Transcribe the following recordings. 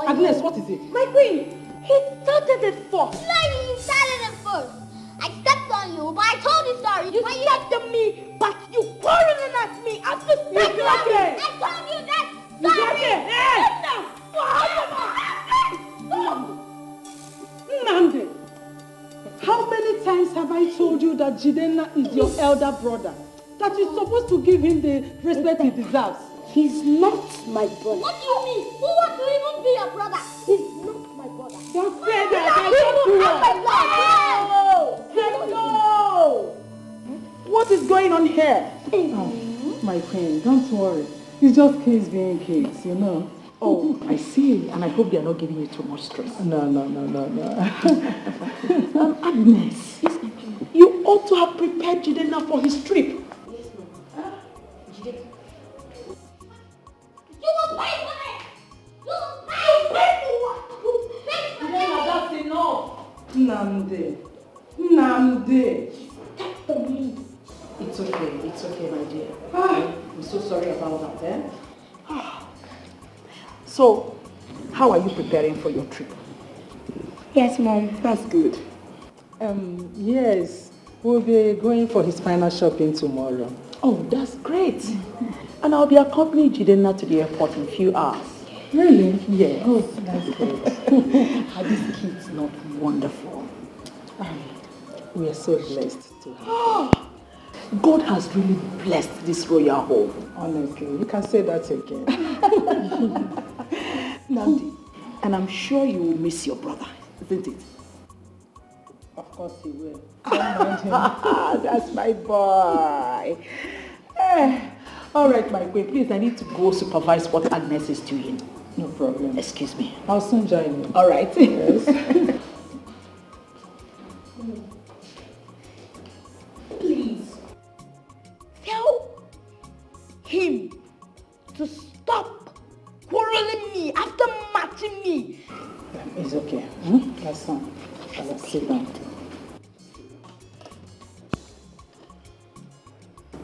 Agnes, what is it? My queen, he started it first. No, you started it first. I stepped on you, but I told you sorry. You stepped on me, but you quarreling at me after stepping on me. I told you that. Sorry. Nnamdi, how many times have I told you that Jidenna is your elder brother? That you're supposed to give him the respect he deserves? He's not my brother. What do you mean? Who wants to even be your brother? He's not my brother. Don't say that. No! What is going on here? Oh, my queen, don't worry. It's just kids being kids, you know. Oh, I see. And I hope they are not giving you too much stress. No. Agnes, you ought to have prepared Jidenna for his trip. Yes, ma'am. You will pay for it! You will pay for what? You pay for it! That's enough. Nnamdi. It's okay, my dear. I'm so sorry about that, eh? So, how are you preparing for your trip? Yes, Mom. That's good. Yes, we'll be going for his final shopping tomorrow. Oh, that's great. And I'll be accompanying Jidenna to the airport in a few hours. Really? Yes. Oh, that's great. Are these kids not wonderful? We are so blessed to have. God has really blessed this royal home. Honestly, you can say that again. Nnamdi, and I'm sure you will miss your brother, isn't it? Of course he will. Don't mind him. That's my boy. All right, my queen, please, I need to go supervise what Agnes is doing. No problem. Excuse me. I'll soon join you. All right. Yes. Please, tell him to stop quarreling me after matching me. It's okay. That's fine. Let's sit down.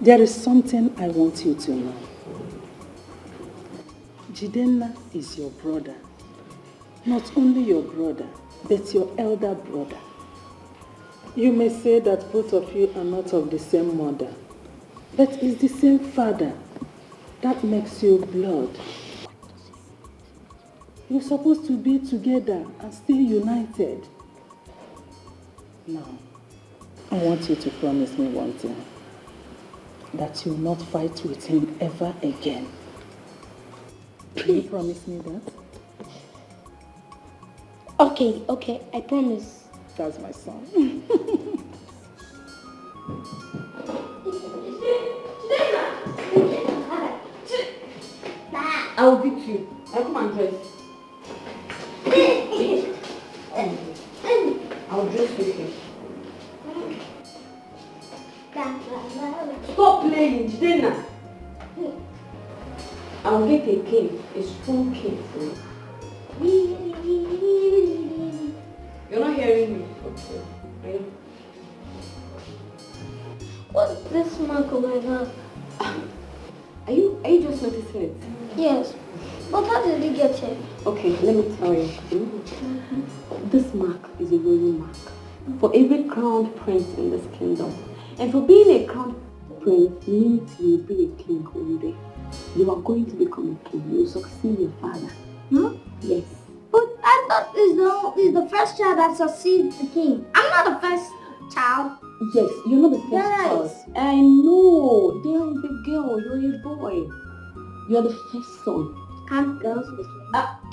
There is something I want you to know. Jidenna is your brother. Not only your brother, but your elder brother. You may say that both of you are not of the same mother, but it's the same father. That makes you blood. You're supposed to be together and stay united. Now, I want you to promise me one thing. That you'll not fight with him ever again. Can you promise me that? Okay, I promise. That's my son. I will beat you. I'll come and dress. I'll dress with you. Stop playing, Jidenna. I'll get a cane, a strong cane for you. You're not hearing me. Okay. What's this mark on my back? Are you just noticing it? Yes. But how did you get it? Okay, let me tell you. This mark is a royal mark for every crowned prince in this kingdom. And for being a crowned prince means you will be a king one day. You are going to become a king. You will succeed your father. Huh? Yes. But I thought he's the first child that succeeds the king. I'm not the first child. Yes, you're not the first Yes. child. I know. There is a girl. You're a boy. You're the first son. Can't girls be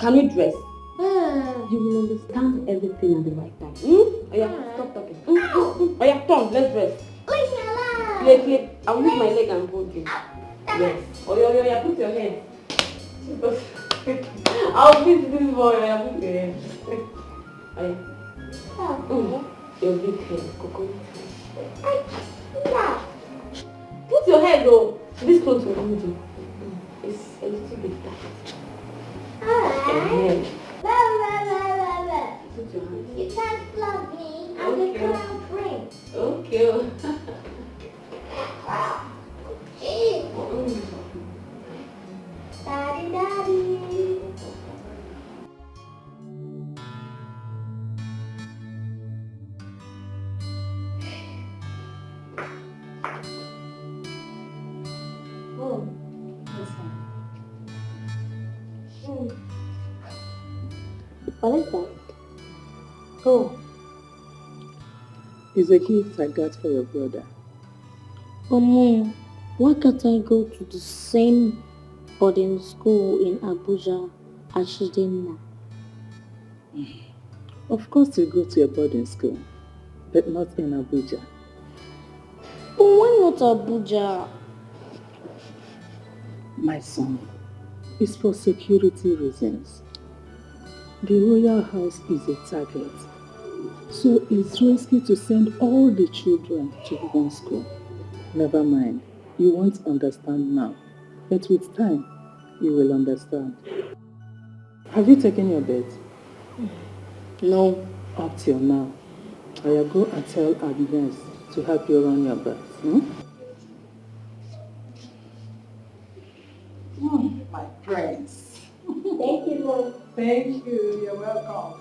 Can you dress? like You will understand everything at the right time. Oh yeah, stop talking. Oh yeah, come, let's dress. Leave me alone. Play. I'll use my leg and hold you. Yes. Oh yeah, put your hand. I'll beat this boy. Oh yeah, put your hand. Oh yeah. Your big hand. Coconut. No. ahead though. This clothes will do. It's a little bit tight. Alright. Yeah. Put your hand. You can't flog me. I'm the crown prince. Okay. Daddy, daddy. Oh. What is that? Oh. It's a gift I got for your brother. But Mom, why can't I go to the same boarding school in Abuja as Chidinma? Of course you go to a boarding school, but not in Abuja. But why not Abuja? My son, it's for security reasons. The royal house is a target, so it's risky to send all the children to one school. Never mind, you won't understand now, but with time, you will understand. Have you taken your bed? No. Up till now, I will go and tell Agnes to help you run your bath. My friends. Thank you, Mom. Thank you. You're welcome.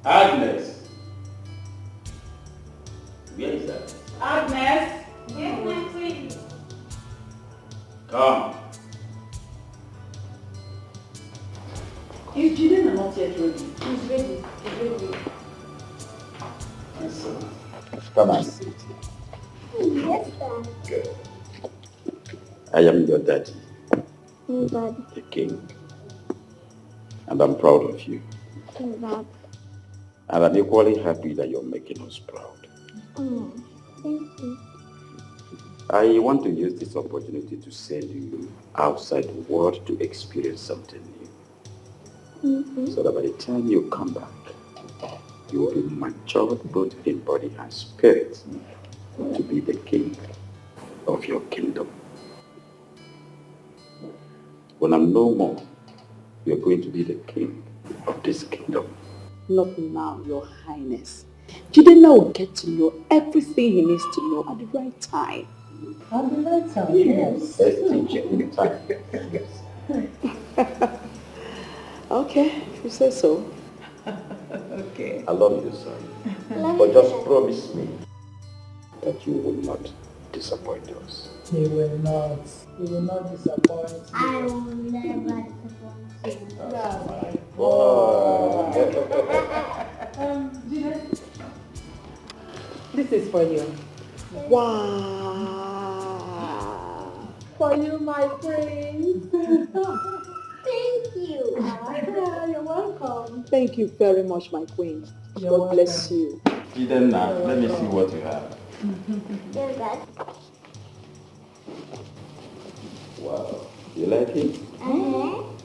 Agnes. Where is that? Agnes. Yes, my queen. Come. Is Jiden not yet ready? He's ready. He's ready. My son. Come and sit. Yes, Dad. Good. I am your daddy, Daddy. the king. And I'm proud of you. Dad. And I'm equally happy that you're making us proud. Oh, thank you. I want to use this opportunity to send you outside the world to experience something new. So that by the time you come back, you will be matured both in body and spirit to be the king of your kingdom. When I'm no more, you're going to be the king of this kingdom. Not now, Your Highness. Jiden will get to know everything he needs to know at the right time. At the right time, yes. Let's teach him the time. Yes. Okay, if you say so. Okay. I love you, son. But just promise me that you will not disappoint us. He will not. He will not disappoint you. I will never disappoint you. Jide, this is for you. Wow. For you, my prince. Thank you. You're welcome. Thank you very much, my queen. You're God bless you. Then now, let me see what you have. Yes, Dad. Wow. You like it?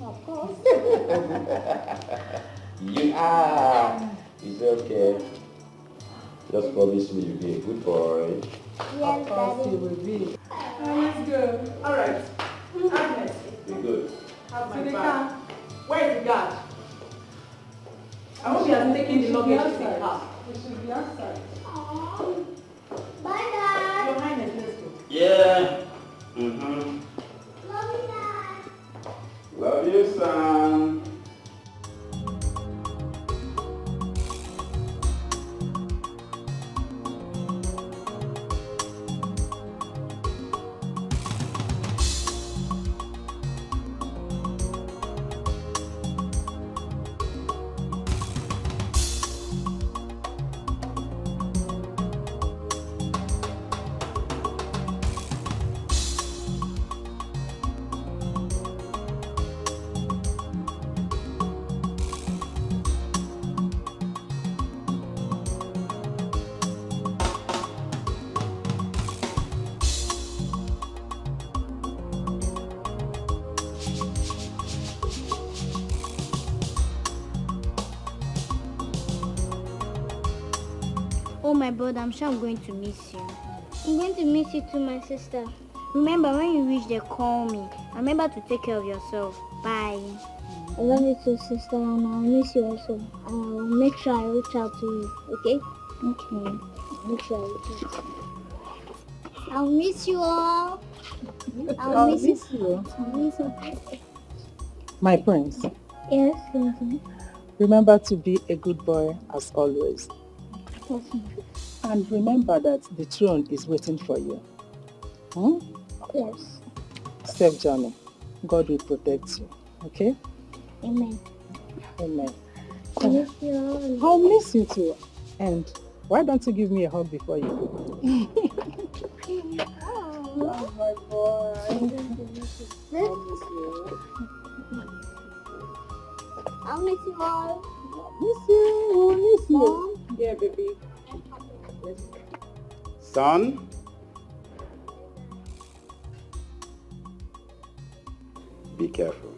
Of course. You are. It's okay. Just promise me you'll be a good boy. Yes, Daddy. will be. Let's go. All right. Agnes, Be good. have my bag. Where is the guard? I hope he has taken the luggage to the car. It should be outside. Aw. Bye, Dad. Your Highness, let's go. Yeah. Love you, Dad. Love you, son. Oh, my brother, I'm sure I'm going to miss you. I'm going to miss you too, my sister. Remember, when you reach there, call me. Remember to take care of yourself. Bye. I love you too, sister, and I'll miss you also. I'll make sure I reach out to you, okay? Okay. Make sure I reach out. I'll miss you all. I'll miss you. I'll miss you. My prince, Yes, Vincent. remember to be a good boy as always. Yes, And remember that the throne is waiting for you. Hmm? yes. Safe journey. God will protect you. Okay? Amen. Amen. I miss you all. I'll miss you too. And why don't you give me a hug before you go? Oh my boy. I'll miss you. I'll miss you all. Miss you. We'll miss you. Yeah, baby. Son? Be careful.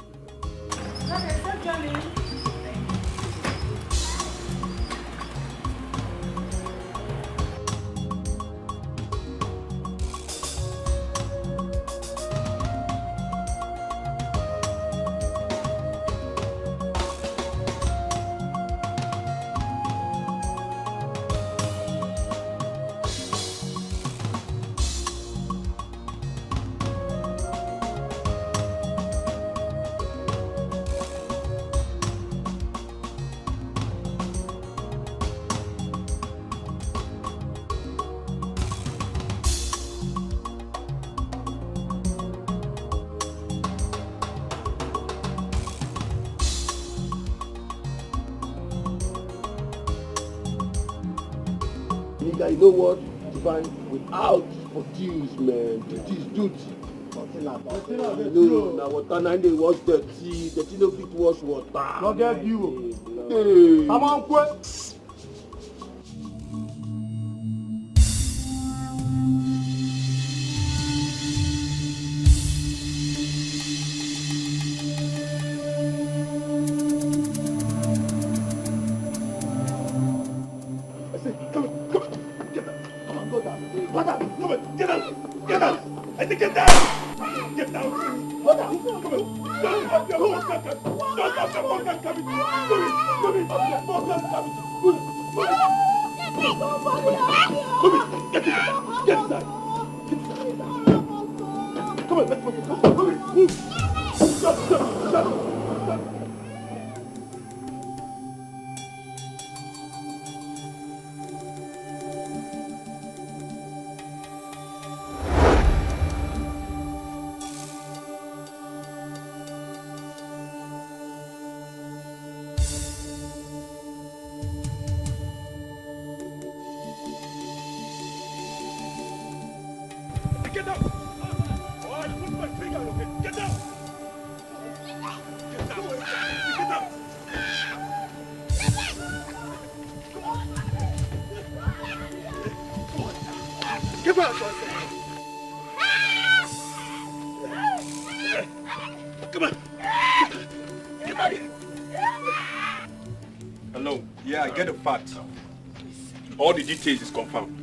Nigga, you know what? Divine, without duties, man. Duties, duty. No, now water now they wash dirty. Dirty no fit wash water. No get you. Hey. Come on, quick. I said, come on, get up. Come on, go down. Come on, get out. Get out. I said, get down. Get down. Go down. Come on. Don't have your whole second. Don't have your fucking cabbage. Move it. Move it. Your fucking cabbage. Move it. Move it. Move it. Get it. Get inside. Get inside. Come on, let's move it. Come on, move it. Move. Shut. Get up! Oh, I put my finger on it. Get up! Get up! Get up! Get out! Come on! Get out! Hello. Yeah, I get the facts. All the details is confirmed.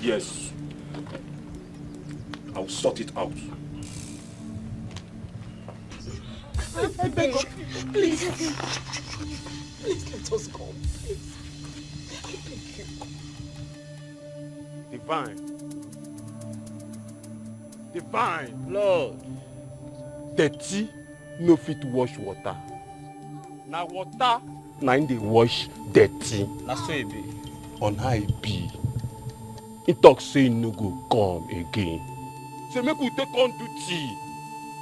Yes. I'll sort it out. I beg of you, please. Please let us go. Please. I beg you. Divine. Lord. Dirty no fit wash water. Na water na im dey wash dirty. Na so it be. On how e be. He talk say he no go come again. Say make we take on duty.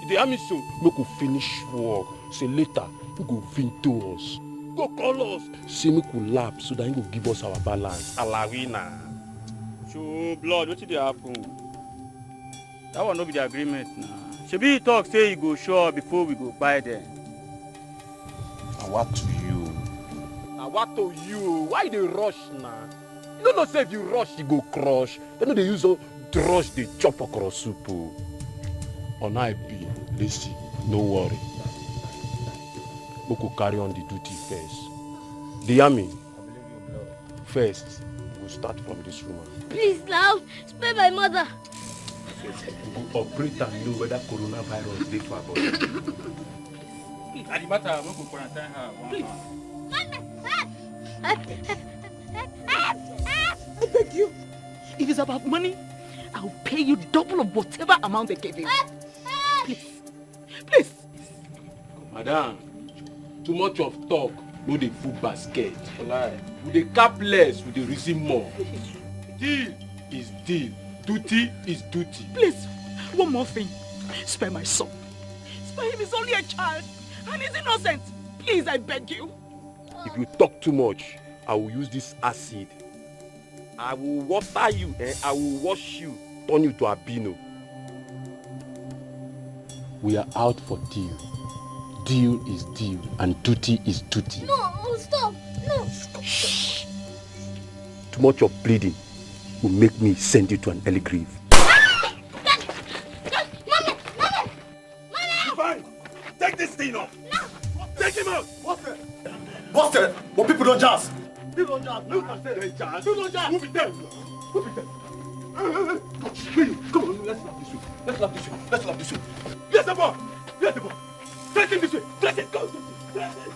He dey army so make we finish work. Say later he go vinto us. Go call us. Say make we lap so that he go give us our balance. Alawina. So blood, wetin dey happen? That one no be the agreement na. Shebi he talk say he go show up before we go buy them. Na what to you? Na what to you? Why you dey rush na? You no know say if you rush you go crush. They no dey use rush dey chop okra soup o. On how e be, listen, no worry. Make we carry on the duty first. The army first. We'll start from this woman. Please now, spare my mother. We'll operate and know whether coronavirus is there for our body. Please. At the matter, we could quarantine her. Please. I beg you. If it's about money, I'll pay you double of whatever amount they gave you. Please. Please. Madam, too much of talk, no dey full basket. We dey cap less, we dey reason more. Deal is deal. Duty is duty. Please, one more thing. Spare my son. Spare him, he's only a child. And he's innocent. Please, I beg you. If you talk too much, I will use this acid. I will water you, I will wash you, turn you to albino. We are out for deal. Deal is deal, and duty is duty. No, stop. No. Shh. Too much of bleeding will make me send you to an early grave. Fine. Take this thing off. No. Take him out. Buster! Buster! But people don't jazz. People don't jazz. Look and say they jazz. People don't jazz. Move it down. Move it down. Come on, let's laugh this way. Let's laugh this way. Let's laugh this way. Yes, the ball. Yes, the ball. Dress him this way. Dress it. Go. Dress it.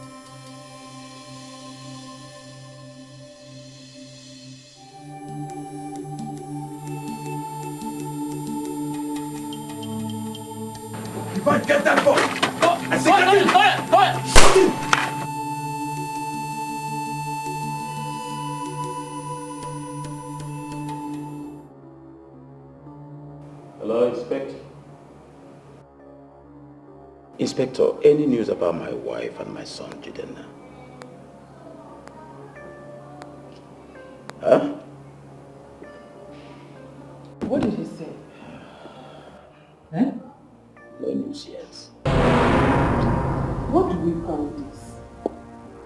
Fine, get that ball. I say get him. Fire. Shoot him. Hello, Inspector. Inspector, any news about my wife and my son, Jidenna? Huh? What did he say? Eh? No news yet. What do we call this?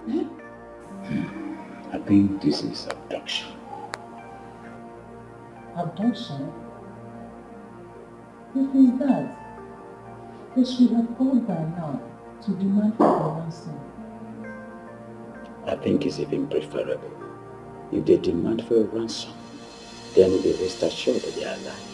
Eh? I think this is abduction. Abduction? If it's that, they should have called by now to demand for a ransom. I think it's even preferable. If they demand for a ransom, then they rest assured that they are alive.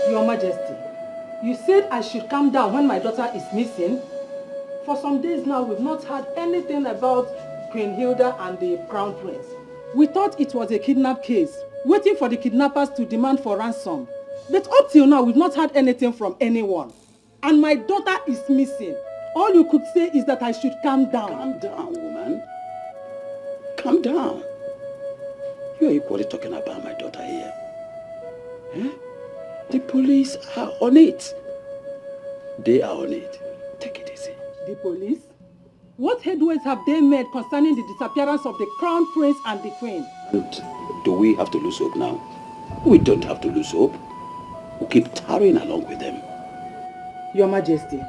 Your Majesty, you said I should calm down when my daughter is missing. For some days now, we've not heard anything about Queen Hilda and the Crown Prince. We thought it was a kidnap case, waiting for the kidnappers to demand for ransom. But up till now, we've not heard anything from anyone. And my daughter is missing. All you could say is that I should calm down. Calm down, woman. Calm down. You are equally talking about my daughter here. Eh? The police are on it. They are on it. Take it easy. The police? What headways have they made concerning the disappearance of the Crown Prince and the Queen? And do we have to lose hope now? We don't have to lose hope. We'll keep tarrying along with them. Your Majesty,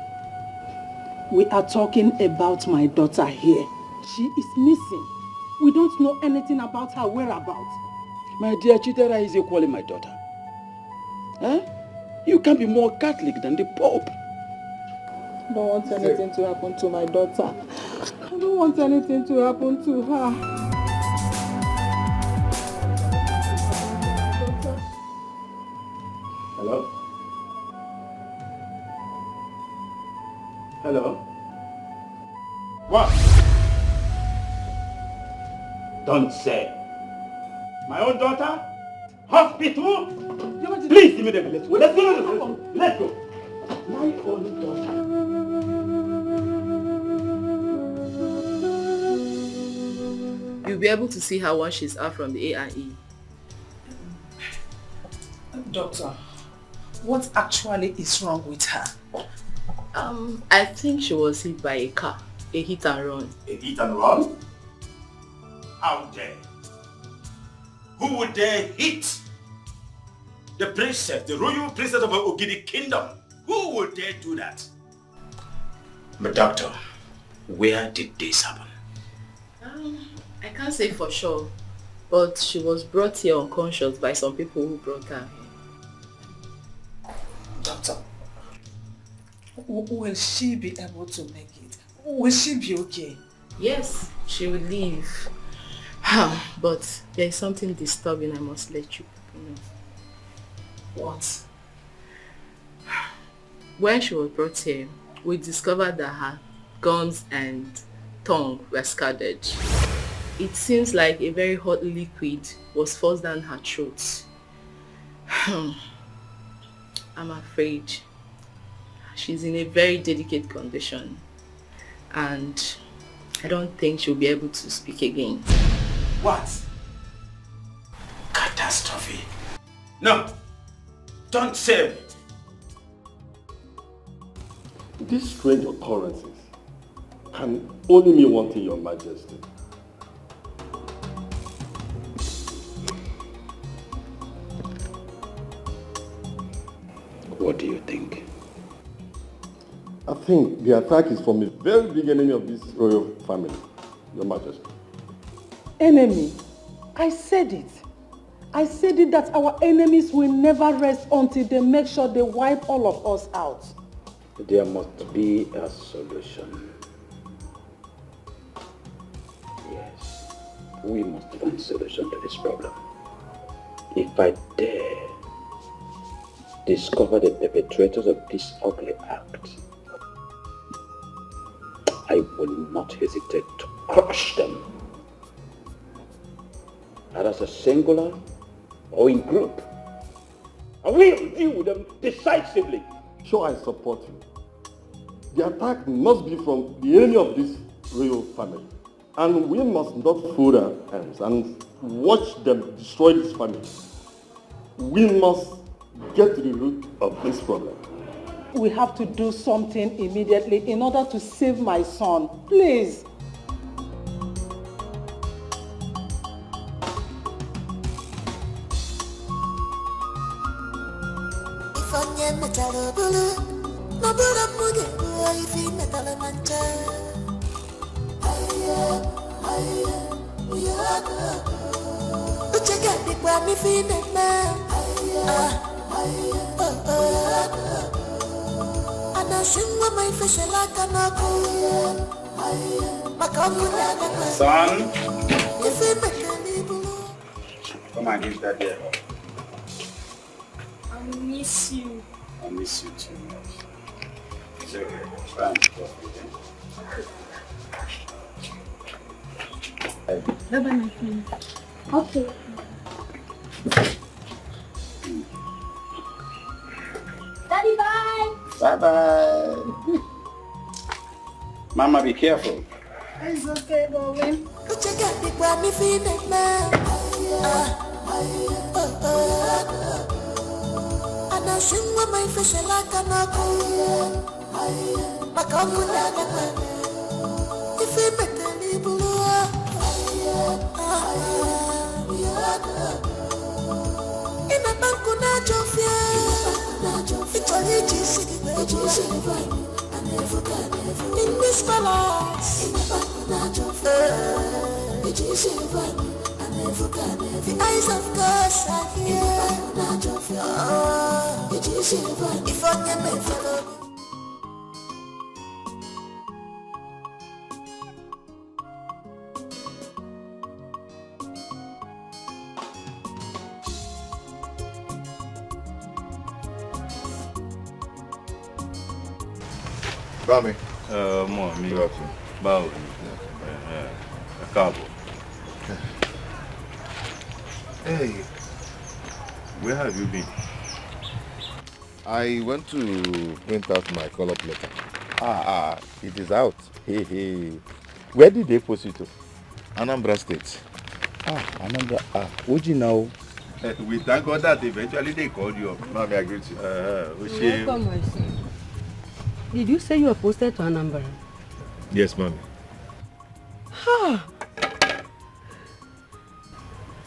we are talking about my daughter here. She is missing. We don't know anything about her whereabouts. My dear Chidera is equally my daughter. Huh? You can't be more Catholic than the Pope. I don't want anything to happen to my daughter. I don't want anything to happen to her. Hello? Hello? What? Don't say. My own daughter? Hospital? Your Majesty, Please, immediately. Let's go. Let's go. My own daughter. You'll be able to see her once she's out from the A&E. Doctor, what actually is wrong with her? I think she was hit by a car, a hit and run. A hit and run? out there who would dare hit the princess, the royal princess of Ogidi Kingdom? Who would dare do that? But doctor, where did this happen? I can't say for sure, but she was brought here unconscious by some people who brought her here. Doctor, will she be able to make it? Will she be okay? Yes, she will leave. But there is something disturbing I must let you people know. What? When she was brought here, we discovered that her gums and tongue were scalded. It seems like a very hot liquid was forced down her throat. I'm afraid she's in a very delicate condition and I don't think she'll be able to speak again. What? Catastrophe. No, don't say it. These strange occurrences can only mean one thing, Your Majesty. What do you think? I think the attack is from a very big enemy of this royal family, Your Majesty. Enemy? I said it. I said it that our enemies will never rest until they make sure they wipe all of us out. There must be a solution. Yes, we must find a solution to this problem. If I dare discover the perpetrators of this ugly act, I will not hesitate to crush them, either as a singular or in group. I will deal with them decisively. Sure, I support you. The attack must be from the enemy of this royal family. And we must not fold our hands and watch them destroy this family. We must get to the root of this problem. We have to do something immediately in order to save my son. Please. Son, come and give that there. I miss you. I miss you too much. It's okay. Try and talk again. Bye bye, my friend. Okay. Daddy, bye. Bye bye. Mama, be careful. It's okay, darling. In this palace, the eyes of God are here. If I can make it. Bami. Mọ̀ mi. Báwo ni? Káàbọ̀. Hey, Where have you been? I went to print out my call-up letter. It is out. Hey. Where did they post it to? Anambra State. Anambra. Oji now. We thank God that eventually they called you up. Mami, I greet you. Welcome, my son. Did you say you were posted to Anambra? Yes, Mami.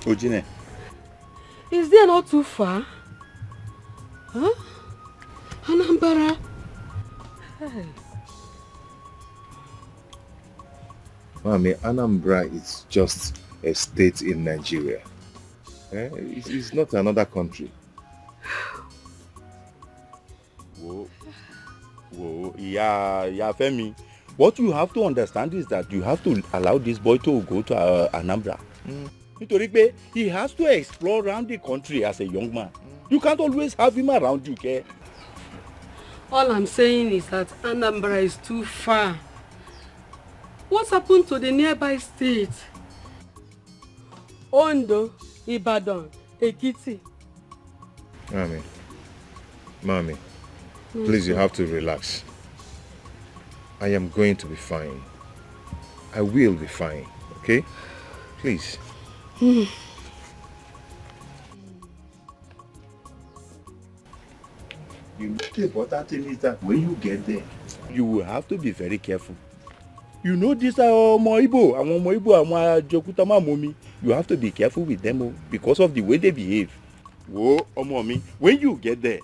Ojine. Is there not too far? Huh? Anambra? Hey. Mommy, Anambra is just a state in Nigeria. It's not another country. Whoa, yeah, Femi. What you have to understand is that you have to allow this boy to go to Anambra. Nítorí pé he has to explore around the country as a young man. You can't always have him around you, okay? All I'm saying is that Anambra is too far. What's happened to the nearby states? Ondo, Ibadan, Ekiti. Mommy, please, you have to relax. I am going to be fine. I will be fine, okay? Please. The most important thing is that when you get there, you will have to be very careful. You know these are Omo Igbo, àwọn Ajokuta Mamomi. You have to be careful with them because of the way they behave. Whoa, Omo mi, when you get there,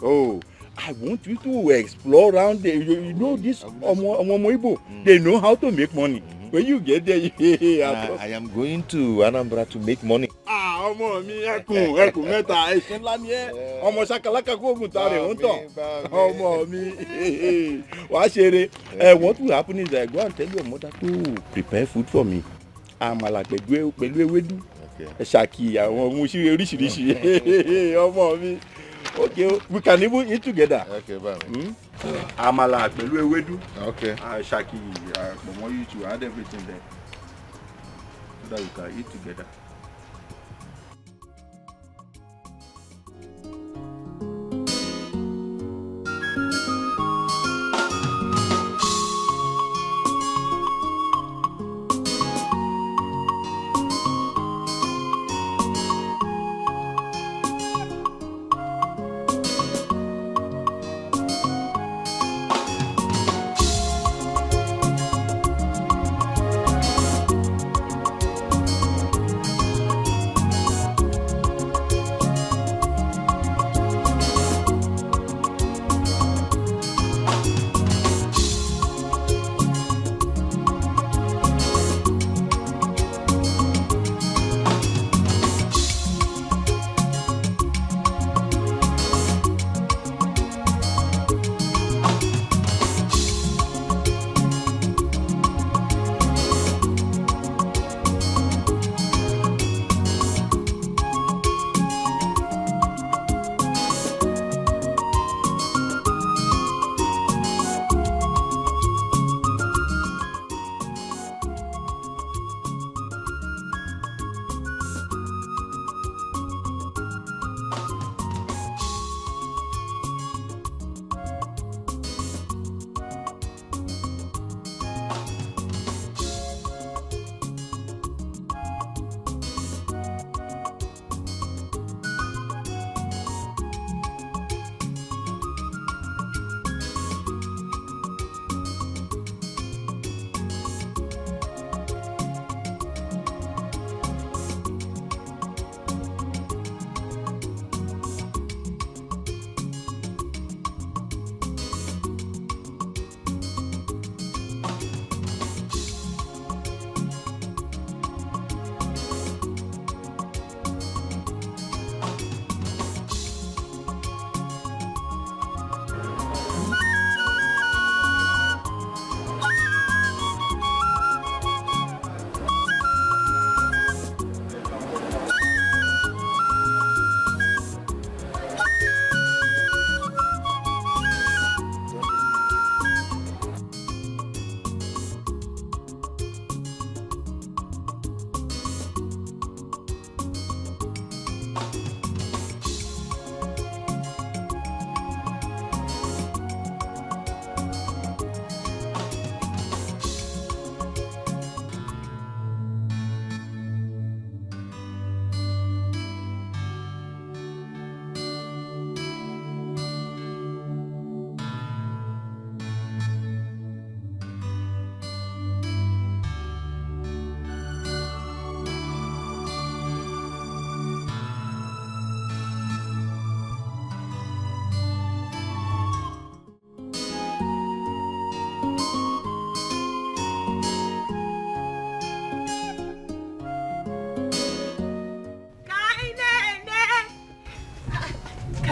I want you to explore around there. You know this Omo Igbo, they know how to make money. When you get there, I am going to Anambra to make money. Ọmọ mi ẹkùn mẹ́ta ẹṣin ńlá ni ẹ ọmọ ṣakalaka kó oògùn ta rẹ̀ ń tàn ọmọ mi wàá ṣeré. What will happen is I go and tell your mother to prepare food for me. Àmàlà pẹ̀lú ewédú ṣàkì àwọn mushi oríṣiríṣi ọmọ mi. Okay, we can even eat together. Okay, bye. Àmàlà pẹ̀lú ewédú. Okay. Ṣàkì pọ̀mọ́ you to add everything there so that we can eat together.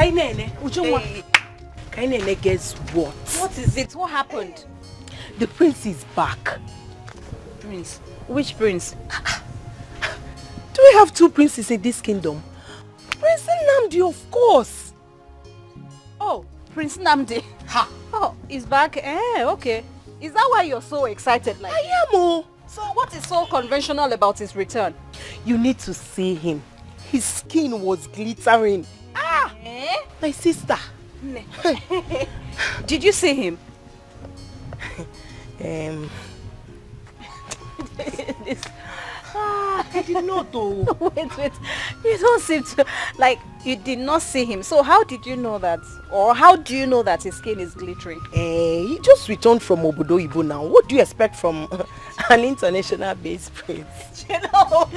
Kainene, Ujungwa. Kainene, guess what? What is it? What happened? The prince is back. Prince? Which prince? Do we have two princes in this kingdom? Prince Nnamdi, of course. Oh, Prince Nnamdi. Ha! Oh, he's back. Okay. Is that why you're so excited? Like I am, oh. So what is so conventional about his return? You need to see him. His skin was glittering. Ah! My sister. Did you see him? I did not though. Wait. You don't seem to, like, you did not see him. So how did you know that? Or how do you know that his skin is glittering? He just returned from Obodo Ibo now. What do you expect from an international based prince? You know.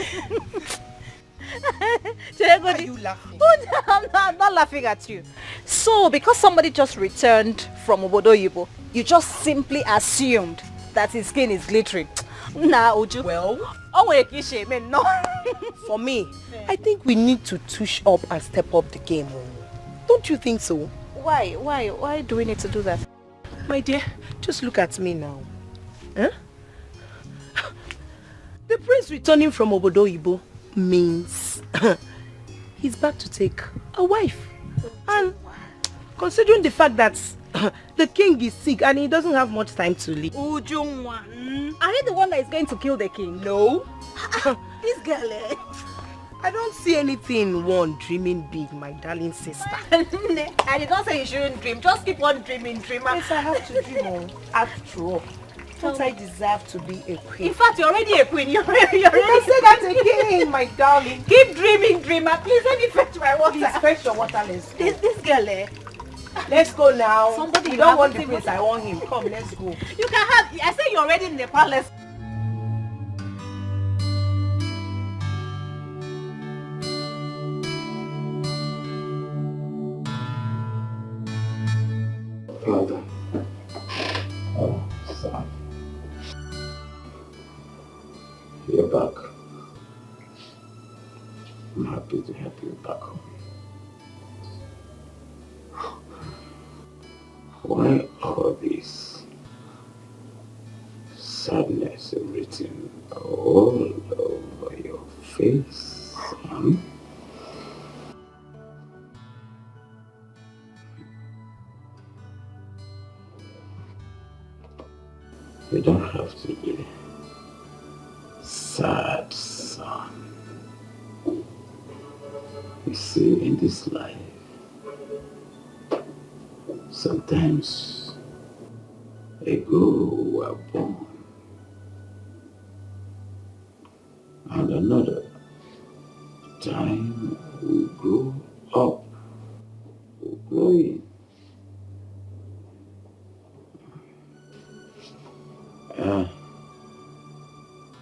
Why are you laughing? I'm not laughing at you. So because somebody just returned from Obodo Ibo, you just simply assumed that his skin is glittering. Nah, Uju. Well, no. For me, I think we need to touch up and step up the game. Don't you think so? Why do we need to do that? My dear, just look at me now. Huh? The prince returning from Obodo Ibo means he's back to take a wife. And considering the fact that the king is sick and he doesn't have much time to live. Ujungwa. Are you the one that is going to kill the king? No. This girl, I don't see anything in one dreaming big, my darling sister. I did not say you shouldn't dream. Just keep on dreaming, dreamer. Yes, I have to dream. After all, don't I deserve to be a queen? In fact, you're already a queen. You're already say that again, my darling. Keep dreaming, dreamer. Please let me fetch my water. Please fetch your water, let's go. This girl, Let's go now. Somebody you don't want the prince, I want him. Come, let's go. You can have, I say you're already in the palace. Father. Oh, son. You're back. I'm happy to have you back home. Why all this sadness written all over your face, son? You don't have to be sad, son. You see, in this life, sometimes a girl were born and another time we grow up, we grow in.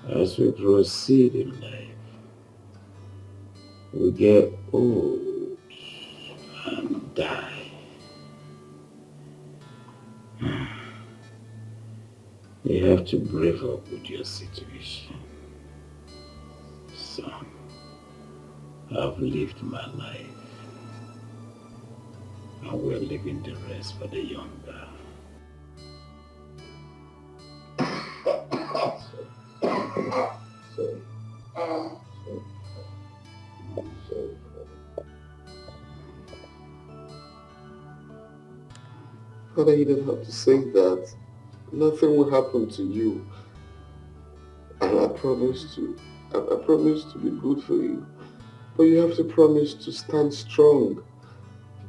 As we proceed in life, we get old and die. You have to brave up with your situation. Son, I've lived my life, and we're leaving the rest for the younger. Sorry. Father, you don't have to say that. Nothing will happen to you. And I promise to be good for you. But you have to promise to stand strong.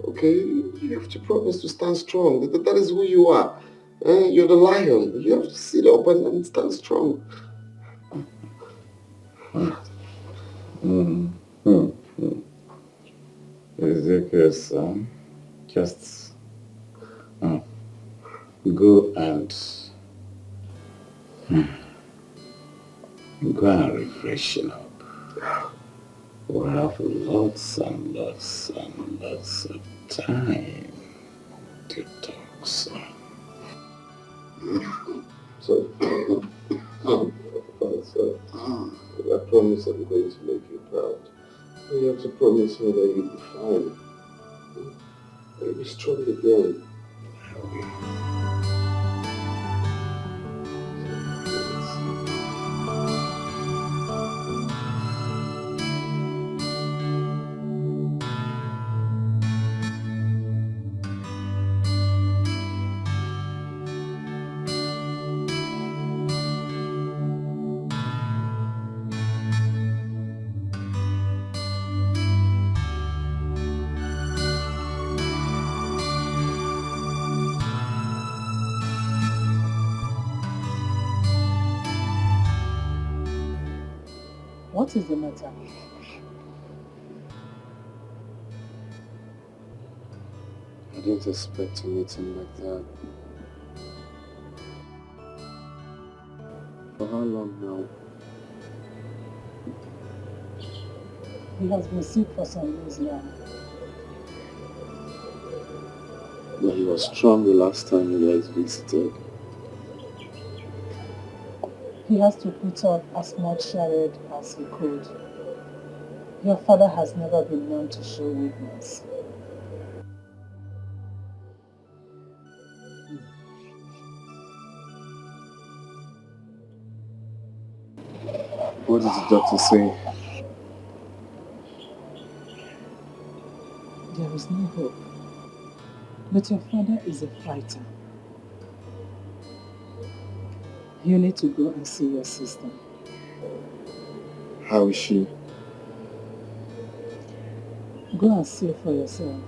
Okay? You have to promise to stand strong. That is who you are. You're the lion. You have to sit up and stand strong. Ezekiel, son, just go and refreshen up. We'll have lots and lots and lots of time to talk, son. So, I promise I'm going to make you proud. But you have to promise me that you'll be fine. be strong again. What is the matter? I didn't expect to meet him like that. For how long now? He has been sick for some years now. But he was strong the last time you guys visited. He has to put on as much charade as he could. Your father has never been known to show weakness. What did the doctor say? There is no hope. But your father is a fighter. You need to go and see your sister. How is she? Go and see for yourself.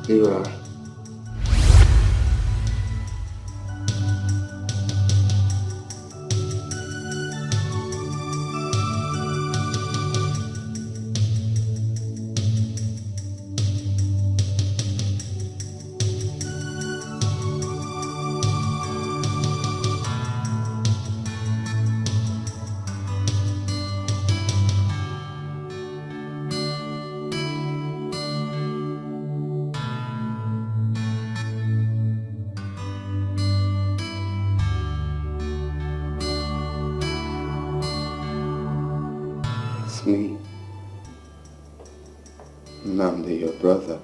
Here you are. It's me, Nnamdi, your brother.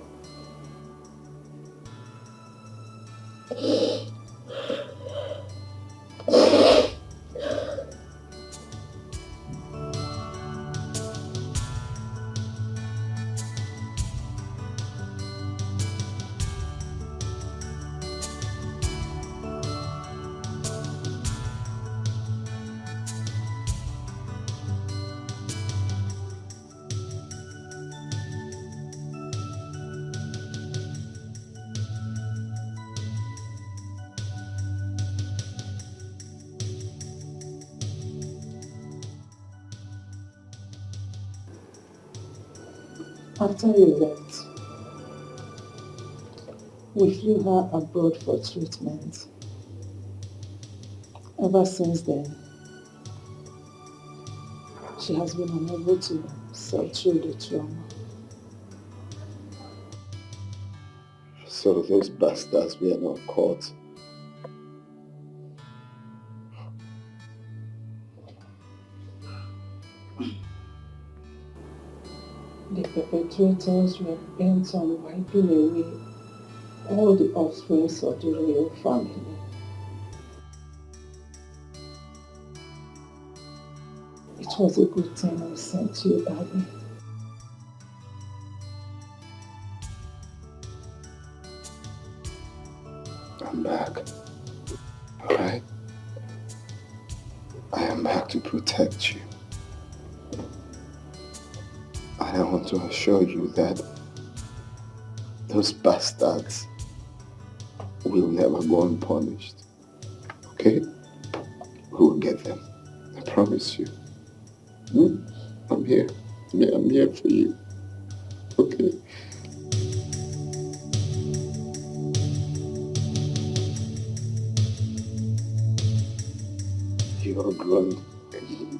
After you left, we flew her abroad for treatment. Ever since then, she has been unable to sail through the trauma. So those bastards were not caught. The perpetrators were bent on wiping away all the offspring of the royal family. It was a good thing we sent you, Abby. I am back to protect you. And I want to assure you that those bastards will never go unpunished. Okay? We will get them. I promise you. I'm here. I'm here for you. Okay? You're grown.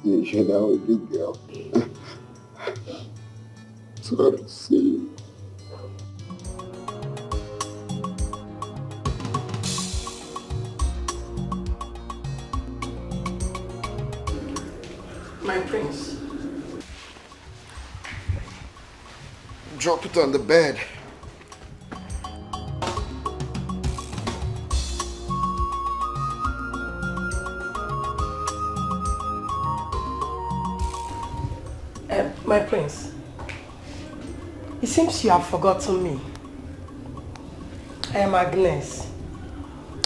You're now a big girl. So glad to see you. My prince. Drop it on the bed. My prince. It seems you have forgotten me. I am Agnes.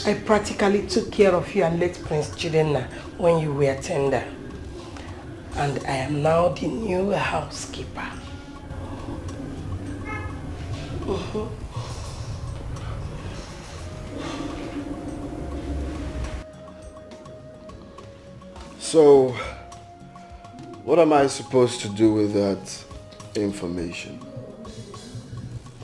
I practically took care of you and late Prince Chidena when you were tender. And I am now the new housekeeper. So, what am I supposed to do with that information?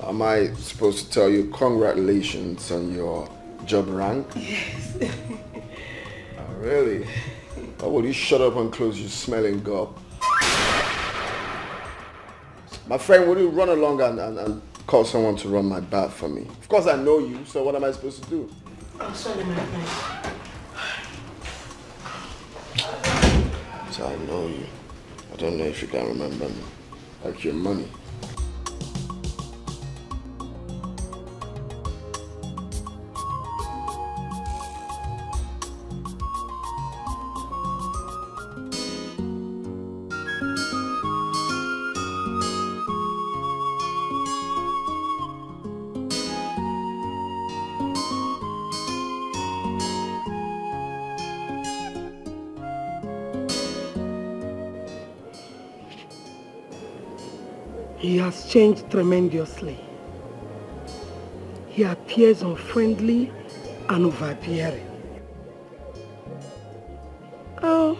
Am I supposed to tell you congratulations on your job rank? Yes. Oh, really? Or will you shut up and close your smelling gob? My friend, will you run along and call someone to run my bath for me? Of course I know you, so what am I supposed to do? I'm sorry, my friend. So I know you. I don't know if you can remember me. Like your money. He has changed tremendously. He appears unfriendly and overbearing. Oh,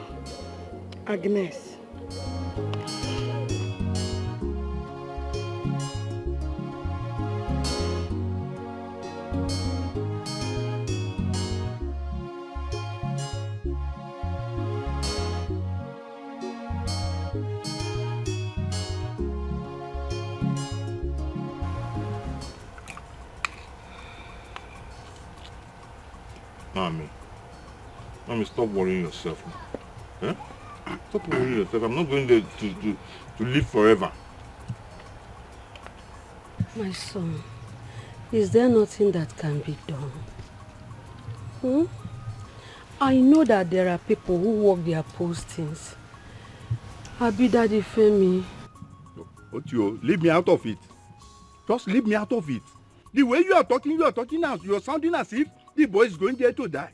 Agnes. Mommy, stop worrying yourself. Eh? Stop worrying yourself. I'm not going there to live forever. My son, is there nothing that can be done? I know that there are people who work their postings. Abi Daddy Femi. Otio, leave me out of it. Just leave me out of it. The way you are talking now, you're sounding as if the boy is going there to die.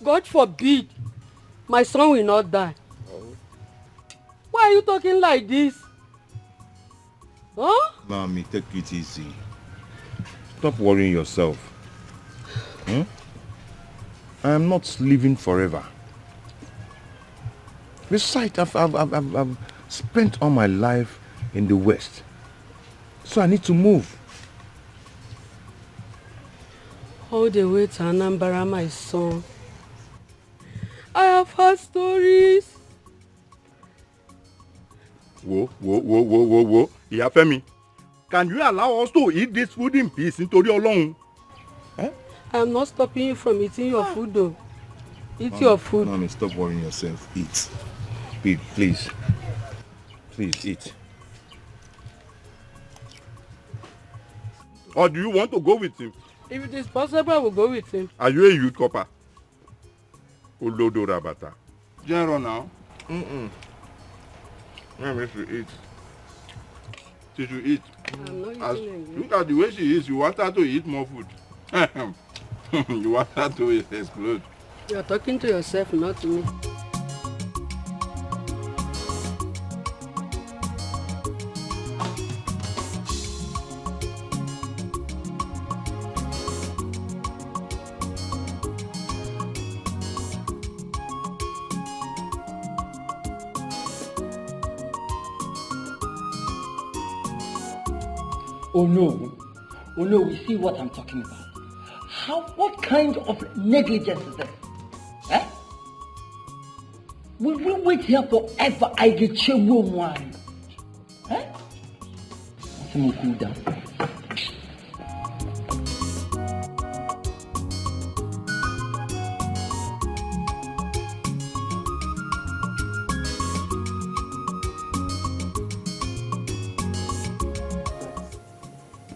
God forbid, my son will not die. Why are you talking like this? Huh? Mommy, take it easy. Stop worrying yourself. I am not living forever. Besides, I've spent all my life in the West. So I need to move. All the way to Anambra, my son. I have heard stories. Whoa. Yeah, Femi. Can you allow us to eat this food in peace into your lung? I am not stopping you from eating your food though. Eat your food. Mommy, stop worrying yourself. Eat. Eat, please. Please, eat. Or do you want to go with him? If it is possible, I will go with him. Are you a youth copper? Olodo Rabata. General now. Mommy should eat. She should eat. I'm not eating look at the way she is. You want her to eat more food. You want her to explode. You're talking to yourself, not to me. Oh no, you see what I'm talking about. What kind of negligence is this? Eh? Will we wait here forever? I get you one. Eh? Let me cool down.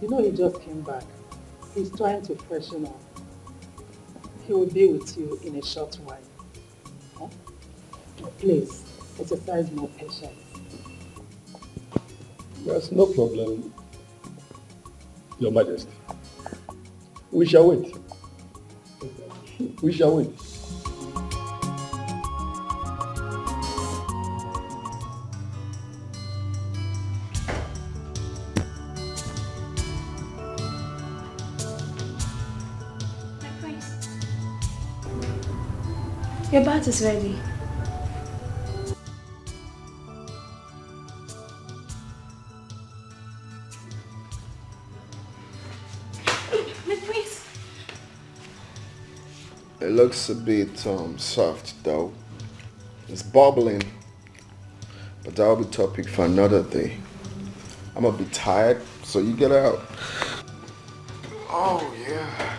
You know he just came back. He's trying to freshen up. He will be with you in a short while. Huh? Please, exercise more patience. There's no problem, Your Majesty. We shall wait. We shall wait. Your bath is ready. My prince. It looks a bit soft though. It's bubbling. But that'll be topic for another day. I'm a bit tired, so you get out. Oh yeah.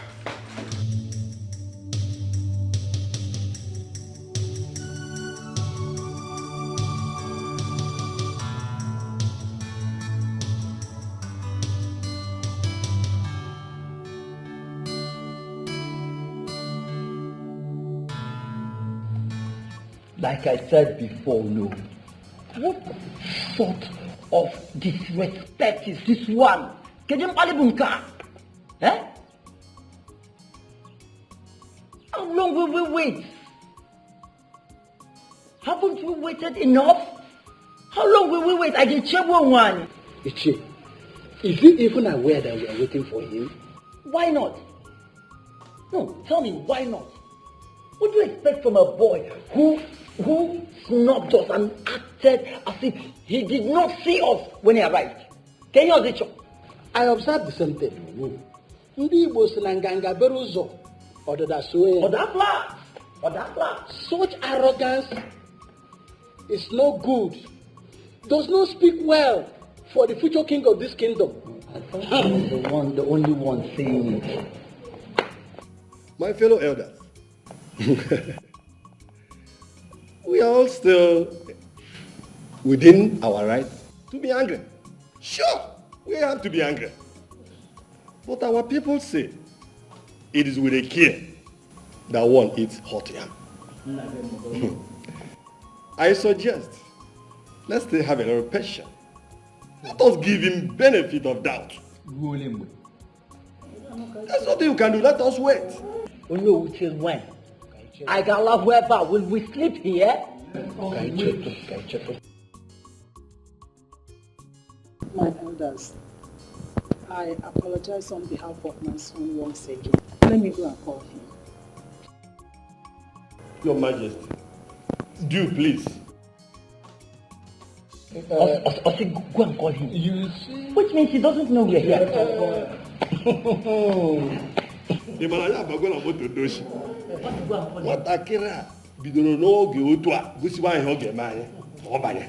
Like I said before, no. What sort of disrespect is this one? Can you malibunka? Eh? How long will we wait? Haven't we waited enough? How long will we wait? I can check one. Ichi, is he even aware that we are waiting for him? Why not? No, tell me, why not? What do you expect from a boy who snubbed us and acted as if he did not see us when he arrived? Can you understand? I observed the same thing. Ndị Igbo si na nganga bere ụzọ ọdịda suo ya. Ọdapla. Such arrogance is no good. Does not speak well for the future king of this kingdom. I thought I was the only one saying it. My fellow elders, we are all still within our right to be angry. Sure, we have to be angry. But our people say it is with a care that one eats hot yam. I suggest let's still have a little patience. Let us give him benefit of doubt. There's nothing you can do. Let us wait. We know which is when. I can laugh wherever. Will we sleep here? My elders, I apologize on behalf of my son once again. Let me go and call him. Your Majesty, do please. Go and call him. You see? Which means he doesn't know we're here. Nwatakịrị a bidoro n'oge otu a gosiwa ihe ọ ga-eme anyị ọ banye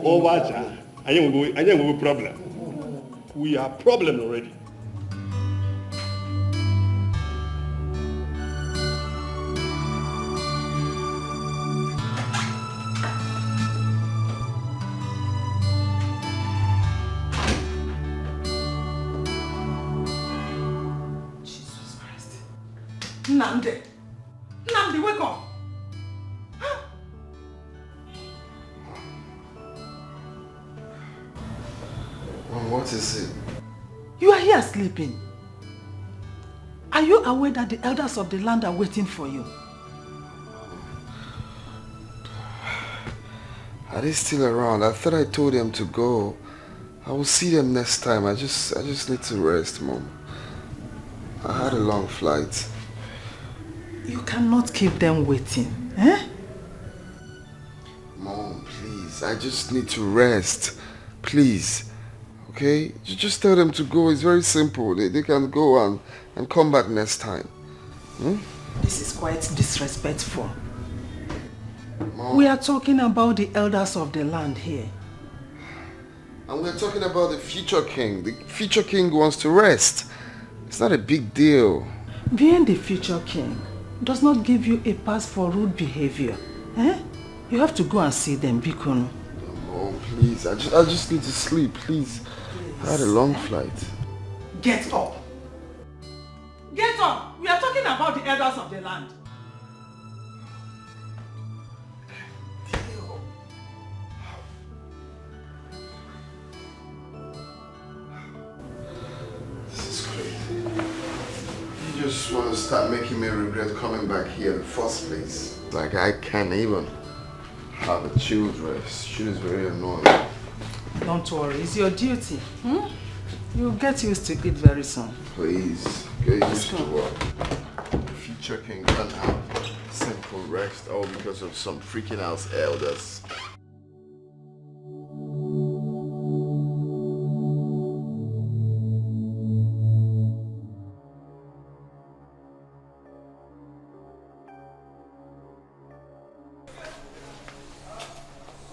ọwacha anyị enweghị problem. We are problem already. Nnamdi, wake up! What is it? You are here sleeping. Are you aware that the elders of the land are waiting for you? Are they still around? I thought I told them to go. I will see them next time. I just need to rest, Mom. I had a long flight. You cannot keep them waiting, eh? Mom, please. I just need to rest. Please. Okay? Just tell them to go. It's very simple. They can go and come back next time. Hmm? This is quite disrespectful. Mom. We are talking about the elders of the land here. And we're talking about the future king. The future king wants to rest. It's not a big deal. Being the future king does not give you a pass for rude behavior. Eh? You have to go and see them, Bikono. Oh, please. I just need to sleep, please. I had a long flight. Get up. Get up. We are talking about the elders of the land. You just want to start making me regret coming back here in the first place. Like I can't even have a chilled rest. Shit is very annoying. Don't worry, it's your duty. You'll get used to it very soon. Please, get used to what? Future king can't have simple rest all because of some freaking house elders.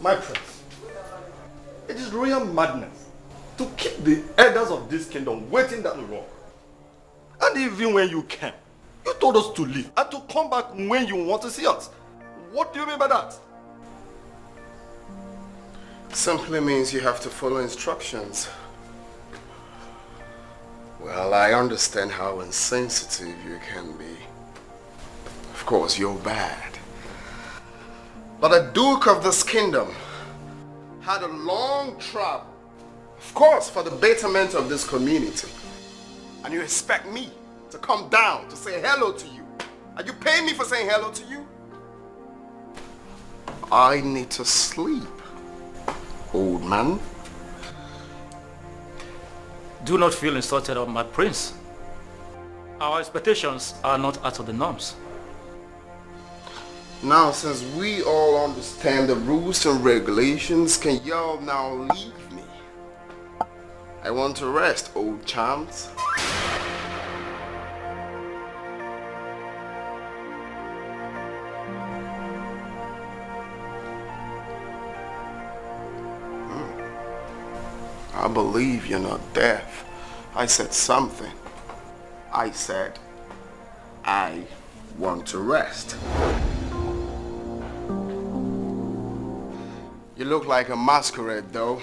My prince, it is royal madness to keep the elders of this kingdom waiting that long. And even when you came, you told us to leave and to come back when you want to see us. What do you mean by that? Simply means you have to follow instructions. Well, I understand how insensitive you can be. Of course, you're bad. But the Duke of this kingdom had a long travel, of course, for the betterment of this community. And you expect me to come down to say hello to you? Are you paying me for saying hello to you? I need to sleep, old man. Do not feel insulted, my prince. Our expectations are not out of the norms. Now, since we all understand the rules and regulations, can y'all now leave me? I want to rest, old chums. I believe you're not deaf. I said something. I said, I want to rest. You look like a masquerade, though.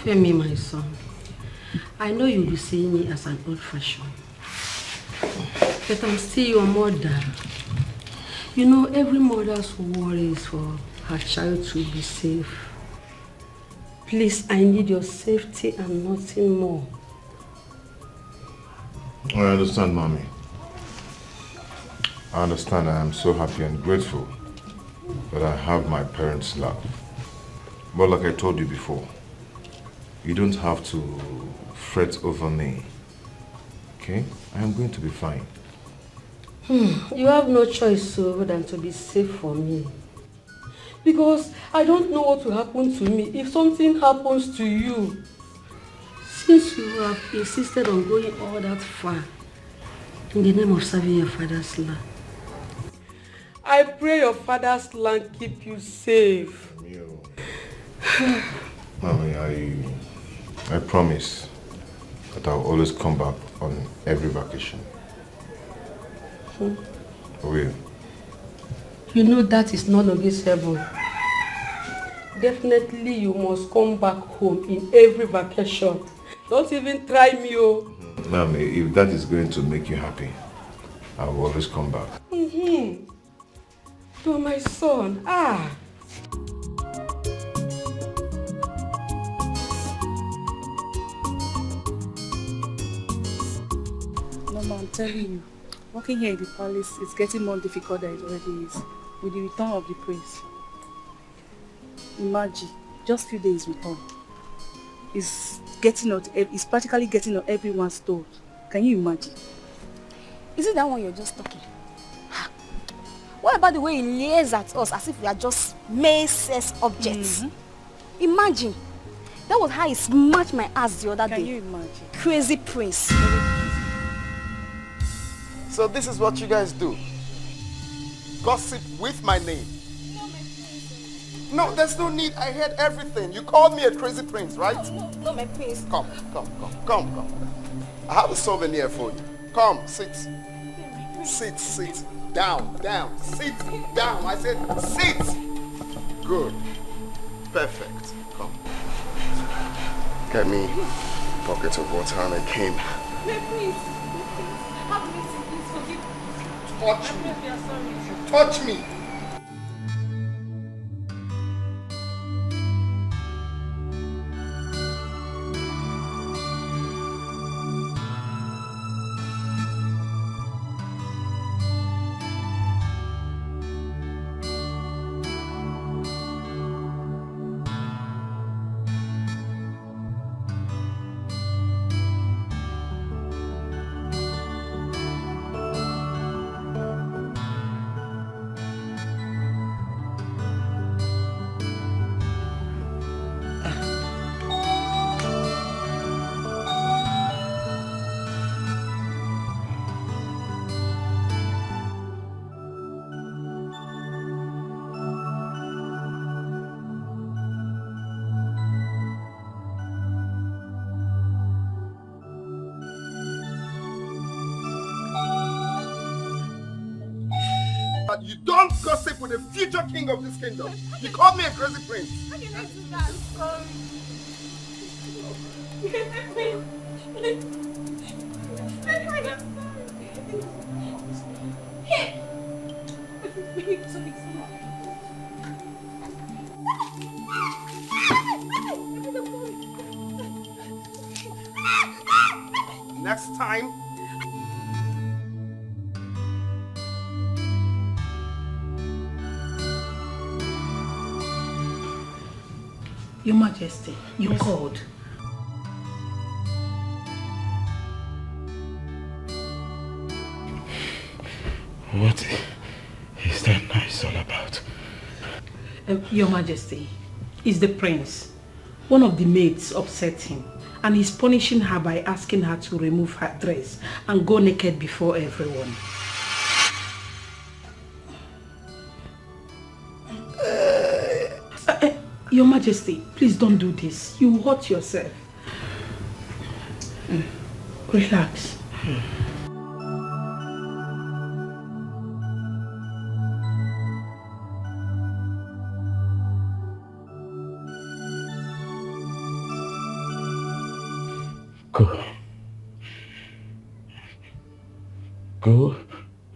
Femi, my son, I know you'll be seeing me as an old fashion, but I'm still your mother. You know, every mother's worry is for her child to be safe. Please, I need your safety and nothing more. I understand, Mommy. I understand. I am so happy and grateful that I have my parents' love. But like I told you before, you don't have to fret over me. Okay? I am going to be fine. You have no choice other than to be safe for me. Because I don't know what will happen to me if something happens to you. Since you have insisted on going all that far in the name of serving your father's land, I pray your father's land keep you safe. Mommy, I promise that I'll always come back on every vacation. I will. You know that is not negotiable. Definitely you must come back home in every vacation. Don't even try me, oh. Mommy, if that is going to make you happy, I will always come back. You are my son. Mama, I'm telling you, working here in the palace is getting more difficult than it already is with the return of the prince. Imagine, just few days return. It's practically getting on everyone's toes. Can you imagine? Is it that one you're just talking? What about the way he leers at us as if we are just mere sex objects? Imagine. That was how he smashed my ass the other day. Can you imagine? Crazy prince. So this is what you guys do. Gossip with my name. No, there's no need. I heard everything. You called me a crazy prince, right? No, my prince. Come. I have a souvenir for you. Come, sit. Sit. Down. Sit down. I said sit. Good. Perfect. Come. Get me a bucket of water and a cane. Please. Have mercy, please forgive me. Touch me. I'm sorry. You touch me. You don't gossip with the future king of this kingdom. You called me a crazy prince. How can I do that? Sorry. Next time. Your Majesty, you called. What is that noise all about? Your Majesty, it's the prince. One of the maids upset him and he's punishing her by asking her to remove her dress and go naked before everyone. Your Majesty, please don't do this. You hurt yourself. Relax. Go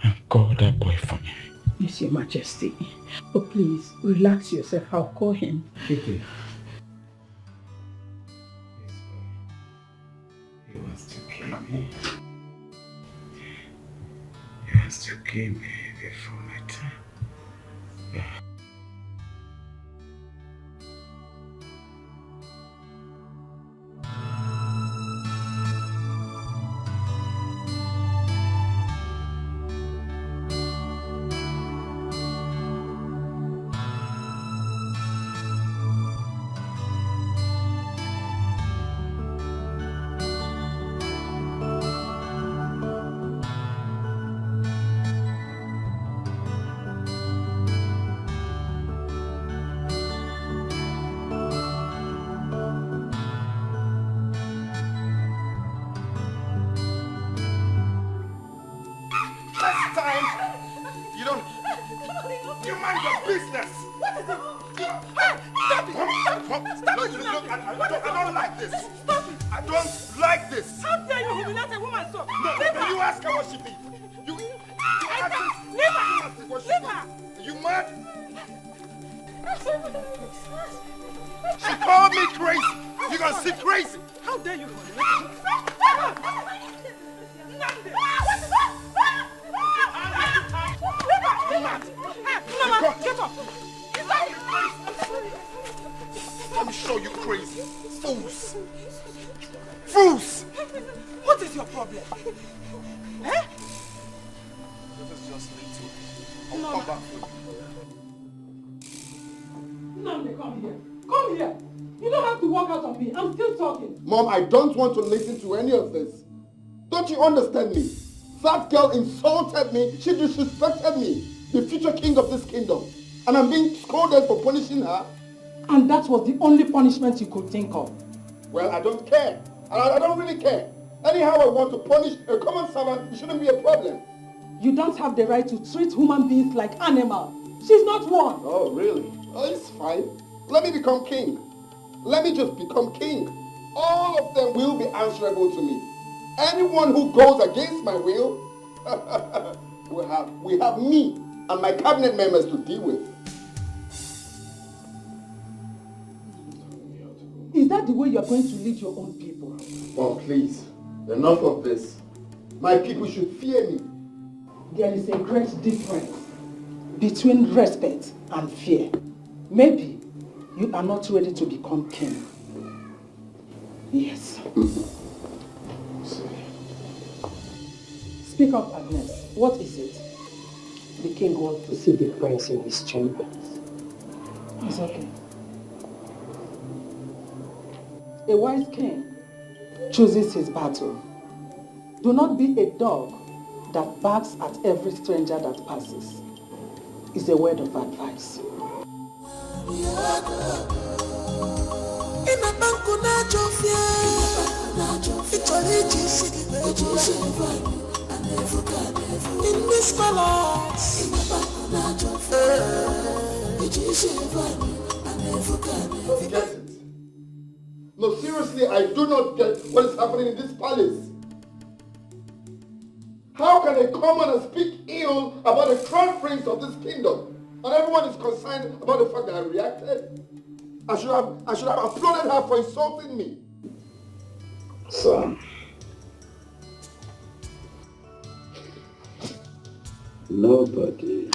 and call that boy for me. Yes, Your Majesty. But please, relax yourself. I'll call him. Okay. He wants to kill me. He wants to kill me before my time. Yeah. before she comes. Are you mad? She called me crazy. You gonna see crazy? How dare you? Mama, get up! Let me show you crazy. Fools! Fools! What is your problem? Eh? This is just little. I'll come back for you. Nnamdi, come here. Come here. You don't have to walk out on me. I'm still talking. Mom, I don't want to listen to any of this. Don't you understand me? That girl insulted me. She disrespected me. The future king of this kingdom. And I'm being scolded for punishing her. And that was the only punishment you could think of. Well, I don't care. I don't really care. Anyhow I want to punish a common servant, it shouldn't be a problem. You don't have the right to treat human beings like animals. She's not one. Oh, really? Oh, it's fine. Let me become king. Let me just become king. All of them will be answerable to me. Anyone who goes against my will, we have me and my cabinet members to deal with. Is that the way you're going to lead your own people? Mom, please. Enough of this. My people should fear me. There is a great difference between respect and fear. Maybe you are not ready to become king. Yes. Speak up, Agnes. What is it? The king wants to see the prince in his chamber. It's okay. A wise king chooses his battle. Do not be a dog that barks at every stranger that passes. It's a word of advice. In this balance, No, seriously, I do not get what is happening in this palace. How can they come on and speak ill about the crown prince of this kingdom? And everyone is concerned about the fact that I reacted? I should have applauded her for insulting me. Son, nobody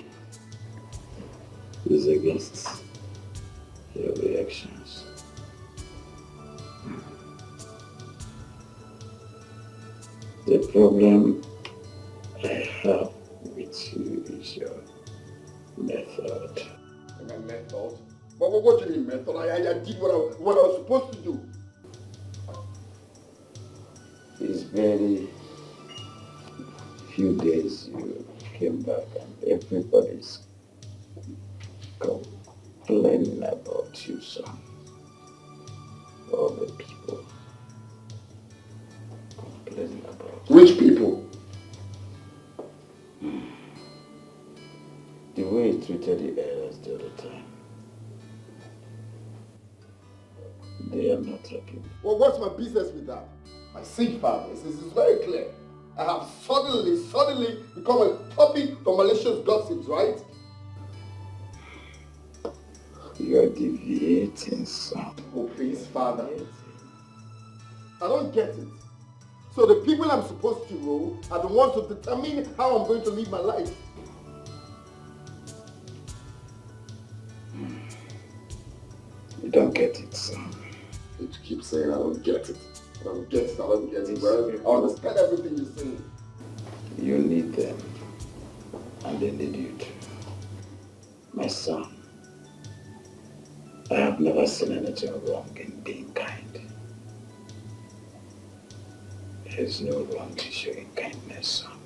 is against your reactions. The problem I have with you is your method. My method? What do you mean method? I did what I was supposed to do. It's very few days you came back and everybody's complaining about you, son. All the people complaining about you. Which people? The way he treated the heirs the other time. They are not happy. Well, what's my business with that? I see, father, it's very clear. I have suddenly become a topic for malicious gossips, right? You are deviating, son. Oh, please, father. I don't get it. So the people I'm supposed to rule are the ones to determine how I'm going to live my life. You don't get it, son. You keep saying I don't get it. I don't get it. Well, I understand everything you're saying. You need them, and they need you too. My son, I have never seen anything wrong in being kind. There is no wrong to showing kindness, son.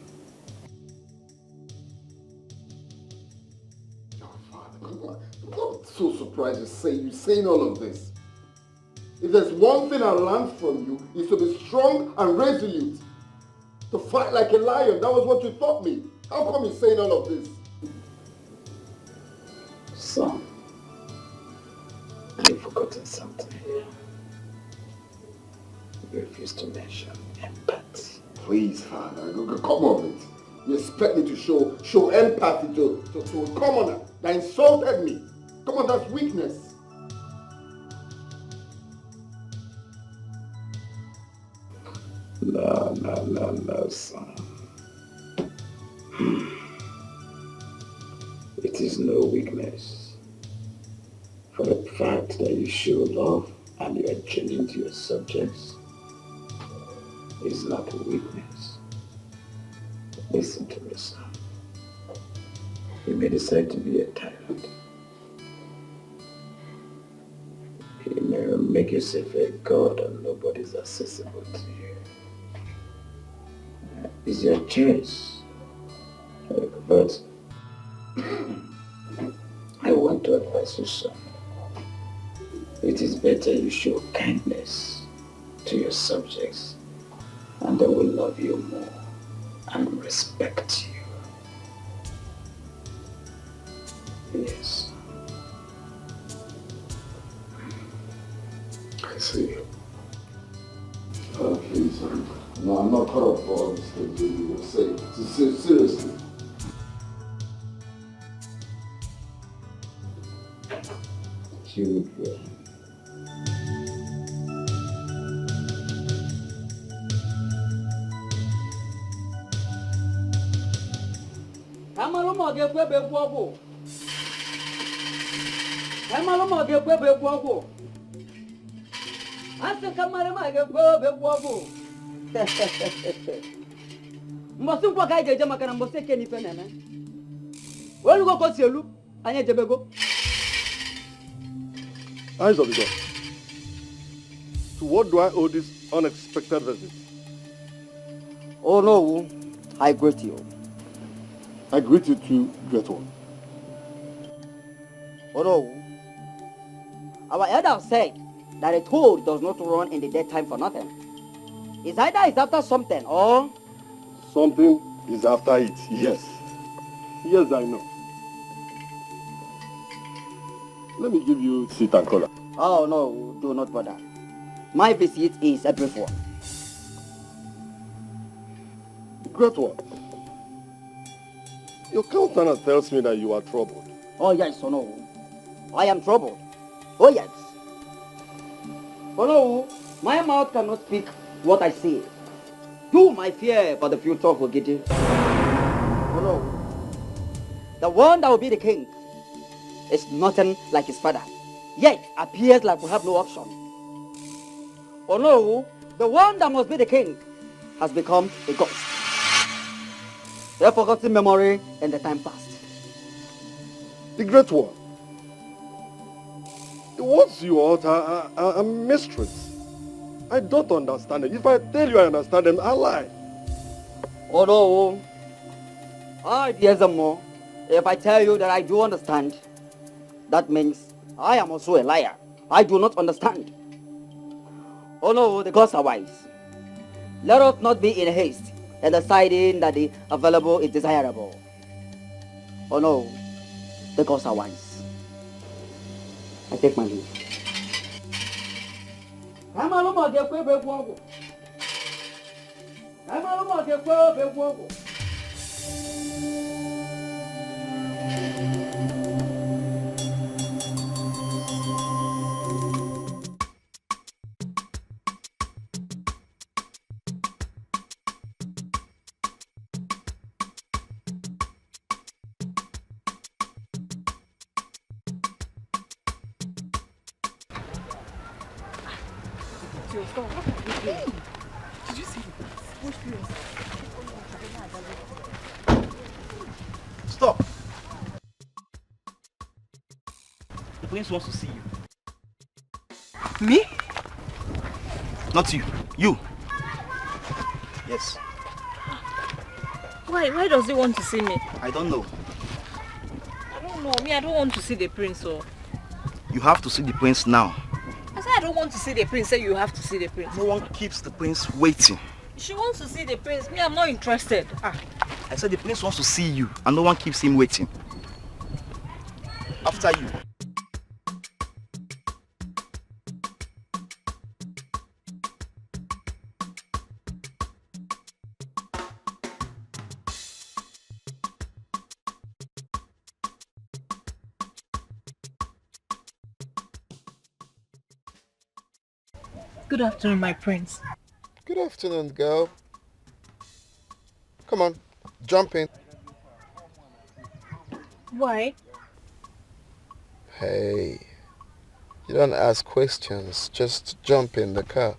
I'm so surprised you're saying all of this. If there's one thing I learned from you, is to be strong and resolute. To fight like a lion. That was what you taught me. How come you're saying all of this? Son, you've forgotten something here. You refuse to mention empathy. Please, father, come on it. You expect me to show empathy to a commoner that insulted me? Come on, that's weakness. No, son. It is no weakness. For the fact that you show love and you are genuine to your subjects is not a weakness. Listen to me, son. You may decide to be a tyrant. You may make yourself a god and nobody's accessible to you. It's your choice. But I want to advise you, son. It is better you show kindness to your subjects and they will love you more and respect you. Yes. I see. Please, no, I'm not caught up for all these things you were saying. Seriously. Children. Mbosi mpo ka jeje maka na mbosi ke ni fe nene. Wolu go ko sielu, anya jebego. Eyes of the God. To what do I owe this unexpected visit? Oh no, I greet you. I greet you too, great one. Oh no. Our elder said that a toad does not run in the daytime for nothing. It's either it's after something or... Something is after it, yes. Yes, I know. Let me give you seat and color. Oh no, do not bother. My visit is a brief one. Great one. Your countenance tells me that you are troubled. Oh yes, oh no. I am troubled. Oh yes. Oh no, my mouth cannot speak what I say. Do my fear for the future will get you. Oh no. The one that will be the king is nothing like his father. Yet appears like we have no option. Oh no, the one that must be the king has become a ghost. They have forgotten memory in the time past. The great one. The words you utter are mysteries. I don't understand it. If I tell you I understand them, I lie. Oh no. I dear more. If I tell you that I do understand, that means I am also a liar. I do not understand. Oh no, the gods are wise. Let us not be in haste in deciding that the available is desirable. Oh no, the gods are wise. I take my leave. Did you see it? Stop! The prince wants to see you. Me? Not you. You. Yes. Why does he want to see me? I don't know. I don't know. Me, I don't want to see the prince. So. You have to see the prince now. I said I don't want to see the prince. Say you have to see the prince. No one keeps the prince waiting. She wants to see the prince. Me, I'm not interested. I said the prince wants to see you and no one keeps him waiting. After you. Good afternoon, my prince. Good afternoon, girl. Come on, jump in. Why? Hey, you don't ask questions, just jump in the car.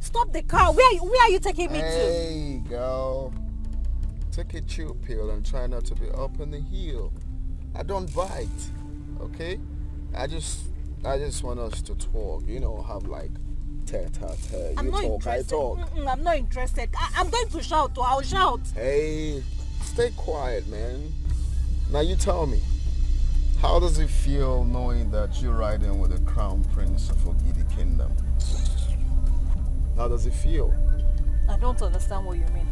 Stop the car. Where are you taking me to? Hey, girl. Take a chill pill and try not to be up in the hill. I don't bite, okay? I just want us to talk, have like tete-a-tete. I'm not interested. I'm not interested. I'm going to shout, or I'll shout. Hey, stay quiet, man. Now you tell me, how does it feel knowing that you're riding with the crown prince of Ogidi Kingdom? How does it feel? I don't understand what you mean.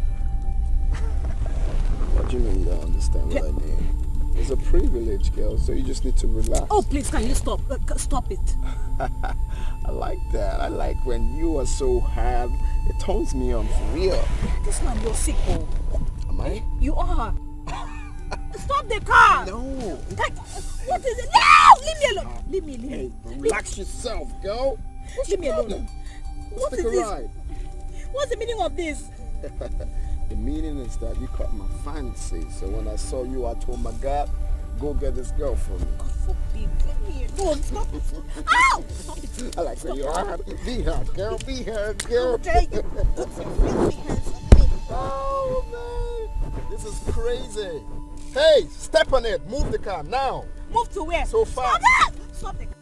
What do you mean you don't understand what I mean? It's a privilege, girl, so you just need to relax. Oh, please, can you stop? Stop it. I like that. I like when you are so hard. It turns me on for real. This man, you're sick, oh. Am I? You are. Stop the car! No. What is it? No! Leave me alone. Leave me. Hey, relax yourself, girl. Leave me alone. What is this? Ride. What's the meaning of this? The meaning is that you caught my fancy. So when I saw you, I told my God, go get this girl for me. God forbid. Leave me alone. Stop it. Ow! Stop it. I like when you're hard. Be hard, girl. Be hard, girl. How dare you? Put your filthy hands on me. Oh, man. This is crazy. Hey, step on it. Move the car now. Move to where? So fast. Stop it! Stop the car.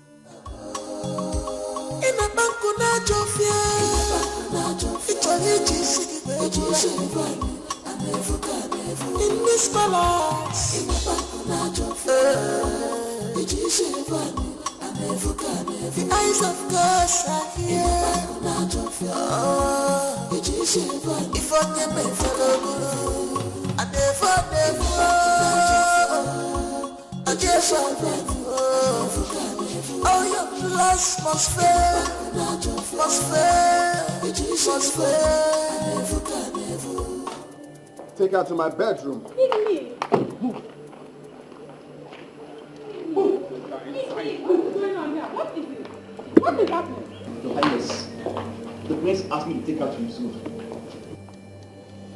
In this balance, the eyes of God are here. If I can make follow, I never, I guess all your lust must fail, must fail. Take her to my bedroom. Move. What's going on here? What is it? What is happening? Your Highness, the prince asked me to take her to his room.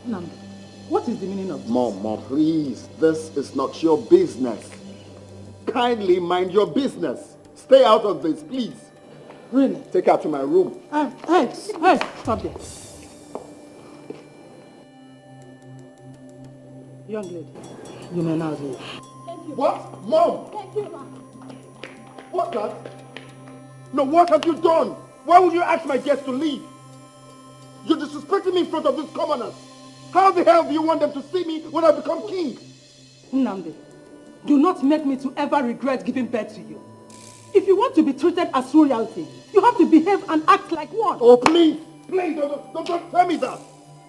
Nnamdi, what is the meaning of this? Mom, please. This is not your business. Kindly mind your business. Stay out of this, please. Really? Take her to my room. Hey, stop there. Young lady, you may now leave. What? Mom! Thank you, ma. What's that? No, what have you done? Why would you ask my guests to leave? You're disrespecting me in front of these commoners. How the hell do you want them to see me when I become king? Nnamdi, do not make me to ever regret giving birth to you. If you want to be treated as royalty, you have to behave and act like one. Oh, please, don't tell me that.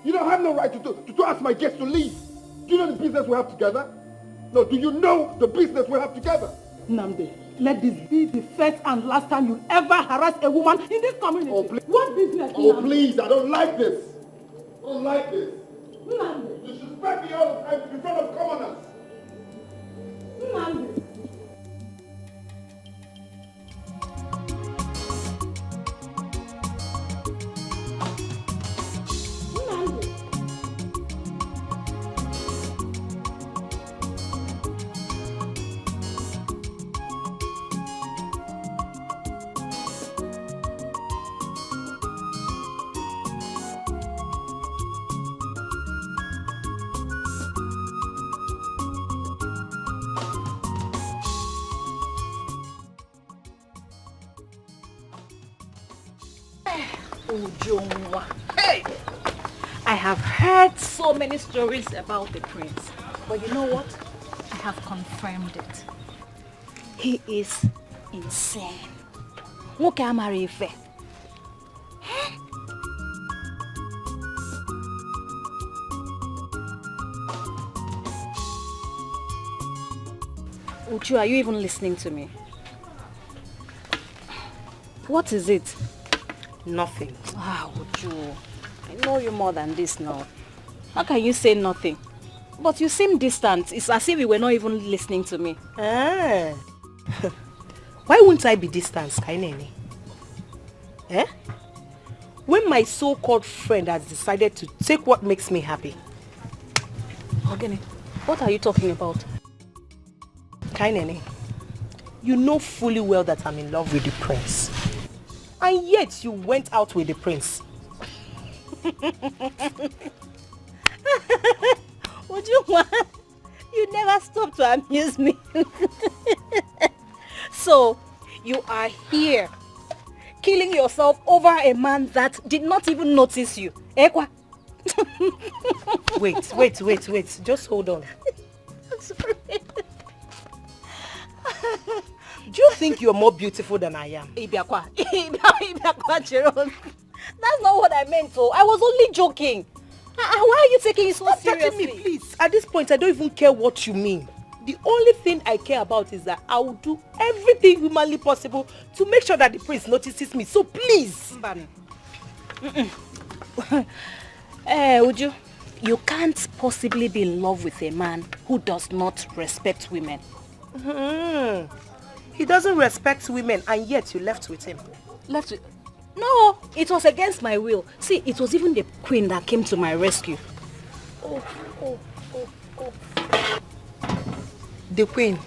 You don't have no right to ask my guests to leave. Do you know the business we have together? No, do you know the business we have together? Nnamdi, let this be the first and last time you'll ever harass a woman in this community. Oh, please. What business? Oh, Nnamdi? please, I don't like this. I don't like this. Nnamdi. You disrespect me all the time in front of commoners. Nnamdi. Ujungwa. Hey! I have heard so many stories about the prince. But you know what? I have confirmed it. He is insane. Nwoke amara ife. Uchu, are you even listening to me? What is it? Nothing. Ah, Uchu, I know you more than this now. How can you say nothing? But you seem distant. It's as if you were not even listening to me. Ah. Why wouldn't I be distant, Kainene? Eh? When my so-called friend has decided to take what makes me happy. Ogene, what are you talking about? Kainene, you know fully well that I'm in love with the prince. And yet you went out with the prince. You never stop to amuse me. So, you are here, killing yourself over a man that did not even notice you. Ekwa? Wait. Just hold on. I'm sorry. Do you think you're more beautiful than I am? Ibiakwa, Jerome. That's not what I meant, so I was only joking. Why are you taking it so seriously? Me, please. At this point, I don't even care what you mean. The only thing I care about is that I will do everything humanly possible to make sure that the prince notices me. So please. Uju, you can't possibly be in love with a man who does not respect women. He doesn't respect women and yet you left with him. Left with... No, it was against my will. See, it was even the queen that came to my rescue. Oh. The queen?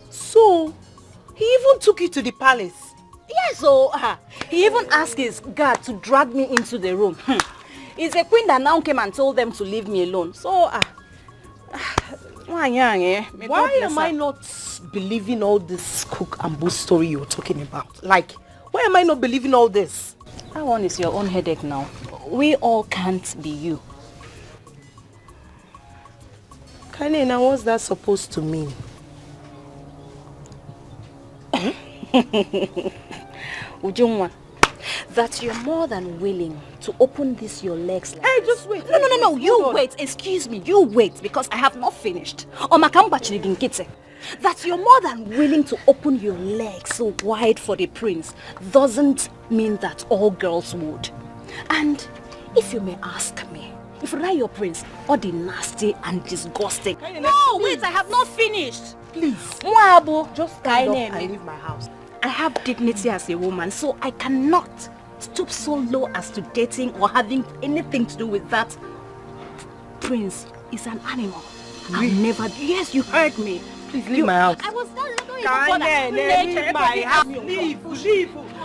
So, he even took you to the palace? Yes, he even asked his guard to drag me into the room. It's a queen that now came and told them to leave me alone. So, why am I not believing all this cook and boo story you're talking about? Like, why am I not believing all this? That one is your own headache now. We all can't be you. Kanina, what's that supposed to mean? Ujungwa, that you're more than willing to open this your legs like Hey, just wait. No, you wait. Excuse me, you wait because I have not finished. That you're more than willing to open your legs so wide for the prince doesn't mean that all girls would. And if you may ask me, if you like your prince, all the nasty and disgusting. No, wait, I have not finished. Please. Just stand up and leave my house. I have dignity as a woman, so I cannot stoop so low as to dating or having anything to do with that. Prince is an animal. I'll never... Yes, you heard me. Please leave my house. I was not leave my house.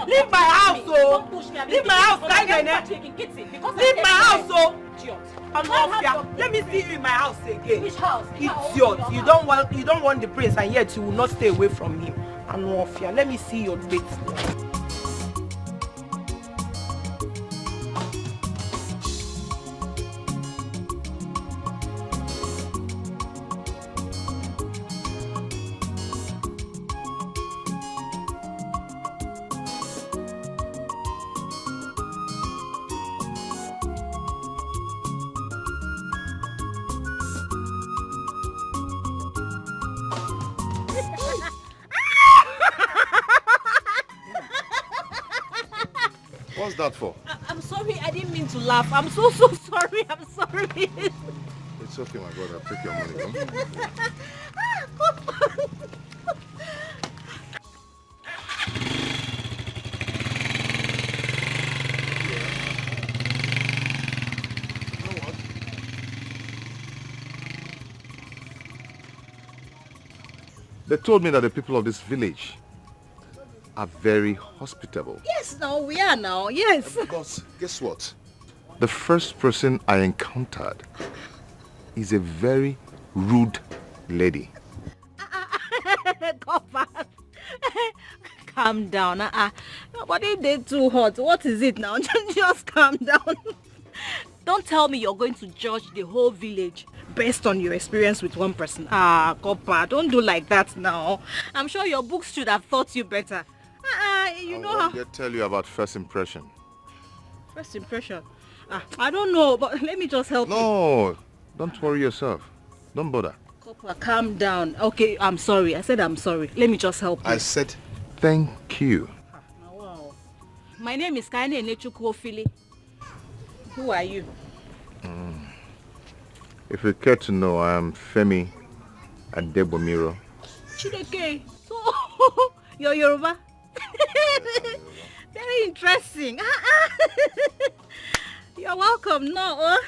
Leave my house, oh. Leave my house, leave my house, oh. Let me see you in my house again. Which house? Idiot. You don't want the prince and yet you will not stay away from him. Anofia, let me see your date. What's that for? I'm sorry, I didn't mean to laugh. I'm so sorry. I'm sorry. It's okay, my brother. Take your money. They told me that the people of this village are very hospitable. Yes, now we are now. Yes. Because guess what? The first person I encountered is a very rude lady. calm down. Nobody did too hot. What is it now? Just calm down. Don't tell me you're going to judge the whole village based on your experience with one person. Copper, don't do like that now. I'm sure your books should have taught you better. You know how... What did I tell you about first impression? First impression? I don't know, but let me just help you. No, don't worry yourself. Don't bother. Copper, calm down. Okay, I'm sorry. I said I'm sorry. Let me just help you. I said thank you. Wow. My name is Kaine Nechukwofili. Who are you? If you care to know, I am Femi Adebomiro. Chideke. So, you're Yoruba? Very interesting. You're welcome. No.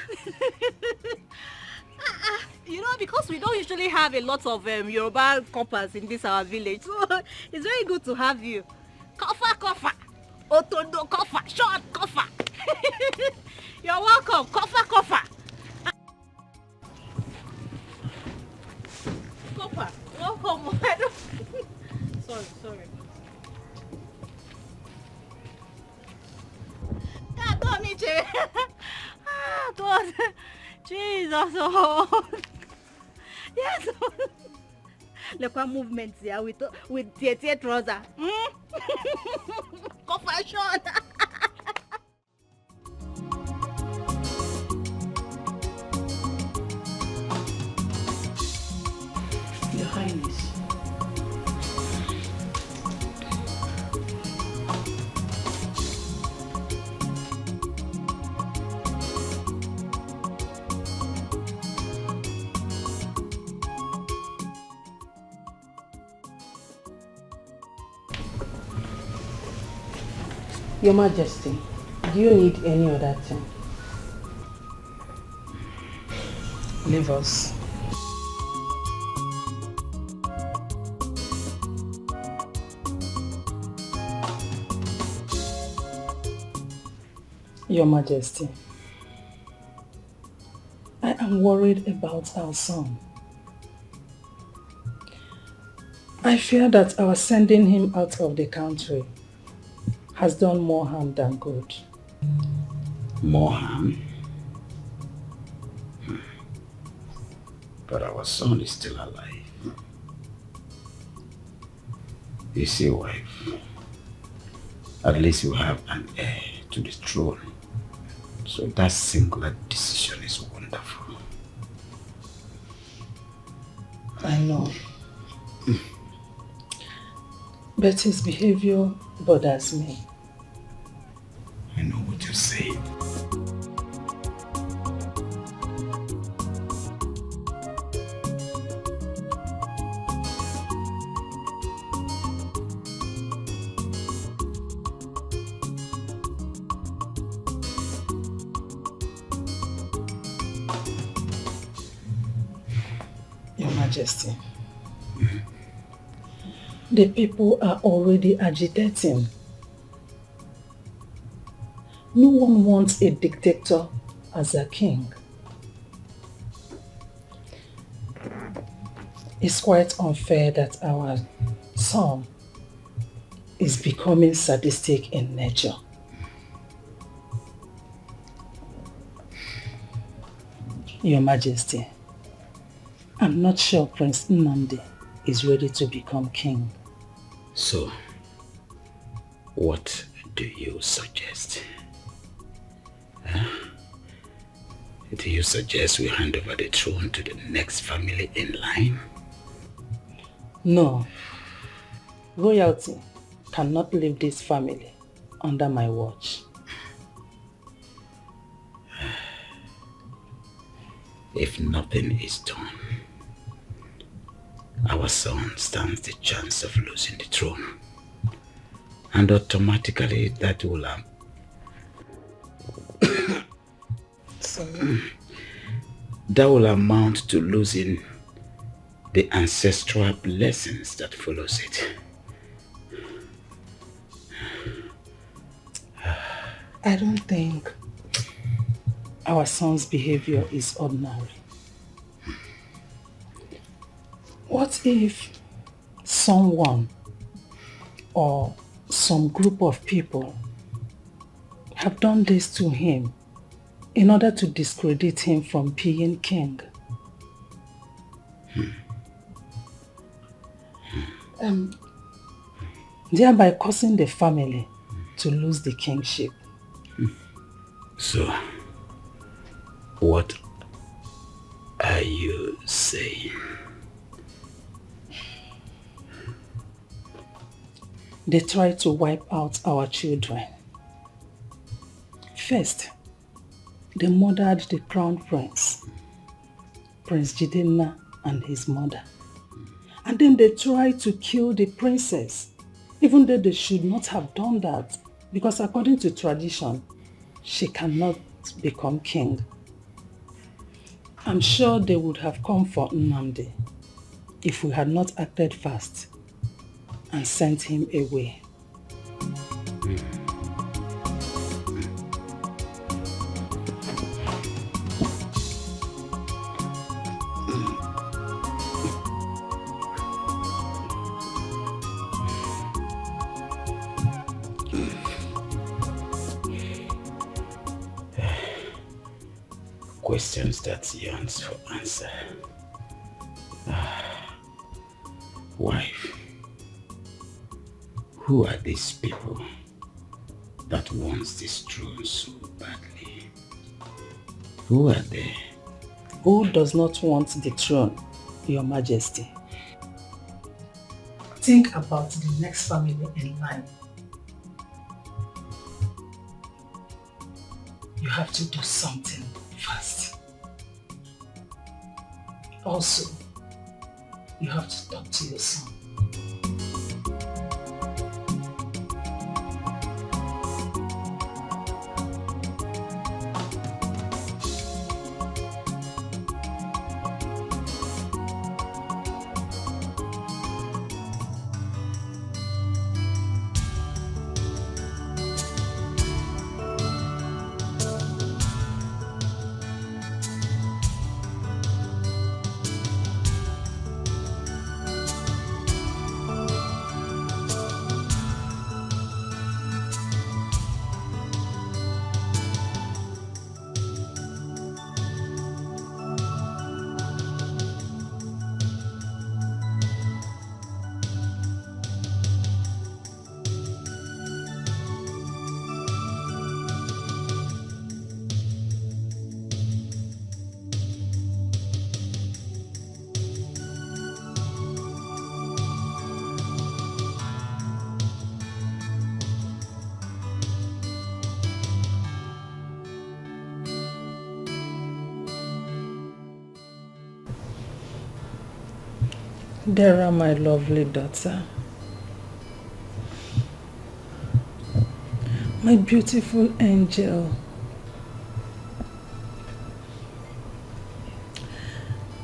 You know, because we don't usually have a lot of Yoruba coppers in this our village, so it's very good to have you. Koffa. Otondo koffa. Short koffa. You're welcome. Koffa. Koffa. Welcome. Sorry. God. Jesus. Oh. Yes. Look at movements here with tear trouser. Confession. Your Highness. Your Majesty, do you need any other thing? Leave us. Your Majesty, I am worried about our son. I fear that our sending him out of the country has done more harm than good. More harm? But our son is still alive. You see, wife, at least you have an heir to the throne. So that singular decision is wonderful. I know. But his behavior bothers me. I know what you're saying. Your Majesty, the people are already agitating. No one wants a dictator as a king. It's quite unfair that our son is becoming sadistic in nature. Your Majesty, I'm not sure Prince Nnamdi is ready to become king. So, what do you suggest? Do you suggest we hand over the throne to the next family in line? No. Royalty cannot leave this family under my watch. If nothing is done, our son stands the chance of losing the throne. And automatically that will that will amount to losing the ancestral blessings that follows it. I don't think our son's behavior is ordinary. What if someone or some group of people have done this to him in order to discredit him from being king. Thereby causing the family to lose the kingship. So, what are you saying? They tried to wipe out our children. First, they murdered the crown prince, Prince Jidenna and his mother. And then they tried to kill the princess, even though they should not have done that, because according to tradition, she cannot become king. I'm sure they would have come for Nnamdi if we had not acted fast and sent him away. Questions that yearns for answer. Wife, who are these people that wants this throne so badly? Who are they? Who does not want the throne, Your Majesty? Think about the next family in line. You have to do something fast. Also, you have to talk to your son. Dara, my lovely daughter, my beautiful angel,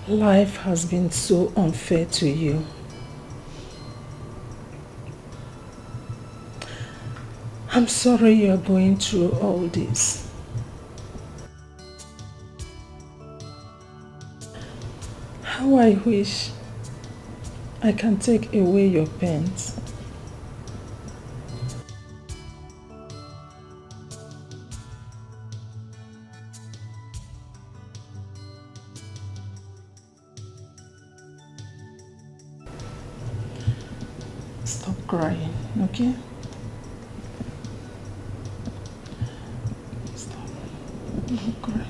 life has been so unfair to you. I'm sorry you're going through all this. How I wish I can take away your pains. Stop crying, okay? Stop. Don't cry.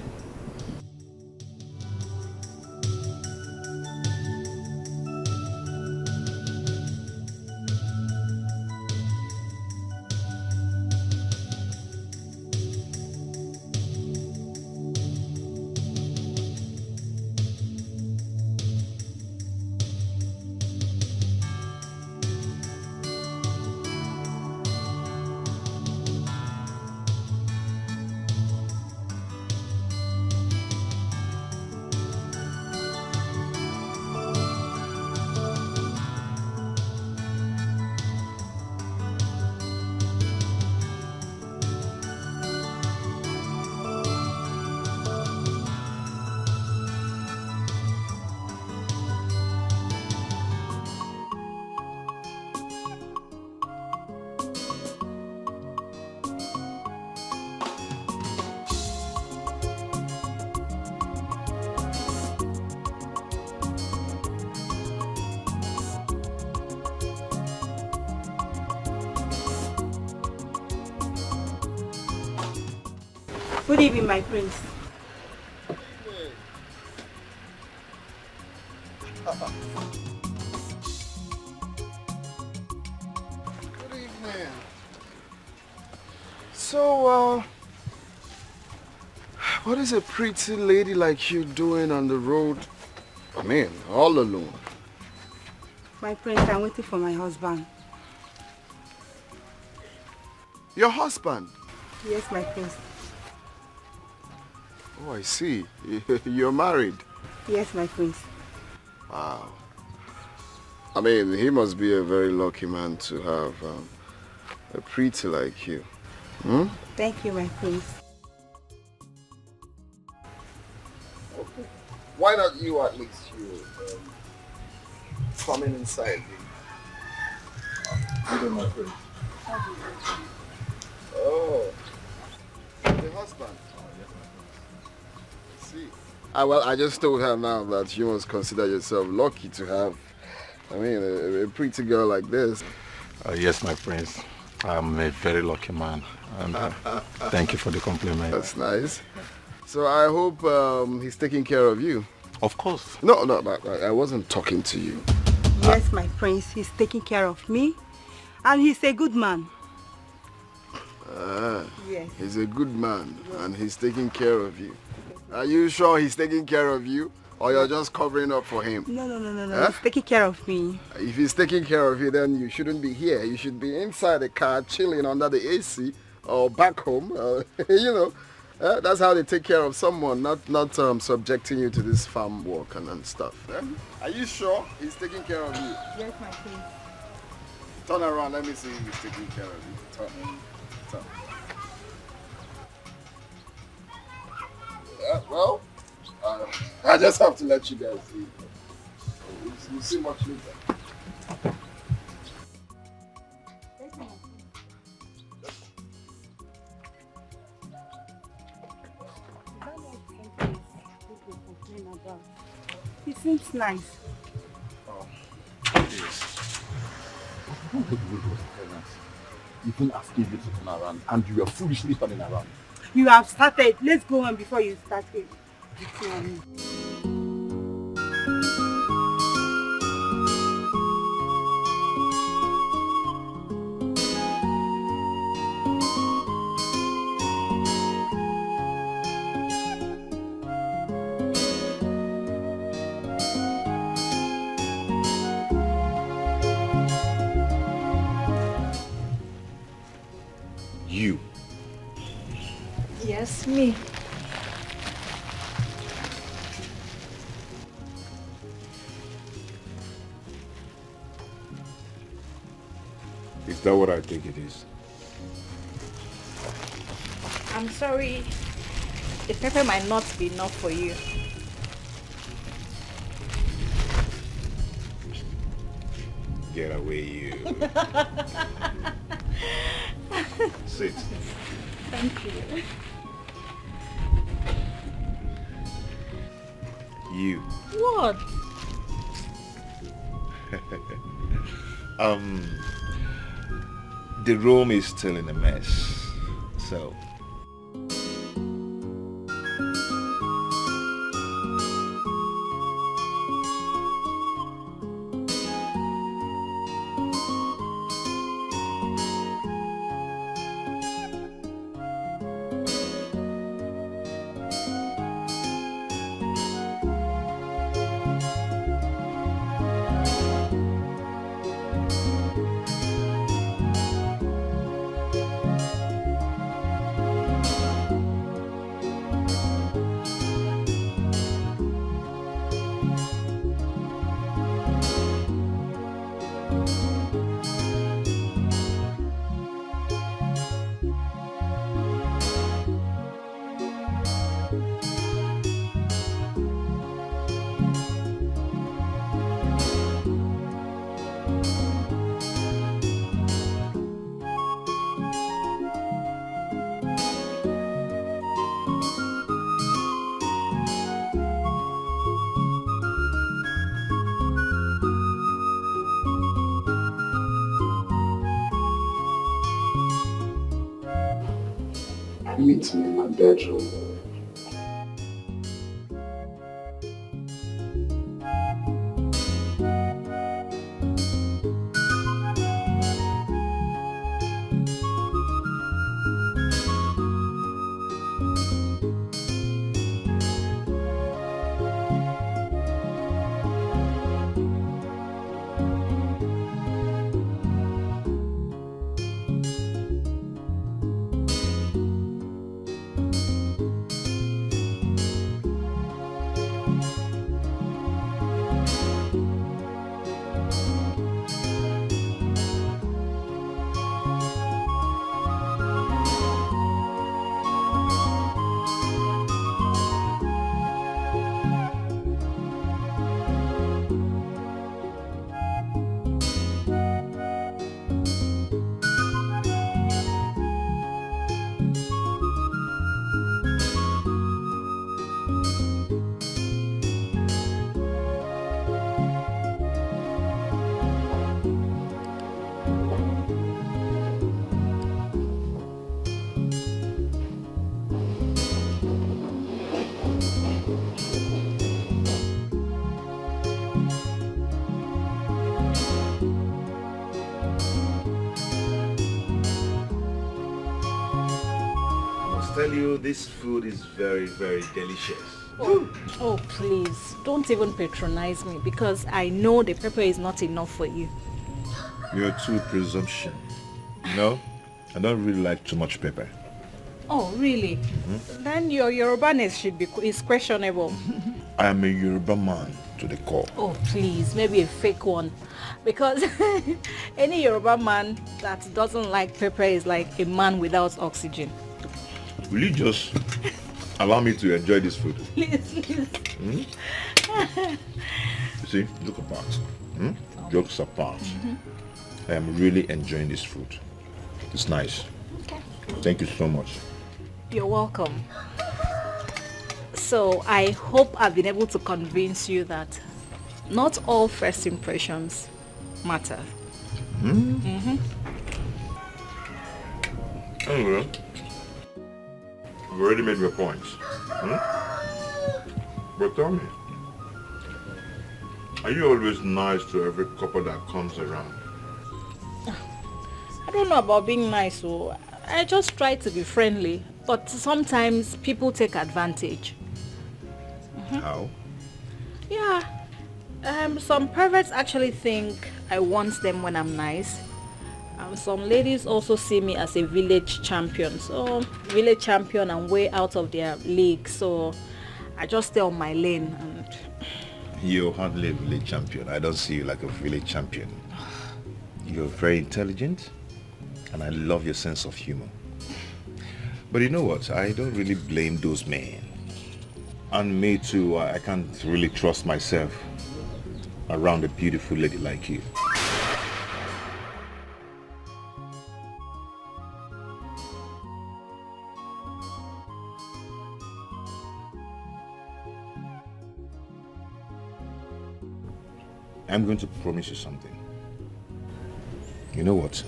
Good evening, my prince. Good evening. So, what is a pretty lady like you doing on the road? I mean, all alone. My prince, I'm waiting for my husband. Your husband? Yes, my prince. Oh, I see. You're married? Yes, my prince. Wow. I mean, he must be a very lucky man to have a pretty like you. Hmm? Thank you, my prince. Okay. Why not you at least? You coming inside. You my friend. Oh, the husband. See. Well, I just told her now that you must consider yourself lucky to have, I mean, a pretty girl like this. Yes, my prince. I'm a very lucky man. And thank you for the compliment. That's nice. So I hope he's taking care of you. Of course. No, I wasn't talking to you. Yes, my prince. He's taking care of me. And he's a good man. Yes. He's a good man and he's taking care of you. Are you sure he's taking care of you? Or you're just covering up for him? No. Huh? He's taking care of me. If he's taking care of you, then you shouldn't be here. You should be inside the car, chilling under the AC, or back home. You know, that's how they take care of someone, not subjecting you to this farm work and stuff. Are you sure he's taking care of you? Yes, my prince. Turn around, let me see if he's taking care of you. Turn. Well, I just have to let you guys see. We'll see much later. He seems nice. Even asking you to turn around, and you were foolishly turning around. You have started. Let's go on before you start it. You. Yes, me. Is that what I think it is? I'm sorry. The pepper might not be enough for you. Get away, you. Sit. Thank you. You. What? The room is still in a mess, so Meet me, Nnamdi. bedroom. Tell you, this food is very, very delicious. Oh, please, don't even patronize me because I know the pepper is not enough for you. You're too presumption. No, I don't really like too much pepper. Oh, really? Then your Yorubaness is questionable. I am a Yoruba man to the core. Oh, please, maybe a fake one. Because any Yoruba man that doesn't like pepper is like a man without oxygen. Will you just allow me to enjoy this food? Please. You see, look apart. Jokes apart. I am really enjoying this food. It's nice. Okay. Thank you so much. You're welcome. So I hope I've been able to convince you that not all first impressions matter. Anyway, you've already made your points. But tell me, are you always nice to every couple that comes around? I don't know about being nice, so I just try to be friendly, but sometimes people take advantage. How? Yeah. Some perverts actually think I want them when I'm nice. Some ladies also see me as a village champion. So, village champion, I'm way out of their league. So, I just stay on my lane. And You're hardly a village champion. I don't see you like a village champion. You're very intelligent, and I love your sense of humor. But you know what? I don't really blame those men. And me too, I can't really trust myself around a beautiful lady like you. I'm going to promise you something. You know what?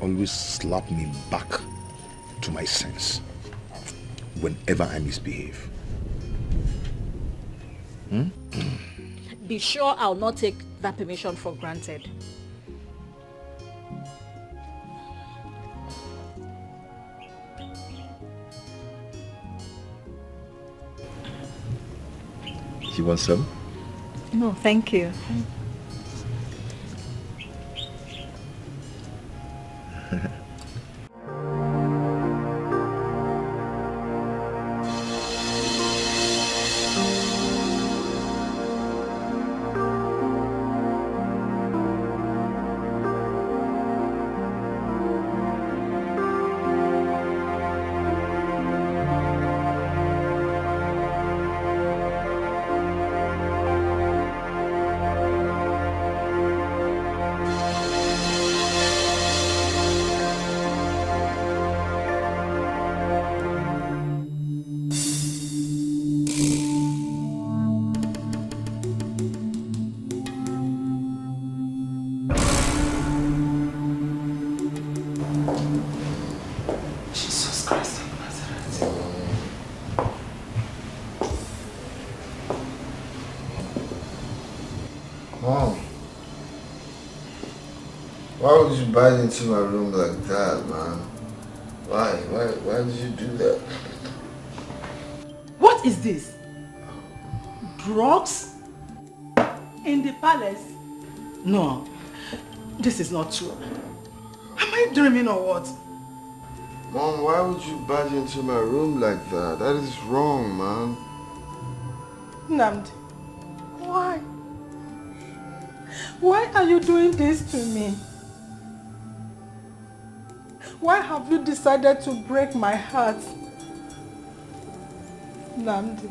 Always slap me back to my sense whenever I misbehave. be sure I'll not take that permission for granted. You want some? No, thank you. Mom, why would you bite into my room like that, man? Why did you do that? What is this? Drugs? In the palace? No, this is not true. Am I dreaming or what? Mom, why would you barge into my room like that? That is wrong, man. Nnamdi, why? Why are you doing this to me? Why have you decided to break my heart? Nnamdi,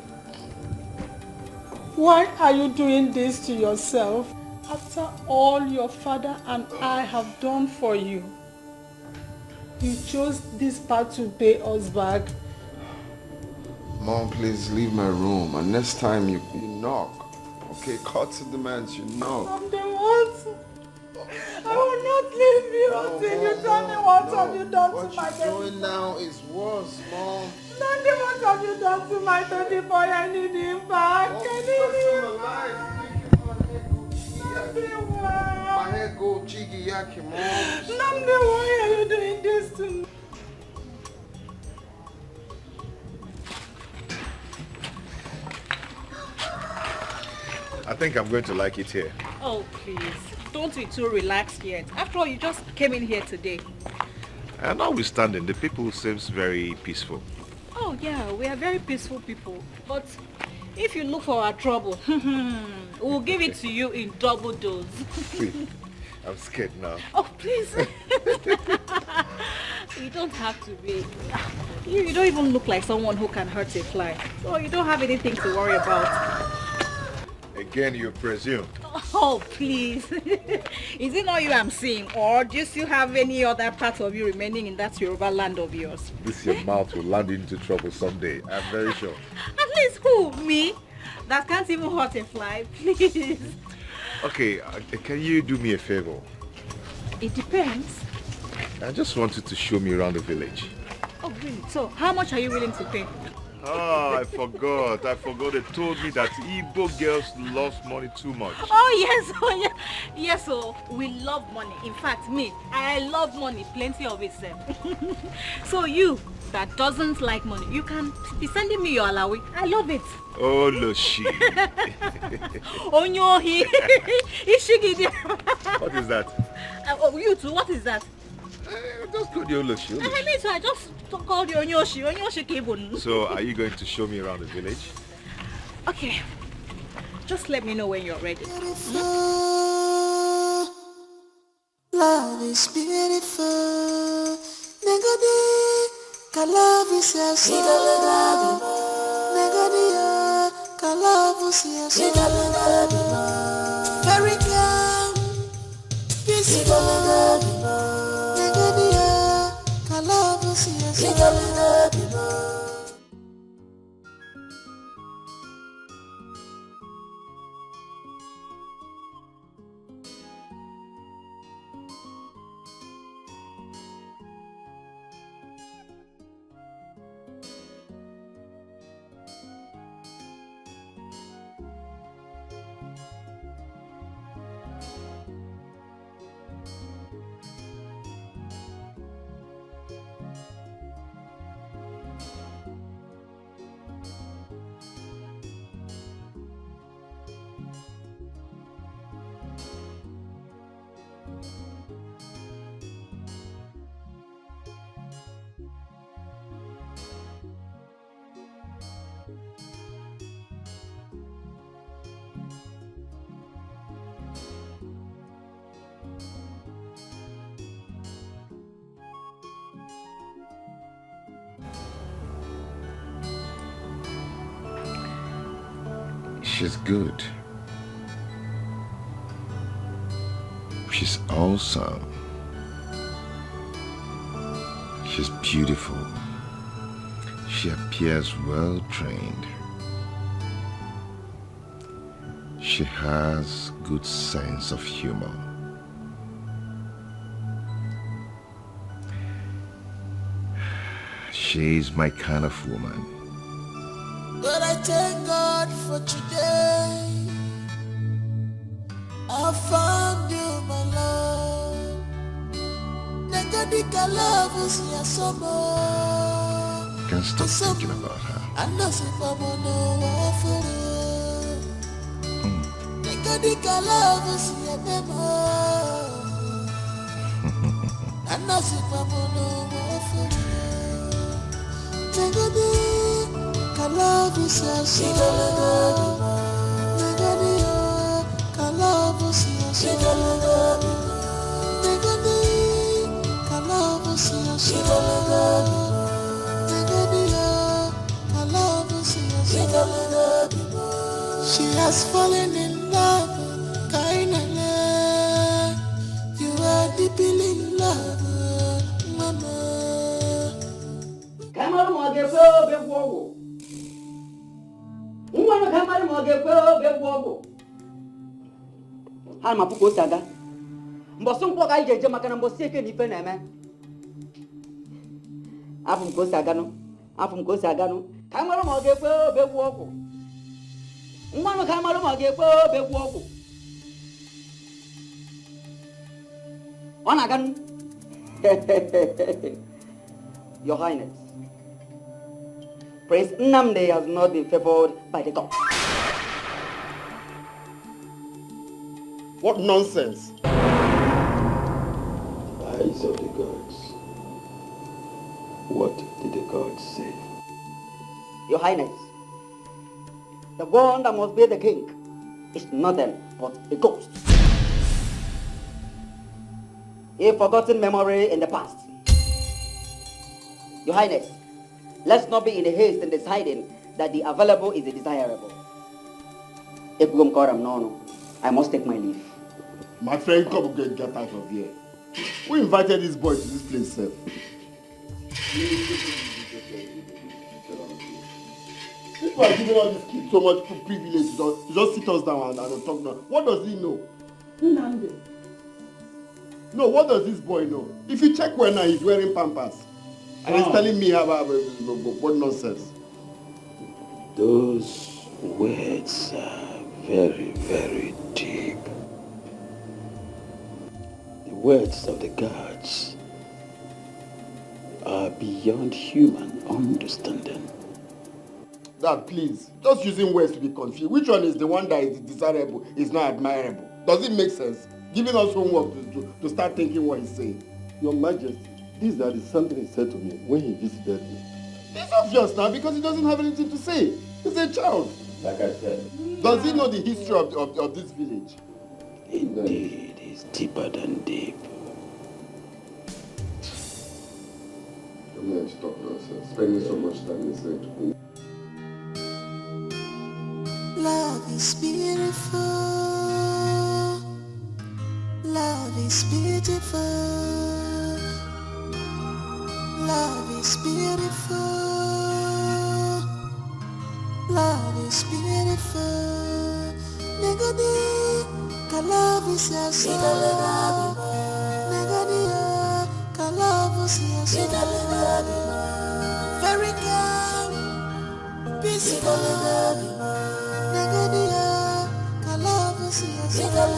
why are you doing this to yourself after all your father and I have done for you? You chose this path to pay us back. Mom, please leave my room. And next time you knock. Okay, cut to the man, you knock. I'm the one. I will not leave you until you tell me what have you done to my baby. What you're doing now is worse, Mom. Nnamdi, what have you done to my baby boy? I need him back. Mom, I need him back. My head go jiggy yaki, Mom. Nnamdi, why are you doing this to me? I think I'm going to like it here. Oh, please. Don't be too relaxed yet. After all, you just came in here today. And notwithstanding, the people seems very peaceful. Oh, yeah, we are very peaceful people. But if you look for our trouble, we'll give it to you in double dose. I'm scared now. Oh, please. You don't have to be. You don't even look like someone who can hurt a fly. So you don't have anything to worry about. Again, you presume. Oh, please. Is it not you I'm seeing? Or do you still have any other part of you remaining in that Yoruba land of yours? This your mouth will land into trouble someday. I'm very sure. At least who? Me? That can't even hurt a fly, please. Okay, can you do me a favor? It depends. I just want you to show me around the village. Oh, really? So, how much are you willing to pay? Oh, I forgot. They told me that Igbo girls lost money too much. Oh, yes. Oh, yeah. Yes, so we love money. In fact, me, I love money. Plenty of it, sir. So you, that doesn't like money, you can be sending me your alawi. I love it. Oh, Loshi. Onyohi. What is that? Oh, you too. What is that? Just call the Oloshi. I mean, so I just called you Onyoshi. Onyoshi Kebun. So, are you going to show me around the village? Okay. Just let me know when you're ready. Love is beautiful. Negodi, kalove is Negodi, kalove is very young. Beautiful. She's good. She's awesome. She's beautiful. She appears well trained. She has good sense of humor. She's my kind of woman. But I thank God for today. I found you, my love. Negadika love was your summer. Can't stop thinking about her. I know if I'm on no for Negadika love was your memo. I know if I'm on no for Negadika love is your summer. She has fallen in love, kinda. You are deeply in love, mama. Come on, get so big wobble. Woman, come on, get so big wobble. How am I supposed to go? Mbosum kwa kai jeje makana mbosie ke nife na eme. Afum ko sagano. Kamaro mo ge pe begwu ogu. Nwanu kamaro mo ge pe begwu ogu. Ona ganu. Your Highness, Prince Nnamdi has not been favored by the gods. What nonsense! Eyes of the gods. What did the gods say? Your Highness, the one that must be the king is nothing but a ghost. A forgotten memory in the past. Your Highness, let's not be in a haste in deciding that the available is the desirable. If I must take my leave. My friend, come get out of here. We invited this boy to this place, sir. People are giving all these kids so much privilege to just sit us down and talk now. What does he know? Nnamdi. No, what does this boy know? If you check when he's wearing Pampers and he's telling me about what nonsense. Those words are very, very deep. The words of the gods are beyond human understanding. Dad, please, just using words to be confused. Which one is the one that is desirable, is not admirable? Does it make sense? Giving us homework to start thinking what he's saying. Your Majesty, this is something he said to me when he visited me. It's obvious now because he doesn't have anything to say. He's a child. Like I said. Does he know the history of this village? Indeed, it's deeper than deep. Come here, stop nonsense. Spending so much time listening to me. Love is beautiful. Love is beautiful. Love is beautiful. Love is beautiful. Negadi, love is your soul. Negadi, love is your soul. Very calm, peaceful. Negadi, love is your soul.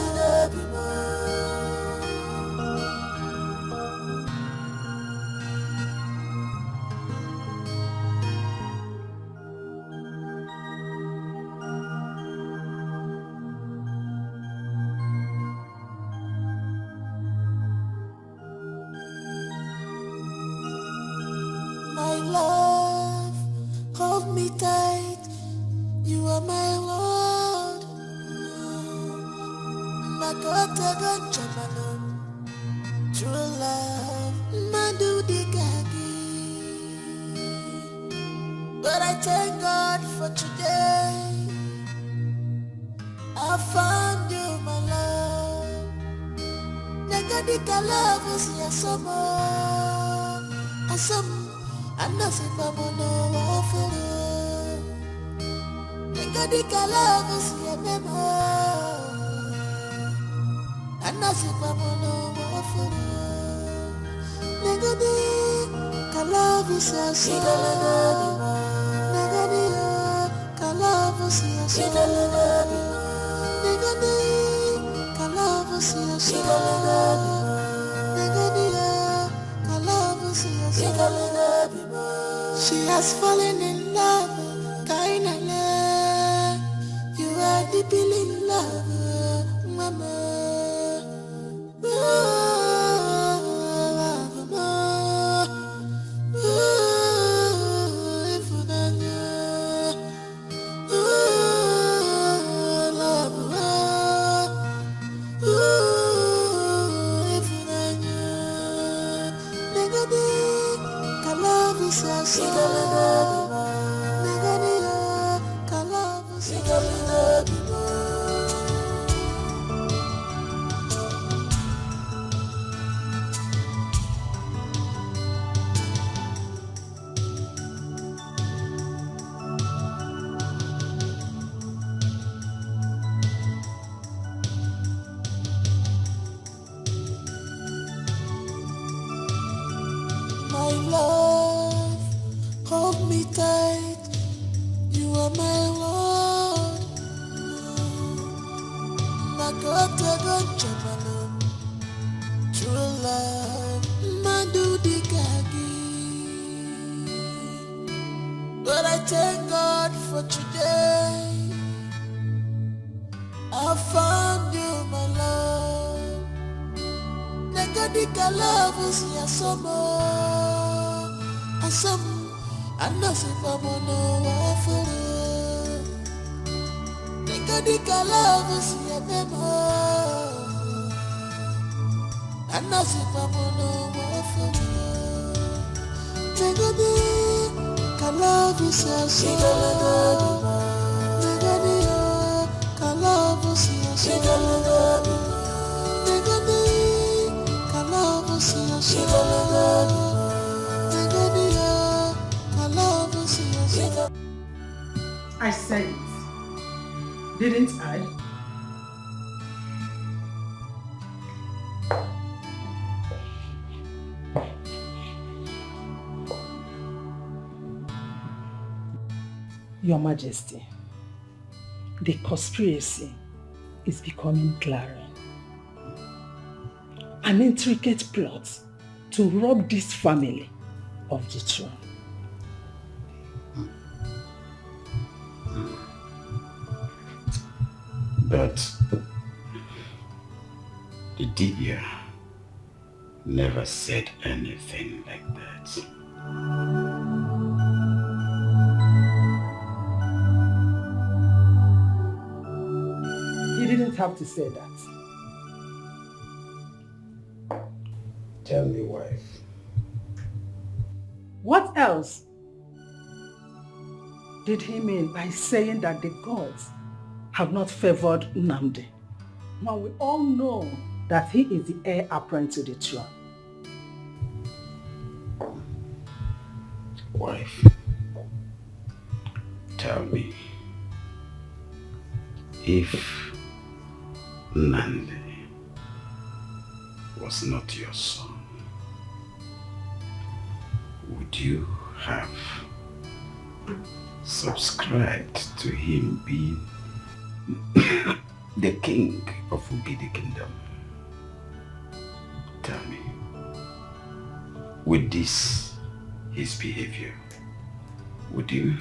My love, hold me tight. You are my world. True love, Madu Digagi. But I thank God for today. I found you, my love. Negadika love is your summer. Anasipamono wafuru. Negadika love is your memo. Anasipamono wafuru. Negadi love is your summer. Negadi love is your summer. Negadi She has fallen in love, kinda. You are deeply in love, mama. My love, hold me tight. You are my world. True love, Madu di Gagi. But I thank God for today. I found you, my love. Nagadika love is yasomo. Asam, anasipamu no wafuru. Nagadika love is yabemo. Anasipamu no wafuru. Nagadika love is yasomo. I said it, didn't I? Your Majesty, the conspiracy is becoming glaring. An intricate plot to rob this family of the throne. But the Dibia never said anything like that. He didn't have to say that. Tell me, wife. What else did he mean by saying that the gods have not favored Nnamdi? When we all know that he is the heir apparent to the throne. Wife, tell me, if Nnamdi was not your son, would you have subscribed to him being the king of Ugidi Kingdom? Tell me, with this, his behavior, would you?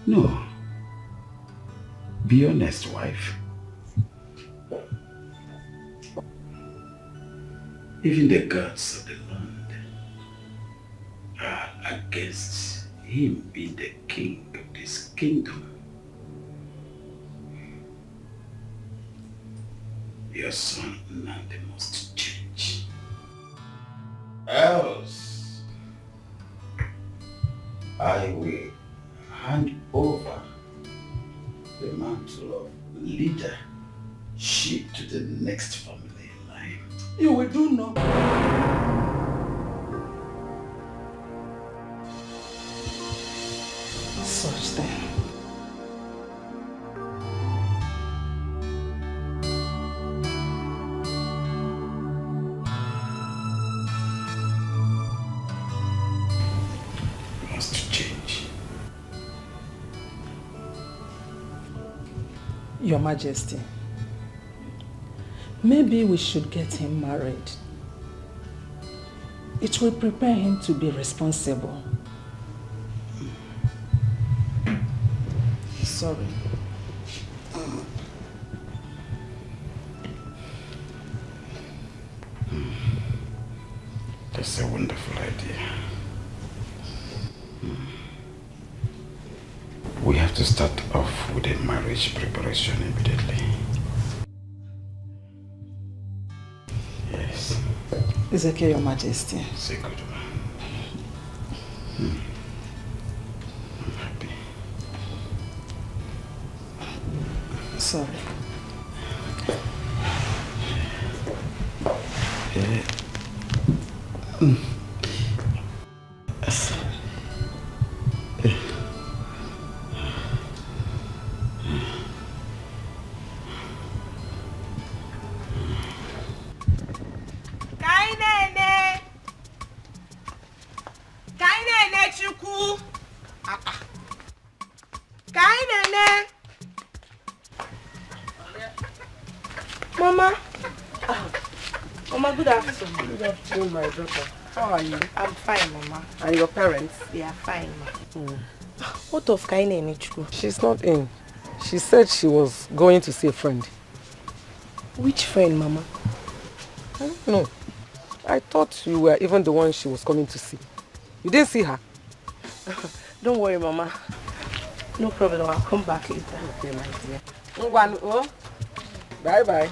No. Be honest, wife. Even the gods of the land are against him being the king of this kingdom. Your son Nnamdi must change. Else, I will hand over the mantle of leadership to the next family in line. You will do no. Such thing. Must change. Your Majesty, maybe we should get him married. It will prepare him to be responsible. Sorry. That's a wonderful idea. We have to start off with a marriage preparation immediately. Yes. It's okay, Your Majesty. Say good one. I'm happy. Sorry. Mama. Mama, good afternoon. Good afternoon, my daughter. How are you? I'm fine, Mama. And your parents? They are fine, Ma. What of Kaine Nichku? She's not in. She said she was going to see a friend. Which friend, Mama? I don't know. I thought you were even the one she was coming to see. You didn't see her? Don't worry, Mama. No problem. I'll come back later. Okay, my dear. Bye-bye.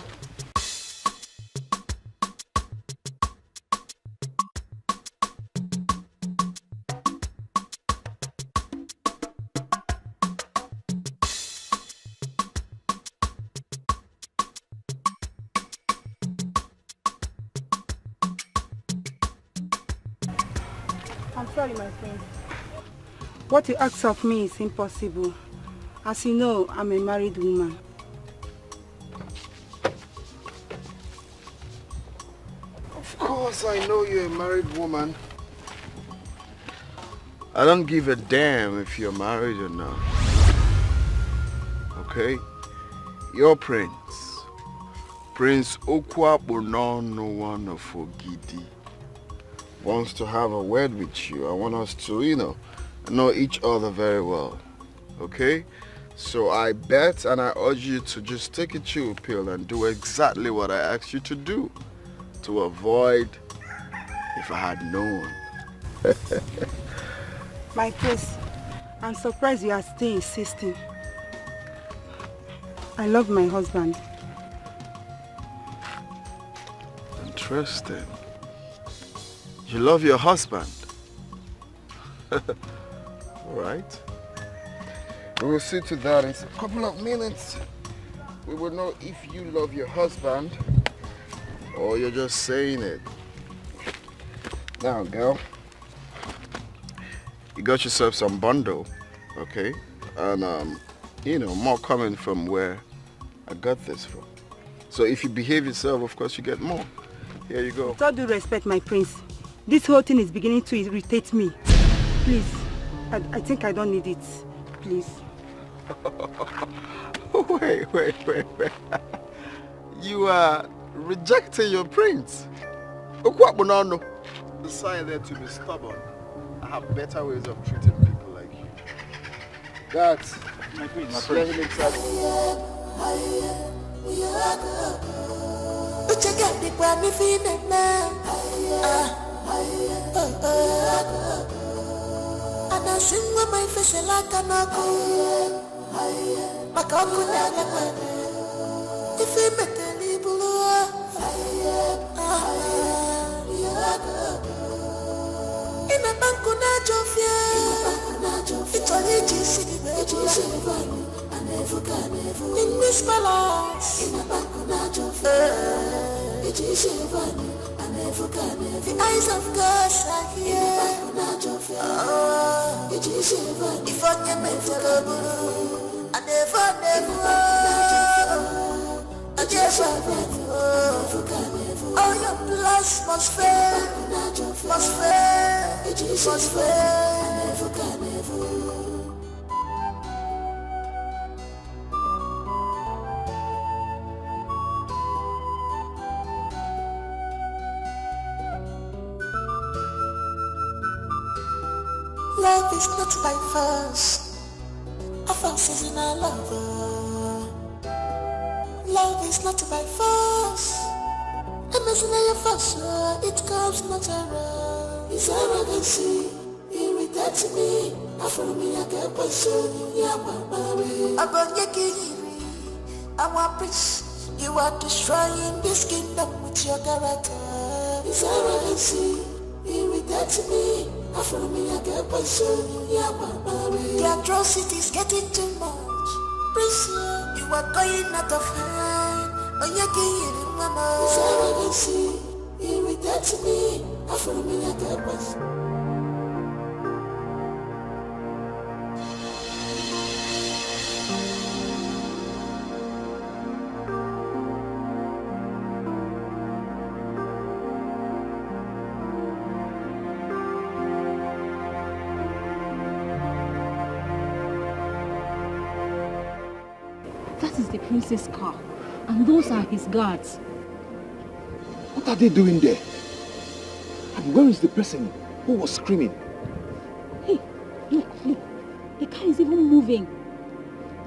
I'm sorry, my friend. What you ask of me is impossible. As you know, I'm a married woman. Of course, I know you're a married woman. I don't give a damn if you're married or not. Okay? Your prince, Prince Okwabonono of Ogidi, wants to have a word with you. I want us to, know each other very well. Okay? So I bet and I urge you to just take a chill pill and do exactly what I asked you to do. To avoid if I had known. My prince, I'm surprised you are still insisting. I love my husband. Interesting. You love your husband? Alright. We will see to that in a couple of minutes. We will know if you love your husband or you're just saying it. Now, girl, you got yourself some bundle, okay? And, more coming from where I got this from. So if you behave yourself, of course, you get more. Here you go. With all due respect, my prince, this whole thing is beginning to irritate me. Please, I think I don't need it. Please. Wait. You are rejecting your prince. Okwabonono decided to be stubborn. I have better ways of treating people like you. That's my prince. Let him inside. My face like an uncle. If you met any blue, in a bancuna jofia, it's a in this palace, in a bancuna jofia, it is the eyes of God are here. If I can make it, I never, I just all your blood must fail, must fail. Love is not by force. Offense is in our lover. Love is not by force. I'm missing your force, it comes natural. It's arrogancy, irritates me. After me, I get person, yeah, I'm going to I want preach. You are destroying this kingdom with your character. It's arrogancy, irritates me. After me, I get person, yeah, the atrocity is getting too much. Please, you are going out of hand. Oh, you're getting mama. It's arrogancy, irritates me. After me, I get person. That is the prince's car, and those are his guards. What are they doing there? And where is the person who was screaming? Hey, look. The car is even moving.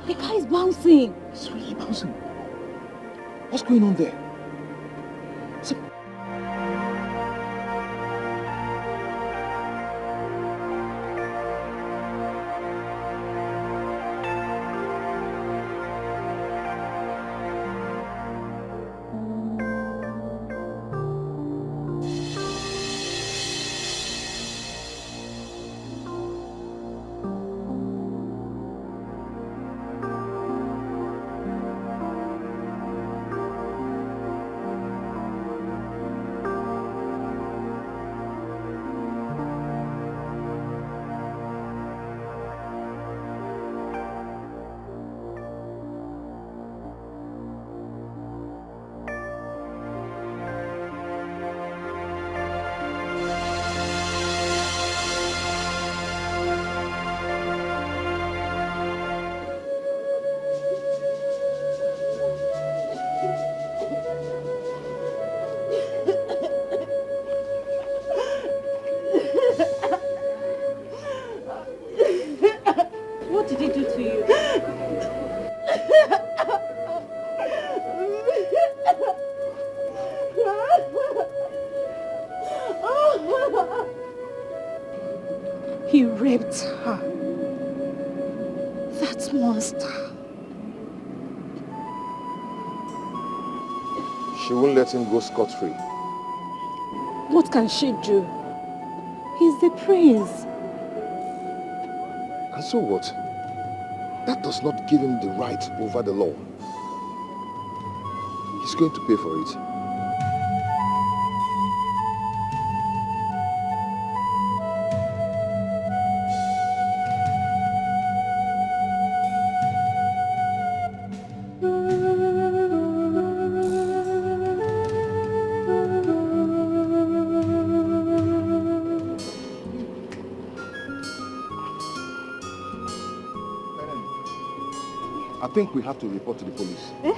The car is bouncing. It's really bouncing. What's going on there? What did he do to you? He raped her. That monster. She won't let him go scot-free. What can she do? He's the prince. And so what? That does not give him the right over the law. He's going to pay for it. I think we have to report to the police. Eh?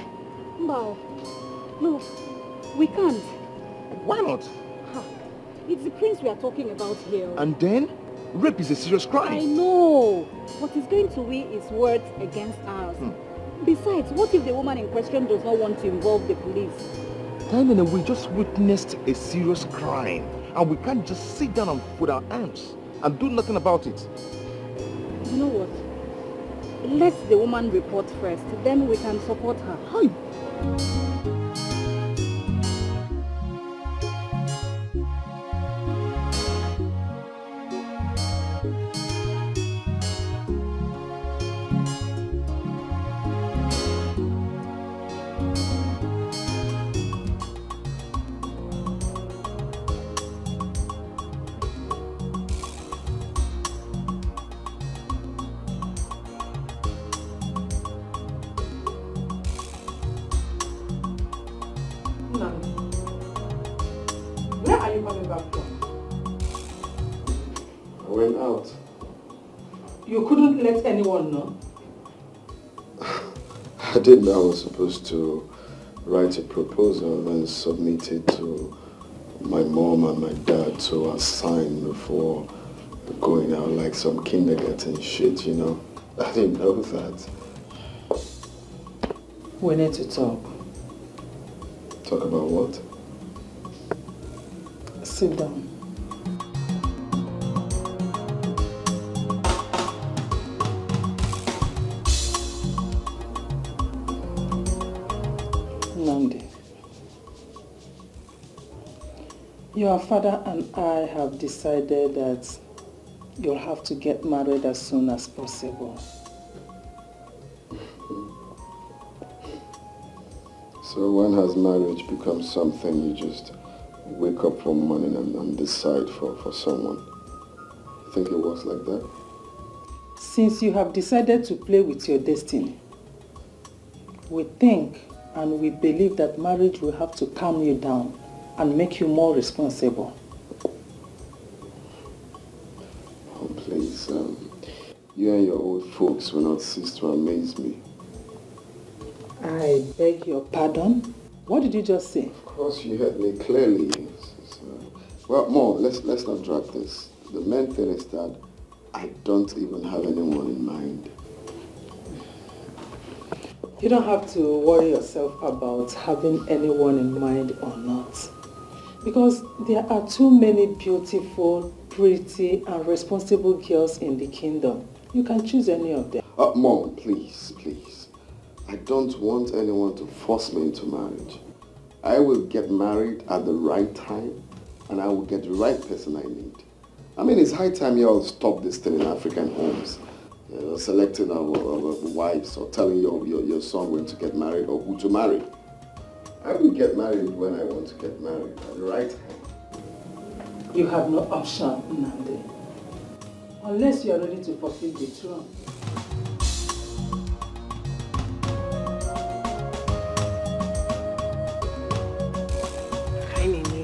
No. No, we can't. Why not? It's the prince we are talking about here. And then, rape is a serious crime. I know, but he's going to weigh his words against ours. Besides, what if the woman in question does not want to involve the police? Then we just witnessed a serious crime, and we can't just sit down and put our hands and do nothing about it. You know what? Let the woman report first, then we can support her. Hi. Where are you coming back from? I went out. You couldn't let anyone know? I didn't know I was supposed to write a proposal and submit it to my mom and my dad to assign before going out like some kindergarten shit, you know. I didn't know that. We need to talk. Talk about what? Sit down. Nnamdi, your father and I have decided that you'll have to get married as soon as possible. So when has marriage become something you just wake up one morning and decide for someone? You think it works like that? Since you have decided to play with your destiny, we think and we believe that marriage will have to calm you down and make you more responsible. Oh, please, you and your old folks will not cease to amaze me. I beg your pardon? What did you just say? Of course, you heard me clearly. Well, Mom, let's not drag this. The main thing is that I don't even have anyone in mind. You don't have to worry yourself about having anyone in mind or not. Because there are too many beautiful, pretty, and responsible girls in the kingdom. You can choose any of them. Mom, please, please. I don't want anyone to force me into marriage. I will get married at the right time, and I will get the right person I need. I mean, it's high time you all stop this thing in African homes. You know, selecting wives or telling your son when to get married or who to marry. I will get married when I want to get married at the right time. You have no option, Nnamdi. Unless you are ready to fulfill the throne.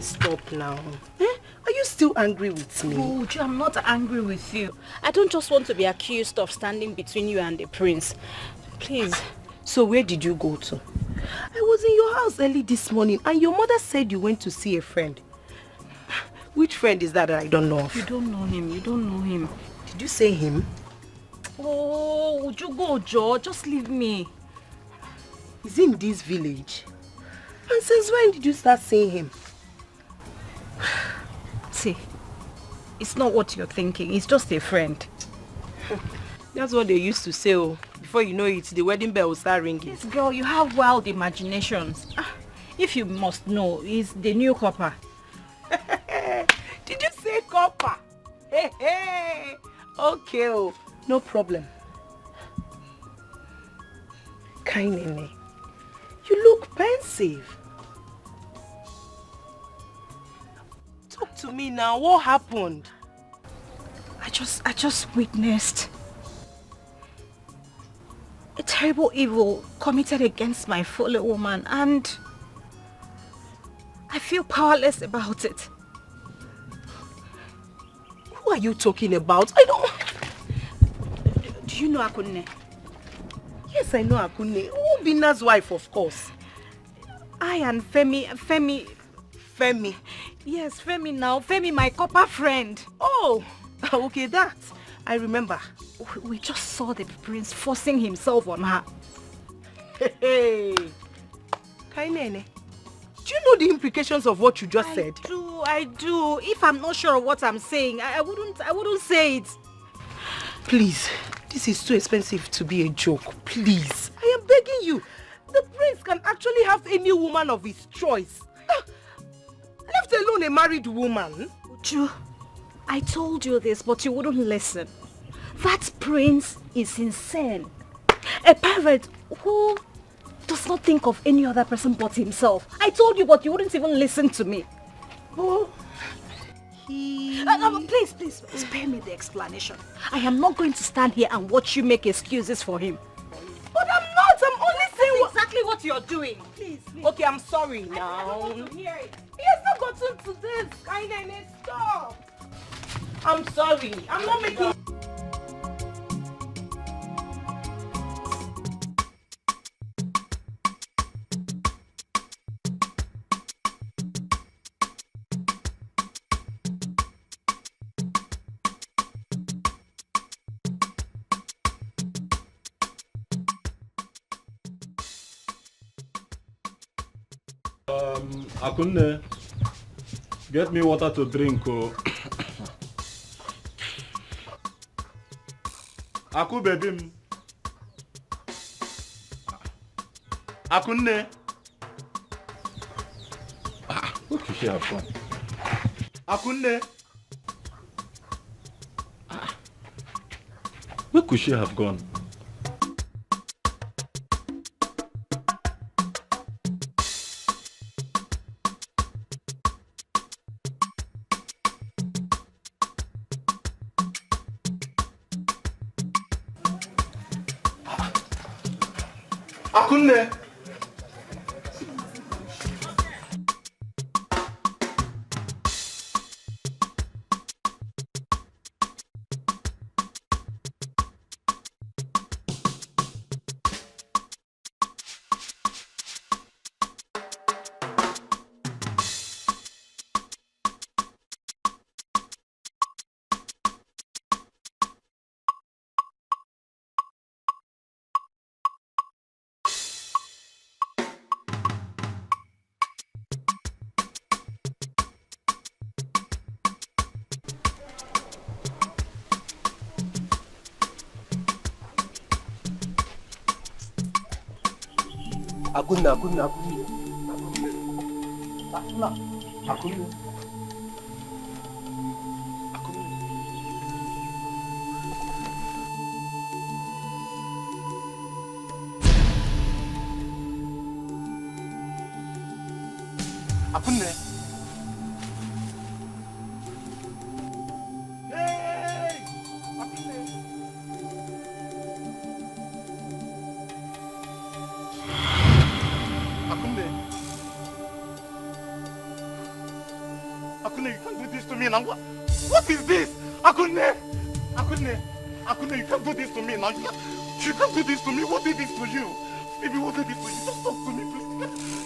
Stop now. Are you still angry with me? Oh, I'm not angry with you. I don't just want to be accused of standing between you and the prince. Please. So where did you go to? I was in your house early this morning and your mother said you went to see a friend. Which friend is that I don't know of? You don't know him. You don't know him. Did you say him? Oh, would you go, Joe? Just leave me. Is he in this village? And since when did you start seeing him? See, it's not what you're thinking. It's just a friend. That's what they used to say. Oh, before you know it, the wedding bell will start ringing. Yes, girl, you have wild imaginations. If you must know, he's the new copper. Did you say copper? Hey, hey. Okay, oh, no problem. Kainene, you look pensive. Talk to me now. What happened? I just witnessed a terrible evil committed against my fellow woman, and I feel powerless about it. Who are you talking about? I don't... Do you know Akunne? Yes, I know Akunne. Obina's wife, of course. I and Femi. Yes, Femi now. Femi, my copper friend. Oh, okay, that. I remember. We just saw the prince forcing himself on her. Hey. Kainene, do you know the implications of what you just said? I do. If I'm not sure of what I'm saying, I wouldn't say it. Please, this is too expensive to be a joke. Please, I am begging you. The prince can actually have any woman of his choice. Left alone a married woman. Uju, I told you this, but you wouldn't listen. That prince is insane. A pervert who does not think of any other person but himself. I told you, but you wouldn't even listen to me. Oh, please, spare me the explanation. I am not going to stand here and watch you make excuses for him. But I'm not. I'm only saying exactly what you're doing. Please. Okay, I'm sorry now. I don't want to hear it. He has not gotten to this. Kainene, stop. I'm sorry. I'm not making... Akunne, get me water to drink, oh. Aku baby. Akunne. What could she have gone? Akunne. Where could she have gone? Akunne. Akunne. Hey! Akunne, you can't do this to me now. What is this? Akunne, you can't do this to me now. You can't do this to me. What did this to you? Baby, what did this to you? Just talk to me, please.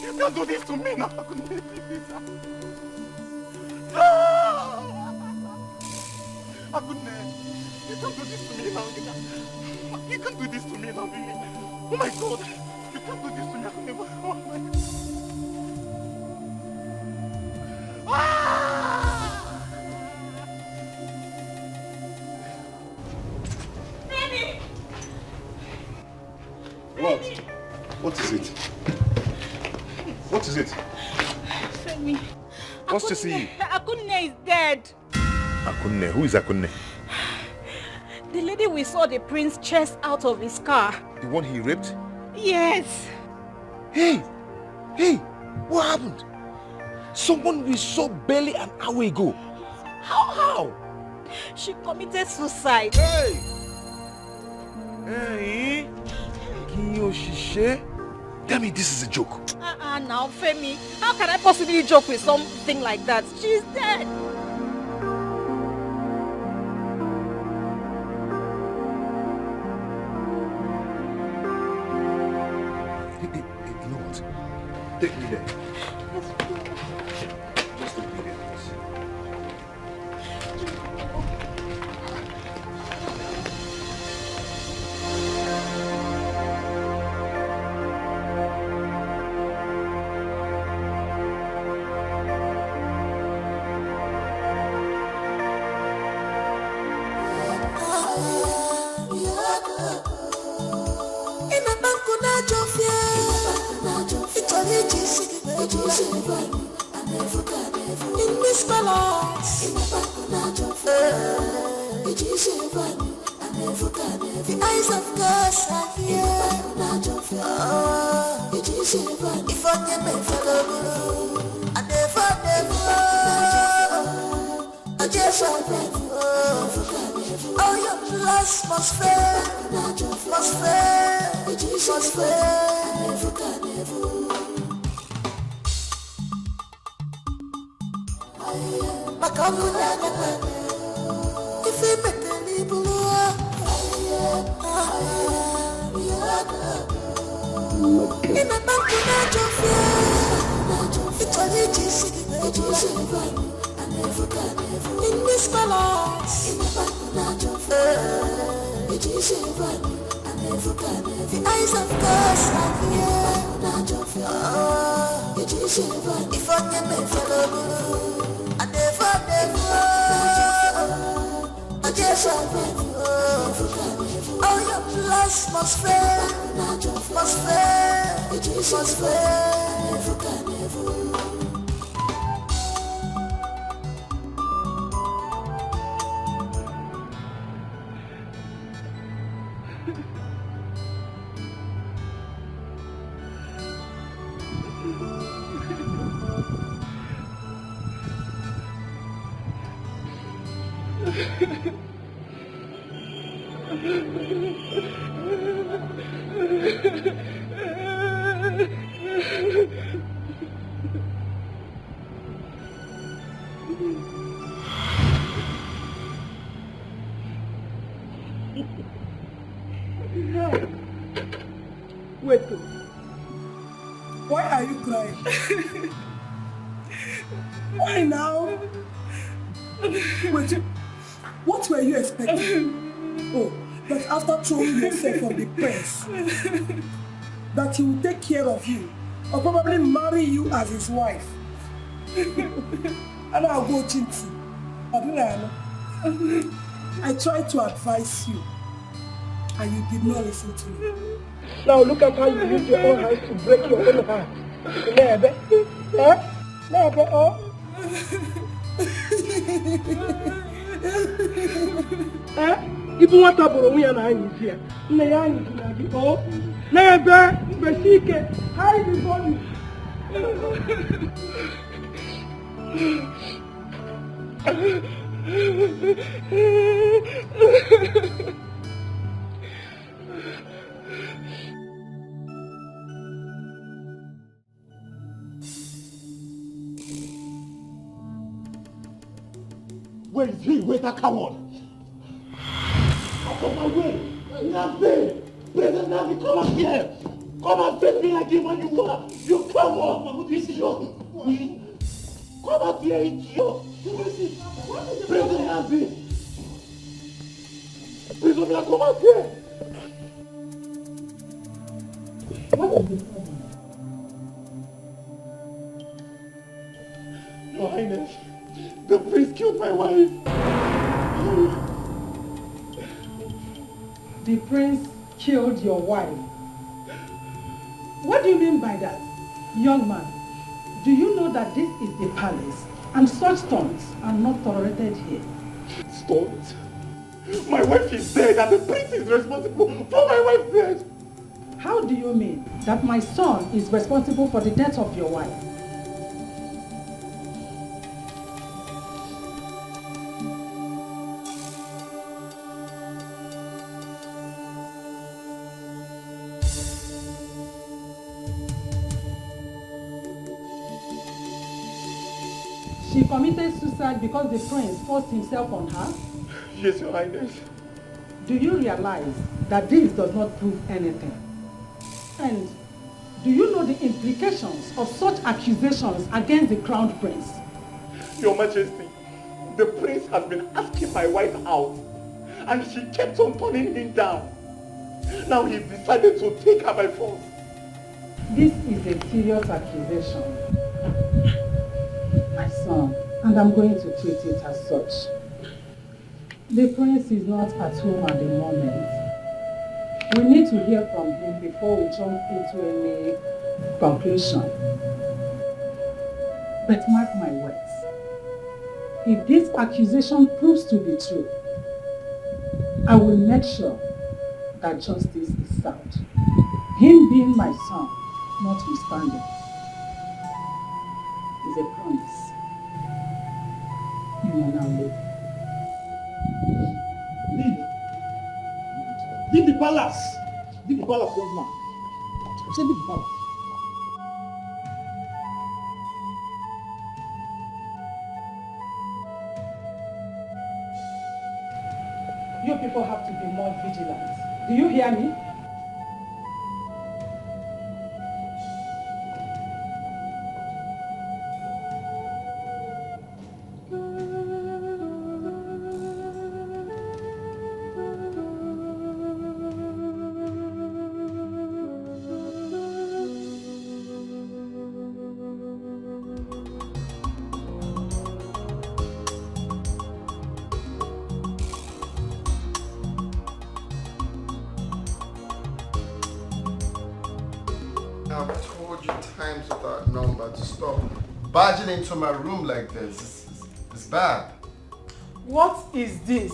You can't do this to me now, Akunne, please. No! Akunne, you can't do this to me now. You can't do this to me now, baby. Oh my God, you can't do this to me, Akunne. Oh my God. Femi! What? What is it? What is it? Femi. What's to see you? Akunne is dead. Akunne? Who is Akunne? The lady we saw the prince chase out of his car. The one he raped? Yes. Hey! What happened? Someone we saw barely an hour ago. How? She committed suicide. Hey! Kiyoshishe? Tell me this is a joke. Now, Femi, how can I possibly joke with something like that? She's dead. You know what? Take me there. Just take me there, please. In this balance, the eyes of God are here. If I can make follow, I never, I just all your plans must fail. If you make the people in a bank in this balance, the eyes of God are here. If I never follow, I just all your plans must fail, must fail. Wait. Why are you crying? Why now? Wait, what were you expecting? Oh, that after throwing yourself on the prince, that he will take care of you, or probably marry you as his wife. And I'll go Chinti. I tried to advise you, and you did not listen to me. Now look at how you use your own hands to break your own heart. Nebe? Eh? Nebe, oh? Eh? Even what about me and I is here? Nayani is here. Oh? Nebe, Besike, hide the body. Where is he? Where's that coward? Out of my way! Nnamdi! Please, Nnamdi, come up here! Come and face me like him when you are! You coward! Idiot! Come up here, idiot! Please, Nnamdi! Please, Nnamdi, come up here! What is the problem? Your Highness, the priest killed my wife. The prince killed your wife. What do you mean by that? Young man, do you know that this is the palace and such stunts are not tolerated here? Stunts? My wife is dead and the prince is responsible for my wife's death. How do you mean that my son is responsible for the death of your wife? She committed suicide because the prince forced himself on her? Yes, Your Highness. Do you realize that this does not prove anything? And do you know the implications of such accusations against the crown prince? Your Majesty, the prince has been asking my wife out and she kept on turning him down. Now he decided to take her by force. This is a serious accusation, my son, and I'm going to treat it as such. The prince is not at home at the moment. We need to hear from him before we jump into any conclusion. But mark my words, if this accusation proves to be true, I will make sure that justice is served. Him being my son, notwithstanding, is a promise. You may now leave. Leave the palace! Leave the palace, young man. I said leave the palace. You people have to be more vigilant. Do you hear me? I've told you times without number to stop barging into my room like this. It's bad. What is this?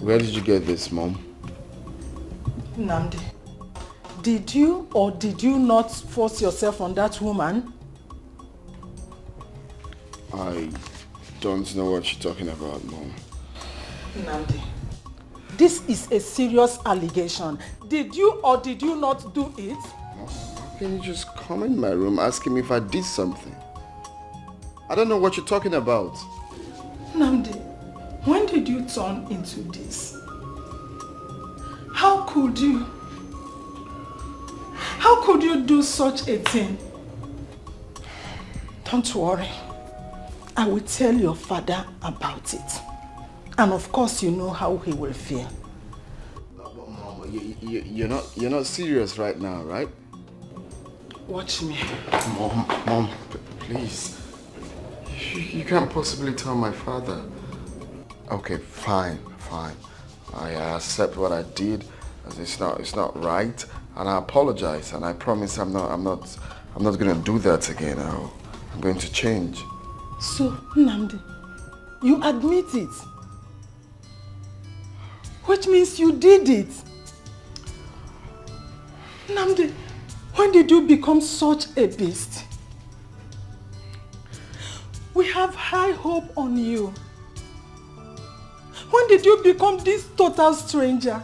Where did you get this, Mom? Nnamdi, did you or did you not force yourself on that woman? I don't know what you're talking about, Mom. Nnamdi, this is a serious allegation. Did you or did you not do it? How can you just come in my room asking me if I did something? I don't know what you're talking about. Nnamdi, when did you turn into this? How could you? How could you do such a thing? Don't worry. I will tell your father about it. And of course you know how he will feel. Mom, you're not serious right now, right? Watch me. Mom, please. You can't possibly tell my father. Okay, fine. I accept what I did, as it's not right, and I apologize, and I promise I'm not gonna do that again. I'm going to change. So, Nnamdi, you admit it, which means you did it. Nnamdi, when did you become such a beast? We have high hope on you. When did you become this total stranger?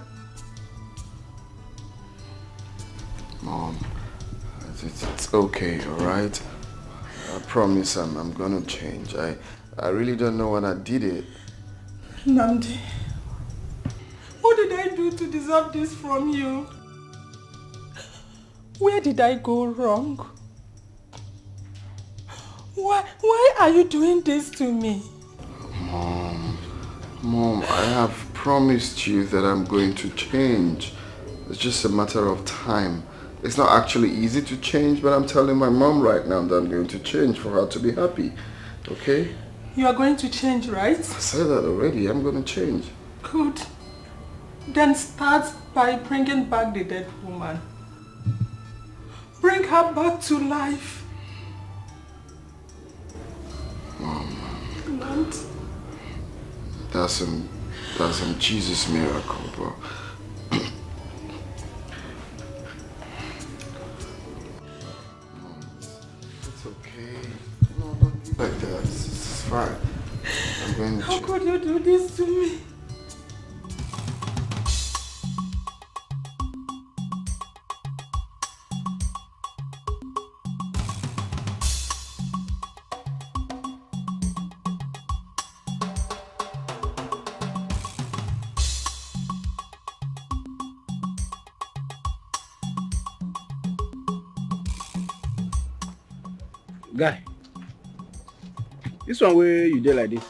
Mom, it's okay, alright? I promise I'm gonna change. I really don't know when I did it. Nnamdi, what did I do to deserve this from you? Where did I go wrong? Why are you doing this to me? Mom, I have promised you that I'm going to change. It's just a matter of time. It's not actually easy to change, but I'm telling my mom right now that I'm going to change for her to be happy. Okay? You are going to change, right? I said that already. I'm going to change. Good. Then start by bringing back the dead woman. Bring her back to life. Mom. Not. That's some Jesus miracle, bro. It's okay. No, don't be like that. It's fine. I'm going to... How could you do this to me? Guy, this one where you did like this.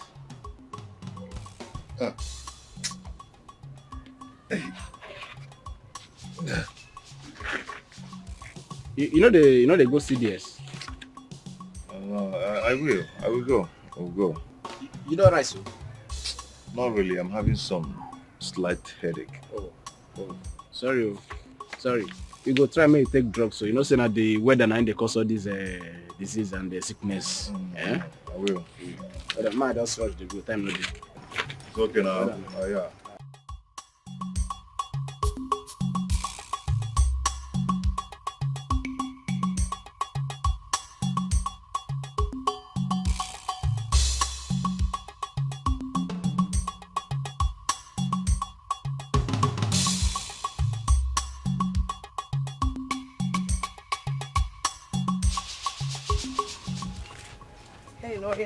You know they go CDS. I will go. You don't right, so? Not really. I'm having some slight headache. Oh. Sorry. You go try me take drugs, so you know say that the weather and they cause all this disease and the sickness. I will. But I just rush the go time no dey. It's okay now. Yeah.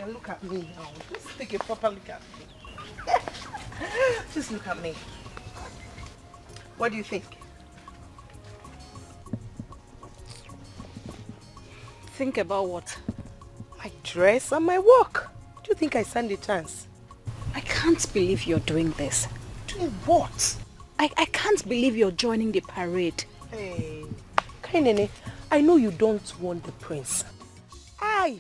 Look at me now. Just take a proper look at me. Just look at me. What do you think? Think about what? My dress and my work. Do you think I stand a chance? I can't. can't believe you're doing this. Doing what? I can't believe you're joining the parade. Hey, Kainene, I know you don't want the prince. I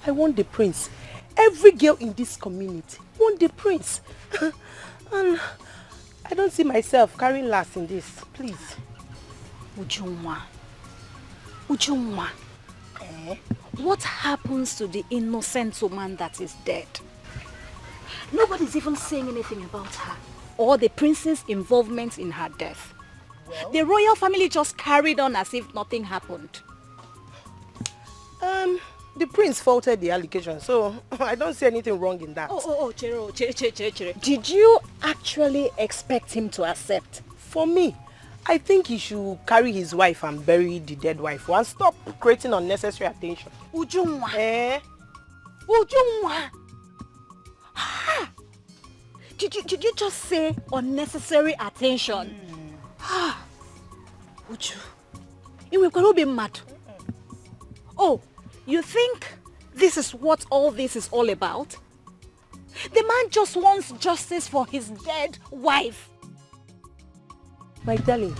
want the prince. Every girl in this community want the prince. And I don't see myself carrying last in this. Please. Ujunwa. What happens to the innocent woman that is dead? Nobody's even saying anything about her or the prince's involvement in her death. Well, the royal family just carried on as if nothing happened. The prince faulted the allegation, so I don't see anything wrong in that. Chere. Did you actually expect him to accept? For me, I think he should carry his wife and bury the dead wife and stop creating unnecessary attention. Ujunwa. Ujunwa. Ha! Did you just say unnecessary attention? Ha! Uju. You will be mad. Oh, you think this is what all this is all about? The man just wants justice for his dead wife. My darling,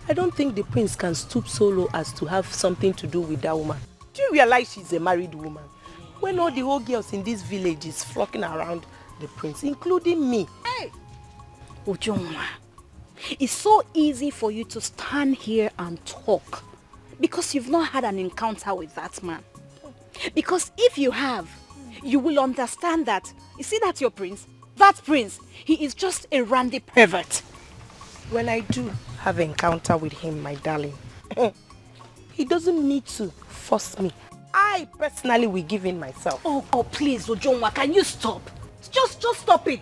I don't think the prince can stoop so low as to have something to do with that woman. Do you realize she's a married woman? When all the old girls in this village is flocking around the prince, including me. Hey! Ujunwa, it's so easy for you to stand here and talk because you've not had an encounter with that man. Because if you have, you will understand that, you see that your prince? That prince, he is just a randy pervert. When I do have an encounter with him, my darling, he doesn't need to force me. I personally will give in myself. Oh, please, Ujunwa, can you stop? Just stop it.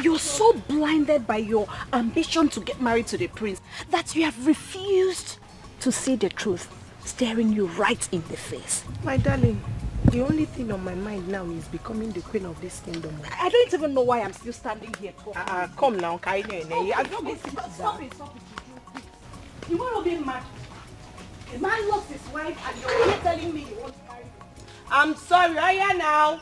You're so blinded by your ambition to get married to the prince that you have refused to see the truth staring you right in the face. My darling, the only thing on my mind now is becoming the queen of this kingdom. I don't even know why I'm still standing here talking. Come now, Kaine. Stop it. You want to be mad? A man lost his wife and you're here telling me you want to marry him. I'm sorry, are you now?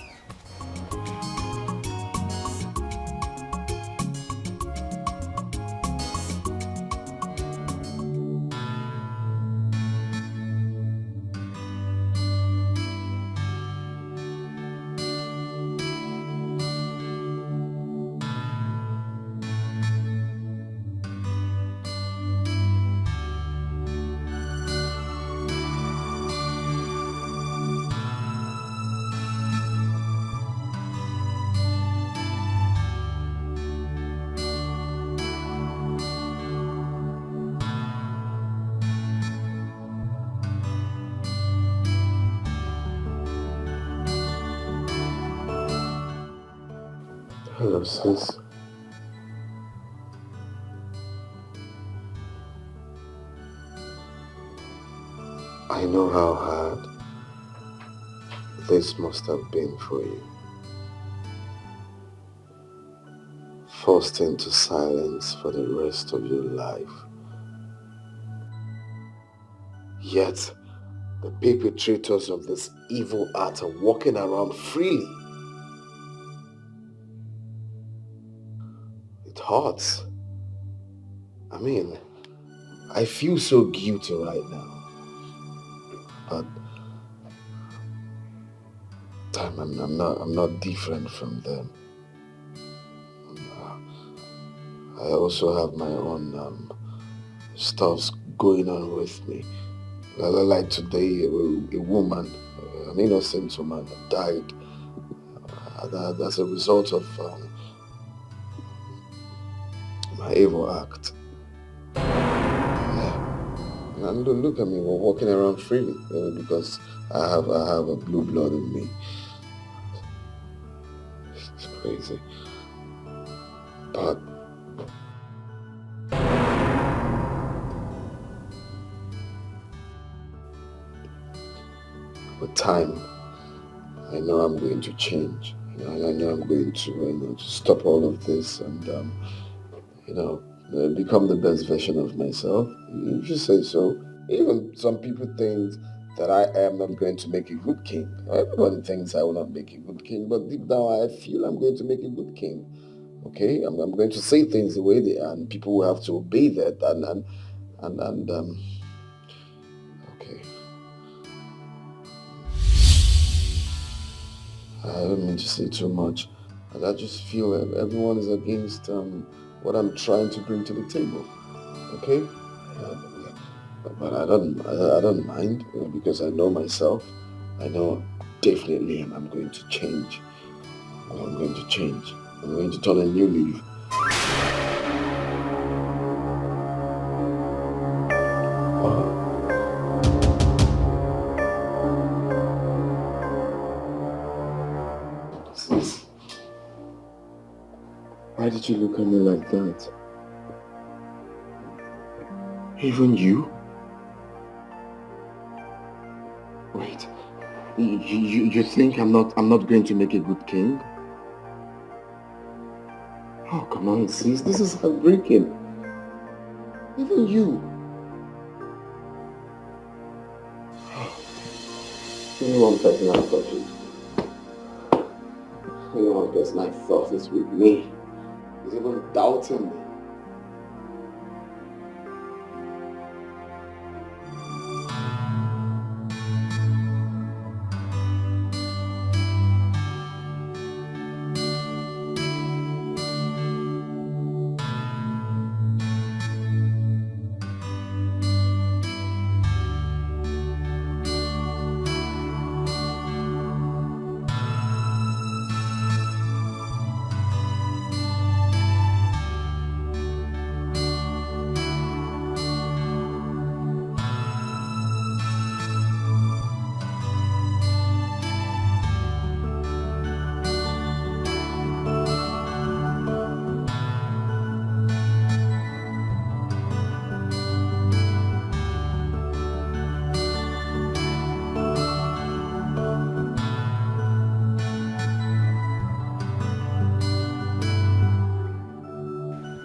Hello, sis. I know how hard this must have been for you. Forced into silence for the rest of your life. Yet, the perpetrators of this evil act are walking around freely. It hurts. I mean, I feel so guilty right now. But I'm not different from them. I also have my own stuffs going on with me. Like today, a woman, an innocent woman, died. That's a result of my evil act. Yeah. And look at me, we're walking around freely because I have a blue blood in me. It's crazy. But with time, I know I'm going to change. I know I'm going to stop all of this and become the best version of myself. If you say so. Even some people think that I am not going to make a good king. Everybody thinks I will not make a good king, but deep down I feel I'm going to make a good king. Okay, I'm going to say things the way they are, and people will have to obey that. Okay. I don't mean to say too much. I just feel that everyone is against what I'm trying to bring to the table. Okay, but I don't mind because I know myself. I know definitely I'm going to change. I'm going to change. I'm going to turn a new leaf. Sis, why did you look at me like that? Even you? Wait, you think I'm not going to make a good king? Oh, come on, sis, this is heartbreaking. Even you. Only one person I thought you. Only one person I thought is with me. Is even doubting me.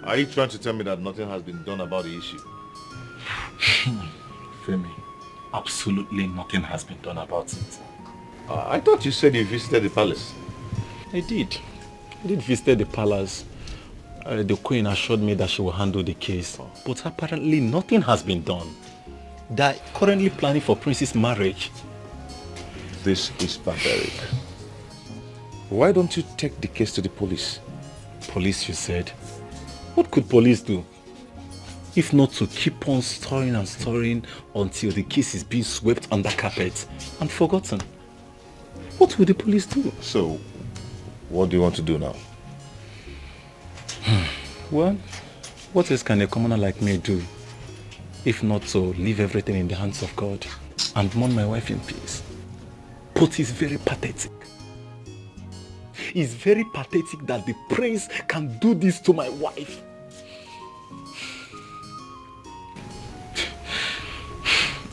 Are you trying to tell me that nothing has been done about the issue? Femi, absolutely nothing has been done about it. I thought you said you visited the palace. I did. I did visit the palace. The queen assured me that she will handle the case. But apparently nothing has been done. They're currently planning for Prince's marriage. This is barbaric. Why don't you take the case to the police? Police, you said? What could police do? If not to keep on stirring and stirring until the case is being swept under carpet and forgotten. What will the police do? So, what do you want to do now? Well, what else can a commoner like me do? If not to leave everything in the hands of God and mourn my wife in peace. But it's very pathetic. It's very pathetic that the prince can do this to my wife.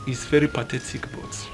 It's very pathetic, but...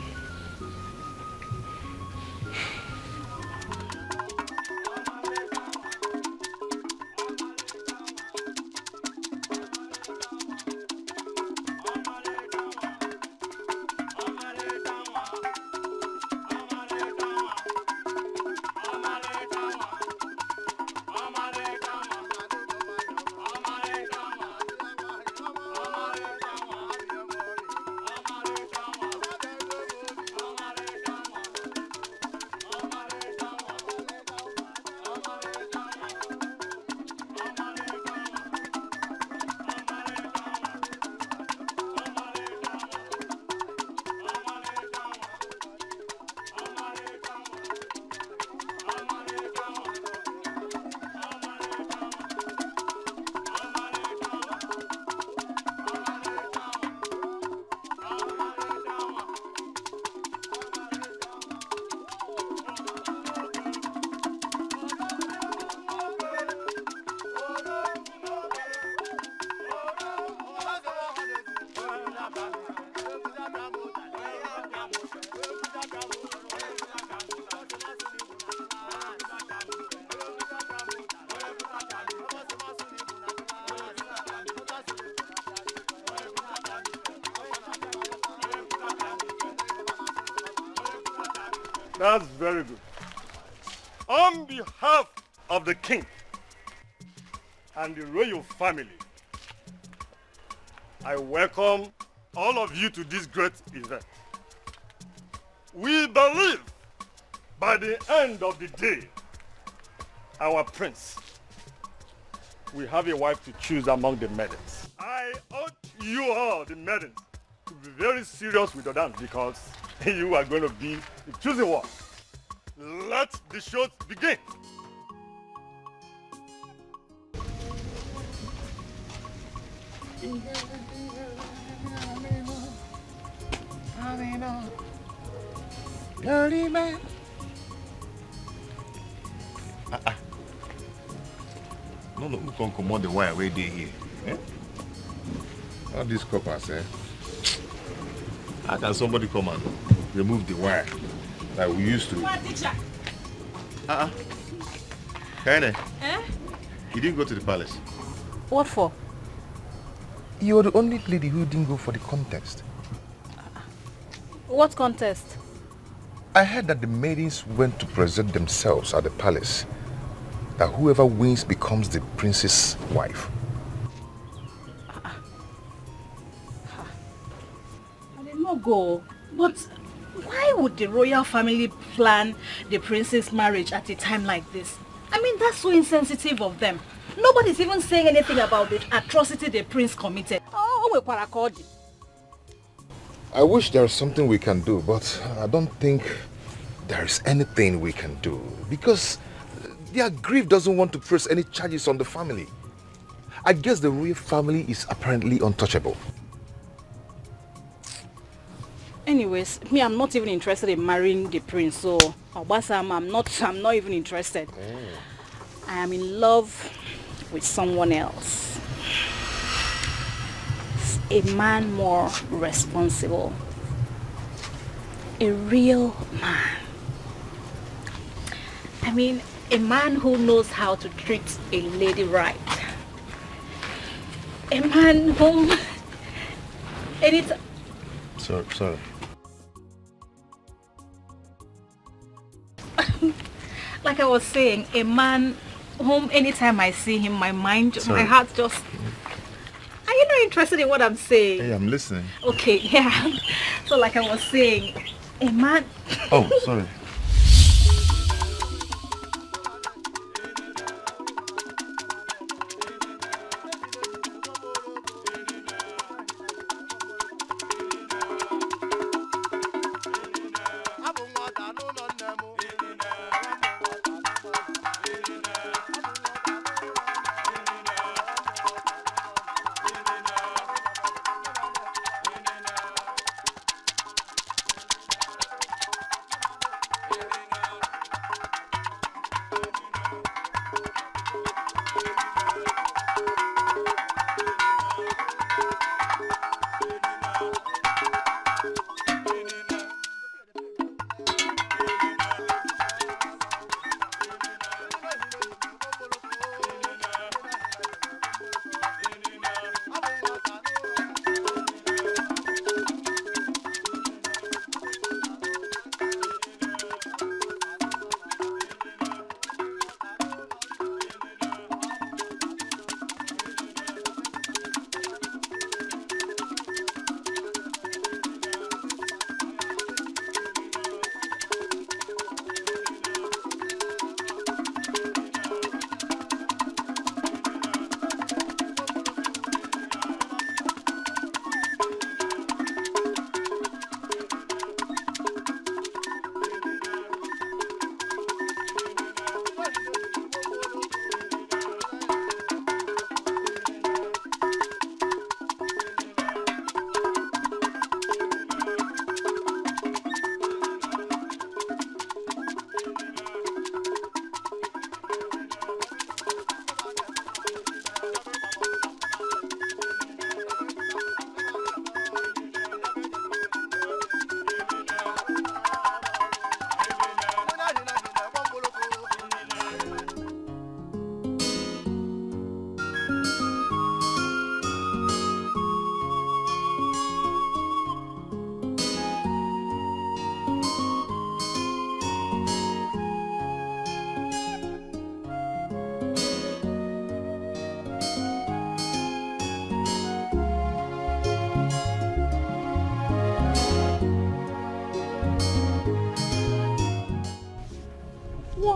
That's very good. On behalf of the king and the royal family, I welcome all of you to this great event. We believe by the end of the day, our prince will have a wife to choose among the maidens. I urge you all, the maidens, to be very serious with your dance because you are going to be the chosen one. Let the show begin. Dirty man. No, we can command the wire where they here. Eh? All these coppers, eh? How can somebody come and remove the wire like we used to? Kene, you didn't go to the palace. What for? You're the only lady who didn't go for the contest. What contest? I heard that the maidens went to present themselves at the palace. That whoever wins becomes the prince's wife. I did not go. But why would the royal family plan the prince's marriage at a time like this? I mean, that's so insensitive of them. Nobody's even saying anything about the atrocity the prince committed. Oh, we're paracording. I wish there was something we can do, but I don't think there is anything we can do because their grief doesn't want to press any charges on the family. I guess the royal family is apparently untouchable. Anyways, me, I'm not even interested in marrying the prince, so Obasam, I'm not even interested. I am in love with someone else. A man more responsible. A real man. I mean, a man who knows how to treat a lady right. A man whom... Sorry. Like I was saying, a man whom anytime I see him, my heart just... Are you not interested in what I'm saying? Hey, I'm listening. Okay, yeah. So like I was saying, a man... Oh, sorry.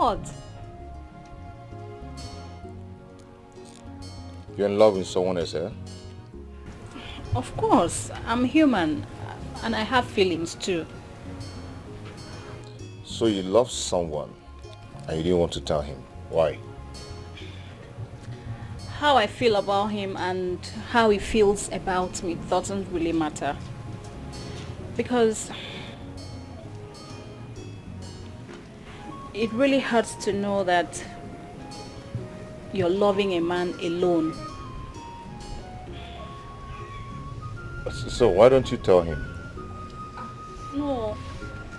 What? You're in love with someone else, eh? Of course, I'm human and I have feelings too. So you love someone and you didn't want to tell him. Why? How I feel about him and how he feels about me doesn't really matter. Because it really hurts to know that you're loving a man alone. So why don't you tell him? No,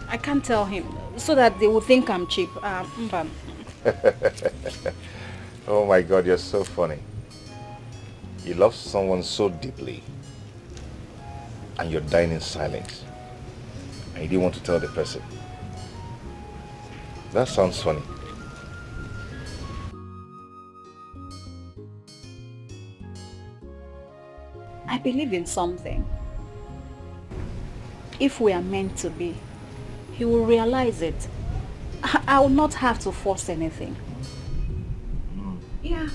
I can't tell him so that they will think I'm cheap. Mba. Oh my God, you're so funny. You love someone so deeply and you're dying in silence and you didn't want to tell the person. That sounds funny. I believe in something. If we are meant to be, he will realize it. I will not have to force anything. Yeah.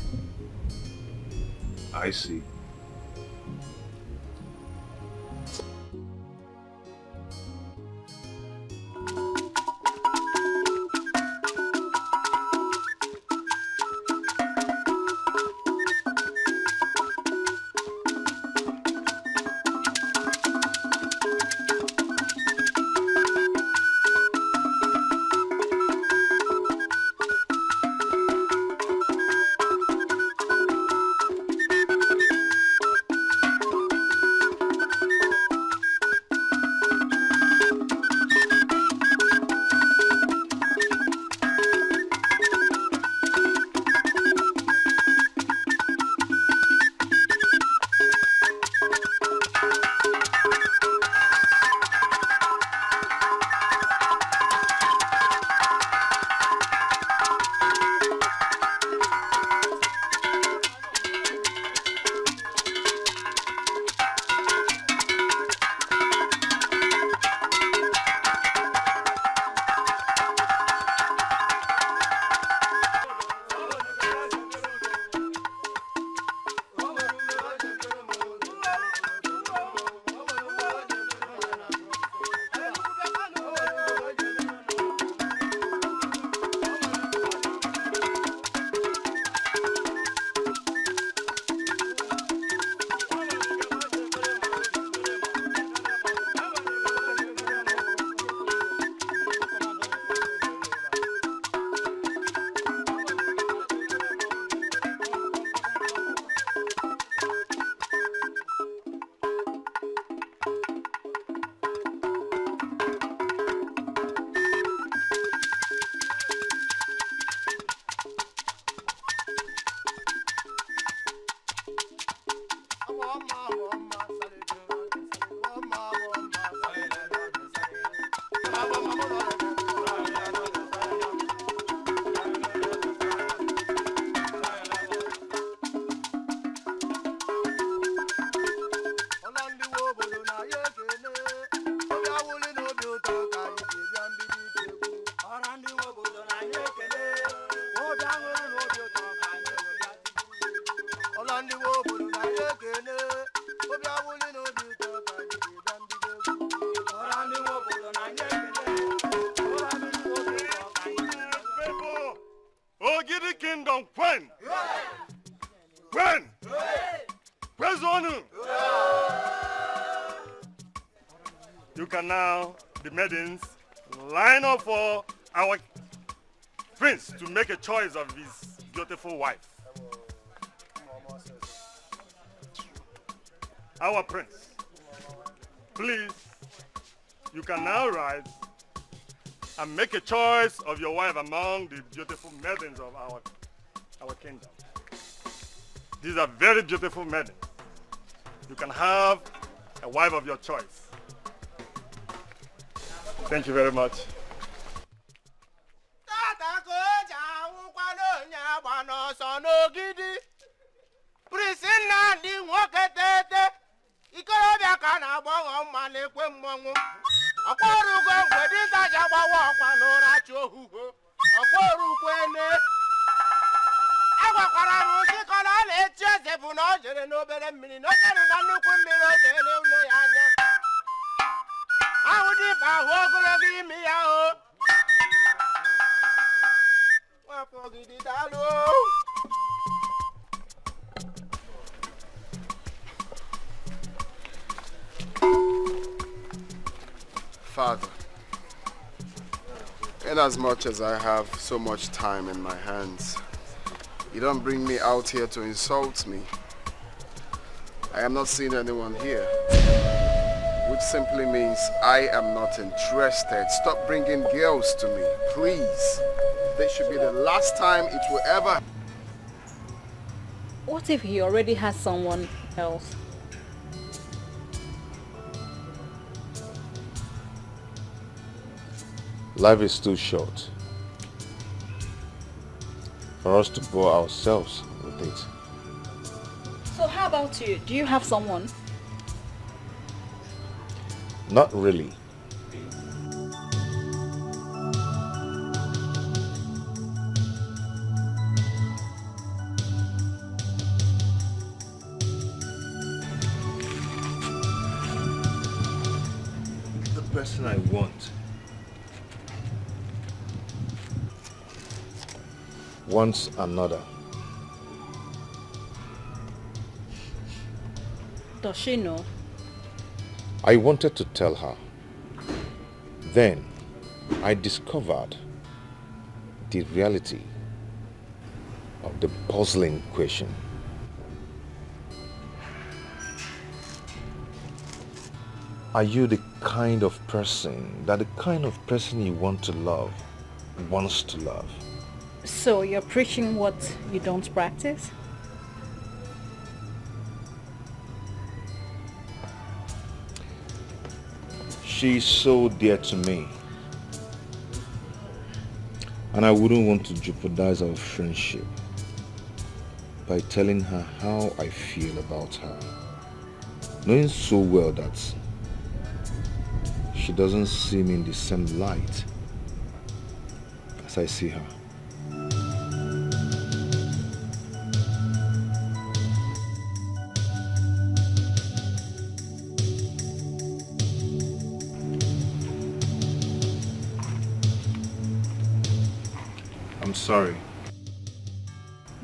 I see. You can now, the maidens, line up for our prince to make a choice of his beautiful wife. Our prince, please, you can now rise and make a choice of your wife among the beautiful maidens of our kingdom. These are very beautiful maidens. You can have a wife of your choice. Thank you very much. Ọkwa ọrụ ugbo mgbe dinta ji agbawa ọkwa n'ụra chi ohuho. Ọkwa ọrụ ukwe Father, inasmuch as I have so much time in my hands, you don't bring me out here to insult me. I am not seeing anyone here, which simply means I am not interested. Stop bringing girls to me, please. This should be the last time it will ever. What if he already has someone else? Life is too short for us to bore ourselves with it. So how about you? Do you have someone? Not really. The person I want wants another. Does she know? I wanted to tell her. Then I discovered the reality of the puzzling question. Are you the kind of person that the kind of person you want to love wants to love? So you're preaching what you don't practice? She's so dear to me, and I wouldn't want to jeopardize our friendship by telling her how I feel about her, knowing so well that she doesn't see me in the same light as I see her. I'm sorry.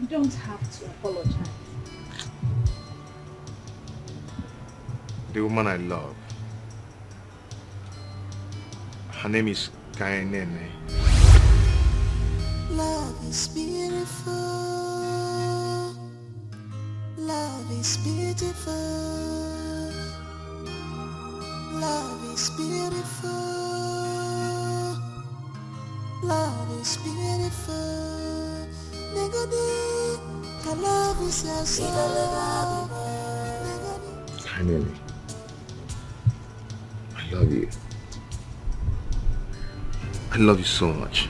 You don't have to apologize. The woman I love, her name is Ghanaian. Love is beautiful. Love is beautiful. Love is beautiful. Love is beautiful. Nigga, love is your soul. Ghanaian, I love you. I love you so much.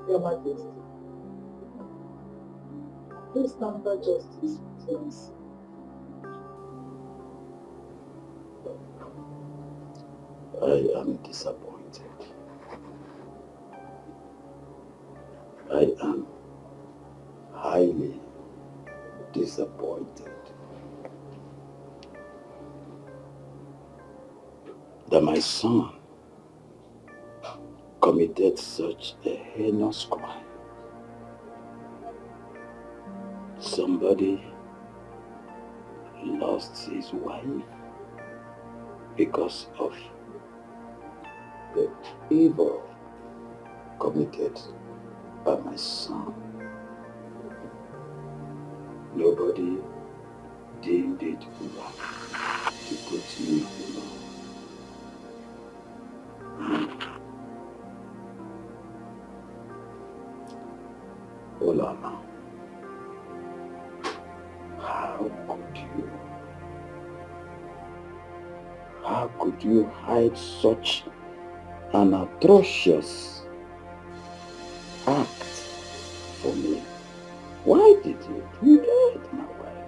Your Majesty, please temper justice with us. I am disappointed. I am highly disappointed. that my son committed such a heinous crime. Somebody lost his wife because of the evil committed by my son. Nobody deemed it right to put me alone. Olama, how could you hide such an atrocious act for me? Why did you do that, my wife?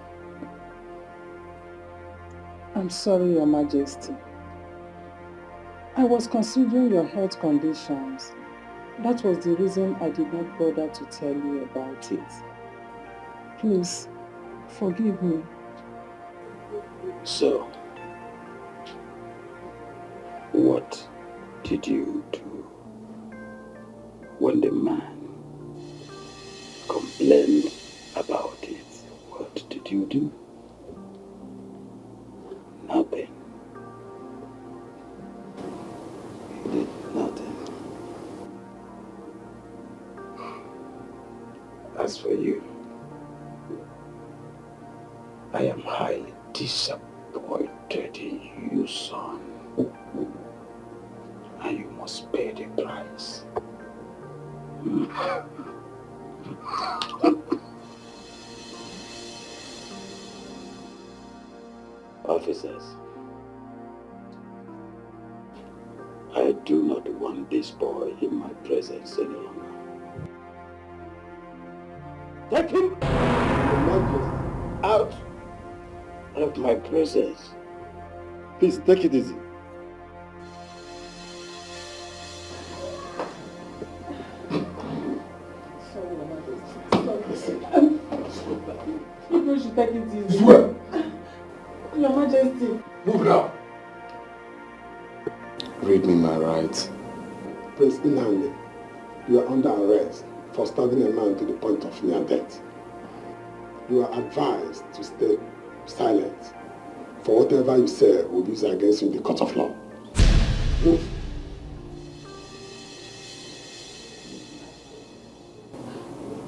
I'm sorry, Your Majesty. I was considering your health conditions. That was the reason I did not bother to tell you about it. Please, forgive me. So, what did you do when the man complained about it? What did you do? Nothing. You did nothing. As for you, I am highly disappointed in you, son. And you must pay the price. Officers, I do not want this boy in my presence any longer. Take him out of my presence. Please, take it easy. You should take it easy. Swear. Your Majesty. Move now. Read me my rights. Prince Nnamdi, you are under arrest for stabbing a man to the point of near death. You are advised to stay silent, for whatever you say will be used against you in the court of law. Move.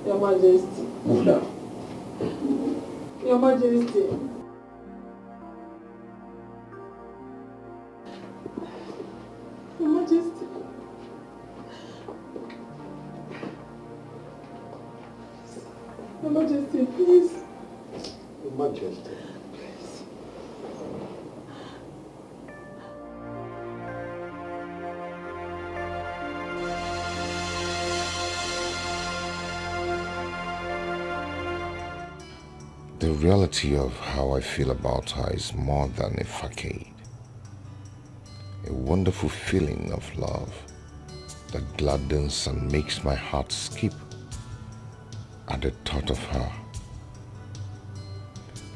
Your Majesty. Move now. Your Majesty. Your Majesty. Your Majesty, please. Your Majesty. The reality of how I feel about her is more than a facade. A wonderful feeling of love that gladdens and makes my heart skip at the thought of her.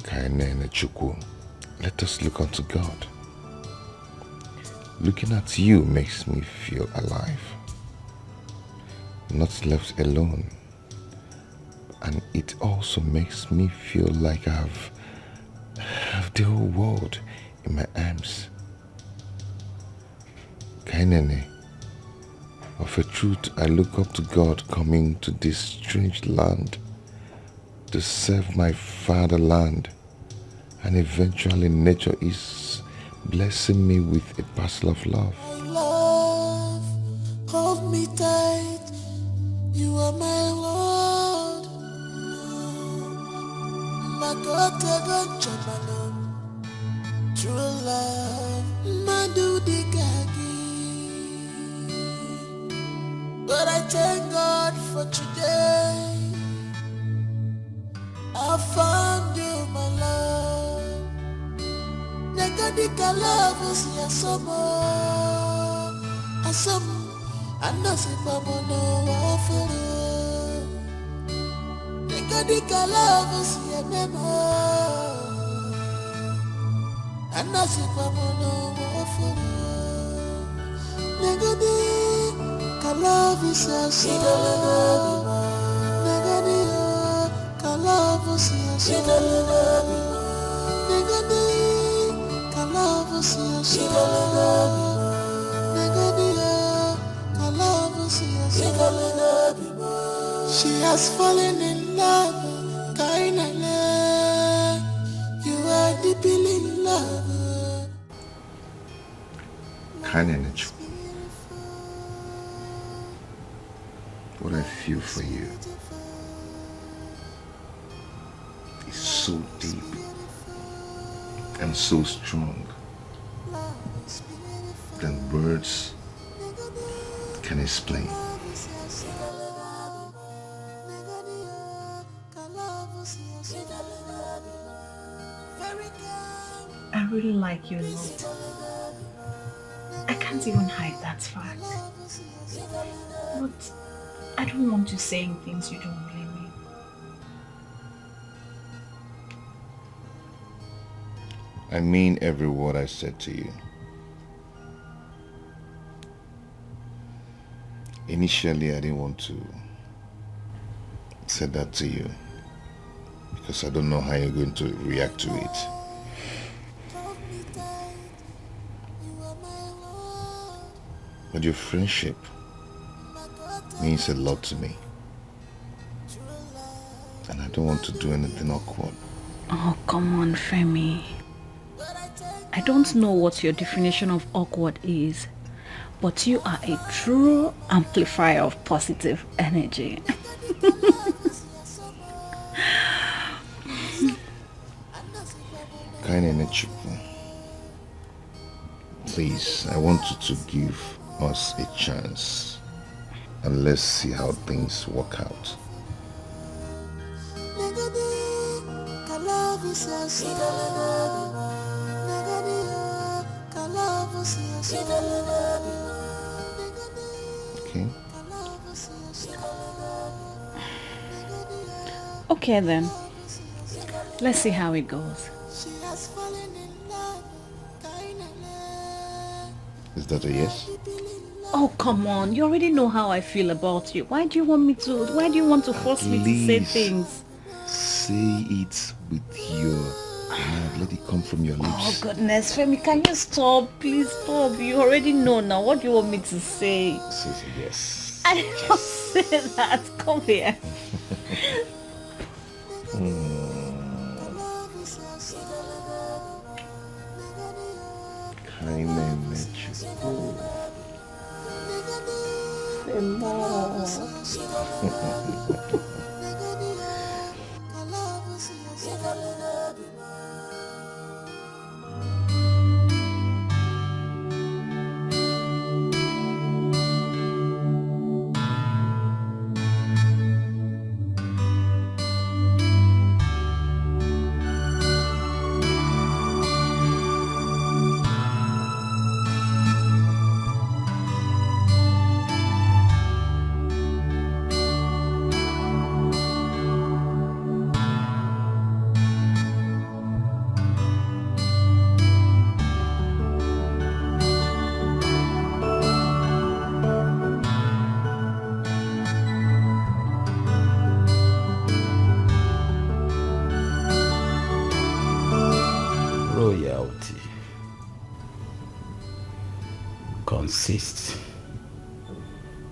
Kainene Chukwu, let us look unto God. Looking at you makes me feel alive, not left alone. And it also makes me feel like I have the whole world in my arms. Kainene, of a truth I look up to God coming to this strange land to serve my fatherland, and eventually nature is blessing me with a parcel of love. Love, hold me tight, you are my Lord. True love, Madu di Gagi. But I thank God for today. I found you, my love. Negadika love is yasomo. Asom, anasipamu no wafuru. Negadika love is yanemo. Anasipamu no wafuru. She has fallen in love, kinda. You are deeply in love. Ghanaian, what I feel for you is so deep and so strong than words can explain. I really like you a lot. I can't even hide that fact. But I don't want you saying things you don't really mean. I mean every word I said to you. Initially, I didn't want to say that to you because I don't know how you're going to react to it. But your friendship means a lot to me. And I don't want to do anything awkward. Oh, come on, Femi. I don't know what your definition of awkward is, but you are a true amplifier of positive energy. Please, I want you to give us a chance and let's see how things work out. Okay? Okay then. Let's see how it goes. Is that a yes? Oh, come on. You already know how I feel about you. Why do you want to force me to say things? Say it with your mouth. Let it come from your lips. Oh, goodness. Femi, can you stop? Please stop. You already know now. What do you want me to say? Say yes. I didn't say that. Come here. Royalty consists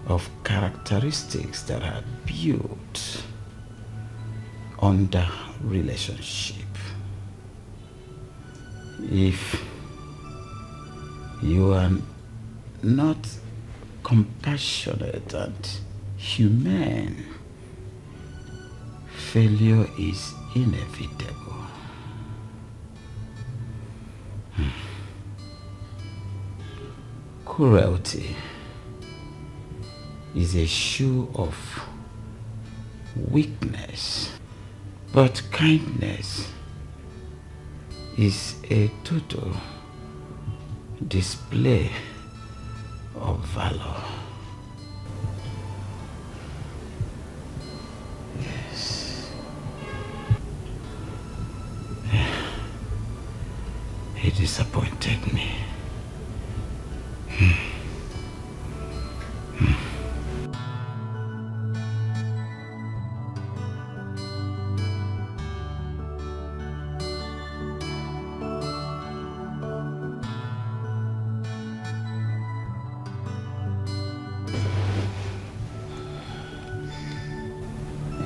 of characteristics that are built under relationship. If you are not compassionate and humane, failure is inevitable. Cruelty is a show of weakness, but kindness is a total display of valor. Yes. He disappointed me.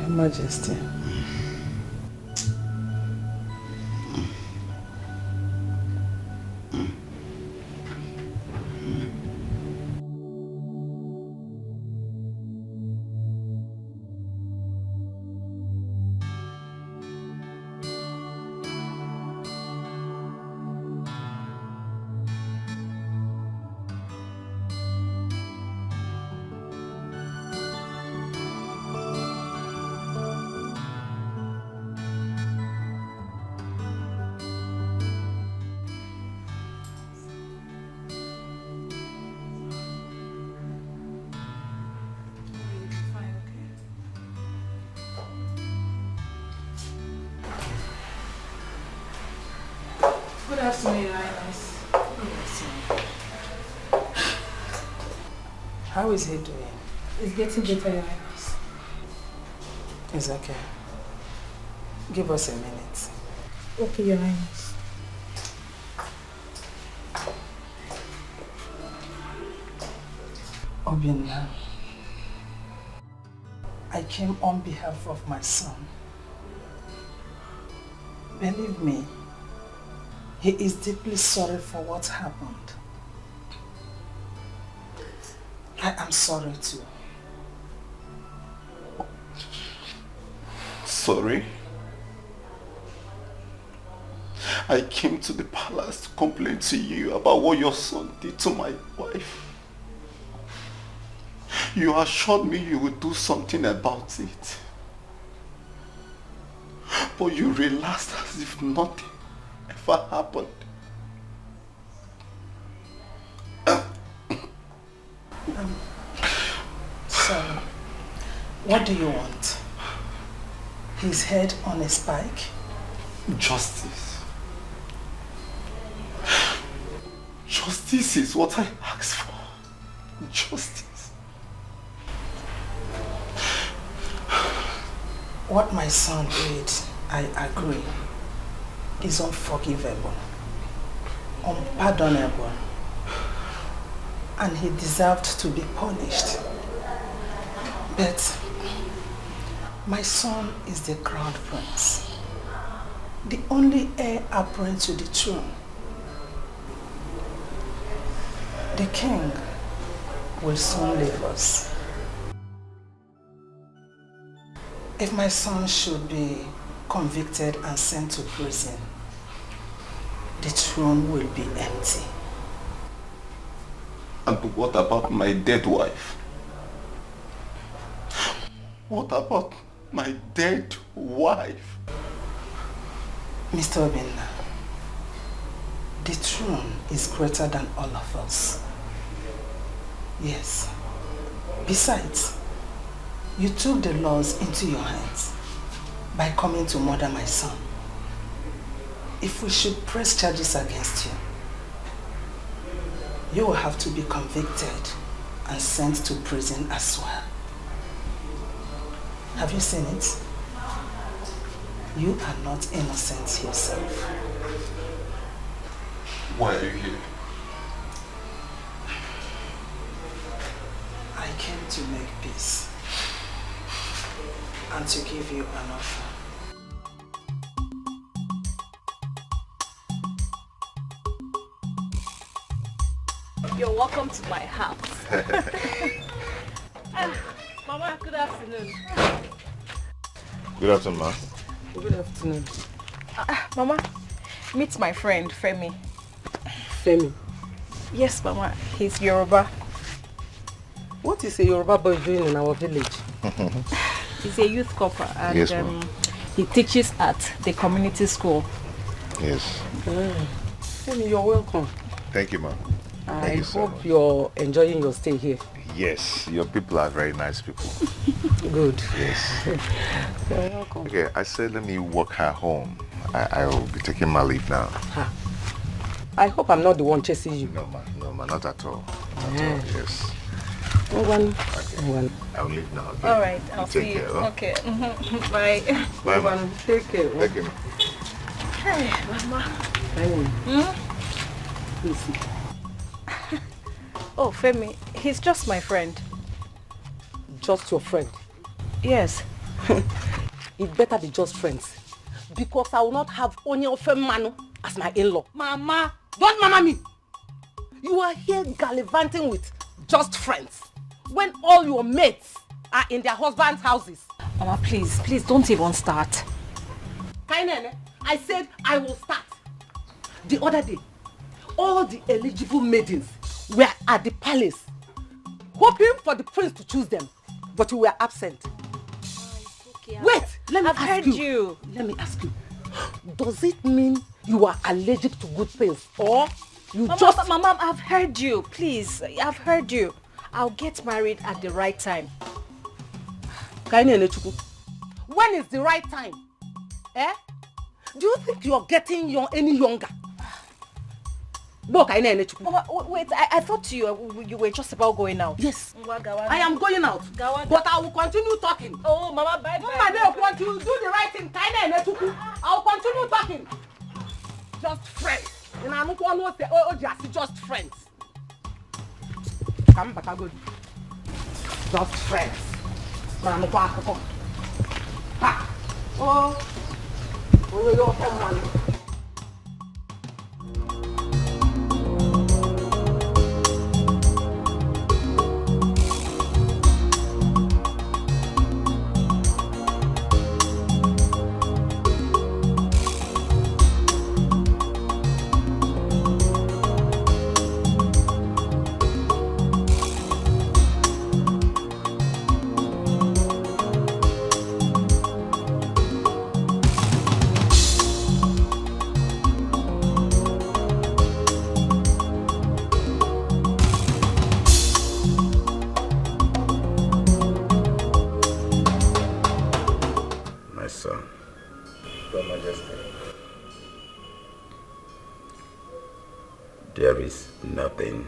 Your Majesty. Good afternoon, Your Highness. How is he doing? It's getting better, Your Highness. It's okay. Give us a minute. Okay, Your Highness. Obinna, I came on behalf of my son. Believe me, he is deeply sorry for what happened. I am sorry too. Sorry? I came to the palace to complain to you about what your son did to my wife. You assured me you would do something about it. But you relaxed as if nothing ever happened. So, what do you want? His head on a spike? Justice. Justice is what I asked for. Justice. What my son did, I agree, is unforgivable, unpardonable, and he deserved to be punished. But my son is the crown prince, the only heir apparent to the throne. The king will soon leave us. If my son should be convicted and sent to prison, the throne will be empty. And what about my dead wife? What about my dead wife? Mr. Obinna, the throne is greater than all of us. Yes. Besides, you took the laws into your hands by coming to murder my son. If we should press charges against you, you will have to be convicted and sent to prison as well. Have you seen it? You are not innocent yourself. Why are you here? I came to make peace and to give you an offer. You're welcome to my house. Mama, good afternoon. Good afternoon, ma. Good afternoon. Mama, meet my friend, Femi. Femi? Yes, Mama. He's Yoruba. What is a Yoruba boy doing in our village? He's a youth corper and Yes, he teaches at the community school. Yes. Femi, you're welcome. Thank you, ma. I hope you're enjoying your stay here. Yes, your people are very nice people. Good. Yes. You're welcome. Okay, I said let me walk her home. I will be taking my leave now. I hope I'm not the one chasing you. No, ma, not at all. Not at all, yes. Okay. I'll leave now. Okay? All right, I'll You see take you. care, huh? Okay. Bye. Bye, ma. Take care. Thank you, ma. Hey, Mama. Oh, Femi, he's just my friend. Just your friend? Yes. It better be just friends. Because I will not have Femi as my in-law. Mama, don't mama me. You are here gallivanting with just friends when all your mates are in their husband's houses. Mama, please don't even start. Kainene, I said I will start. The other day, all the eligible maidens were at the palace, hoping for the prince to choose them, but you were absent. Okay, wait, let me I've ask heard you. Let me ask you. Does it mean you are allergic to good things, or you Mama, I've heard you. Please, I've heard you. I'll get married at the right time. Kainene Chukwu, when is the right time? Eh? Do you think you're getting any younger? Mama, wait, I thought you were just about going out. Yes, I am going out, but I will continue talking. Oh, Mama, bye. Want you do the right thing. I will continue talking. Just friends. And I don't want to say, just friends. Come back, I'm good. Just friends. There is nothing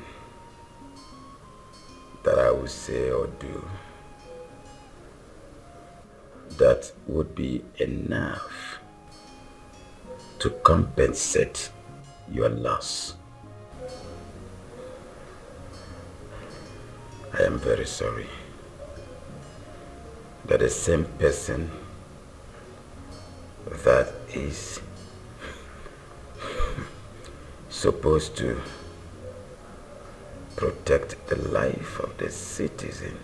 that I would say or do that would be enough to compensate your loss. I am very sorry that the same person that is supposed to protect the life of the citizen,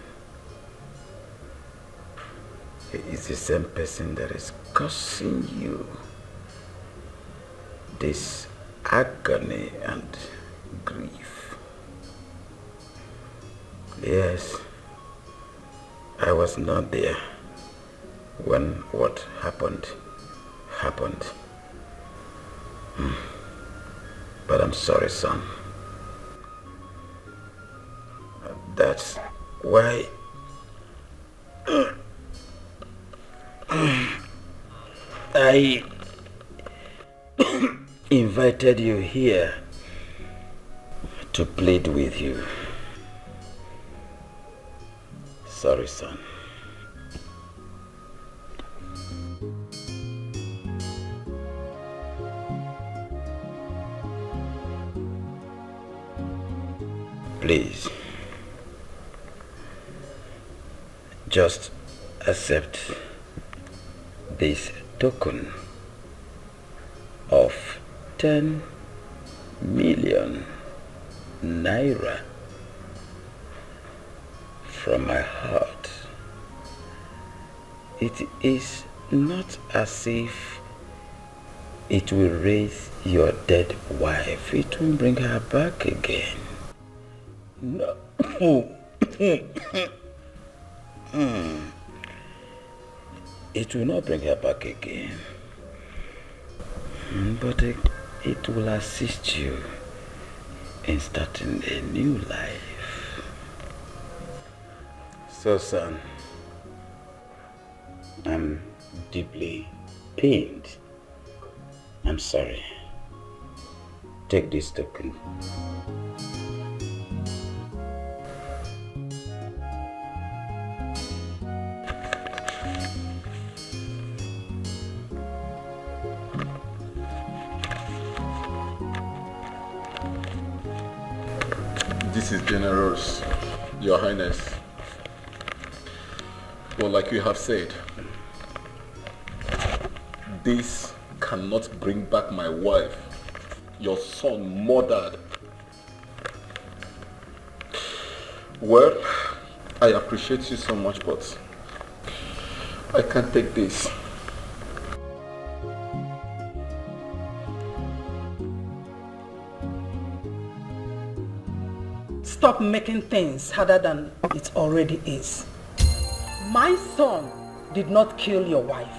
he is the same person that is causing you this agony and grief. Yes, I was not there when what happened. But I'm sorry, son. That's why I invited you here to plead with you. Sorry, son. Please, just accept this token of 10 million naira from my heart. It is not as if it will raise your dead wife. It will bring her back again. No. It will not bring her back again. But it will assist you in starting a new life. So, son, I'm deeply pained. I'm sorry. Take this token. This is generous, Your Highness. But like you have said, This cannot bring back my wife, your son murdered. Well, I appreciate you so much, but I can't take this. Stop making things harder than it already is. My son did not kill your wife.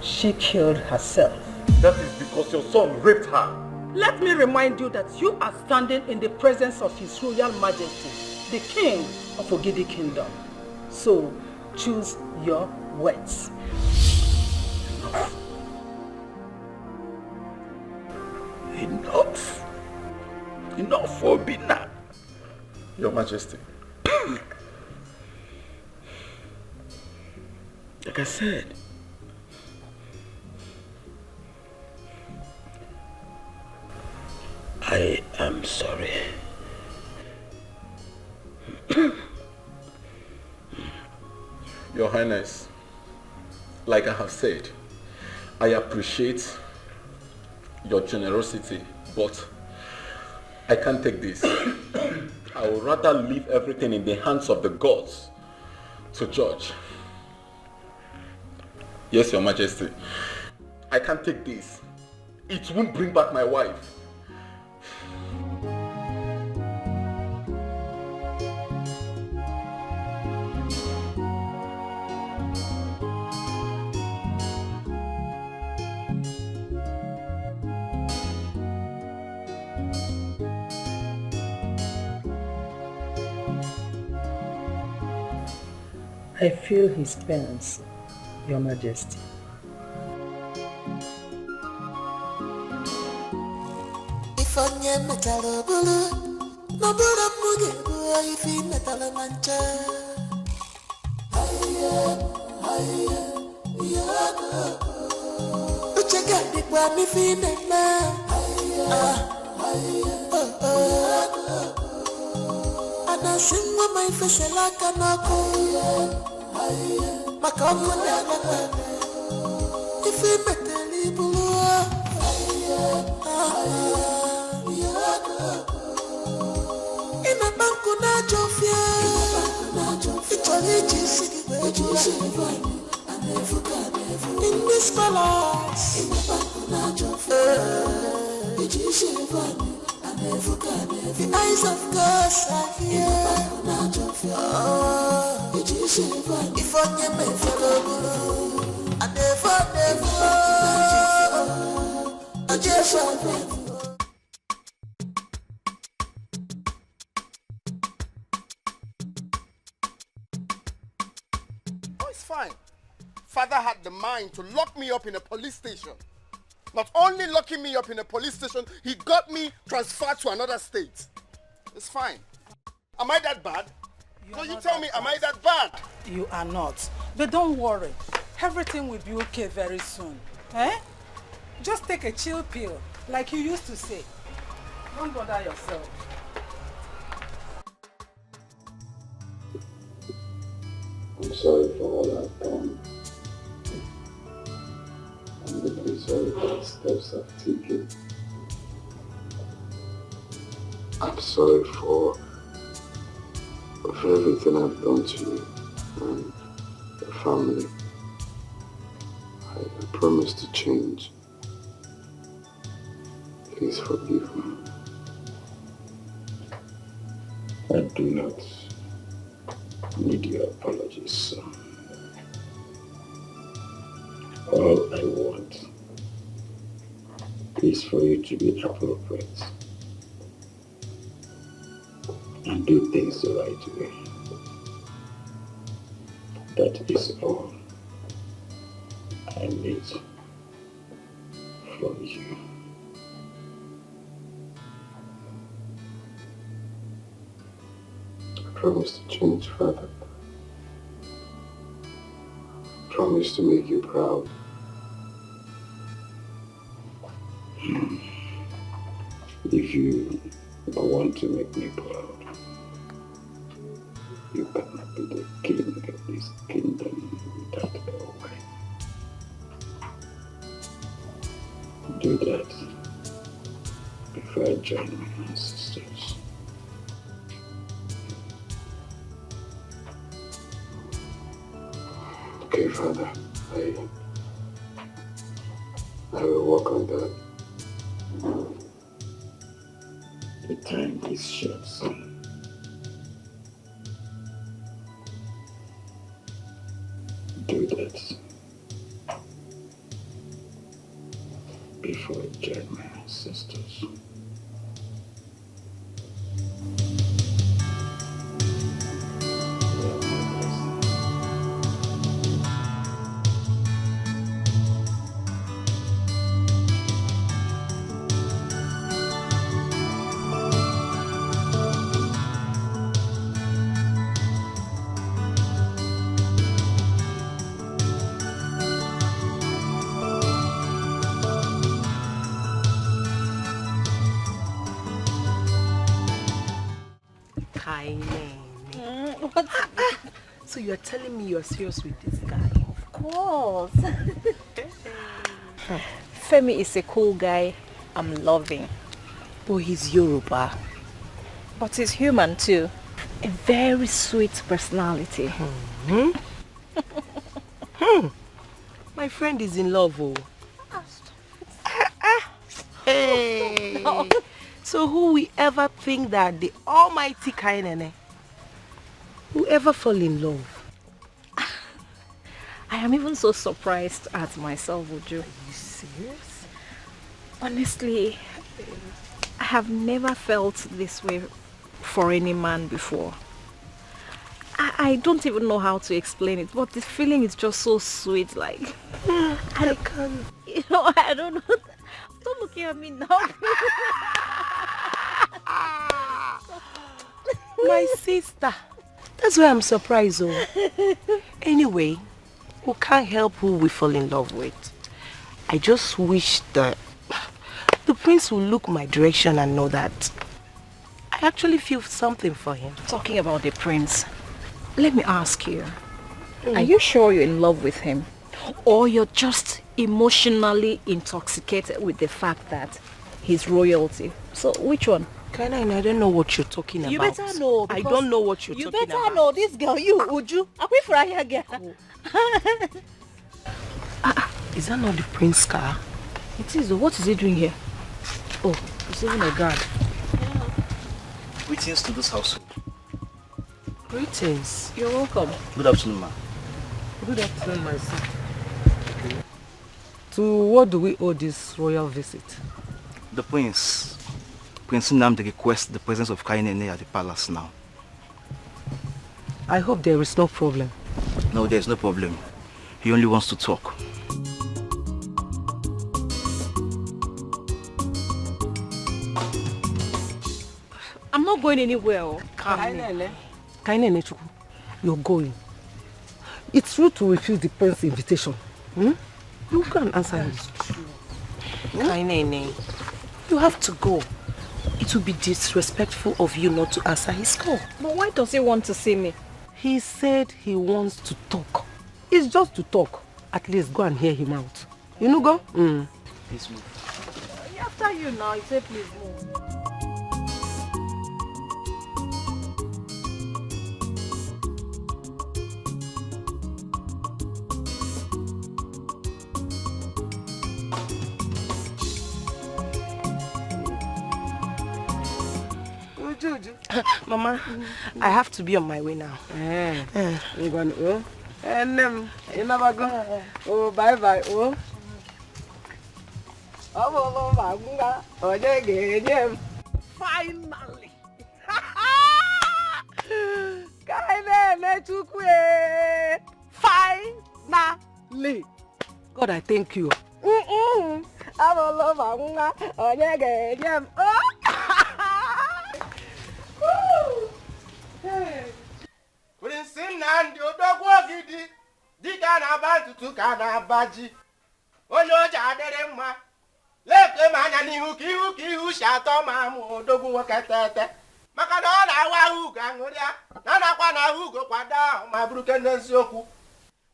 She killed herself. That is because your son raped her. Let me remind you that you are standing in the presence of His Royal Majesty, the King of Ogidi Kingdom. So, choose your words. Enough. Enough, Obina. Your Majesty. Like I said, I am sorry. Your Highness, like I have said, I appreciate your generosity, but I can't take this. I would rather leave everything in the hands of the gods to judge. Yes, Your Majesty. I can't take this. It won't bring back my wife. I feel his pains, Your Majesty. If onye metara bulu, n'oburu mmuge bu ifi metara mancha. Uche ga-adịkwa n'ifi na-eme. Anasị nwa ma ifesala aka n'ọkụ. Maka ọkụ na-agbata. Ifi metara ibulu. Ina banku na jofia. Ichori jisi gibe jisi. In this palace. Ina banku na jofia. Jisi the eyes of God are here. If I can make I just Oh, it's fine. Father had the mind to lock me up in a police station. Not only locking me up in a police station, he got me transferred to another state. It's fine. Am I that bad? No, you tell me, am I that bad? You are not. But don't worry. Everything will be okay very soon. Eh? Just take a chill pill, like you used to say. Don't bother yourself. I'm sorry for all I've done. I'm deeply sorry for the steps I've taken. I'm sorry for everything I've done to you and your family. I promise to change. Please forgive me. I do not need your apologies, son. All I want is for you to be appropriate and do things the right way. That is all I need from you. I promise to change, Father. I promise to make you proud. If you want to make me proud, you cannot be the king of this kingdom without a wife. join my ancestors. Okay, Father, I will work on that. The time is short, son. Do that before I join my ancestors. So you're telling me you're serious with this guy? Of course. Femi is a cool guy I'm loving. But he's Yoruba. But he's human too. A very sweet personality. My friend is in love, oh. Hey. No. So who will ever think that the almighty Kainene will ever fall in love? I am even so surprised at myself, Uju. Are you serious? Honestly, I have never felt this way for any man before. I don't even know how to explain it, but the feeling is just so sweet, like... I can't... You know, I don't know. Don't look at me now. My sister. That's why I'm surprised, oh. Anyway, we can't help who we fall in love with. I just wish that the prince will look my direction and know that I actually feel something for him. Talking about the prince, let me ask you. Are you sure you're in love with him? Or you're just emotionally intoxicated with the fact that he's royalty? So which one? Kaina, I don't know what you're talking about. You better know. I don't know what you're talking about. You better know this girl, you Uju. Akwifraya girl. Is that not the prince car? It is. What is he doing here? Oh, he's even a guard. Greetings to this household. Greetings. You're welcome. Good afternoon, ma. Good afternoon, my son. To what do we owe this royal visit? The Prince Nnamdi requests the presence of Kainene at the palace now. I hope there is no problem. No, there is no problem. He only wants to talk. I'm not going anywhere. Kainene, you're going. It's rude to refuse the prince's invitation. You can answer him. Kainene, you have to go. It would be disrespectful of you not to answer his call. But why does he want to see me? He said he wants to talk. It's just to talk. At least go and hear him out. You know, go? Please move. After you now, he said please move. Mama, I have to be on my way now. You going to go? And you never go. Oh, bye bye. Oh. Finally. Finally. God, I thank you. Prince Nnamdi odogwu ogidi dịka na-aba ntutu ka na-abaji onye oji adịrị mma lekwe m anya n'ihu ka ihu si atọ ma mụ odogwu nwoke tete maka na ọ na-awa ahụ ugo aṅụrịa na nakwa na ahụ ugo kwado ahụ ma bụrụke n'eziokwu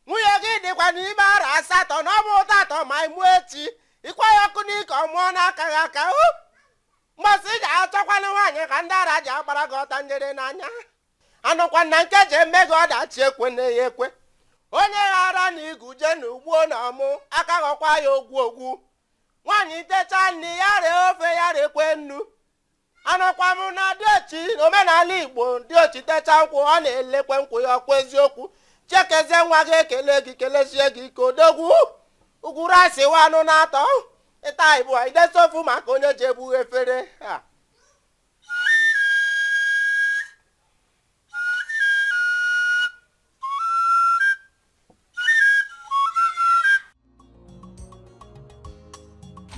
nwunye gị dịkwa n'ime ara asatọ na ọ bụ ụtọ atọ ma ịmụ echi ịkwa ya ọkụ n'ike ọmụọ n'aka gị aka Mmasị ji achọkwana nwaanyị ka ndị ara ji agbara gị ọta njere n'anya. Anụkwa na nke ji eme gị ọdachi ekwe na ya ekwe. Onye ghara na iguje na ugbo na ọmụ aka ghọkwa ya ogwu. Nwaanyị techa nri ya ree ofe ya rekwe nnu. Anụkwa m na dịochi omenala Igbo dịochi techa nkwụ ọ na-elekwe nkwụ ya ọkwa eziokwu. Chekezie nwa gị ekele gị kelesie gị ike odogwu. Ugwuru asịwa anụ na-atọ. Ịta Igbo idesofu maka onye ji ebu efere.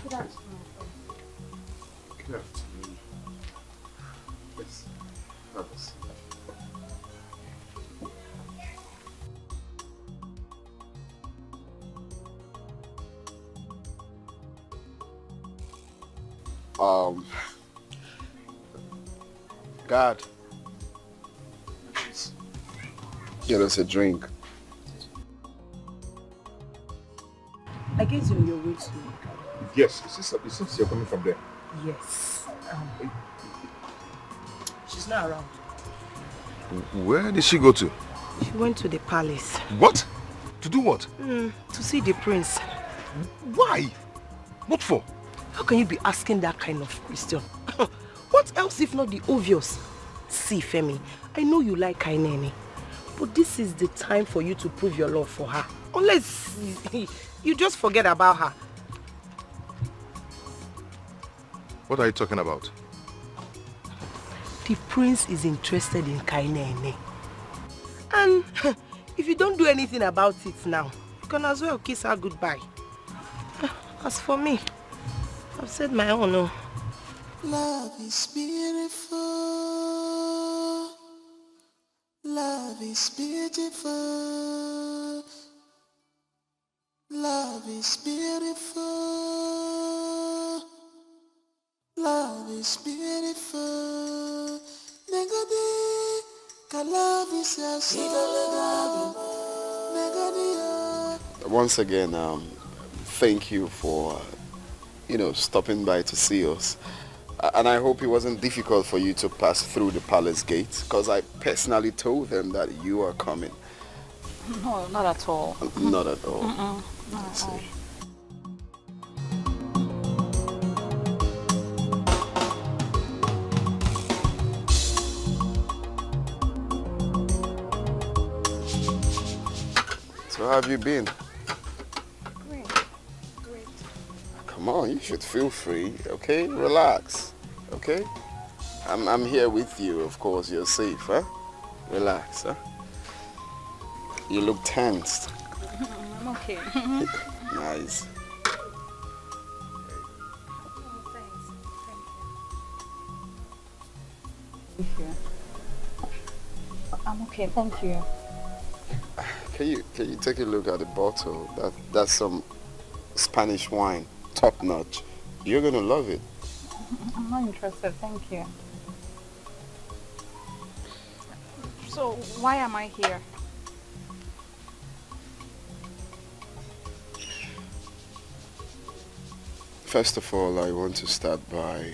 Good afternoon. Good afternoon. Let's have a seat. God, get us a drink. I guess you're on your way to... Yes, it seems you're coming from there. Yes. She's not around. Where did she go to? She went to the palace. What? To do what? To see the prince. Why? What for? How can you be asking that kind of question? What else if not the obvious? See, Femi, I know you like Ghanaian, but this is the time for you to prove your love for her. Unless you just forget about her. What are you talking about? The prince is interested in Ghanaian. And if you don't do anything about it now, you can as well kiss her goodbye. As for me, I've said my own. No. Love is beautiful. Love is beautiful. Love is beautiful. Love is beautiful. Negadi, love is your soul. Once again, thank you for, stopping by to see us. And I hope it wasn't difficult for you to pass through the palace gate, because I personally told them that you are coming. No, not at all. Not at all. Not at all. So how have you been? Great. Come on, you should feel free, okay? Relax, okay? I'm here with you, of course. You're safe, huh? Relax, huh? You look tensed. I'm okay. Nice. Thank you. I'm okay, thank you. Can you take a look at the bottle? That's some Spanish wine, top notch. You're gonna love it. I'm not interested, thank you. So, why am I here? First of all, I want to start by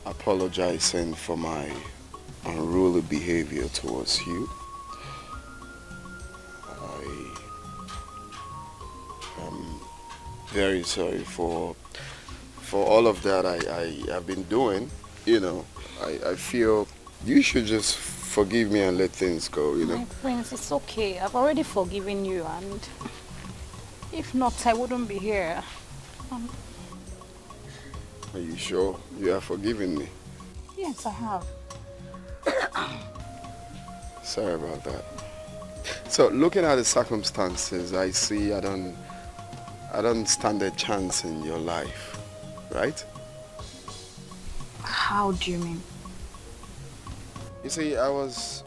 apologizing for my unruly behavior towards you. I am very sorry for all of that I have been doing. I feel you should just forgive me and let things go, My prince, it's okay. I've already forgiven you, and if not, I wouldn't be here. Are you sure you have forgiven me? Yes, I have. Sorry about that. So, looking at the circumstances, I see I don't stand a chance in your life, right? How do you mean? You see, I was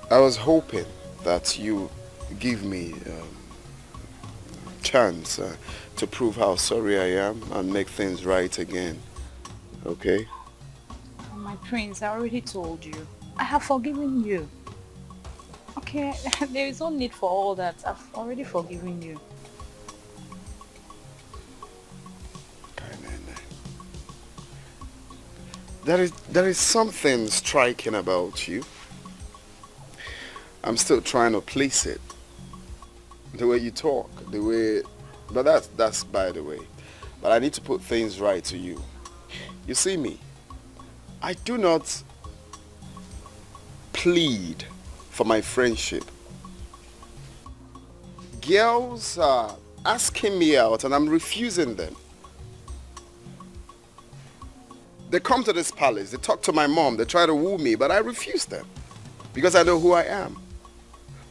hoping that you give me a chance to prove how sorry I am and make things right again. Okay? My prince, I already told you. I have forgiven you. Okay, there is no need for all that. I've already forgiven you. there is something striking about you. I'm still trying to place it. The way you talk, the way, but that's by the way. But I need to put things right to you. You see me, I do not plead for my friendship. Girls are asking me out and I'm refusing them. They come to this palace, they talk to my mom, they try to woo me, but I refuse them because I know who I am.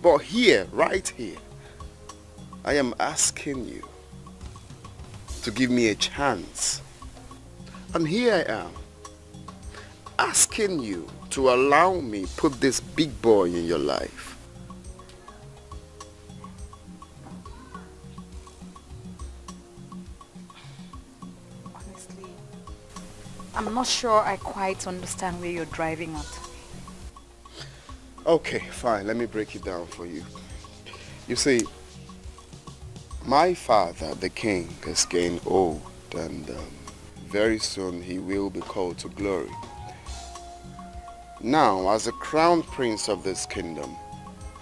But here, right here, I am asking you to give me a chance. And here I am, asking you to allow me put this big boy in your life. Honestly, I'm not sure I quite understand where you're driving at. Okay, fine, let me break it down for you. You see, my father, the king, is getting old and very soon he will be called to glory. Now, as the crown prince of this kingdom,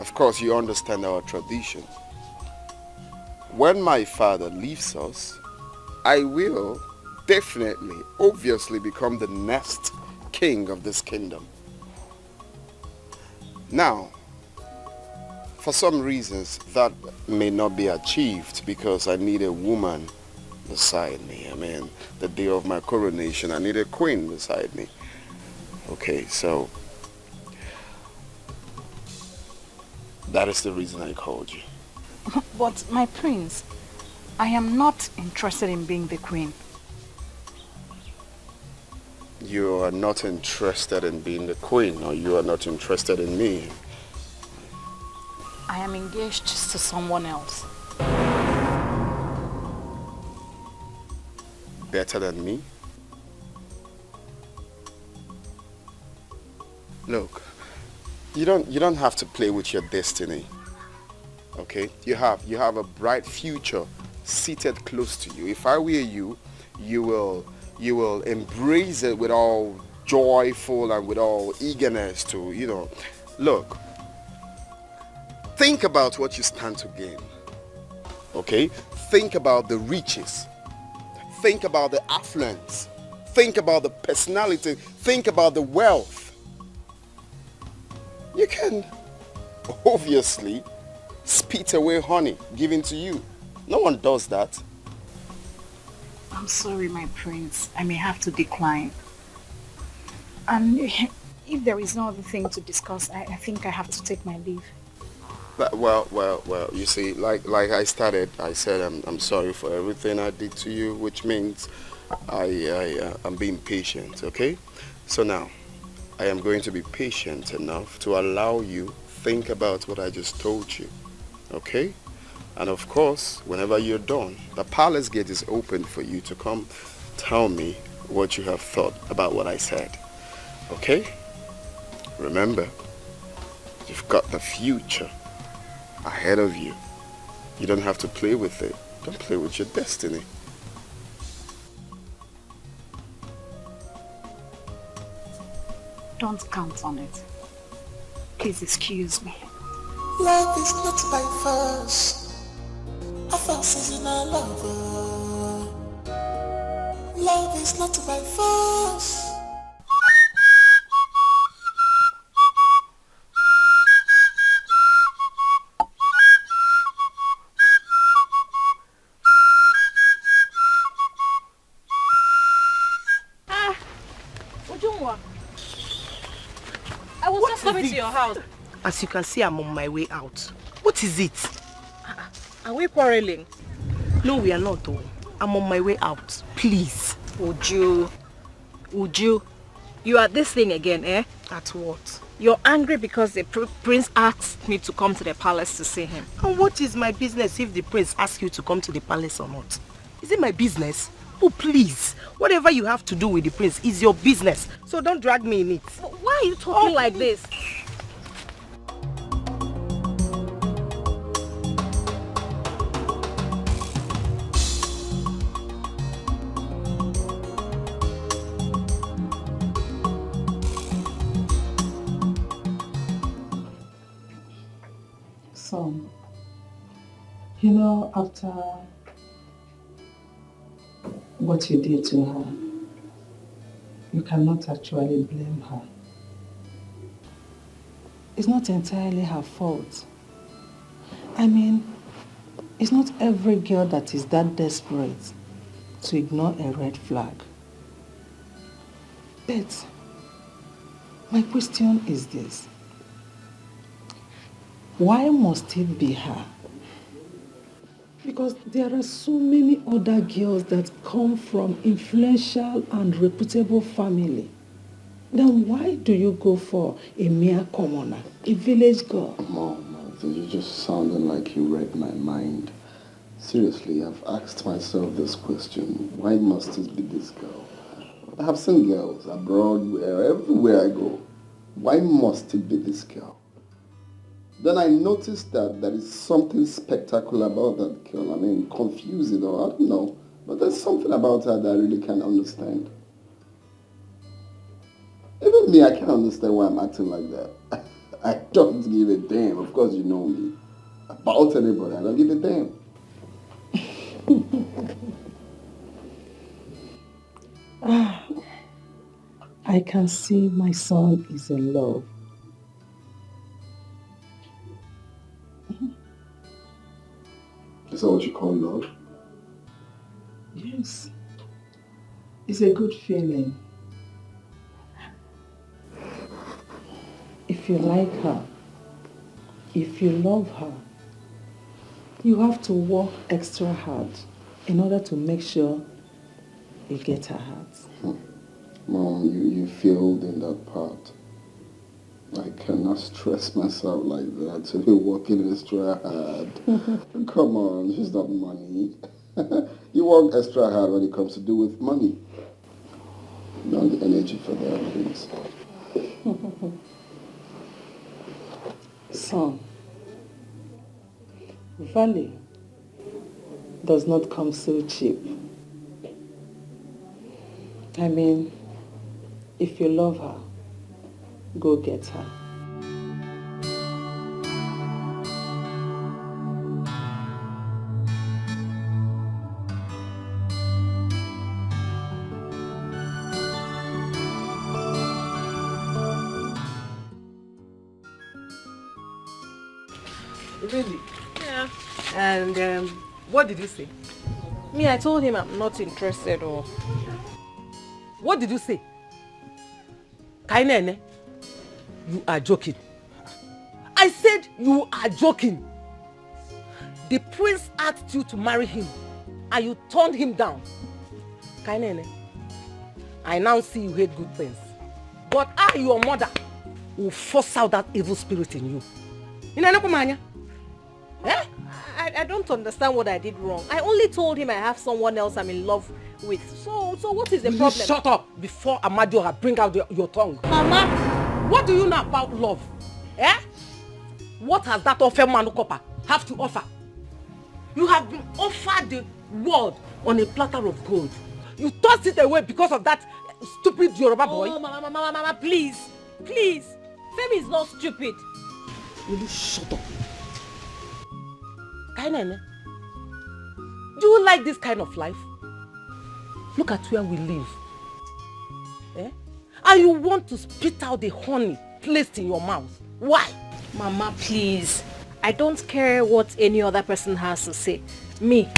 of course you understand our tradition. When my father leaves us, I will definitely, obviously become the next king of this kingdom. Now, for some reasons that may not be achieved because I need a woman beside me. I mean, the day of my coronation, I need a queen beside me. Okay, so that is the reason I called you. But my prince, I am not interested in being the queen. You are not interested in being the queen, or you are not interested in me. I am engaged to someone else. Better than me? Look, you don't have to play with your destiny. Okay? You have a bright future seated close to you. If I were you, you will embrace it with all joyful and with all eagerness to, look, think about what you stand to gain. Okay? Think about the riches. Think about the affluence. Think about the personality. Think about the wealth. You can obviously spit away honey given to you. No one does that. I'm sorry, my prince. I may have to decline. And if there is no other thing to discuss, I think I have to take my leave. Well, you see, like I said I'm sorry for everything I did to you, which means I'm being patient, okay? So now, I am going to be patient enough to allow you think about what I just told you, okay? And of course, whenever you're done, the palace gate is open for you to come tell me what you have thought about what I said, okay? Remember, you've got the future ahead of you. You don't have to play with it. Don't play with your destiny. Don't count on it. Please excuse me. Love is not by force. Offense is in our love. Love is not by force. I was just coming to your house. As you can see, I'm on my way out. What is it? Are we quarreling? No, we are not, though. I'm on my way out. Please. Uju, you are this thing again, eh? At what? You're angry because the prince asked me to come to the palace to see him. And what is my business if the prince asks you to come to the palace or not? Is it my business? Oh, please. Whatever you have to do with the prince is your business. So don't drag me in it. Why are you talking like this? Son, you know, after what you did to her, you cannot actually blame her. It's not entirely her fault. I mean, it's not every girl that is that desperate to ignore a red flag. But my question is this. Why must it be her? Because there are so many other girls that come from influential and reputable family. Then why do you go for a mere commoner, a village girl? Mom, you're just sounding like you read my mind. Seriously, I've asked myself this question. Why must it be this girl? I have seen girls abroad, everywhere I go. Why must it be this girl? Then I noticed that there is something spectacular about that girl. I mean, confusing or I don't know. But there's something about her that I really can't understand. Even me, I can't understand why I'm acting like that. I don't give a damn. Of course you know me. About anybody, I don't give a damn. I can see my son is in love. Is that what you call love? Yes. It's a good feeling. If you like her, if you love her, you have to work extra hard in order to make sure you get her heart. Mom, you failed in that part. I cannot stress myself like that to be working extra hard. Come on, she's not money. You work extra hard when it comes to do with money. Not the energy for that, please. Son, value does not come so cheap. I mean, if you love her, go get her. Really? Yeah. And what did you say? Me, I told him I'm not interested or... What did you say? Kainene, you are joking. I said you are joking. The prince asked you to marry him and you turned him down. Kainene, I now see you hate good things. But I, your mother, will force out that evil spirit in you. Eh? I don't understand what I did wrong. I only told him I have someone else I'm in love with. So what is the problem? You shut up before Amadioha bring out your tongue. Mama! What do you know about love? Eh? What has that offer Manukopa have to offer? You have been offered the world on a platter of gold. You tossed it away because of that stupid Yoruba boy. Oh, Mama, please. Please. Femi is not stupid. Will you shut up? Kainene, do you like this kind of life? Look at where we live. Eh? And you want to spit out the honey placed in your mouth. Why? Mama, please. I don't care what any other person has to say. Me,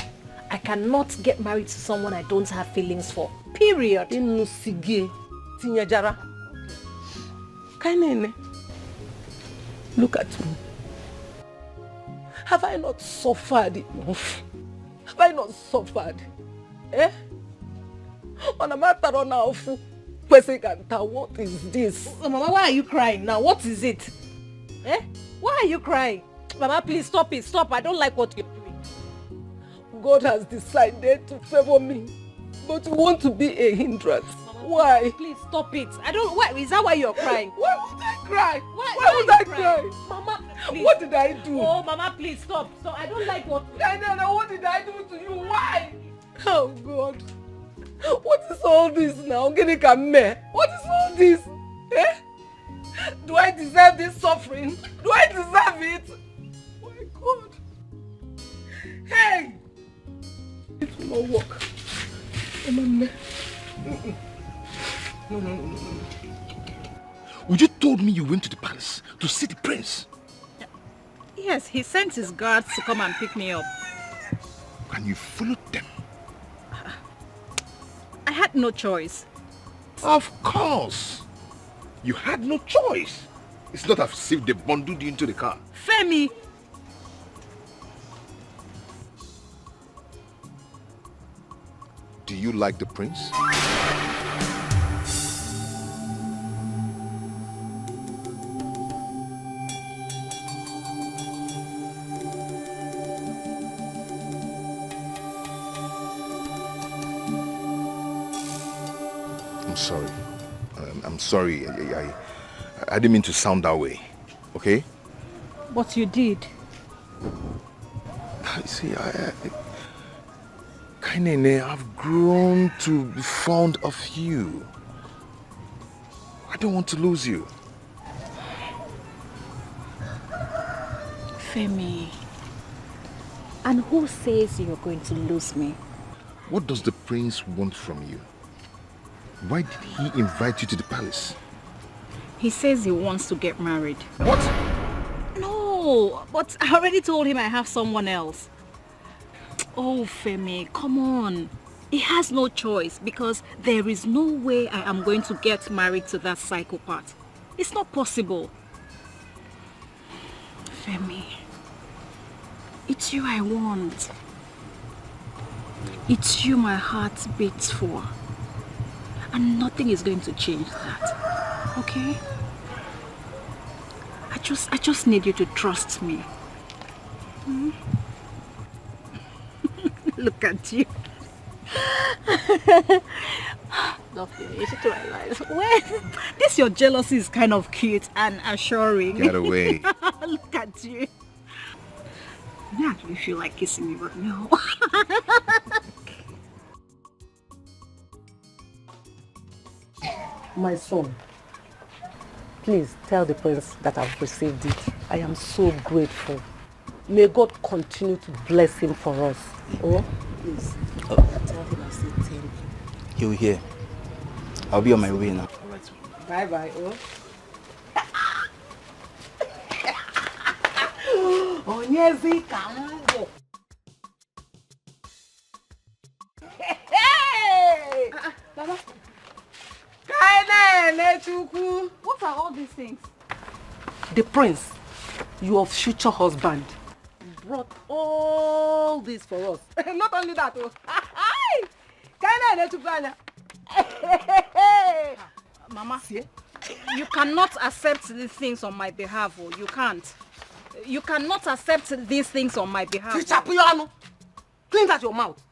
I cannot get married to someone I don't have feelings for. Period. Inusige Tinyajara. Kainene, look at me. Have I not suffered enough? Have I not suffered? Eh? On a matter of now, what is this? Mama, why are you crying now? What is it? Eh? Why are you crying? Mama, please stop it. Stop. I don't like what you're doing. God has decided to favor me, but you want to be a hindrance. Mama, why? Please stop it. I don't. Why? Is that why you're crying? Why would I cry? Why would I cry? Mama, please. What did I do? Oh, Mama, please stop. So I don't like what. What did I do to you? Why? Oh God. What is all this now? What is all this? Eh? Do I deserve this suffering? Do I deserve it? Why not work. No. Would you told me you went to the palace to see the prince? Yes, he sent his guards to come and pick me up. And you followed them? I had no choice. Of course. You had no choice. It's not as if they bundled you into the car. Femi! Do you like the prince? I'm sorry. I'm sorry. I didn't mean to sound that way. Okay? But you did. See, Kainene, I've grown to be fond of you. I don't want to lose you. Femi, and who says you're going to lose me? What does the prince want from you? Why did he invite you to the palace? He says he wants to get married. What? No, but I already told him I have someone else. Oh, Femi, come on. He has no choice because there is no way I am going to get married to that psychopath. It's not possible. Femi, it's you I want. It's you my heart beats for. And nothing is going to change that. Okay? I just need you to trust me. Hmm? Look at you. Don't finish it my life. Well, this your jealousy is kind of cute and assuring. Get away. Look at you. I actually feel like kissing me, but no. My son, please tell the prince that I've received it. I am so grateful. May God continue to bless him for us. Oh, please. Oh. Tell him I say thank you. He will hear. I'll be on my way now. Bye-bye. Oh, Onyezi Kambo. Hey! Mama. What are all these things? The prince, your future husband, brought all this for us. Not only that, Mama, you cannot accept these things on my behalf. Oh, you can't. You cannot accept these things on my behalf. Clean out your mouth.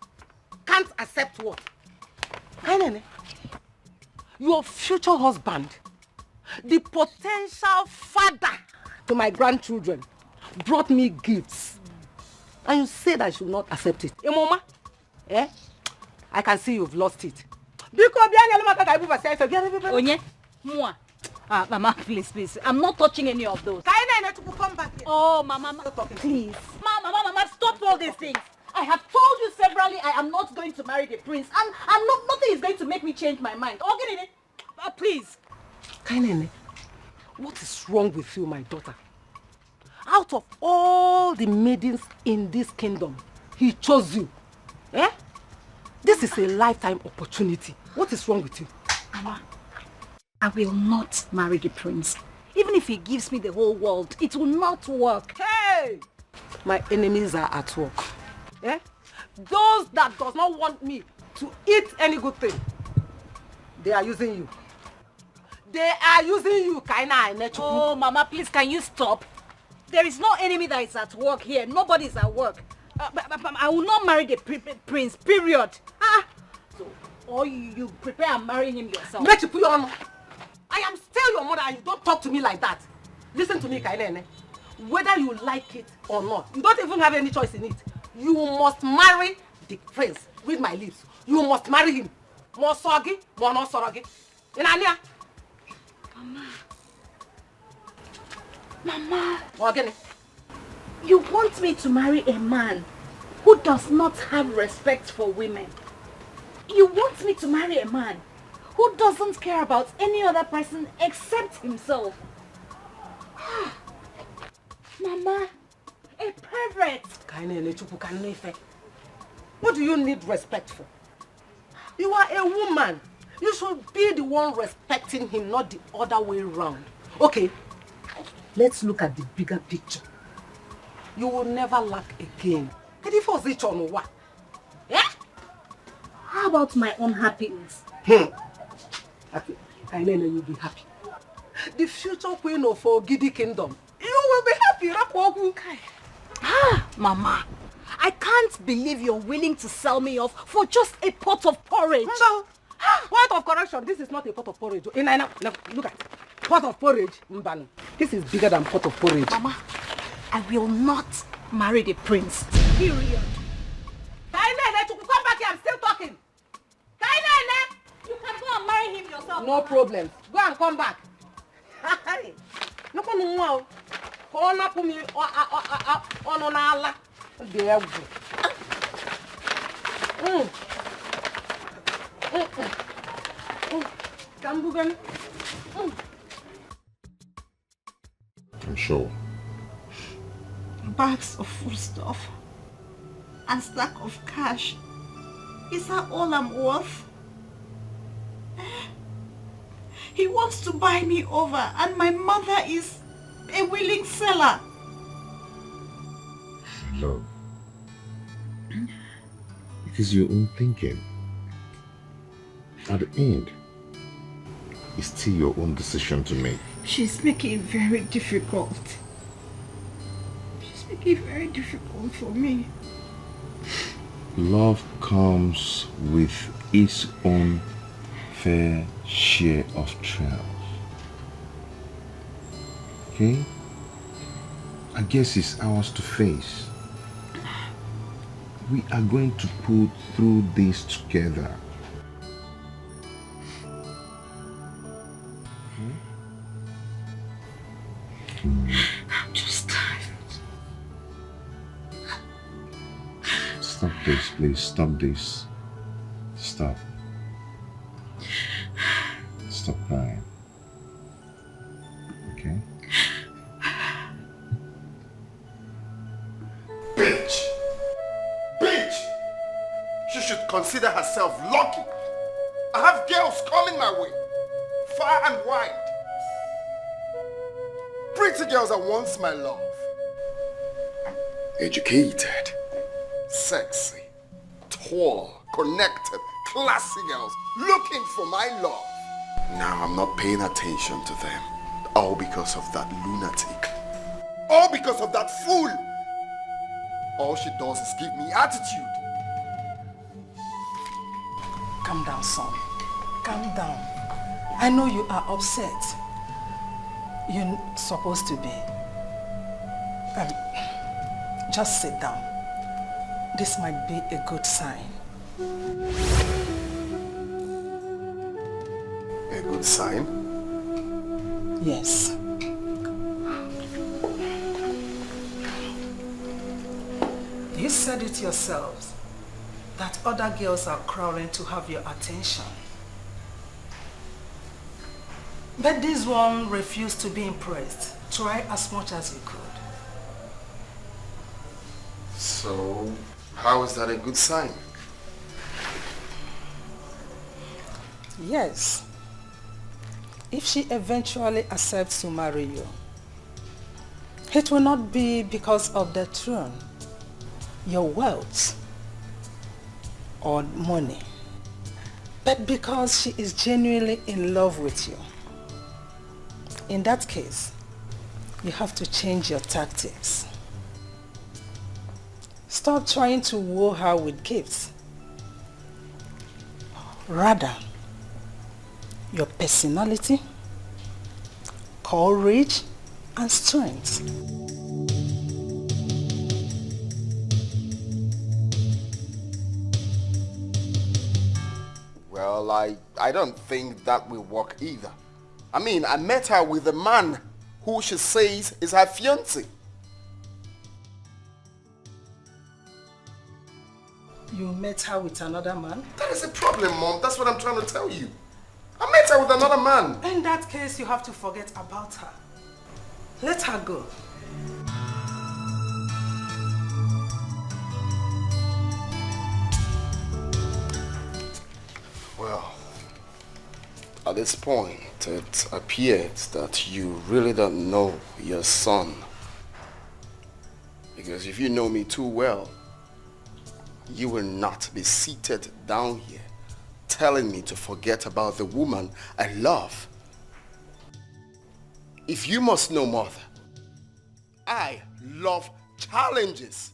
Can't accept what? Your future husband, the potential father to my grandchildren, brought me gifts. And you said I should not accept it. Mama, I can see you've lost it. Onye, Mua. Mama, please. I'm not touching any of those. Come back here. Oh, Mama, please. Mama, stop all these things. I have told you severally I am not going to marry the prince, and nothing is going to make me change my mind. Oh, get it? Please. Kainene, what is wrong with you, my daughter? Out of all the maidens in this kingdom, he chose you. This is a lifetime opportunity. What is wrong with you? Mama, I will not marry the prince. Even if he gives me the whole world, it will not work. Hey! My enemies are at work. Those that does not want me to eat any good thing, they are using you. They are using you, Kaina. Oh, Mama, please, can you stop? There is no enemy that is at work here. Nobody is at work. I will not marry the prince, period. So, or you prepare and marry him yourself. I am still your mother and you don't talk to me like that. Listen to me, Kainene. Whether you like it or not, you don't even have any choice in it. You must marry the prince. Read my lips. You must marry him. More soggy, more not soggy. Inania. Mama. Again. You want me to marry a man who does not have respect for women. You want me to marry a man who doesn't care about any other person except himself. Mama, a pervert. What do you need respect for? You are a woman. You should be the one respecting him, not the other way around. Okay, let's look at the bigger picture. You will never lack again. How about my own happiness? Happy. I know you'll be happy. The future queen of Ogidi Kingdom. You will be happy. Mama, I can't believe you're willing to sell me off for just a pot of porridge. No. Pot of correction. This is not a pot of porridge. Look at it. Pot of porridge. This is bigger than pot of porridge. Mama, I will not marry the prince. Period. Come back here. I'm still talking. You can go and marry him yourself. No problem. Go and come back. No problem. I'm sure. Bags of foodstuff and stack of cash. Is that all I'm worth? He wants to buy me over and my mother is a willing seller. Love, it is your own thinking. At the end, it's still your own decision to make. She's making it very difficult. She's making it very difficult for me. Love comes with its own fair share of trials. Okay? I guess it's ours to face. We are going to pull through this together. I'm just tired. Stop this, please. Stop this. Stop. Stop crying. Okay? Bitch! Bitch! She should consider herself lucky. I have girls coming my way, far and wide. Pretty girls are once my love. Educated, sexy, tall, connected, classy girls looking for my love. Now I'm not paying attention to them. All because of that lunatic. All because of that fool. All she does is give me attitude. Calm down, son. Calm down. I know you are upset. You're supposed to be. Just sit down. This might be a good sign. A good sign? Yes. You said it yourselves that other girls are crawling to have your attention. But this one refused to be impressed. Try as much as you could. So, how is that a good sign? Yes. If she eventually accepts to marry you, it will not be because of the throne, your wealth, or money, but because she is genuinely in love with you. In that case, you have to change your tactics. Stop trying to woo her with gifts. Rather, your personality, courage, and strength. Well, I don't think that will work either. I mean, I met her with a man who she says is her fiancé. You met her with another man? That is a problem, Mom. That's what I'm trying to tell you. I met her with another man. In that case, you have to forget about her. Let her go. Well, at this point, it appears that you really don't know your son. Because if you know me too well, you will not be seated down here telling me to forget about the woman I love. If you must know, Martha, I love challenges.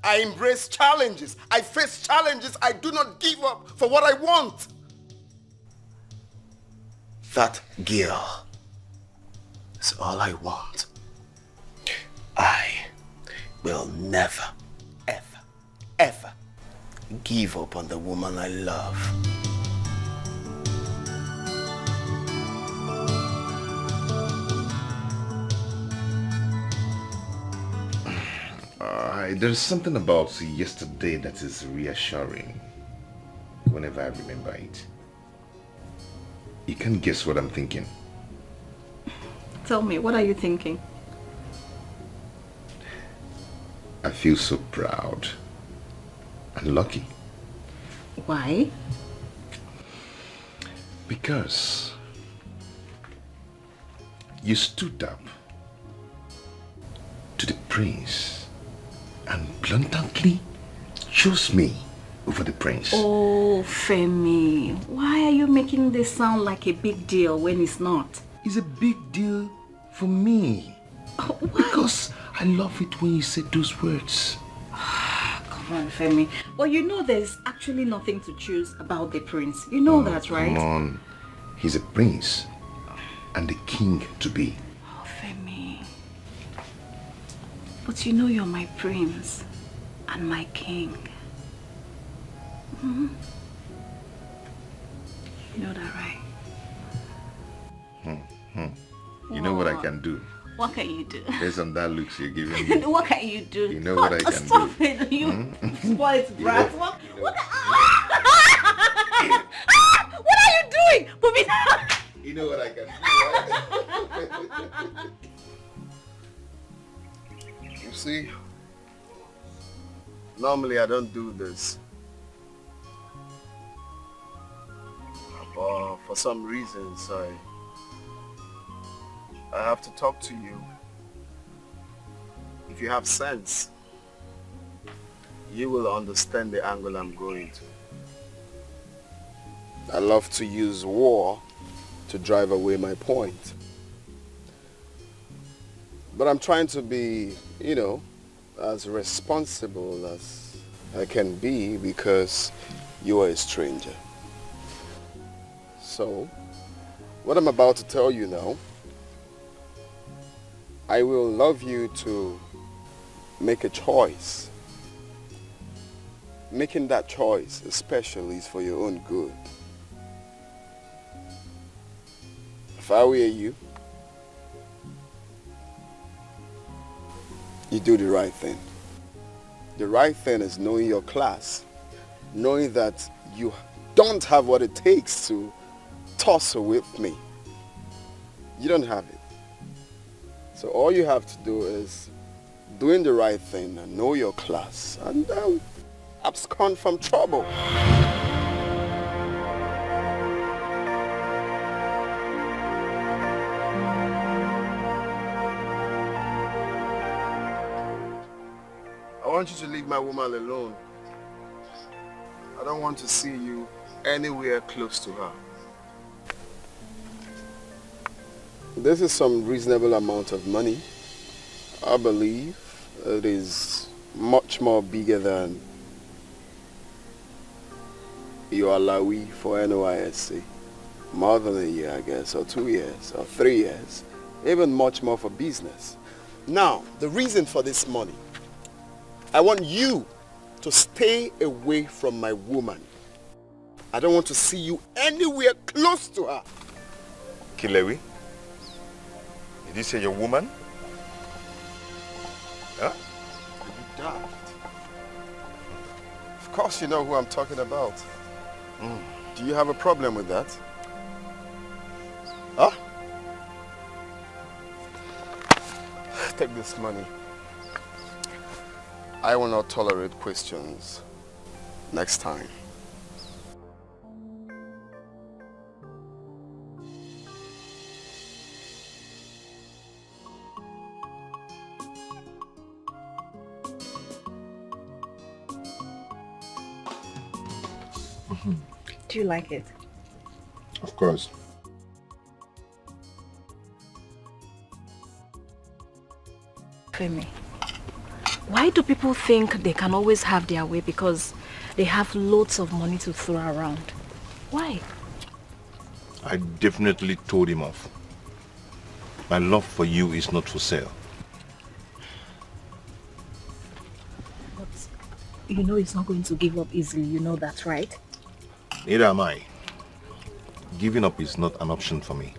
I embrace challenges. I face challenges. I do not give up for what I want. That girl is all I want. I will never, ever, ever give up on the woman I love. There's something about yesterday that is reassuring whenever I remember it. You can't guess what I'm thinking. Tell me, what are you thinking? I feel so proud and lucky. Why? Because you stood up to the prince and bluntly chose me over the prince. Oh, Femi, why are you making this sound like a big deal when it's not? It's a big deal for me. Oh, because I love it when you say those words. Come on, Femi. Well, you know there's actually nothing to choose about the prince. You know that, right? Come on. He's a prince and the king to be. Oh, Femi. But you know you're my prince and my king. Mm-hmm. You know that, right? You know what I can do? What can you do? Based on that looks you're giving me. What can you do? You know what I can Stop do? it, you spoiled brat. What are you doing? Put me down. You know what I can do, right? You see, normally I don't do this. But for some reasons, I have to talk to you. If you have sense, you will understand the angle I'm going to. I love to use war to drive away my point. But I'm trying to be, as responsible as I can be because you are a stranger. So, what I'm about to tell you now, I will love you to make a choice. Making that choice especially is for your own good. If I were you, you do the right thing. The right thing is knowing your class, knowing that you don't have what it takes to tussle with me. You don't have it. So all you have to do is doing the right thing and know your class and abscond from trouble. I want you to leave my woman alone. I don't want to see you anywhere close to her. This is some reasonable amount of money. I believe it is much more bigger than your alawi for NYSC. More than a year, I guess, or 2 years, or 3 years. Even much more for business. Now, the reason for this money, I want you to stay away from my woman. I don't want to see you anywhere close to her. Kilewi? Did you say your woman? Huh? You daft. course you know who I'm talking about. Do you have a problem with that? Huh? Take this money. I will not tolerate questions next time. Do you like it? Of course. Femi, why do people think they can always have their way because they have loads of money to throw around? Why? I definitely told him off. My love for you is not for sale. But you know he's not going to give up easily, you know that, right? Neither am I. Giving up is not an option for me.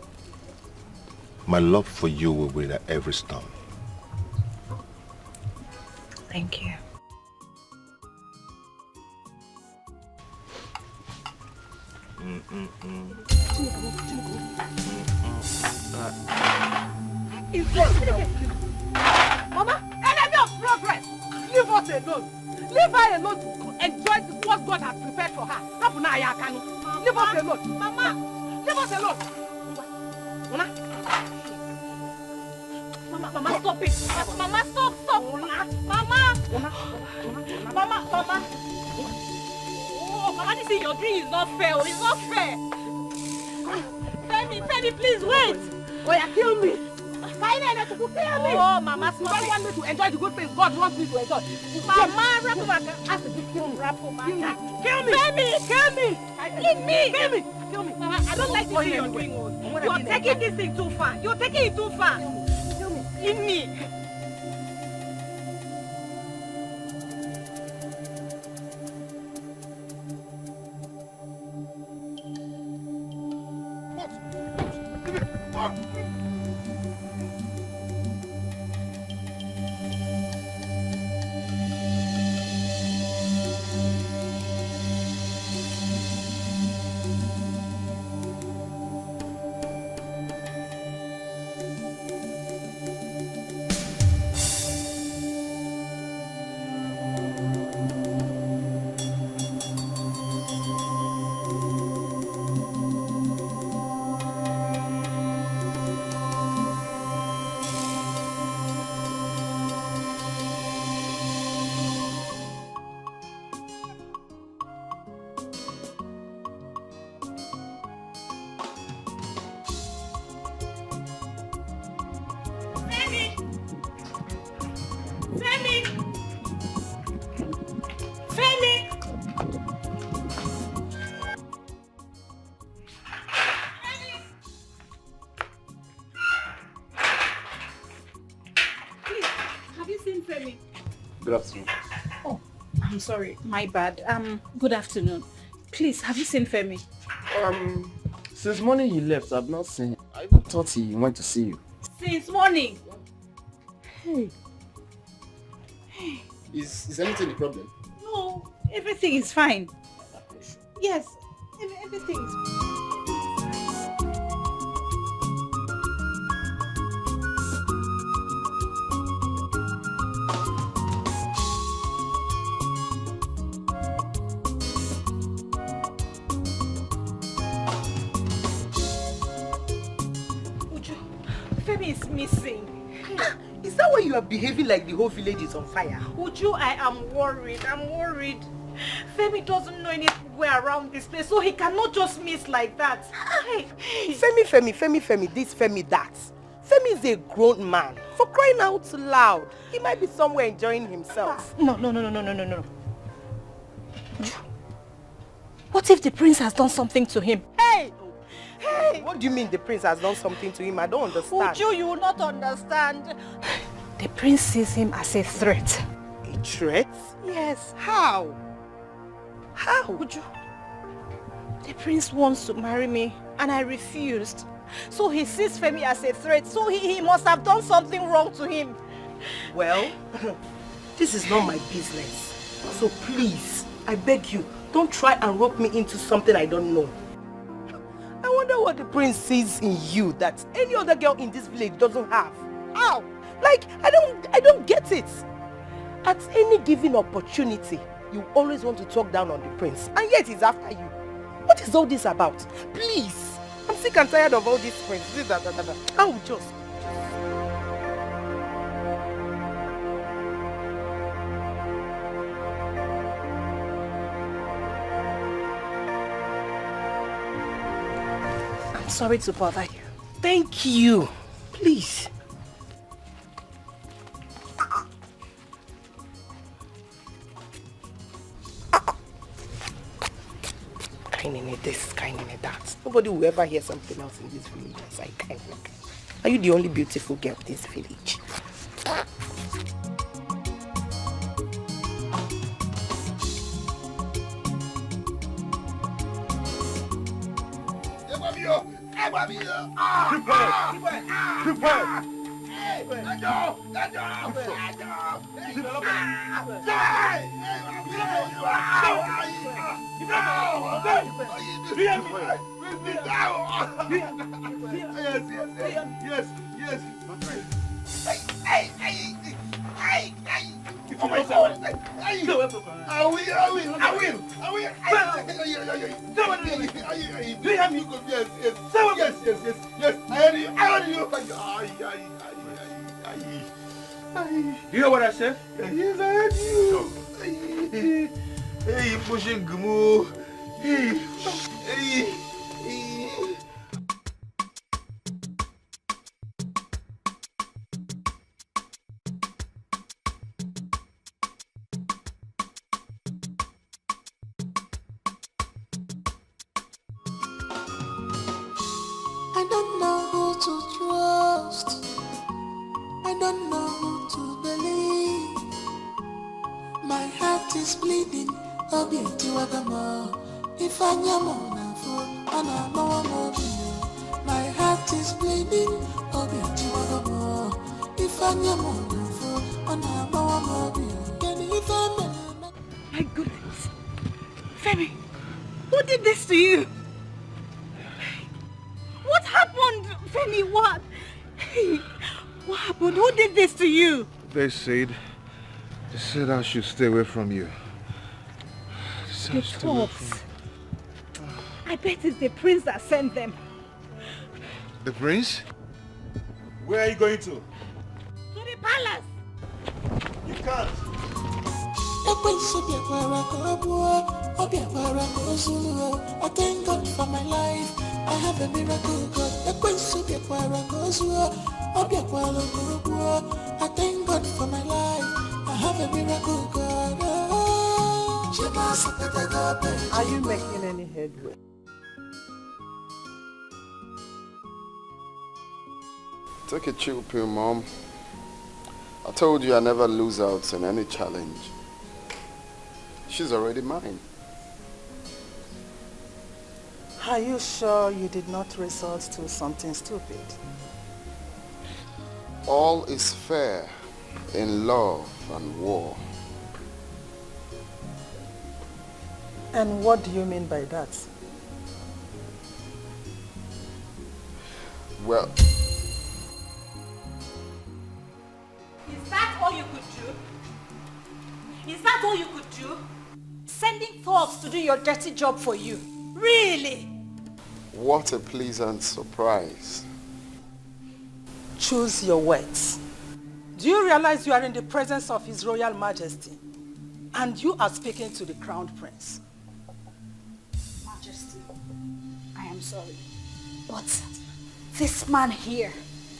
My love for you will weather every storm. Thank you. Mama, enemy of progress! Leave us alone. Leave her alone to enjoy what God has prepared for her. Leave us alone. Mama, leave us alone. Mama, stop it. Mama, stop. Mama. Oh, Mama, this is your dream. It's not fair. It's not fair. Femi, please wait. Oh, yeah, kill me. Kill me. Oh, Mama, you don't want me to enjoy the good things God wants me to enjoy. Mama, kill me. Femi, kill me. Leave me. Kill me. Kill me. Mama, I don't like this thing you're doing. You are taking this thing too far. You're taking it too far. Leave me. Good afternoon. Oh, I'm sorry. My bad. Good afternoon. Please, have you seen Femi? Since morning he left, I've not seen him. I even thought he went to see you. Since morning. Hey. Is anything the problem? No, everything is fine. Yes, everything is fine. Femi is missing. Is that why you are behaving like the whole village is on fire? Uju, I am worried. Femi doesn't know anywhere around this place, so he cannot just miss like that. Hey. Femi, this, Femi, that. Femi is a grown man. For crying out loud. He might be somewhere enjoying himself. No. What if the prince has done something to him? Hey! What do you mean the prince has done something to him? I don't understand. Uju, you will not understand. The prince sees him as a threat. A threat? Yes. How? Uju, the prince wants to marry me and I refused. So he sees Femi as a threat. So he must have done something wrong to him. Well, this is not my business. So please, I beg you, don't try and rope me into something I don't know. I wonder what the prince sees in you that any other girl in this village doesn't have. How? Like, I don't get it. At any given opportunity, you always want to talk down on the prince, and yet he's after you. What is all this about? Please, I'm sick and tired of all this prince. I will just... I'm sorry to bother you. Thank you. Please. Kind of this, kind of that. Nobody will ever hear something else in this village. I kind of. Are you the only beautiful girl in this village? You hear what I said? Yes, I heard you. Hey, you pushing Gumu. Hey. I don't know who to trust. I don't know who to believe. My heart is bleeding. Obi Tiwagamo. If I am my heart is bleeding. Obi Tiwagamo. If I am My goodness. Femi, who did this to you? What happened, Femi? What? Hey, what happened? Who did this to you? They said I should stay away from you. The talks. I bet it's the prince that sent them. The prince? Where are you going to? To the palace. You can't. I thank God for my life. I have a miracle God. I thank God for my life. I have a miracle God. Are you making any headway? Take a chill pill, Mom. I told you I never lose out in any challenge. She's already mine. Are you sure you did not resort to something stupid? All is fair in love and war. And what do you mean by that? Well, Is that all you could do? Is that all you could do? Sending thugs to do your dirty job for you? Really? what a pleasant surprise. Choose your words. Do you realize you are in the presence of His Royal Majesty? And you are speaking to the Crown Prince. Majesty, I am sorry, but this man here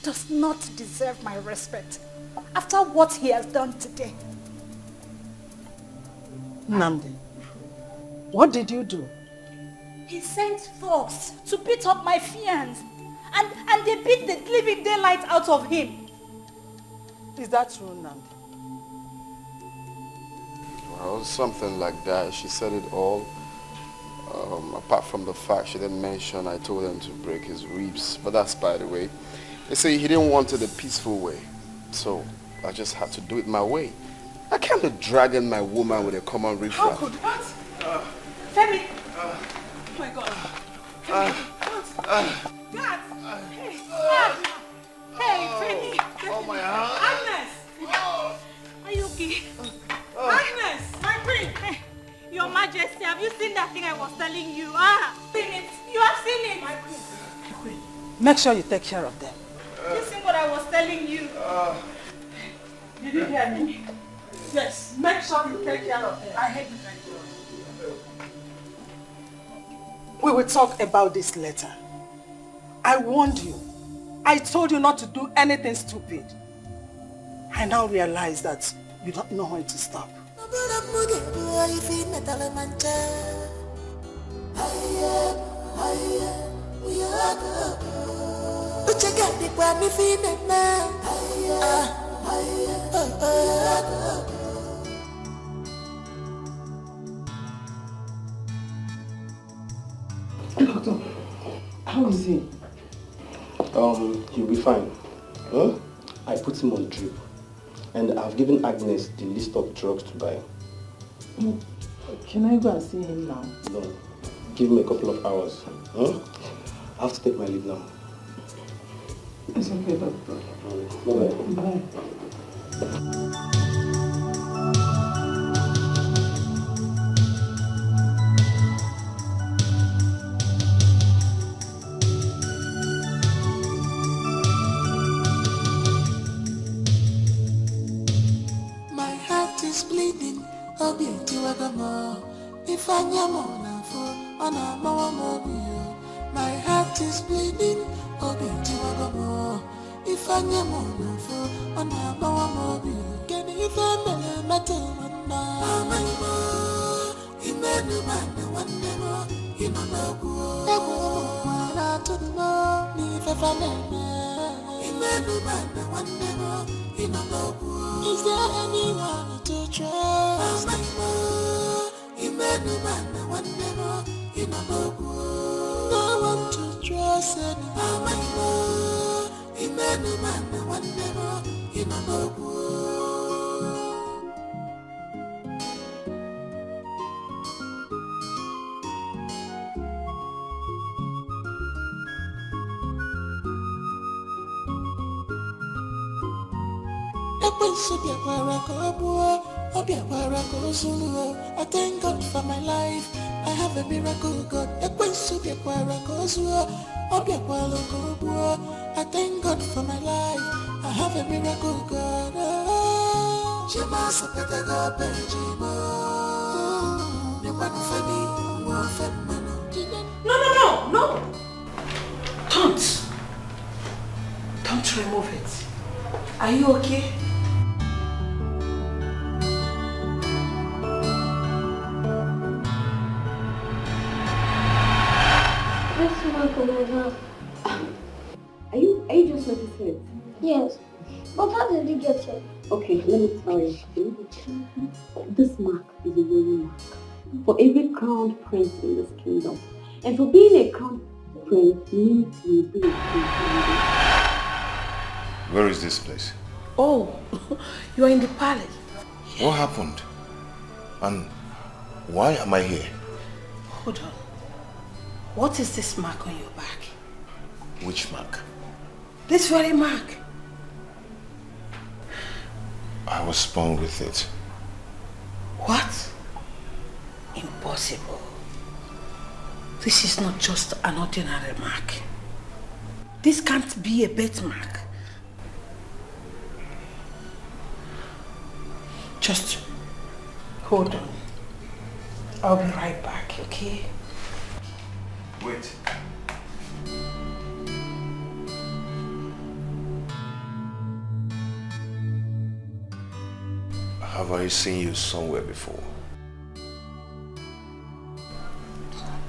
does not deserve my respect after what he has done today. Nnamdi, what did you do? He sent thugs to beat up my fiancé, and they beat the living daylight out of him. Is that true, Nnamdi? Well, something like that. She said it all. Apart from the fact she didn't mention I told him to break his ribs. But that's by the way. They say he didn't want it the peaceful way. So I just had to do it my way. I can't be dragging my woman with a common riffraff. How could what? Femi! Oh my God. Femi, God! Hey! Hey, Femi! Oh, my hand! Agnes! Are you okay? Agnes! My queen! Hey, Your Majesty, have you seen that thing I was telling you? Seen it? You have seen it? My queen. Make sure you take care of them. You seen what I was telling you? Did you hear me? Yes, make sure you take care of them. I hate it. We will talk about this later. I warned you. I told you not to do anything stupid. I now realize that you don't know when to stop. Doctor, how is he? He'll be fine. Huh? I put him on drip. And I've given Agnes the list of drugs to buy. Can I go and see him now? No. Give him a couple of hours. Huh? I have to take my leave now. It's okay, doctor. Bye-bye. Bye. My heart is bleeding, Obi Tiwagamo. If I am my heart is bleeding, Obi Tiwagamo. If I am on a can you find a metal one now? Imenu one demo, Is there anyone to trust? No one to trust anymore. I thank God for my life. I have a miracle God. I thank God for my life. I have a miracle God. No. Don't remove it. Are you okay? Are you just noticing it? Yes. But how did you get it? Okay, let me tell you. This mark is a royal mark for every crowned prince in this kingdom. And for being a crowned prince means you will be a king. Where is this place? Oh, you are in the palace. What happened? And why am I here? Hold on. What is this mark on your back? Which mark? This very mark. I was born with it. What? Impossible. This is not just an ordinary mark. This can't be a birthmark. Just hold on. I'll be right back, okay? Wait. Have I seen you somewhere before?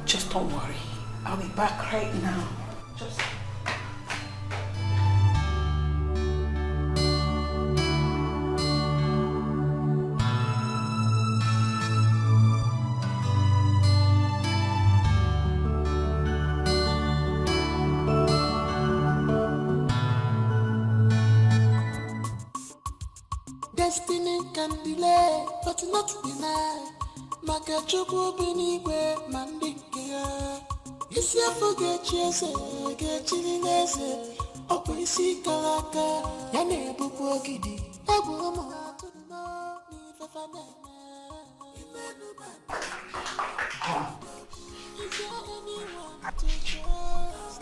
Just don't worry. I'll be back right now. Just... Destiny can delay, but not deny. maka chukwu bi n'igwe ma ndị nke ya isi afọ ga-echi eze ga-echiri n'eze ọkwa isi kara aka ya na-ebukwa ogidi egwu ụmụ atụrụ n'ifefe na-eme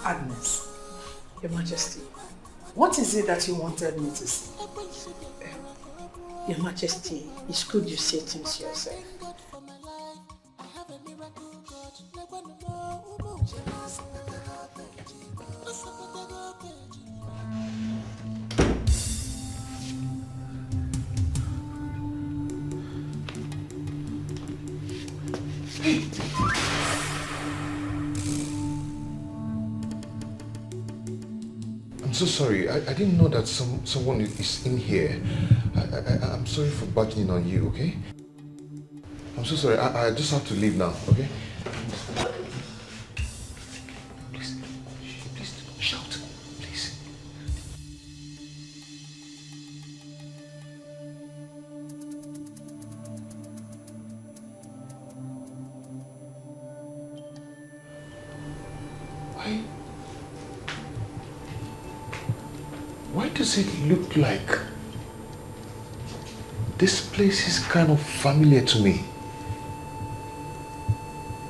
Agnes, Your Majesty, what is it that you wanted me to say? Your Majesty, it's good you say things yourself. I'm so sorry. I didn't know that someone is in here. I'm sorry for barging on you, okay? I'm so sorry. I just have to leave now, okay? Please don't shout. Please. Why does it look like this place is kind of familiar to me?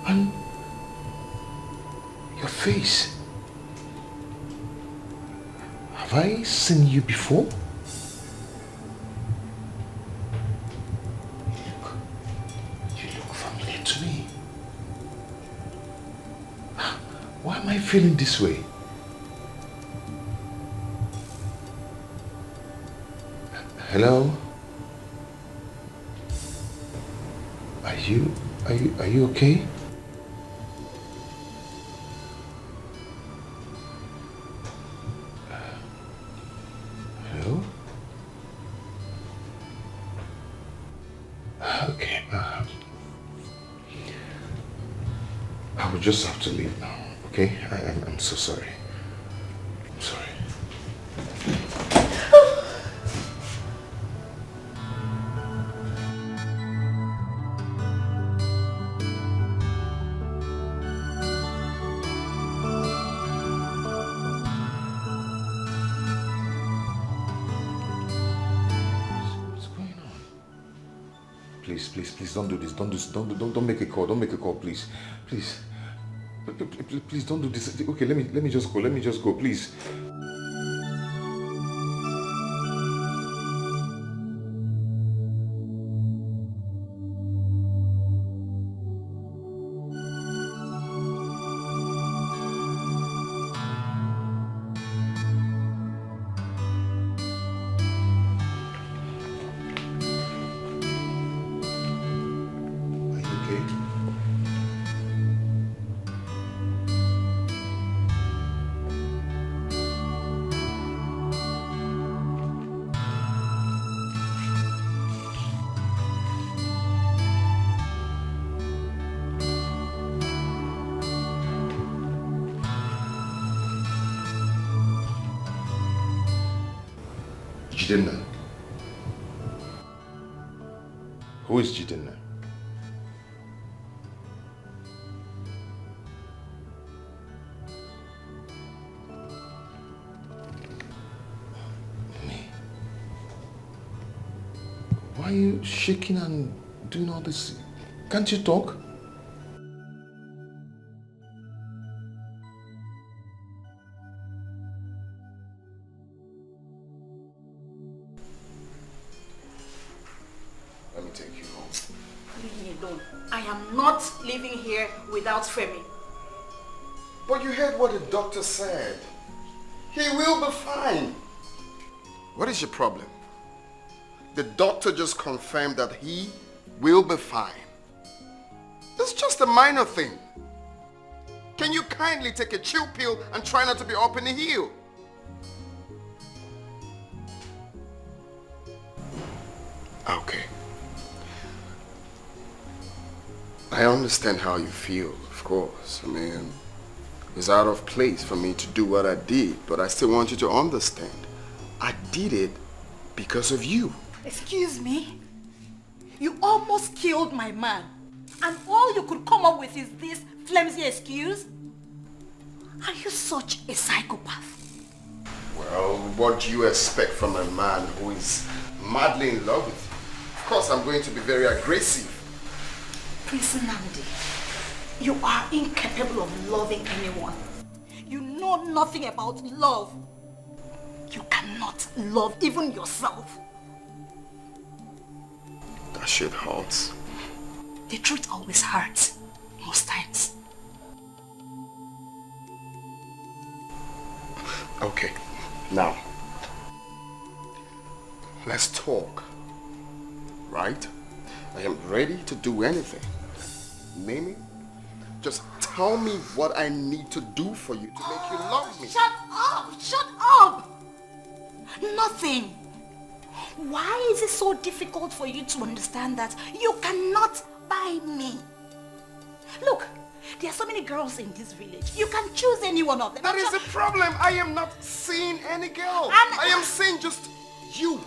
And your face. Have I seen you before? You look familiar to me. Why am I feeling this way? Hello? Are you okay? Hello? Okay. I will just have to leave now, okay? I'm so sorry. I'm sorry. Please don't do this. Don't make a call. Don't make a call, please. Please. Please don't do this. Okay, let me just go. Let me just go, please. Jidenna. Who is Jidenna? Me? Why are you shaking and doing all this? Can't you talk? Living here without Femi. But you heard what the doctor said. He will be fine. What is your problem? The doctor just confirmed that he will be fine. It's just a minor thing. Can you kindly take a chill pill and try not to be up in the heel? Okay. I understand how you feel, of course. I mean, it's out of place for me to do what I did, but I still want you to understand. I did it because of you. Excuse me? You almost killed my man. And all you could come up with is this flimsy excuse? Are you such a psychopath? Well, what do you expect from a man who is madly in love with you? Of course, I'm going to be very aggressive. Prince Nnamdi, you are incapable of loving anyone. You know nothing about love. You cannot love even yourself. That shit hurts. The truth always hurts, most times. Okay, now, let's talk, right? I am ready to do anything. Name it. Just tell me what I need to do for you to make you love me. Shut up! Shut up! Nothing. Why is it so difficult for you to understand that you cannot buy me? Look, there are so many girls in this village. You can choose any one of them. That is the problem. I am not seeing any girl. I am seeing just you.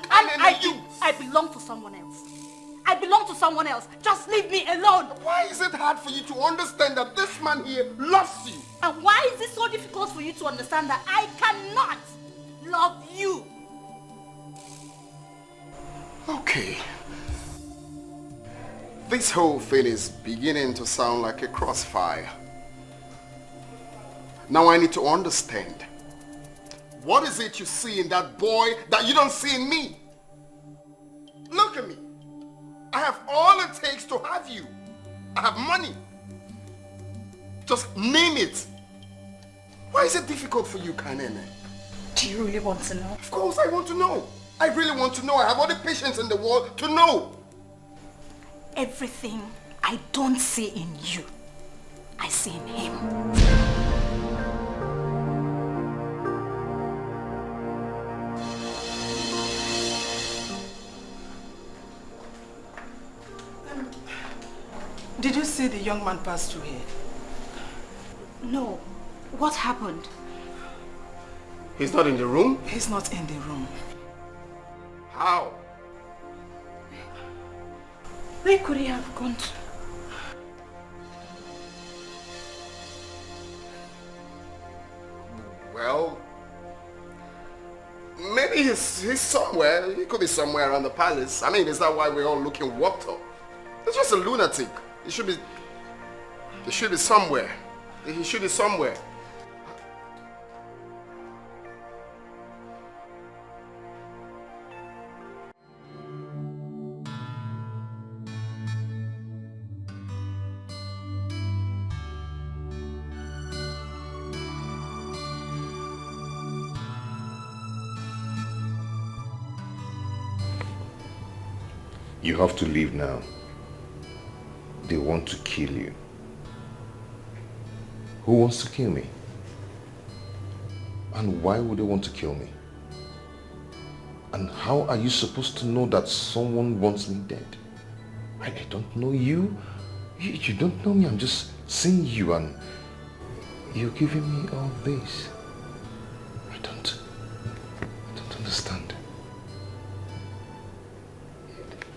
I belong to someone else. I belong to someone else. Just leave me alone. Why is it hard for you to understand that this man here loves you? And why is it so difficult for you to understand that I cannot love you? Okay. This whole thing is beginning to sound like a crossfire. Now I need to understand. What is it you see in that boy that you don't see in me? Look at me. I have all it takes to have you. I have money. Just name it. Why is it difficult for you, Ghanaian? Do you really want to know? Of course I want to know. I really want to know. I have all the patience in the world to know. Everything I don't see in you, I see in him. Did you see the young man pass through here? No. What happened? He's not in the room? He's not in the room. How? Where could he have gone to? Well, maybe he's somewhere. He could be somewhere around the palace. I mean, is that why we're all looking whopped up? He's just a lunatic. He should be somewhere. He should be somewhere. You have to leave now. They want to kill you. Who wants to kill me? And why would they want to kill me? And how are you supposed to know that someone wants me dead? I don't know you. You don't know me. I'm just seeing you and you're giving me all this. I don't understand.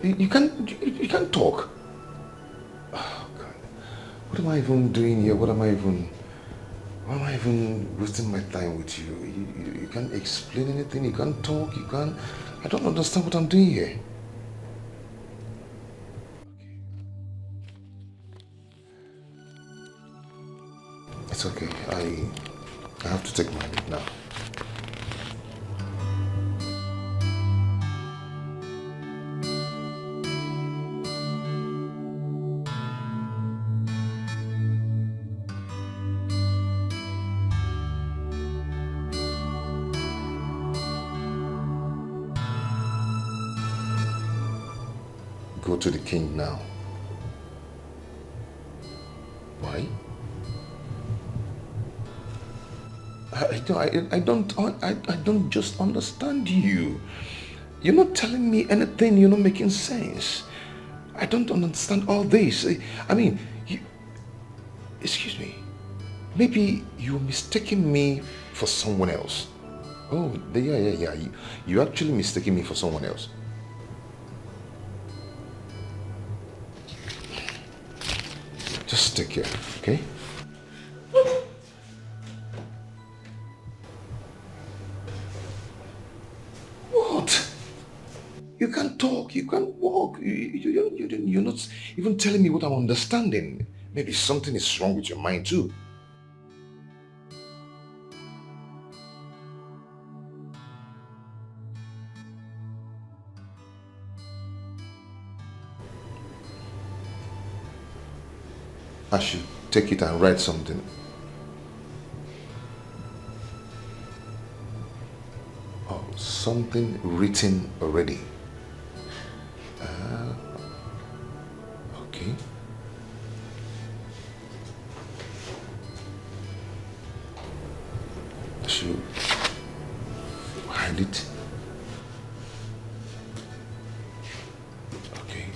You can't talk. Oh God. What am I even doing here? Why am I even wasting my time with you? You can't explain anything, you can't talk, I don't understand what I'm doing here. It's okay. I have to take my leave now. Go to the king now. Why? I don't just understand you. You're not telling me anything. You're not making sense. I don't understand all this. I mean, excuse me. Maybe you're mistaking me for someone else. Oh, yeah. You're actually mistaking me for someone else. Just take care, okay? What? You can't talk, you can't walk. You're not even telling me what I'm understanding. Maybe something is wrong with your mind too. I should take it and write something. Oh, something written already. Okay. I should hide it. Okay.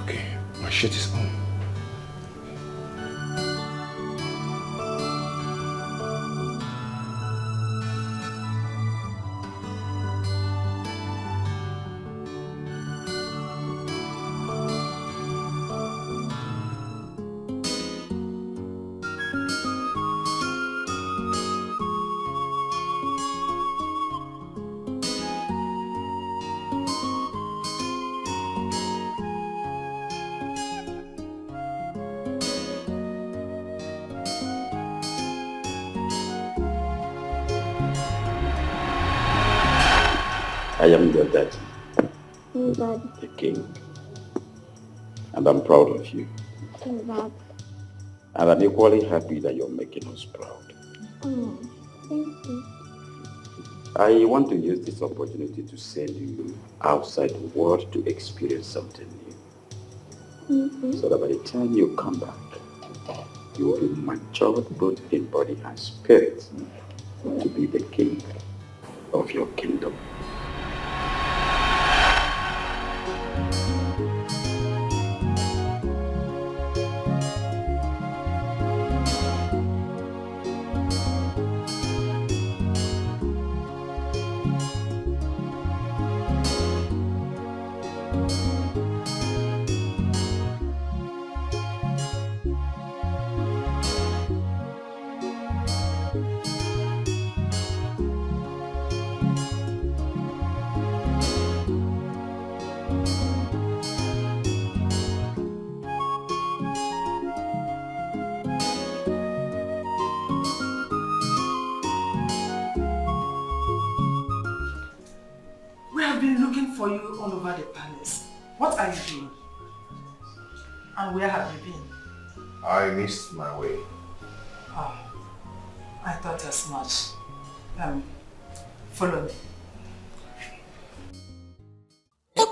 Okay. My shirt is on. I am your daddy, Dad. the king, and I'm proud of you. Dad. And I'm equally happy that you're making us proud. Oh, thank you. I want to use this opportunity to send you outside the world to experience something new. So that by the time you come back, you will be matured both in body and spirit to be the king of your kingdom. We have been looking for you all over the palace. What are you doing? And where have you been? I missed my way. Oh, I thought as much. Follow me. I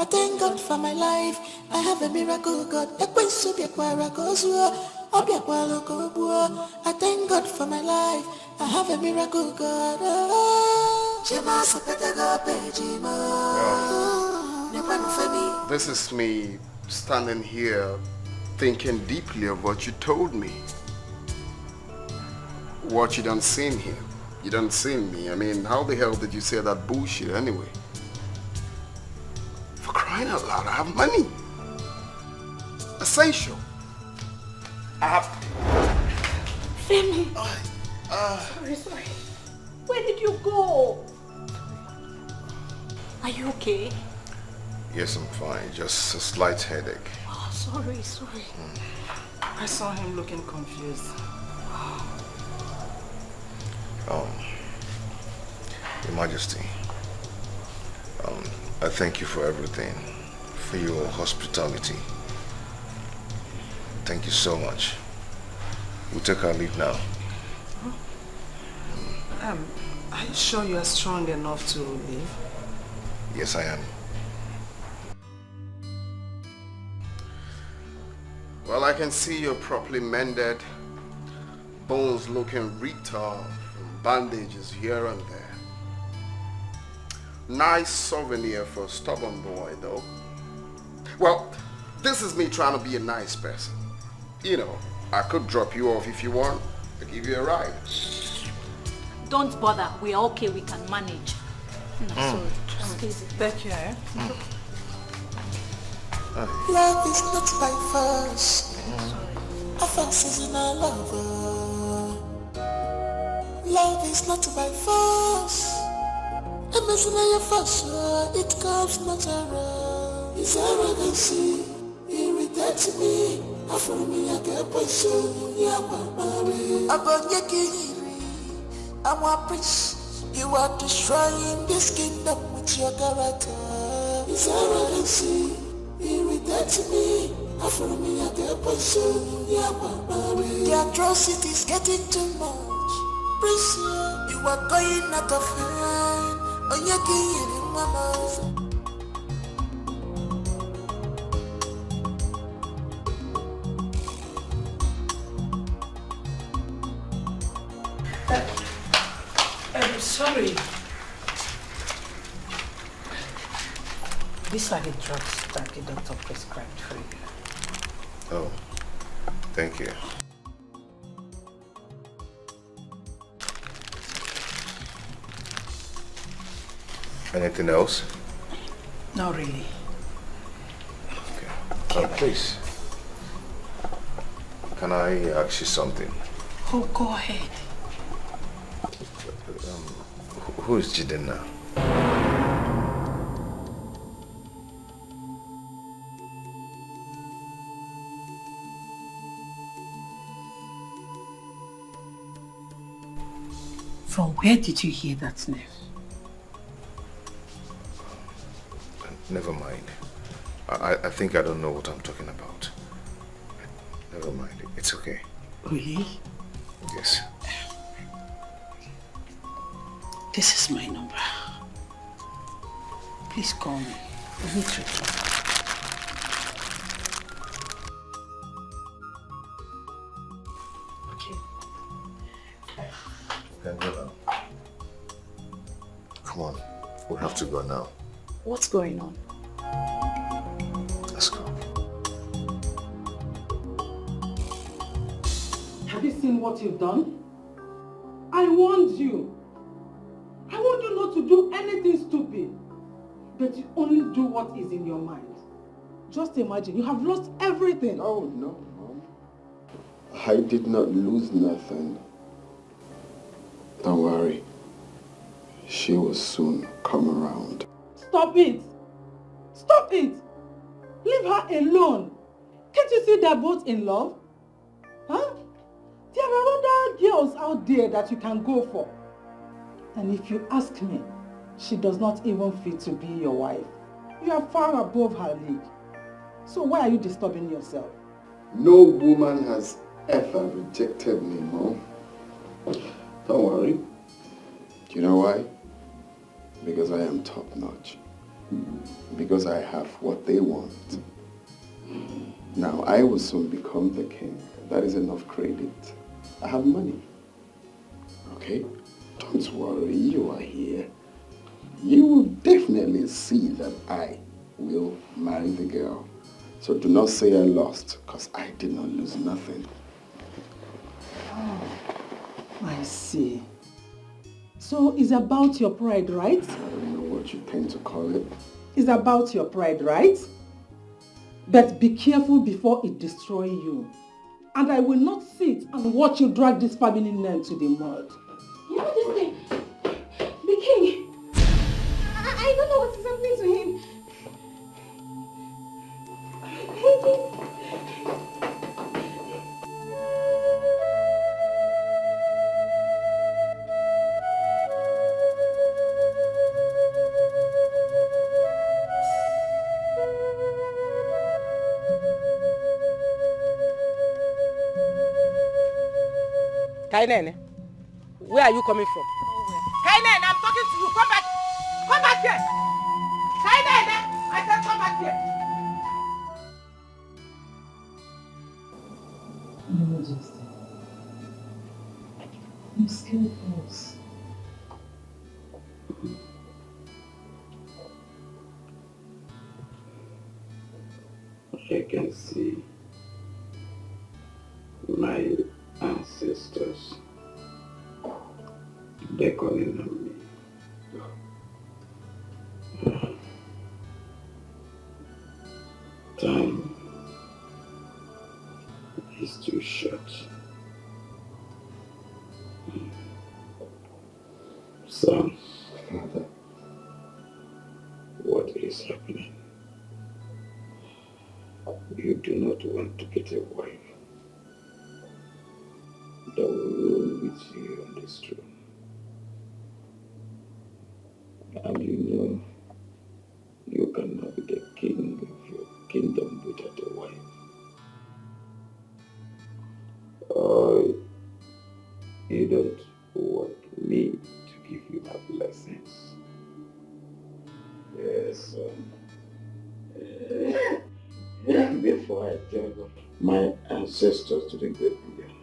thank God for my life. I have a miracle God. I thank God for my life. I have a miracle God. This is me standing here thinking deeply of what you told me. What you done seen here. You done seen me. I mean, how the hell did you say that bullshit anyway? For crying out loud, I have money. Essential. I have... Femi! Sorry. Where did you go? Are you okay? Yes, I'm fine. Just a slight headache. Oh, sorry. I saw him looking confused. Your Majesty, I thank you for everything, for your hospitality. Thank you so much. We'll take our leave now. Are you sure you are strong enough to leave? Yes, I am. Well, I can see you're properly mended. Bones looking ripped off, and bandages here and there. Nice souvenir for a stubborn boy, though. Well, this is me trying to be a nice person. You know, I could drop you off if you want. I'll give you a ride. Don't bother. We are okay. We can manage. Sorry. Just easy. Take care. Love is not by force. Offense is in our love. Love is not by force. Emotional force, it comes natural. His arrogancy irritates me. After me, I get poison. I'm a prince. You are destroying this kingdom with your character. His arrogancy irritates me. After me, I get poison. The atrocity is getting too much. Prince, you are going out of hand. On your key in my mouth. I'm sorry. These are the drugs that the doctor prescribed for you. Oh, thank you. Anything else? Not really. Okay. Please. Can I ask you something? Oh, go ahead. Who is Jiden now? From where did you hear that name? Never mind. I think I don't know what I'm talking about. Never mind. It's okay. Really? Yes. This is my number. Please call me. I need to talk. Can go now. Come on. We have to go now. What's going on? Let's go. Have you seen what you've done? I warned you. I warned you not to do anything stupid. But you only do what is in your mind. Just imagine, you have lost everything. Oh, no, Mom. I did not lose nothing. Don't worry. She will soon come around. Stop it! Stop it! Leave her alone. Can't you see they're both in love? Huh? There are other girls out there that you can go for. And if you ask me, she does not even fit to be your wife. You are far above her league. So why are you disturbing yourself? No woman has ever rejected me, Mom. Don't worry. Do you know why? Because I am top-notch. Because I have what they want. Now, I will soon become the king. That is enough credit. I have money. Okay? Don't worry, you are here. You will definitely see that I will marry the girl. So do not say I lost, because I did not lose nothing. Oh, I see. So it's about your pride, right? I don't know what you tend to call it. It's about your pride, right? But be careful before it destroys you. And I will not sit and watch you drag this family name to the mud. You know this thing? The king. I don't know what is happening to him. Kainene, where are you coming from? Kainen, I'm talking to you. Come back. Come back here. Kainen, I said come back here. Your Majesty, I'm scared of us. I can see my ancestors beckoning on me. Time is too short. Son, what is happening? You do not want to get a wife that will rule with you on this throne. And you know you cannot be the king of your kingdom without a wife. Or you don't want me to give you my blessings. Yes, before I join my ancestors to the great beyond.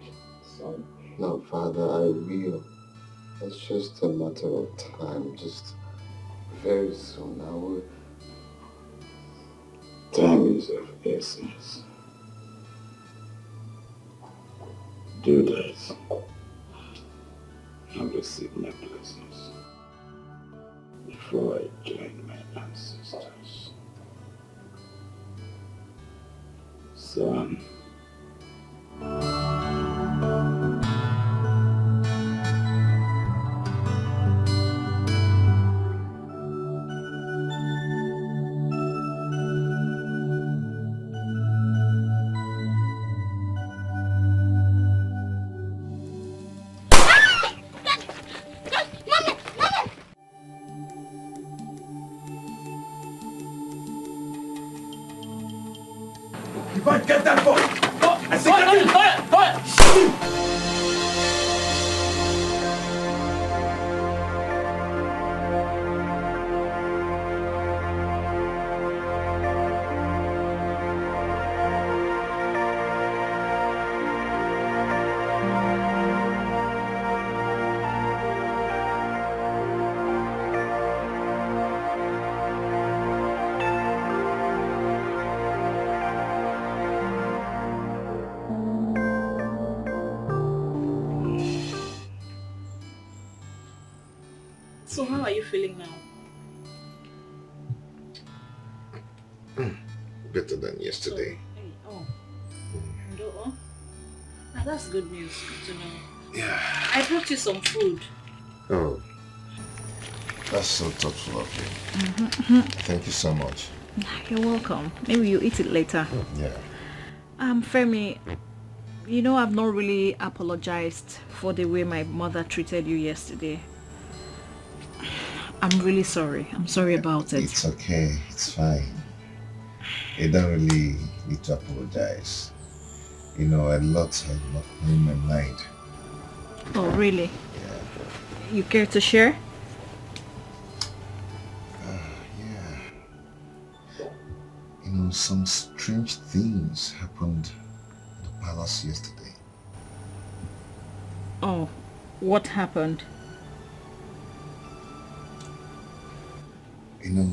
Son. No, Father, I will. It's just a matter of time. Just very soon I will. Time is of essence. Do that and receive my blessings before I join my ancestors. Son. Divine, get that boy! I said get him! So how are you feeling now? Better than yesterday. That's good news. Good to know. Yeah. I brought you some food. Oh. That's so thoughtful of you. Thank you so much. You're welcome. Maybe you eat it later. Yeah. Femi, you know I've not really apologized for the way my mother treated you yesterday. I'm really sorry. I'm sorry about it. It's okay. It's fine. You don't really need to apologize. You know, a lot had not in my mind. Oh, really? Yeah. You care to share? You know, some strange things happened at the palace yesterday. Oh, what happened? You know,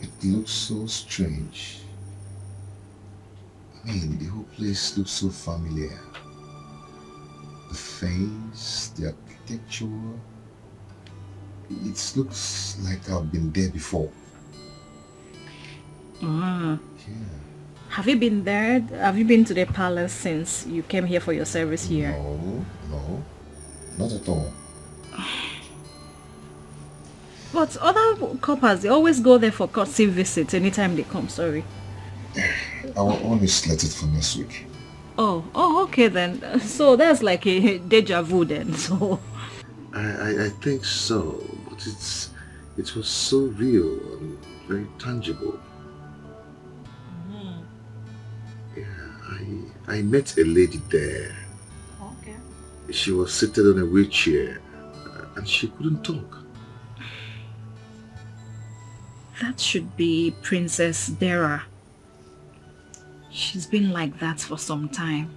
it looks so strange. I mean, the whole place looks so familiar. The face, the architecture. It looks like I've been there before. Yeah. Have you been there? Have you been to the palace since you came here for your service here? No, not at all. But other couples, they always go there for courtesy visits anytime they come, sorry. Our own is slated for next week. Oh, okay then. So that's like a deja vu then, so... I think so, but it was so real and very tangible. I met a lady there. Okay. She was seated on a wheelchair and she couldn't talk. That should be Princess Dara. She's been like that for some time.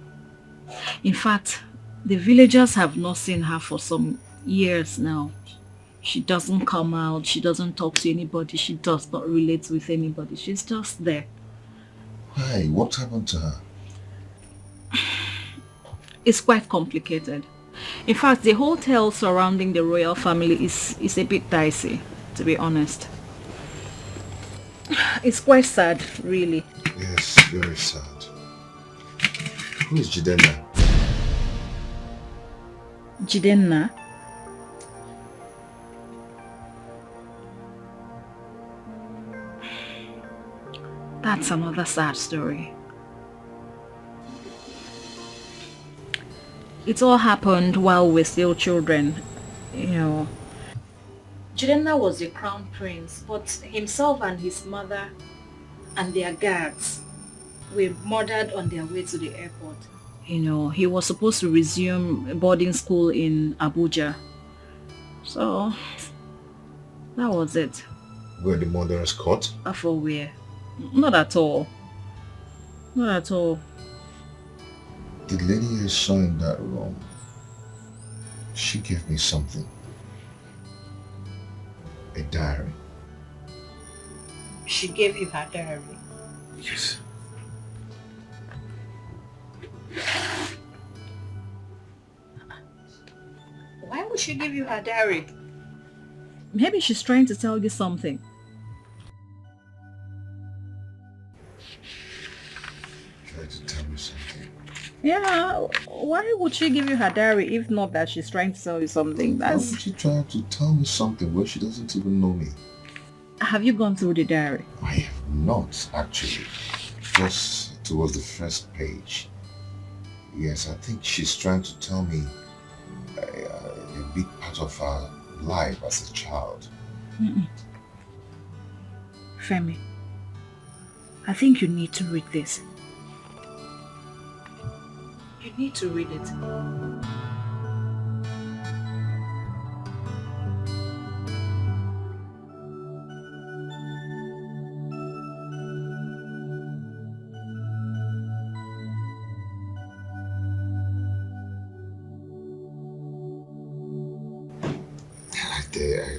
In fact, the villagers have not seen her for some years now. She doesn't come out, she doesn't talk to anybody, she does not relate with anybody. She's just there. Why? What happened to her? It's quite complicated. In fact, the hotel surrounding the royal family is a bit dicey, to be honest. It's quite sad, really. Yes, very sad. Who is Jidenna? Jidenna? That's another sad story. It all happened while we're still children, you know. Jidenna was the crown prince, but himself and his mother and their guards were murdered on their way to the airport. You know, he was supposed to resume boarding school in Abuja. So, that was it. Were the murderers caught? For where? Not at all. Not at all. The lady I saw in that room, she gave me something. A diary. She gave you her diary? Yes. Why would she give you her diary? Maybe she's trying to tell you something. Try to tell me something. Yeah, why would she give you her diary if not that she's trying to tell you something? Why would she try to tell me something where she doesn't even know me? Have you gone through the diary? I have not, actually. Just towards the first page. Yes, I think she's trying to tell me a big part of her life as a child. Femi, I think you need to read this. You need to read it.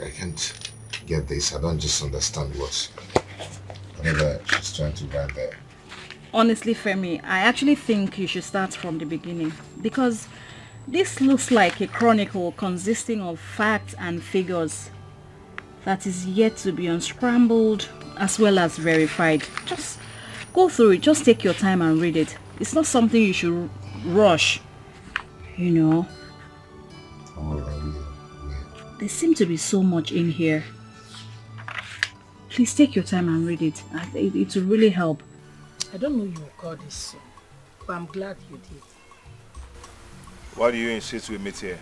I can't get this. I don't just understand whatever she's trying to write there. Honestly, Femi, I actually think you should start from the beginning because this looks like a chronicle consisting of facts and figures that is yet to be unscrambled as well as verified. Just go through it. Just take your time and read it. It's not something you should rush, you know. There seems to be so much in here. Please take your time and read it. It will really help. I don't know you will call this soon, but I'm glad you did. Why do you insist we meet here?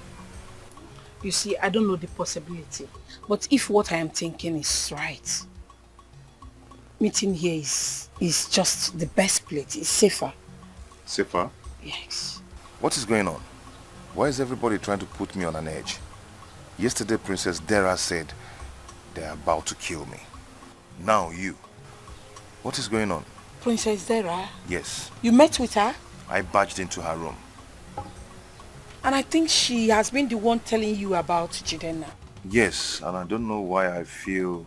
You see, I don't know the possibility. But if what I am thinking is right, meeting here is just the best place. It's safer. Safer? Yes. What is going on? Why is everybody trying to put me on an edge? Yesterday, Princess Dara said they're about to kill me. Now you. What is going on? Princess Dara? Yes. You met with her? I barged into her room. And I think she has been the one telling you about Jidenna. Yes, and I don't know why I feel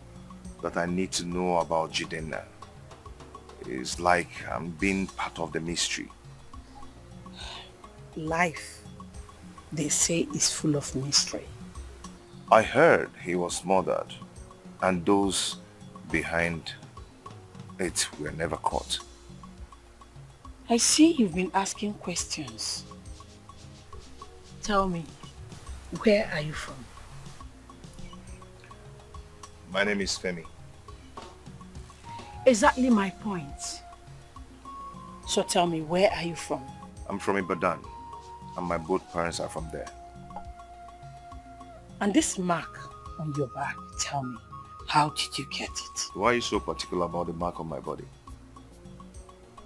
that I need to know about Jidenna. It's like I'm being part of the mystery. Life, they say, is full of mystery. I heard he was murdered, and those behind it were never caught. I see you've been asking questions. Tell me, where are you from? My name is Femi. Exactly my point. So tell me, where are you from? I'm from Ibadan, and my both parents are from there. And this mark on your back, tell me, how did you get it? Why are you so particular about the mark on my body?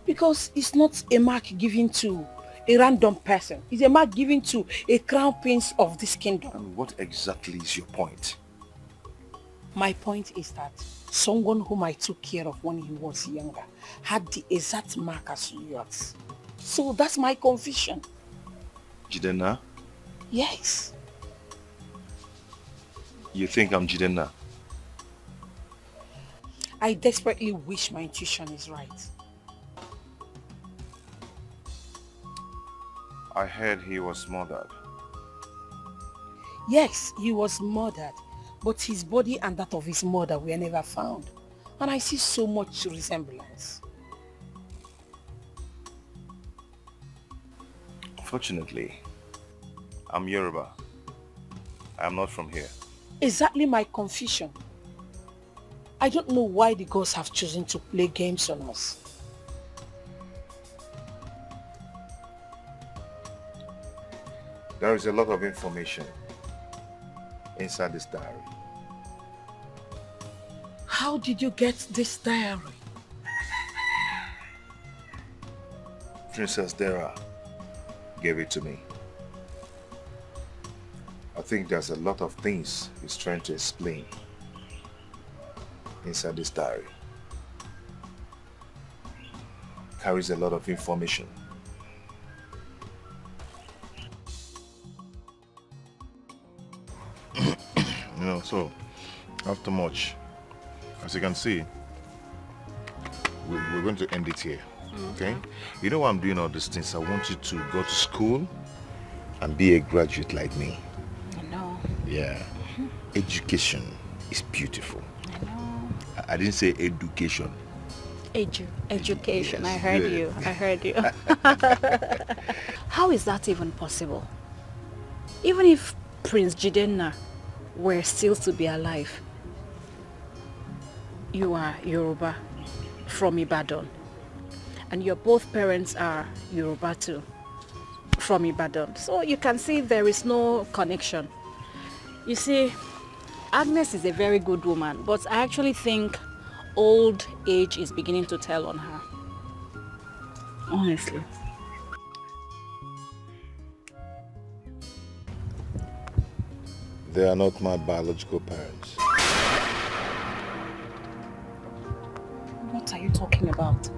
Because it's not a mark given to a random person. It's a mark given to a crown prince of this kingdom. And what exactly is your point? My point is that someone whom I took care of when he was younger had the exact mark as yours. So that's my confusion. Jidenna? Yes. You think I'm Jidenna? I desperately wish my intuition is right. I heard he was murdered. Yes, he was murdered, but his body and that of his mother were never found. And I see so much resemblance. Fortunately, I'm Yoruba. I am not from here. Exactly my confusion. I don't know why the gods have chosen to play games on us. There is a lot of information inside this diary. How did you get this diary? Princess Dara gave it to me. I think there's a lot of things he's trying to explain inside this diary. Carries a lot of information. You know, so after much, as you can see, we're going to end it here. Okay? You know why I'm doing all these things? I want you to go to school and be a graduate like me. I know. Yeah. Education is beautiful. I know. I didn't say education. Education. Yes, I heard good. you. I heard you. How is that even possible? Even if Prince Jidenna were still to be alive, you are Yoruba from Ibadan, and your both parents are Yoruba too from Ibadan, so you can see there is no connection. You see, Agnes is a very good woman, but I actually think old age is beginning to tell on her, honestly. They are not my biological parents. What are you talking about?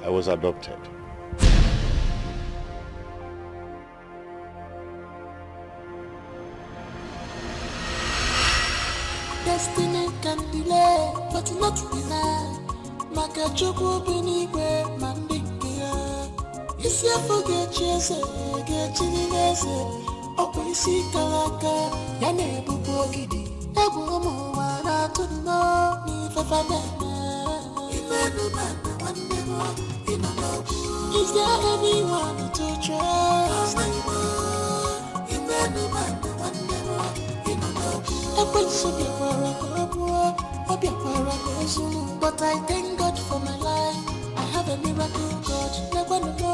I was adopted. Destiny can delay, but not deny. Makachukwu binigwe mandingia. Isi afuge chese, gechini nese. Opo isi kalaka, yane bubu gidi. Egwu umuwa na tuno, ni fefademe. Imenu manu wandemo, imanobu. Is there anyone to trust? Imenu manu wandemo, imanobu. But I thank God for my life. I have a miracle God. Never know.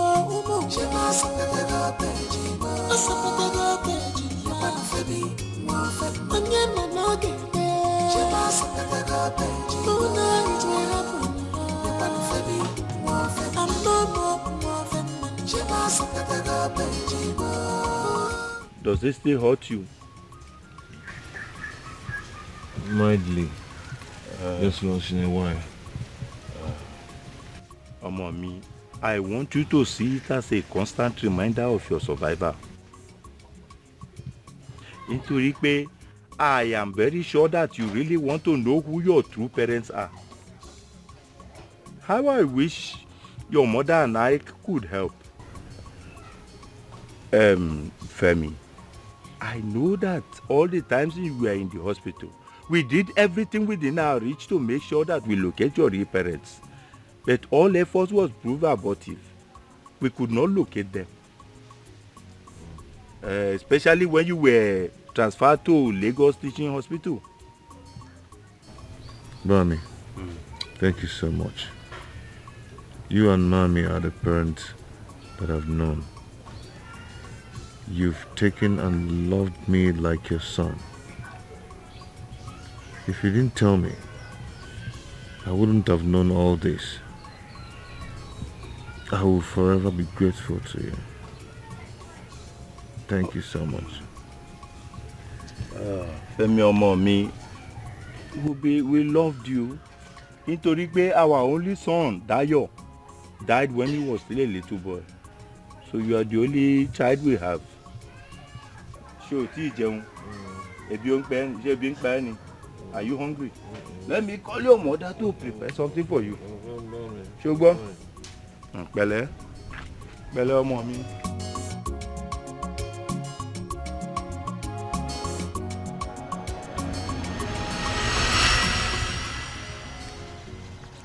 Does this still hurt you? Mildly. Just once in a while. Mommy, I want you to see it as a constant reminder of your survival. Nítorí pé I am very sure that you really want to know who your true parents are. How I wish your mother and I could help. Femi, I know that all the times you were in the hospital, we did everything within our reach to make sure that we locate your real parents. But all efforts was proved abortive. We could not locate them. Especially when you were transferred to Lagos Teaching Hospital. Bami, thank you so much. You and Mommy are the parents that I've known. You've taken and loved me like your son. If you didn't tell me, I wouldn't have known all this. I will forever be grateful to you. Thank you so much. Femi ọmọ mi, we loved you. Nítorí pé our only son, Dayo, died when he was still a little boy. So you are the only child we have. Ṣé o tí jẹun? Ebi ń pẹ́ ni, ṣé ebi ń pa ẹ́ ni? Are you hungry? Let me call your mother to prepare something for you. Ṣé o gbọ́? Pẹ̀lẹ́, pẹ̀lẹ́ ọmọ mi.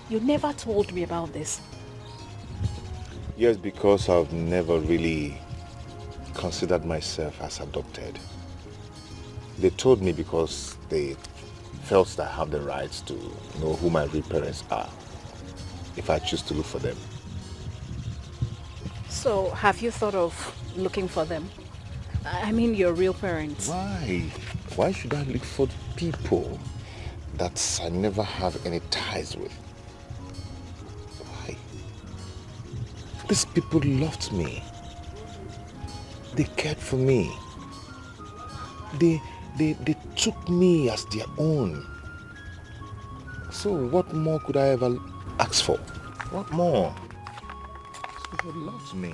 You never told me about this. Yes, because I've never really considered myself as adopted. They told me because they felt that I have the rights to know who my real parents are if I choose to look for them. So, have you thought of looking for them? I mean, your real parents. Why? Why should I look for people that I never have any ties with? Why? These people loved me. They cared for me. They took me as their own. So what more could I ever ask for? What more? These people loved me.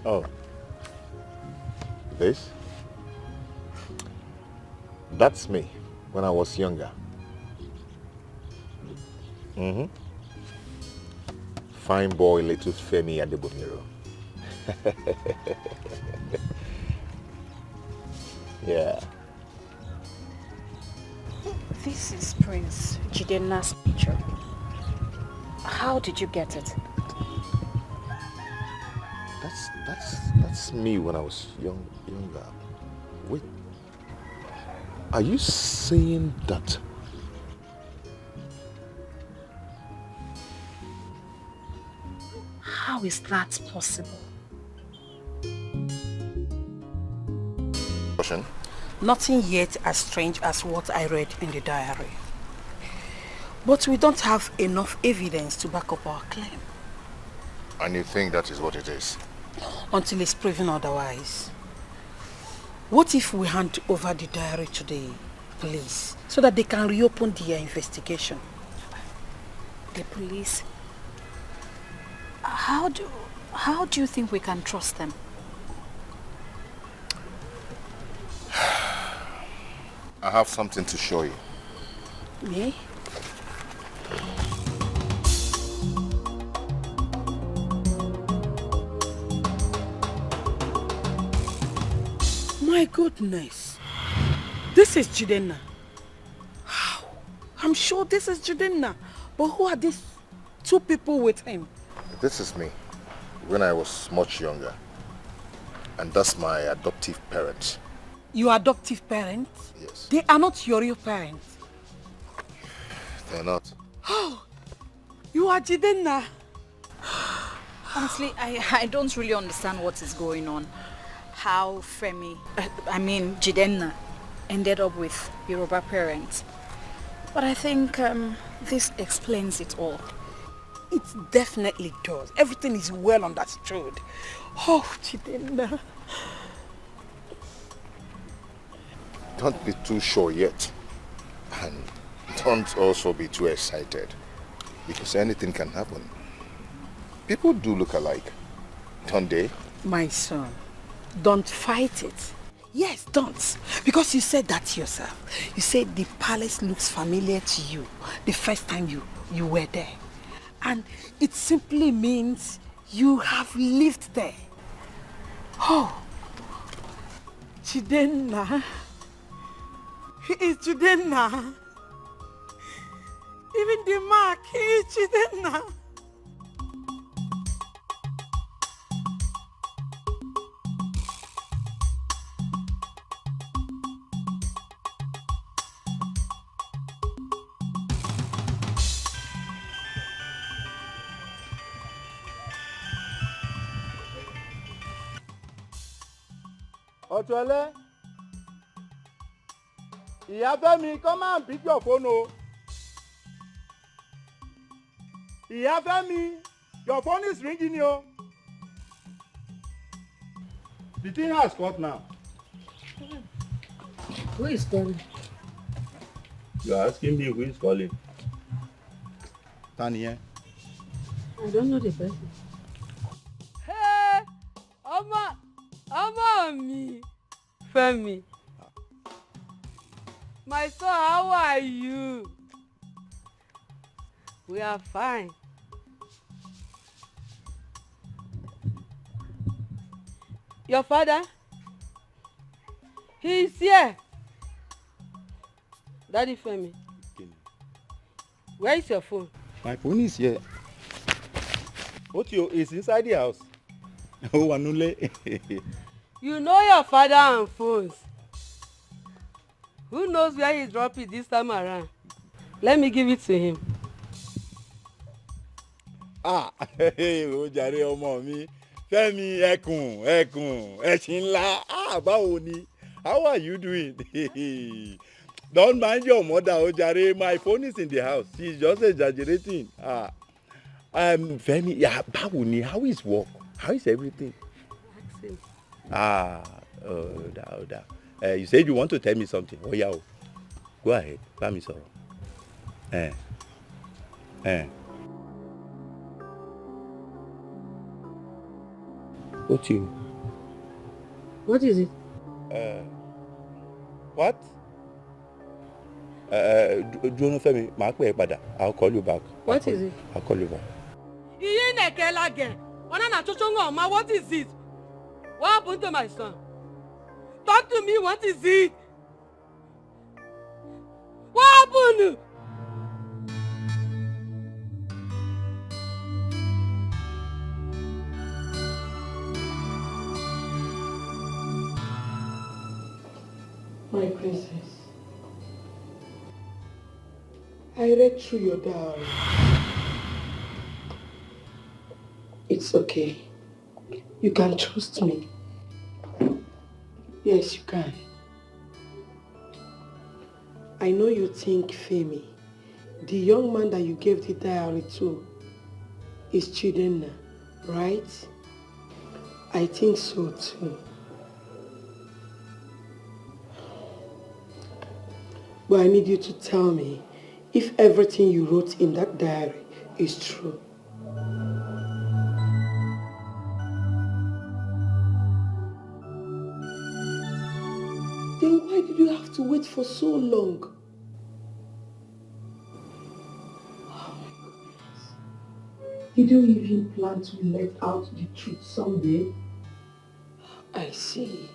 Oh, this? That's me when I was younger. Fine boy, little Femi at the Billionaire. Yeah. This is Prince Jidenna's picture. How did you get it? That's me when I was younger. Wait, are you saying that? How is that possible? Nothing yet as strange as what I read in the diary. But we don't have enough evidence to back up our claim. And you think that is what it is? Until it's proven otherwise. What if we hand over the diary to the police so that they can reopen their investigation? The police? How do you think we can trust them? I have something to show you. Me? My goodness. This is Jidenna. How? I'm sure this is Jidenna. But who are these two people with him? This is me when I was much younger. And that's my adoptive parents. Your adoptive parents? Yes. They are not your real parents. They're not. Oh, you are Jidenna. Honestly, I don't really understand what is going on. How Femi, Jidenna, ended up with Yoruba parents. But I think this explains it all. It definitely does. Everything is well understood. Oh, Jidenna. Don't be too sure yet. And don't also be too excited. Because anything can happen. People do look alike, don't they? My son, don't fight it. Yes, don't. Because you said that yourself. You said the palace looks familiar to you the first time you were there. And it simply means you have lived there. Oh, Jidenna. He is Jidenna. Even the mark, he is Jidenna. Otuele. Ìyá Fẹ́mi, come and pick your phone, oh. Ìyá Fẹ́mi, your phone is ringing, yo. The thing has cut now. Who is calling? You are asking me who is calling? Tanya. I don't know the person. Hey, Ọmọ mi, Femi. My son, how are you? We are fine. Your father? He is here. Daddy Femi. Where is your phone? My phone is here. Otio is inside the house. Oh, Anule. You know your father and phones. Who knows where he dropped it this time around? Let me give it to him. Ah, ó jàre ọmọ mi. Fẹ́mi ẹkùn ẹṣin ńlá. Ah, báwo ni? How are you doing? Don't mind your mother, ó jàre. My phone is in the house. She's just exaggerating. Fẹ́mi, yeah, báwo ni? How is work? How is everything? Ask him. Oda. You said you want to tell me something. Oh, yeah. Go ahead. Bá mi sọ̀rọ̀. What you? What is it? What? Dúró Fẹ́mi, màá pè é padà. I'll call you back. What is it? I'll call you back. Iye nekelage. Onana chochongo ma, what is it? What happened to my son? Talk to me, what is it? What happened? My princess, I read through your diary. It's okay. You can trust me. Yes, you can. I know you think Femi, the young man that you gave the diary to, is Chidenna, right? I think so too. But I need you to tell me if everything you wrote in that diary is true. Then why did you have to wait for so long? Oh my goodness. Did you even plan to let out the truth someday? I see.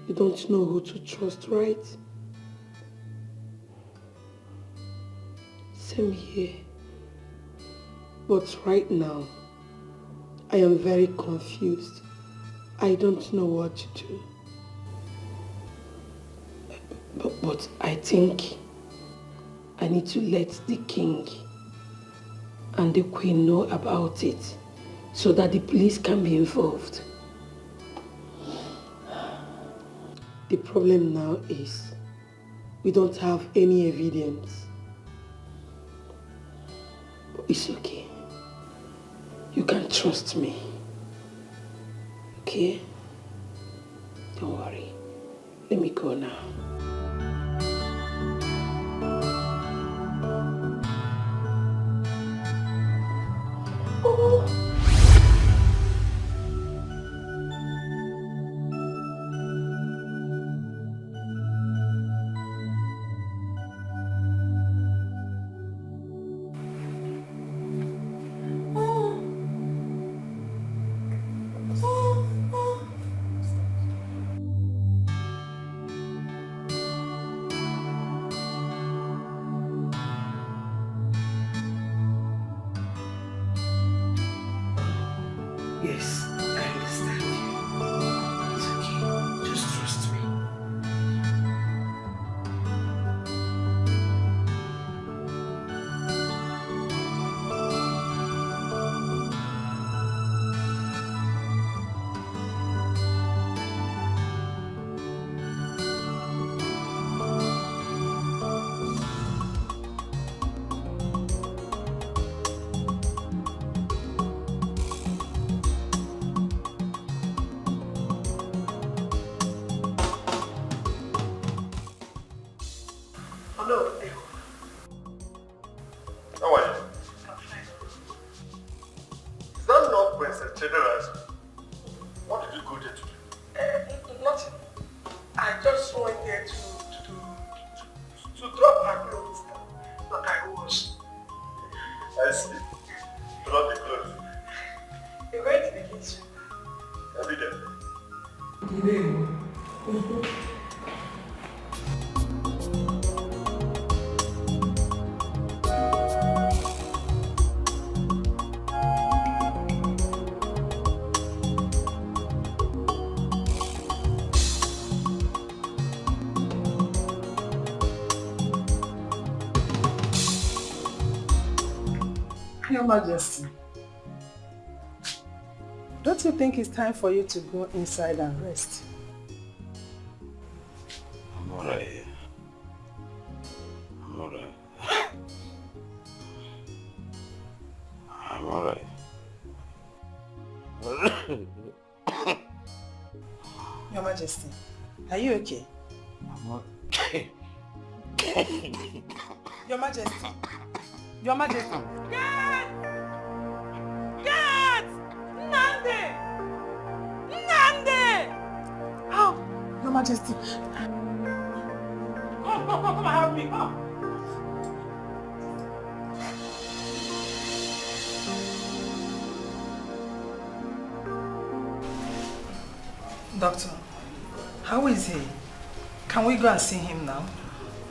You don't know who to trust, right? Same here. But right now, I am very confused. I don't know what to do. But I think I need to let the king and the queen know about it so that the police can be involved. The problem now is we don't have any evidence. But it's okay. You can trust me. Okay? Don't worry. Let me go now. Oh. Hello. How are you? Is that not Princess Generous? What did you go there to do? Nothing. I just went there to drop my clothes that I wash. I see. Drop the clothes. You're going to the kitchen. I'll be there. Your Majesty, don't you think it's time for you to go inside and rest? I'm alright. I'm alright. I'm alright. Your Majesty, are you okay? I'm okay. Your Majesty. Your Majesty. Get! Nnamdi! Nnamdi! How? Your Majesty. Come and help me, come. Doctor, how is he? Can we go and see him now?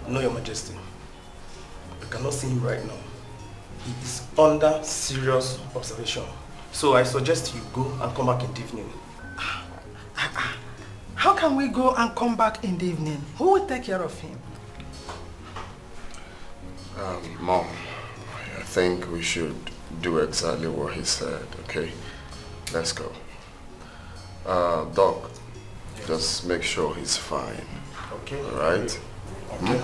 No, Your Majesty. I cannot see him right now. He is under serious observation. So I suggest you go and come back in the evening. How can we go and come back in the evening? Who will take care of him? Mom, I think we should do exactly what he said, okay? Let's go. Doc, just make sure he's fine. Okay. All right? Okay.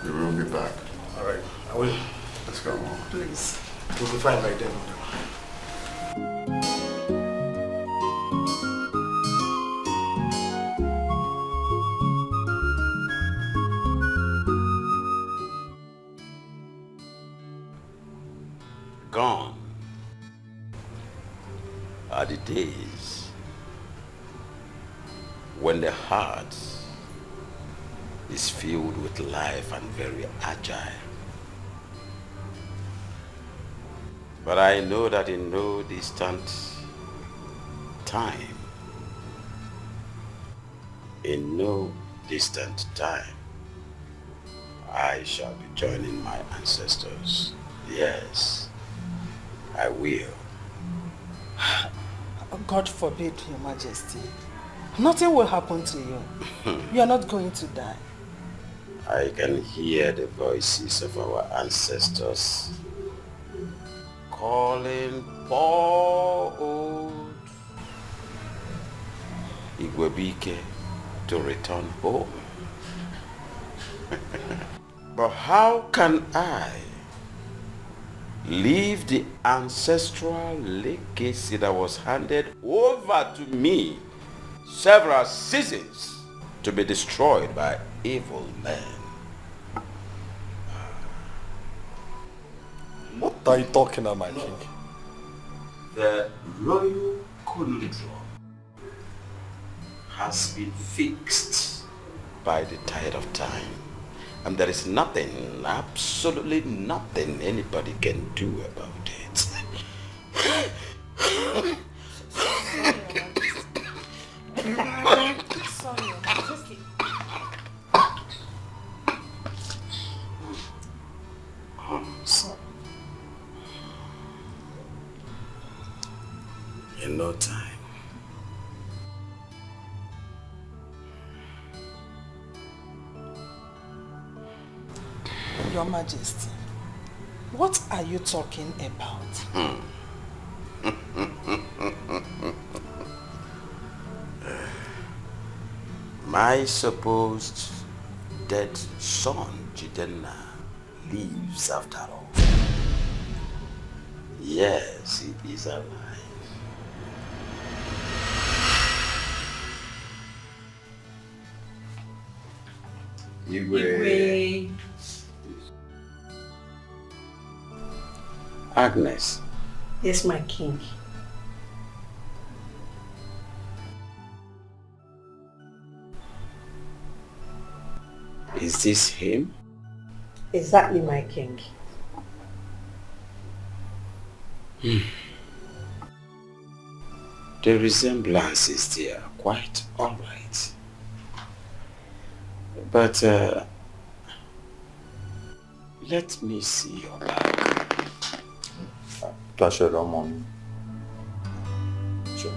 We will be back. All right. I will. Let's go. Please. We'll be fine by then. Gone are the days when the heart is filled with life and very agile. But I know that in no distant time, I shall be joining my ancestors. Yes, I will. God forbid, Your Majesty. Nothing will happen to you. You are not going to die. I can hear the voices of our ancestors calling poor old Igwebike to return home. But how can I leave the ancestral legacy that was handed over to me several seasons to be destroyed by evil men? What are you talking about, my king? The royal conundrum has been fixed by the tide of time. And there is nothing, absolutely nothing anybody can do about it. Sorry, Your Majesty. In no time. Your Majesty, what are you talking about? My supposed dead son, Jidenna, lives after all. Yes, he is alive. Igwe. Agnes. Yes, my king. Is this him? Exactly, my king. The resemblance is there, quite alright. But let me see your back. Touch it on. Sure.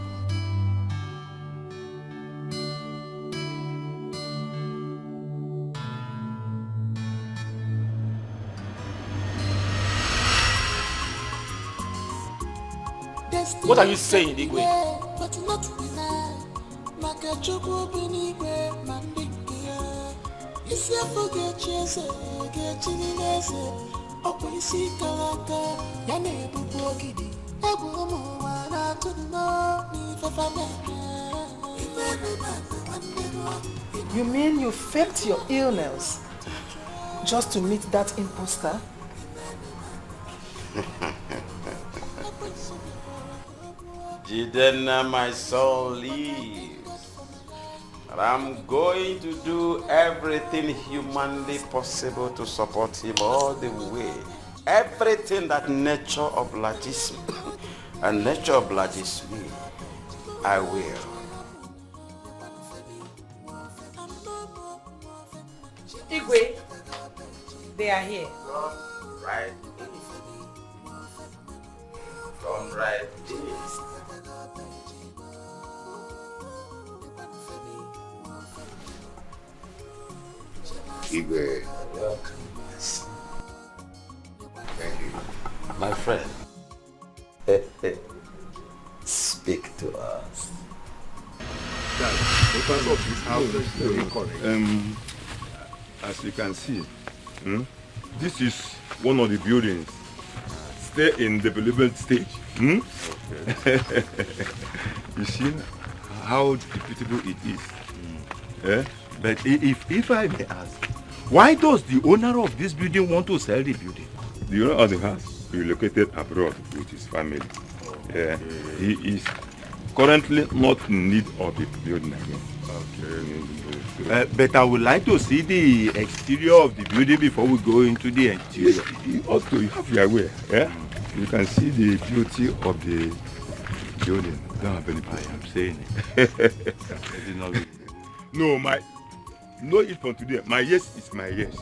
What are you saying, Igwe? You mean you faked your illness just to meet that imposter? Jidenna, my soul lives. And I'm going to do everything humanly possible to support him all the way. Everything that nature obliges me and nature obliges me, I will. Igwe, they are here. Right. Come right in. Igwe. Welcome. Thank you. My friend. Speak to us. As you can see, this is one of the buildings still in development stage. Okay. You see how beautiful it is. But if I may ask, why does the owner of this building want to sell the building? The owner of the house relocated abroad with his family. Okay. He is currently not in need of the building again. Okay. But I would like to see the exterior of the building before we go into the interior. Also, you have your way. Yeah? You can see the beauty of the building. Don't have any problem. I am saying it. No, it's from today. My yes is my yes.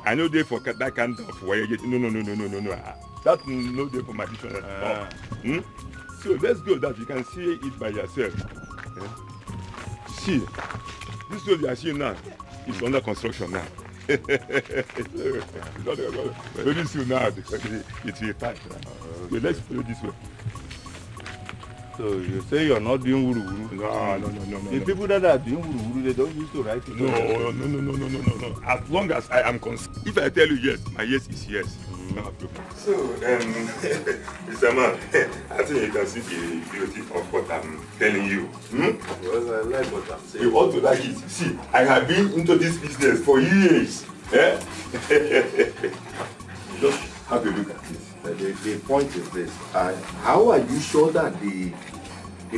I know they for that kind of way. No. That's no day for my dictionary. So let's go that you can see it by yourself. See, this road you are seeing now is under construction now. Very soon now, it will pass. So let's follow this way. So you say you're not doing wuru-wuru? No. The people that are doing wuru-wuru, they don't used to write it. No. As long as I am concerned. If I tell you yes, my yes is yes. So, Mr. Man, I think you can see the beauty of what I'm telling you. Because I like what I'm saying. You ought to like it. See, I have been into this business for years. Just have a look at this. The point is this. How are you sure that the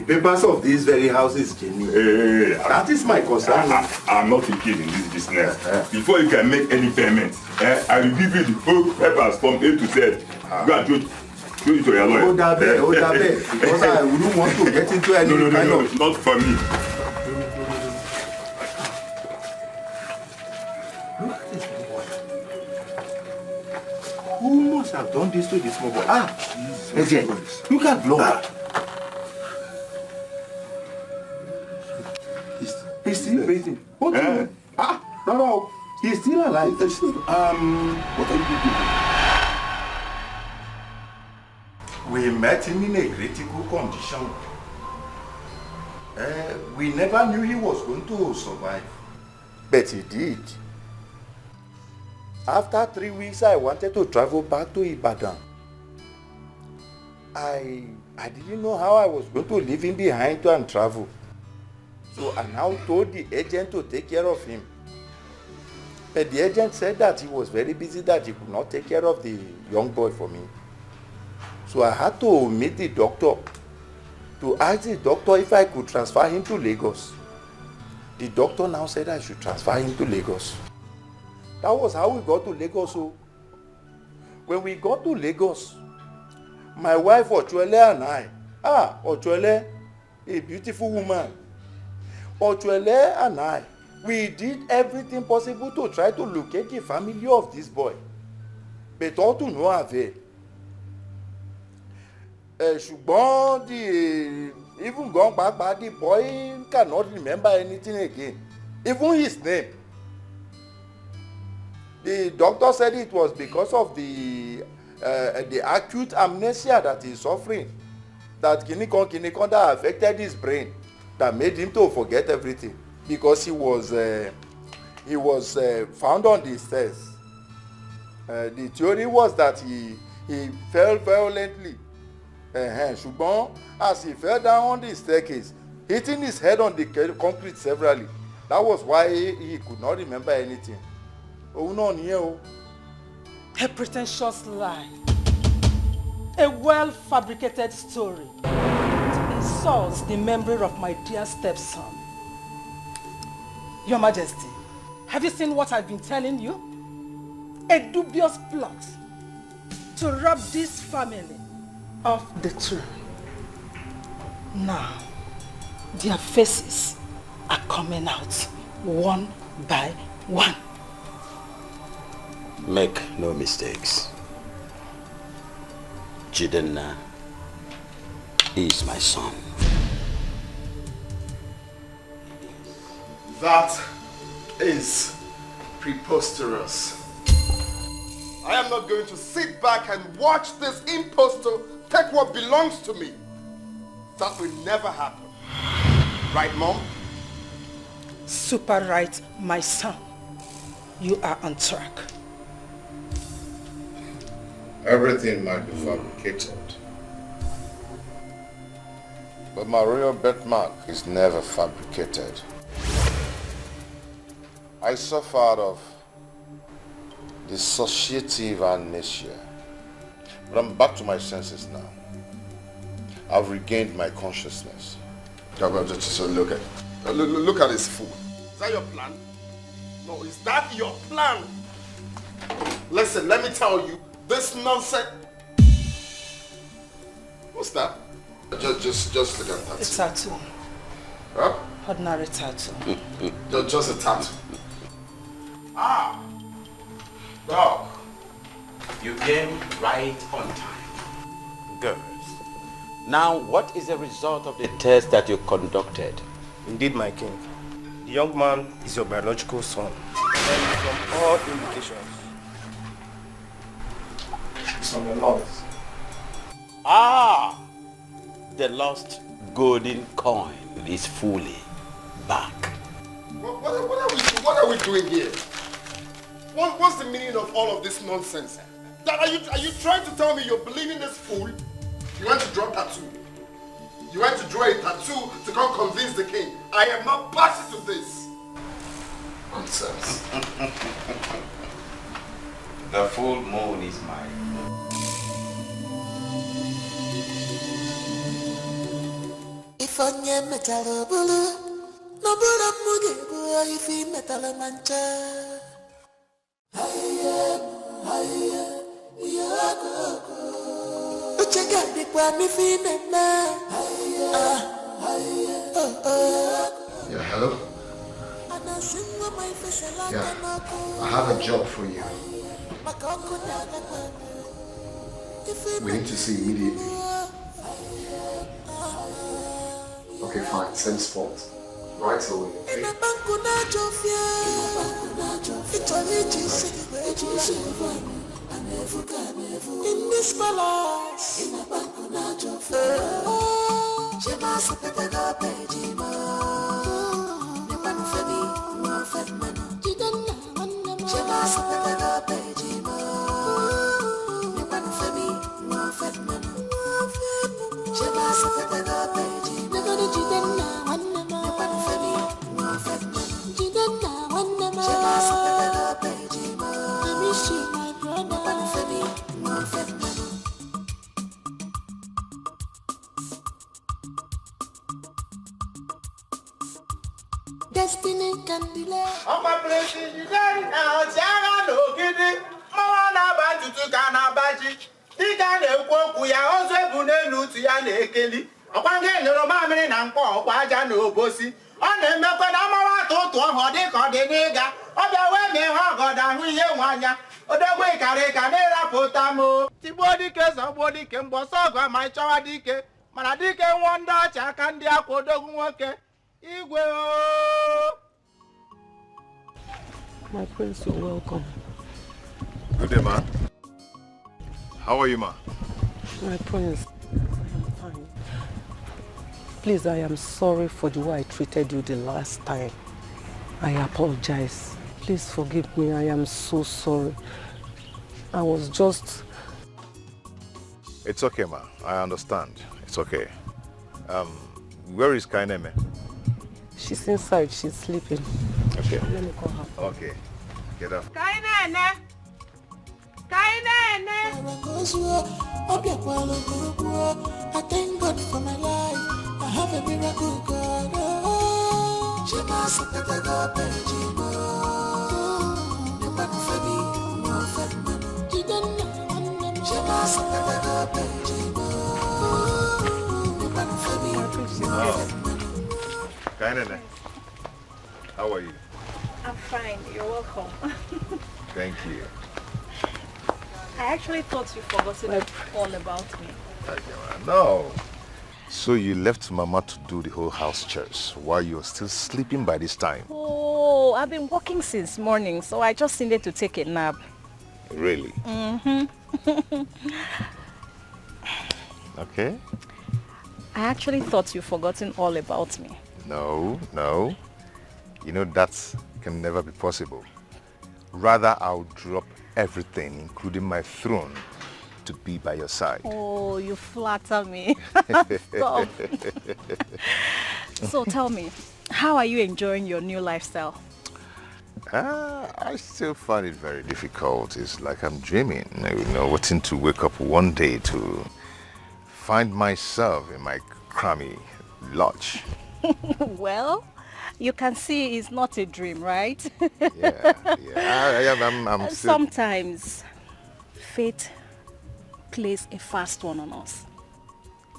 papers of this very house is genuine? That is my concern. I'm not a kid in this business. Before you can make any payment, I will give you the whole papers from A to Z. Go and show it to your lawyer. Hold that there. Because I wouldn't want to get into any kind of... Not for me. Look at this boy. Who must have done this to this small boy? Look at blood. He's still breathing. What do you mean? No. He's still alive. What are you doing? We met him in a critical condition. We never knew he was going to survive. But he did. After 3 weeks, I wanted to travel back to Ibadan. I didn't know how I was going to leave him behind and travel. So I now told the agent to take care of him. But the agent said that he was very busy, that he could not take care of the young boy for me. So I had to meet the doctor to ask the doctor if I could transfer him to Lagos. The doctor now said I should transfer him to Lagos. That was how we got to Lagos. So when we got to Lagos, my wife Ochuele and I, Ochuele, a beautiful woman, Ochuele and I, we did everything possible to try to locate the family of this boy, but all to no avail. Ṣùgbọ́n even gone back, the boy cannot remember anything again, even his name. The doctor said it was because of the acute amnesia that he's suffering, that kinikon that affected his brain, that made him to forget everything, because he was found on the stairs. The theory was that he fell violently. Ṣùgbọ́n as he fell down on the staircase, hitting his head on the concrete severally, that was why he could not remember anything. Oh no, A pretentious lie. A well-fabricated story. It insults the memory of my dear stepson. Your Majesty, have you seen what I've been telling you? A dubious plot to rob this family of the throne. Now, their faces are coming out one by one. Make no mistakes. Jidenna is my son. That is preposterous. I am not going to sit back and watch this impostor take what belongs to me. That will never happen. Right, Mom? Super right, my son. You are on track. Everything might be fabricated, but my royal birthmark is never fabricated. I suffered of dissociative amnesia, but I'm back to my senses now. I've regained my consciousness. Just look at this fool. Is that your plan? No, is that your plan? Listen, let me tell you, this nonsense. What's that? Just look at that. It's a tattoo. Huh? Ordinary tattoo. Just a tattoo. Dog. You came right on time. Girls. Now, what is the result of the test that you conducted? Indeed, my king. The young man is your biological son. And from all indications, it's on the lost. The lost golden coin is fully back. What are we doing here? What's the meaning of all of this nonsense? Are you trying to tell me you're believing this fool? You want to draw a tattoo? You want to draw a tattoo to come convince the king? I am not party to this. Nonsense. The full moon is mine. If onye metala bulu, no bula muge go if he metala mancha. Uchega di kwa mi fine na. Yeah, hello? Yeah, I have a job for you. We need to see immediately. Okay, fine, send spot. Right away. In this palace, she must have the pejima. Nipan Femi, no Fetman. She must have the pejima. Nipan Femi, no Fetman. She must have the pejima. Nipan Femi, no Fetman. She must have the pejima. I miss you, my brother. Nipan Femi, no Fetman. destiny can delay. Ọkwa president ọchịagha n'ogidi mmanwụ na-aba ntutu ka na-abaji dịka na-ekwu okwu ya ozu ebu n'elu utu ya na-ekeli ọkwa nke nyere mamịrị na mkpọ ọkwa aja na obosi ọ na-emekwa na mmanwụ atụ ụtụ ọhụ dịka ọ dị n'ịga ọ bịa wee mee ihe ọgọdọ ahụ ihe nwanya odogwu ịkarịka na-erapụta m tigbuo dike zọgbuo dike mgbọsọ ọgụ ma ịchọwa dike mana dike nwụọ ndị ọcha aka ndị akwa odogwu nwoke igwe o. My prince, you're welcome. Good day, ma. How are you, ma? My prince, I am fine. Please, I am sorry for the way I treated you the last time. I apologize. Please forgive me. I am so sorry. I was just... It's okay, ma. I understand. It's okay. Where is Kaineme? She's inside. She's sleeping. Okay. Let me call her. Okay. Get up. Kainene! Kainene! I thank God for my life. I have a miracle God. She must have got a Benjimo. The man Femi, no Femi. She must have got a Benjimo. The man Femi, no Femi. Kainene, how are you? I'm fine. You're welcome. Thank you. I actually thought you forgotten all about me. No. So you left Mama to do the whole house chores while you're still sleeping by this time? Oh, I've been working since morning, so I just needed to take a nap. Really? Mm-hmm. Okay. I actually thought you'd forgotten all about me. No. You know, that can never be possible. Rather, I'll drop everything, including my throne, to be by your side. Oh, you flatter me. Stop. So tell me, how are you enjoying your new lifestyle? I still find it very difficult. It's like I'm dreaming, waiting to wake up one day to find myself in my crummy lodge. Well, you can see it's not a dream, right? I'm still... Sometimes fate plays a fast one on us.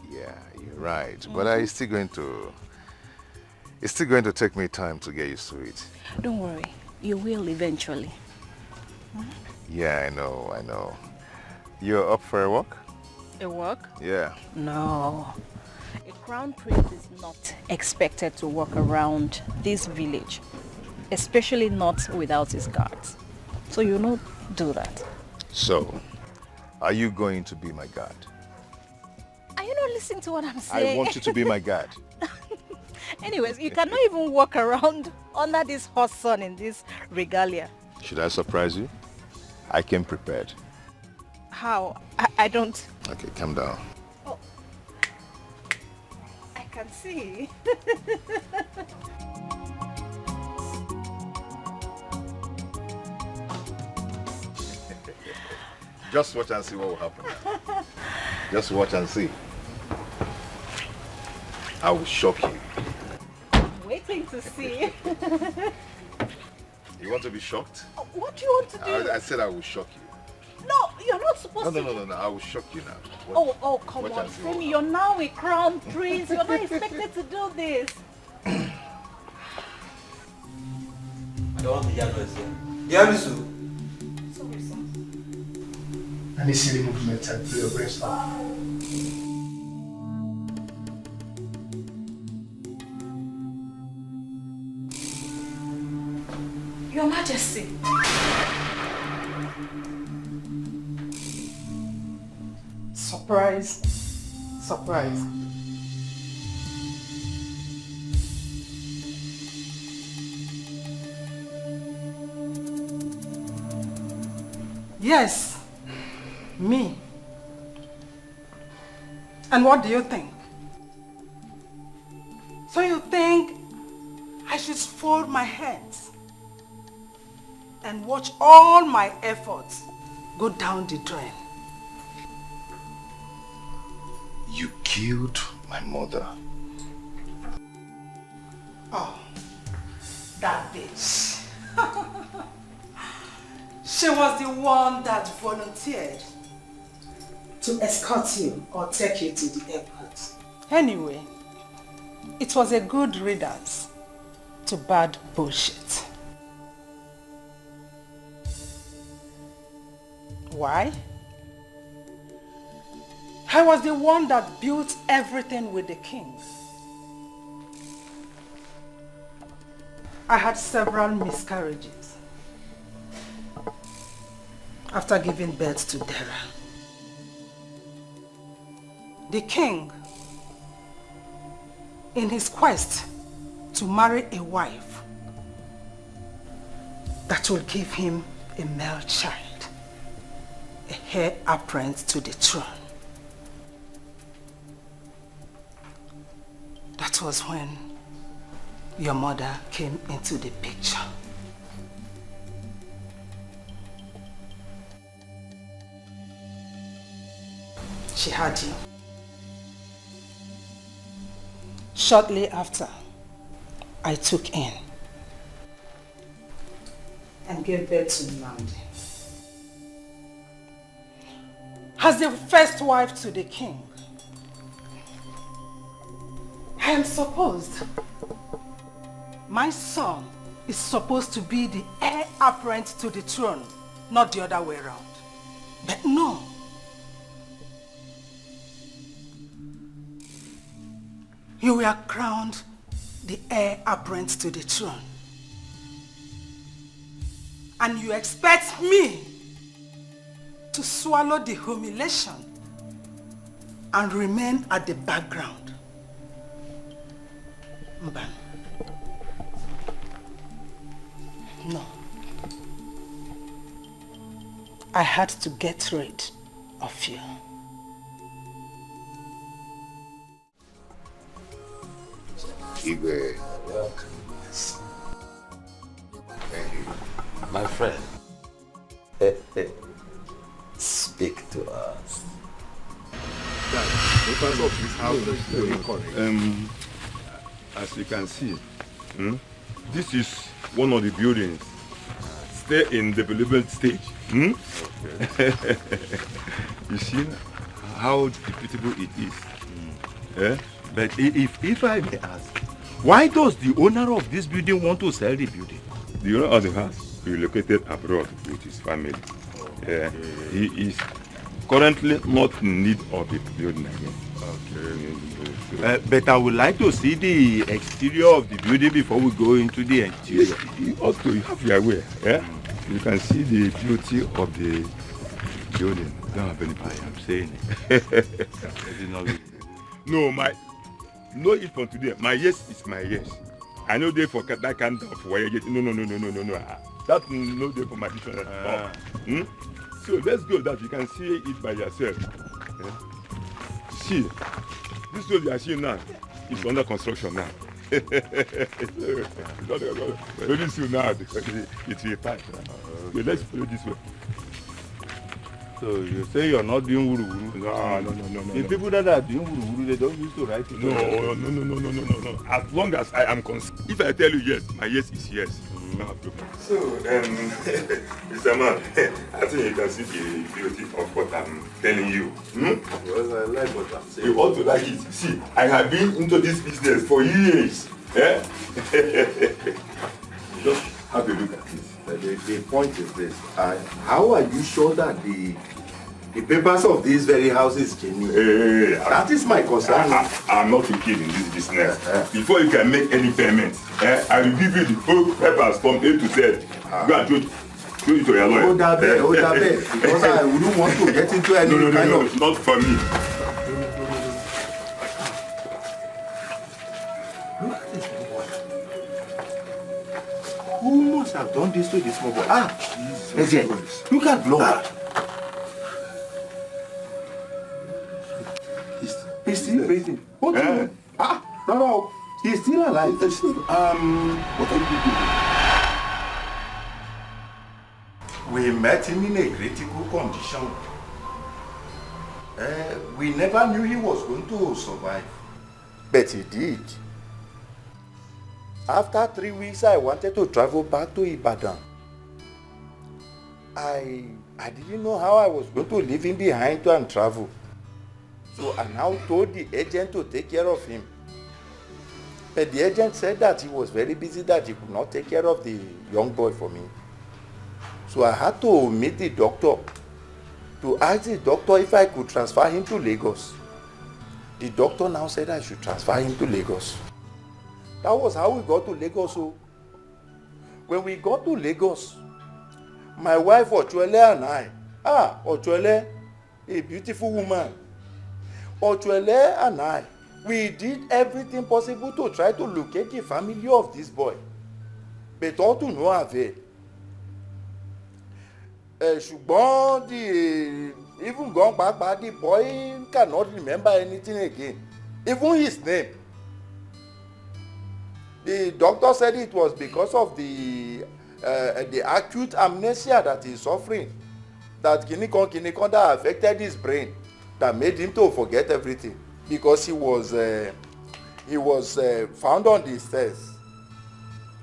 Yeah, you're right. But it's still going to take me time to get used to it. Don't worry, you will eventually. Yeah, I know. You're up for a walk? A walk? Yeah. No. A crown prince is not expected to walk around this village, especially not without his guards. So you not do that. So, are you going to be my guard? Are you not listening to what I'm saying? I want you to be my guard. Anyways, you cannot even walk around under this hot sun in this regalia. Should I surprise you? I came prepared. How? I don't... Okay, calm down. Oh. I can see. Just watch and see what will happen. Just watch and see. I will shock you. Waiting to see. You want to be shocked? What do you want to do? I said I will shock you. No, you're not supposed to. No. I will shock you now. Oh, come on, Femi. You're now a crown prince. You're not expected to do this. I don't want the youngest. Yamisu. Sorry, sir. Any silly movements and play your brains off. Your Majesty. Surprise. Yes, me. And what do you think? So you think I should fold my hands and watch all my efforts go down the drain? You killed my mother. Oh, That bitch. She was the one that volunteered to escort you or take you to the airport. Anyway, it was a good riddance to bad bullshit. Why? I was the one that built everything with the king. I had several miscarriages after giving birth to Dara. The king, in his quest to marry a wife that will give him a male child, a heir apparent to the throne. That was when your mother came into the picture. She had you. Shortly after, I took in and gave birth to Nnamdi. As the first wife to the king, I am supposed, my son is supposed to be the heir apparent to the throne, not the other way around. But no. You were crowned the heir apparent to the throne. And you expect me to swallow the humiliation and remain at the background. Mban. No. I had to get rid of you. Igwe. Thank you. My friend. Speak to us. As you can see, this is one of the buildings still in development stage. Okay. You see how reputable it is. But if I may ask, why does the owner of this building want to sell the building? The owner of the house relocated abroad with his family. Okay. He is currently not in need of the building again. Okay. But I would like to see the exterior of the building before we go into the interior. You have your way. Yeah? You can see the beauty of the building. Don't have any problem. I am saying it. No, it from today. My yes is my yes. I know they for that kind of way. No. That's no day for my dictionary. So let's go that you can see it by yourself. See, this road you are seeing now is under construction now. Very soon now, it will pass. So let's follow this way. So you say you're not doing wuru-wuru? No. The people that are doing wuru-wuru, they don't used to write it. No. As long as I am if I tell you yes, my yes is yes. So, Mr. Man, I think you can see the beauty of what I'm telling you. Because I like what I'm saying. You ought to like it. See, I have been into this business for years. Just have a look at this. The point is this. How are you sure that the papers of these very houses genuine? That is my concern. I'm not a kid in this business. Before you can make any payment, I will give you the whole papers from A to Z. Go and show it to your lawyer. Hold that bed. Because I wouldn't want to get into any kind of... Not for me. Look at this boy. Who must have done this to this small boy? Jesus. Look at blood. He's still breathing. What do you mean? No. He's still alive. What are you doing? We met him in a critical condition. We never knew he was going to survive. But he did. After 3 weeks, I wanted to travel back to Ibadan. I didn't know how I was going to leave him behind and travel. So I now told the agent to take care of him. But the agent said that he was very busy, that he could not take care of the young boy for me. So I had to meet the doctor to ask the doctor if I could transfer him to Lagos. The doctor now said I should transfer him to Lagos. That was how we got to Lagos. So when we got to Lagos, my wife Ochuele and I, Ochuele, a beautiful woman, Ochuele and I, we did everything possible to try to locate the family of this boy, but all to no avail. Ṣùgbọ́n even gone back, the boy cannot remember anything again, even his name. The doctor said it was because of the acute amnesia that he's suffering, that kinikon that affected his brain, that made him to forget everything, because he was found on the stairs.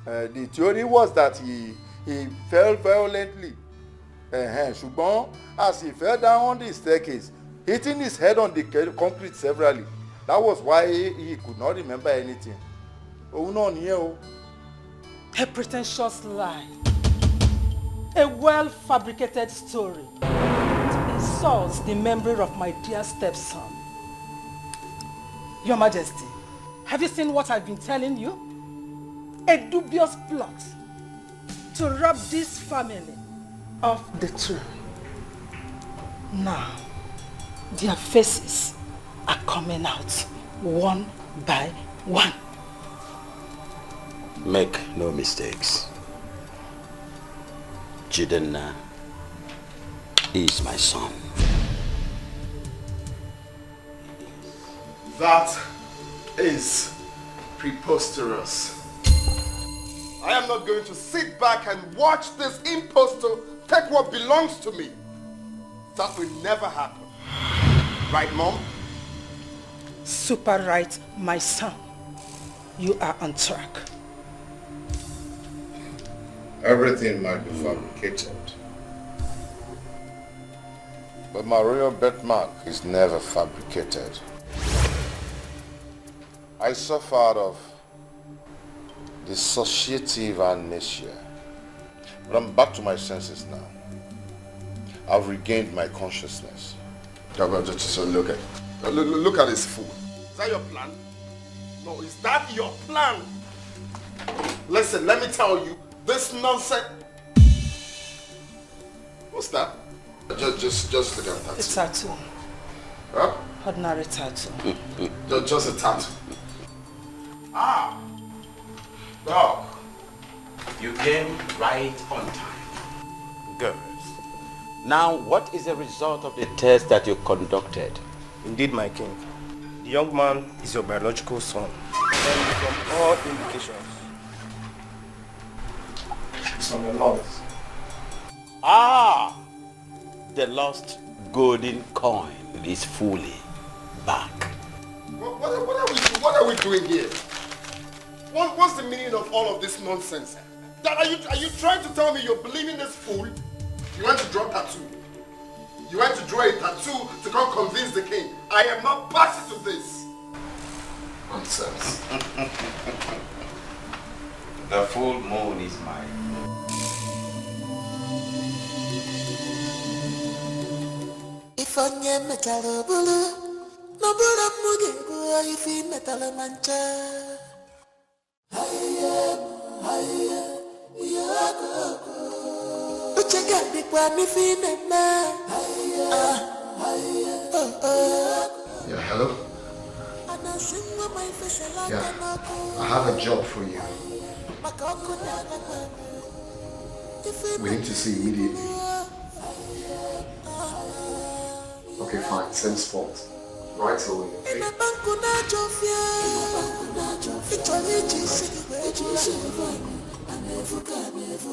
The theory was that he fell violently. Ṣùgbọ́n as he fell down on the staircase, hitting his head on the concrete severally, that was why he could not remember anything. Oh no, A pretentious lie. A well-fabricated story. It insults the memory of my dear stepson. Your Majesty, have you seen what I've been telling you? A dubious plot to rob this family of the throne. Now, their faces are coming out one by one. Make no mistakes. Jidenna is my son. That is preposterous. I am not going to sit back and watch this impostor take what belongs to me. That will never happen. Right, Mom? Super right, my son. You are on track. Everything might be fabricated, but my royal birthmark is never fabricated. I suffered of dissociative amnesia, but I'm back to my senses now. I've regained my consciousness. Just look at this fool. Is that your plan? No, is that your plan? Listen, let me tell you, this nonsense. What's that? Just look at that. A tattoo. Huh? Ordinary tattoo. Just a tattoo. Dog. You came right on time. Good. Now, what is the result of the test that you conducted? Indeed, my king. The young man is your biological son. And from all indications, it's on the lost. The lost golden coin is fully back. What are we doing here? What's the meaning of all of this nonsense? Are you trying to tell me you're believing this fool? You want to draw a tattoo? You want to draw a tattoo to come convince the king? I am not party to this. Nonsense. The full moon is mine. If onye metala bulu, no bulu muge go if he metala mancha. Uchega bikwa mi fi nena. Yeah, hello? Yeah, I have a job for you. We need to see immediately. Okay, fine, send spot. Right away, okay?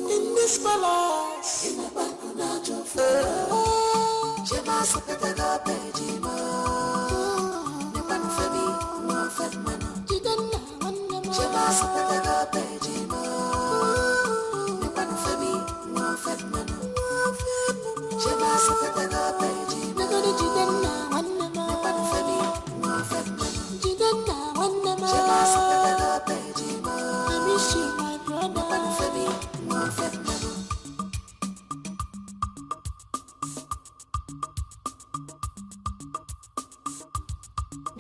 In this palace, she must have been a baby. Femi, she must have been a baby.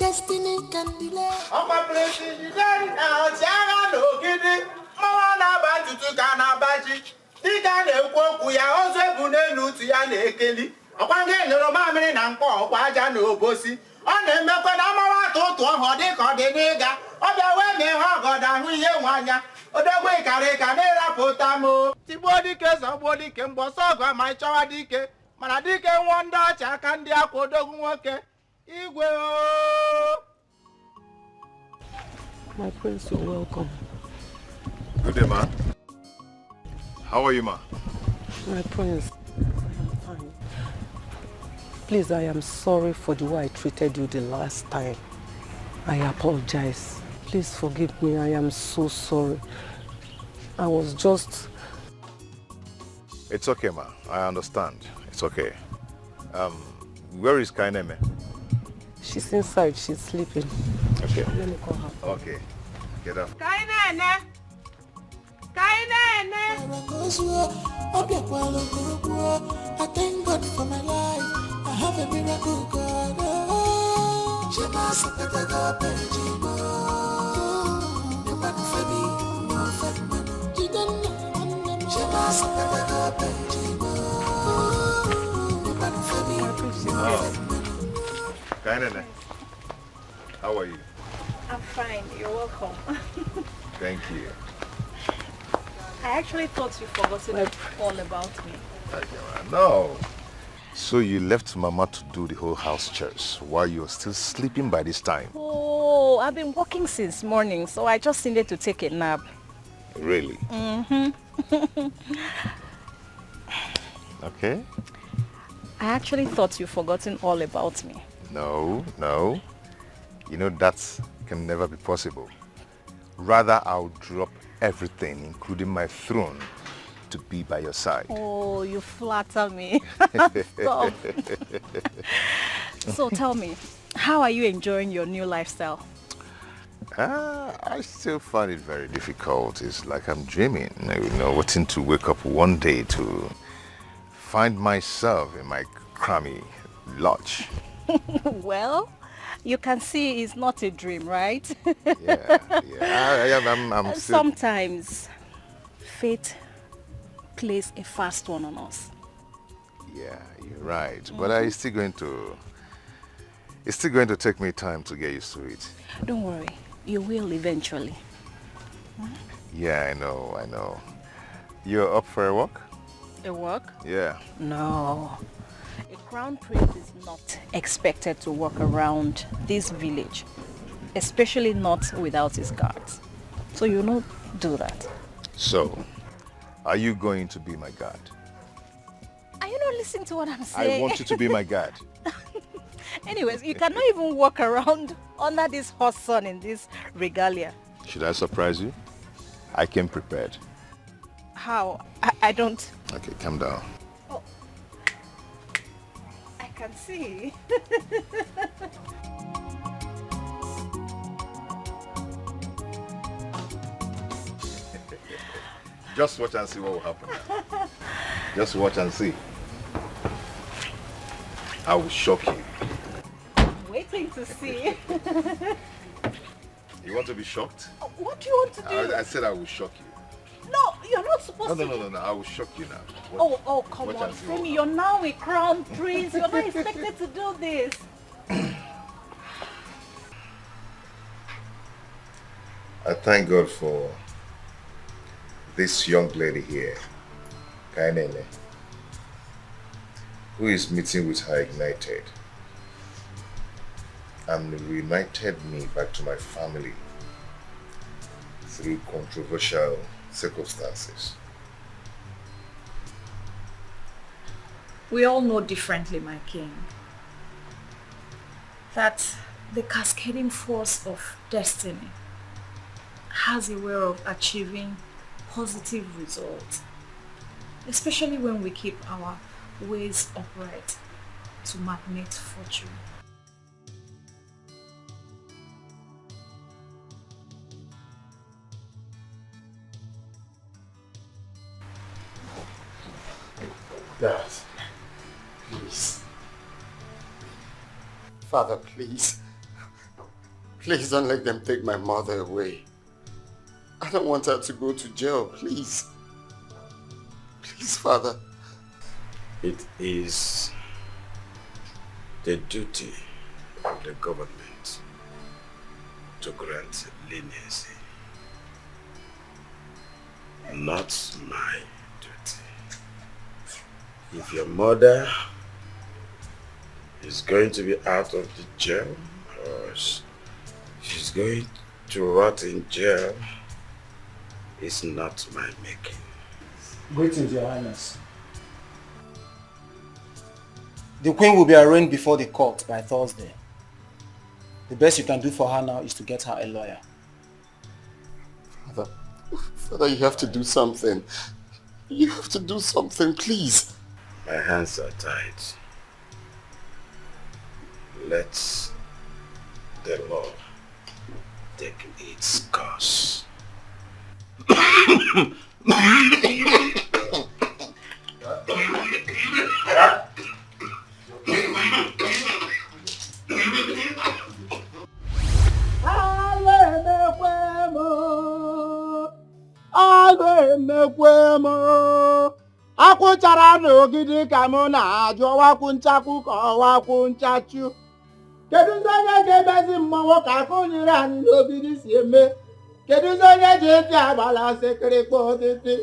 destiny can delay. Ọkwa president ọchịagha n'ogidi mmanwụ na-aba ntutu ka na-abaji dịka na-ekwu okwu ya ozu ebu n'elu utu ya na-ekeli ọkwa nke nyere mamịrị na mkpọ ọkwa aja na obosi ọ na-emekwa na amawa atụ ụtụ ọhọ dịka ọ dị n'ịga ọ bịa wee mee ha ọgọdọ ahụ ihe nwe anya odogwu ịkarịka na-erapụta m tigbuo dike zọgbuo dike mgbọsọ ọgụ ma ịchọwa dike mana dike nwụọ ndị ọcha aka ndị akwa odogwu nwoke igwe o. My prince, you're welcome. Good day, ma. How are you, ma? My prince, I am fine. Please, I am sorry for the way I treated you the last time. I apologize. Please forgive me. I am so sorry. I was just... It's okay, ma. I understand. It's okay. Where is Kaineme? She's inside. She's sleeping. Okay. Let me call her. Okay. Get up. Kainene! Kainene! I thank God for my life. I have a miracle God. Kainene, how are you? I'm fine. You're welcome. Thank you. I actually thought you'd forgotten all about me. No. So you left Mama to do the whole house chores while you're still sleeping by this time? Oh, I've been working since morning, so I just needed to take a nap. Really? Mm-hmm. Okay. I actually thought you'd forgotten all about me. No. You know, that can never be possible. Rather, I'll drop everything, including my throne, to be by your side. Oh, you flatter me. Stop. So tell me, how are you enjoying your new lifestyle? I still find it very difficult. It's like I'm dreaming, waiting to wake up one day to find myself in my crummy lodge. Well, you can see it's not a dream, right? I'm still... Sometimes fate plays a fast one on us. Yeah, you're right. But it's still going to take me time to get used to it. Don't worry, you will eventually. Yeah, I know. You're up for a walk? A walk? Yeah. No. A crown prince is not expected to walk around this village, especially not without his guards. So you not do that. So, are you going to be my guard? Are you not listening to what I'm saying? I want you to be my guard. Anyways, you cannot even walk around under this hot sun in this regalia. Should I surprise you? I came prepared. How? I don't... Okay, calm down. Oh. I can see. Just watch and see what will happen now. Just watch and see. I will shock you. Waiting to see. You want to be shocked? What do you want to do? I said I will shock you. No, you're not supposed to. No. I will shock you now. Watch, Come on, Femi, you're now a crown prince. You're not expected to do this. I thank God for this young lady here, Kainene, who is meeting with her ignited and reunited me back to my family through controversial circumstances. We all know differently, my king, that the cascading force of destiny has a way of achieving positive results, especially when we keep our ways upright to magnate fortune. Dad, please. Father, please. Please don't let them take my mother away. I don't want her to go to jail, please. Please, Father. It is the duty of the government to grant leniency, not my duty. If your mother is going to be out of the jail, or she's going to rot in jail, it's not my making. Greetings, Your Highness. The Queen will be arraigned before the court by Thursday. The best you can do for her now is to get her a lawyer. Father, you have to do something. You have to do something, please. My hands are tied. Let the law take its course. Akwụchara n'ogidi ka mụ na-ajụ ọwakwụ nchakwu ka ọwakwụ nchachu. Kedu ndị onye ga-emezi mmọnwụ ka akụ nyere anyị n'ogidi si eme? Kedu ndị onye ji eti agbala sekịrịkpa otiti?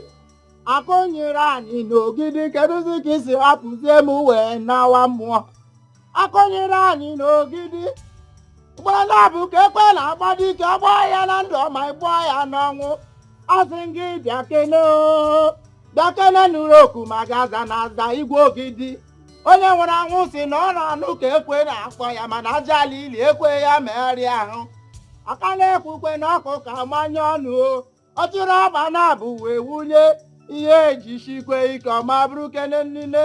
Akụ nyere anyị n'ogidi, kedụzi ka isi hapụzie m wee nawa mmụọ? Akụ nyere anyị n'ogidi. Mgbara na-abụ ka ekwe na-agba dike, ọgbọ ya na ndụ ọma ịgbọ ya n'ọnwụ. Asị gị bịa kene o. Bịa kene nụrụ oku ma gaza na aza igwe ogidi. Onye nwere anwụ si na ọ na-anụ ka ekwe na-akpọ ya, mana aja ala ili ekwe ya megharịa ahụ. Aka na-ekwukwe na ọkụ ka manye ọnụ o. Ọ chịrị ọba na-abụ wee wunye ihe eji shikwe ike ọma bụrụ kene nnine.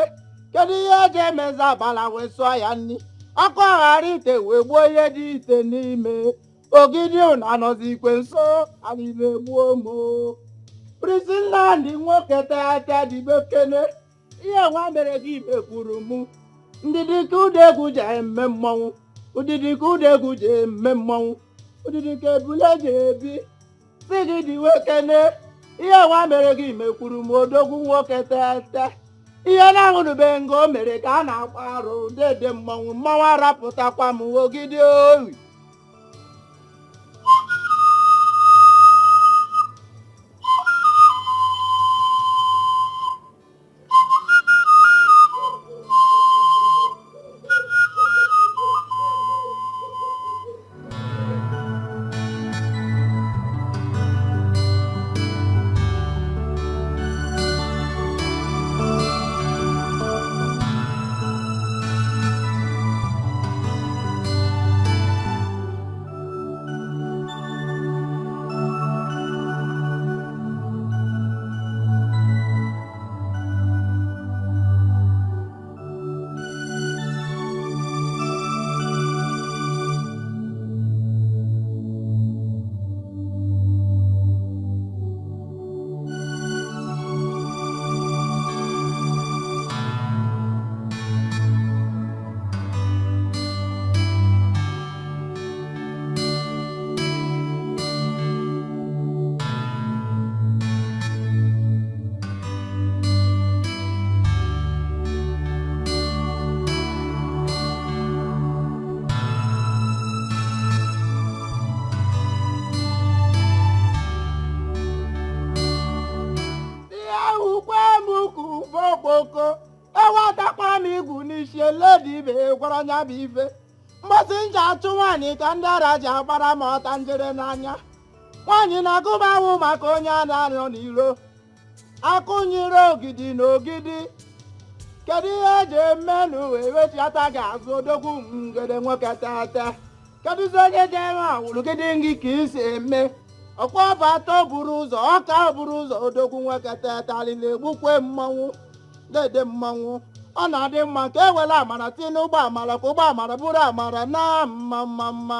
Kedu ihe eji emezi abala wee sụọ ya nni? Ọkụ ghara ite wee gbuo ihe dị ite n'ime. Ogidi ụna nọzi ikwe nso, anyị na-egbuo mo. Prisi Nnamdi nwoke tete dịbe kene. Ihe nwa mere gị mekwuru mụ. Ndidi ka udegwu ji eme mmọnwụ. Udidi ka udegwu ji eme mmọnwụ. Udidi ka ebule ji ebi. Si gị dịwe kene. Ihe nwa mere gị mekwuru m odogwu nwoke tete. Ihe na-ahụrụbe nga o mere ka a na-akpa arụ dede mmọnwụ. Mmọnwụ arapụtakwa m ogidi oyi. gwara nya bụ ife mgbasị ncha achụ nwaanyị ka ndị ara ji agbara ma ọta njere n'anya nwaanyị na-agụba ahụ maka onye a na-arịọ n'iro akụnyere ogidi na ogidi kedu ihe eji emenụ wee wechiata ga-azụ odogwu ngede nwoke tata kedụzi onye ji enwe awụrụgide ngị ka isi eme ọkwa ọbata buru ụzọ ọka buru ụzọ odogwu nwoke tata alịla egbukwe mmanwụ dede mmanwụ ọ na-adị mma ka e were amara tinye n'ụgbọ amara ka ụgbọ amara bụrụ amara na mma mma mma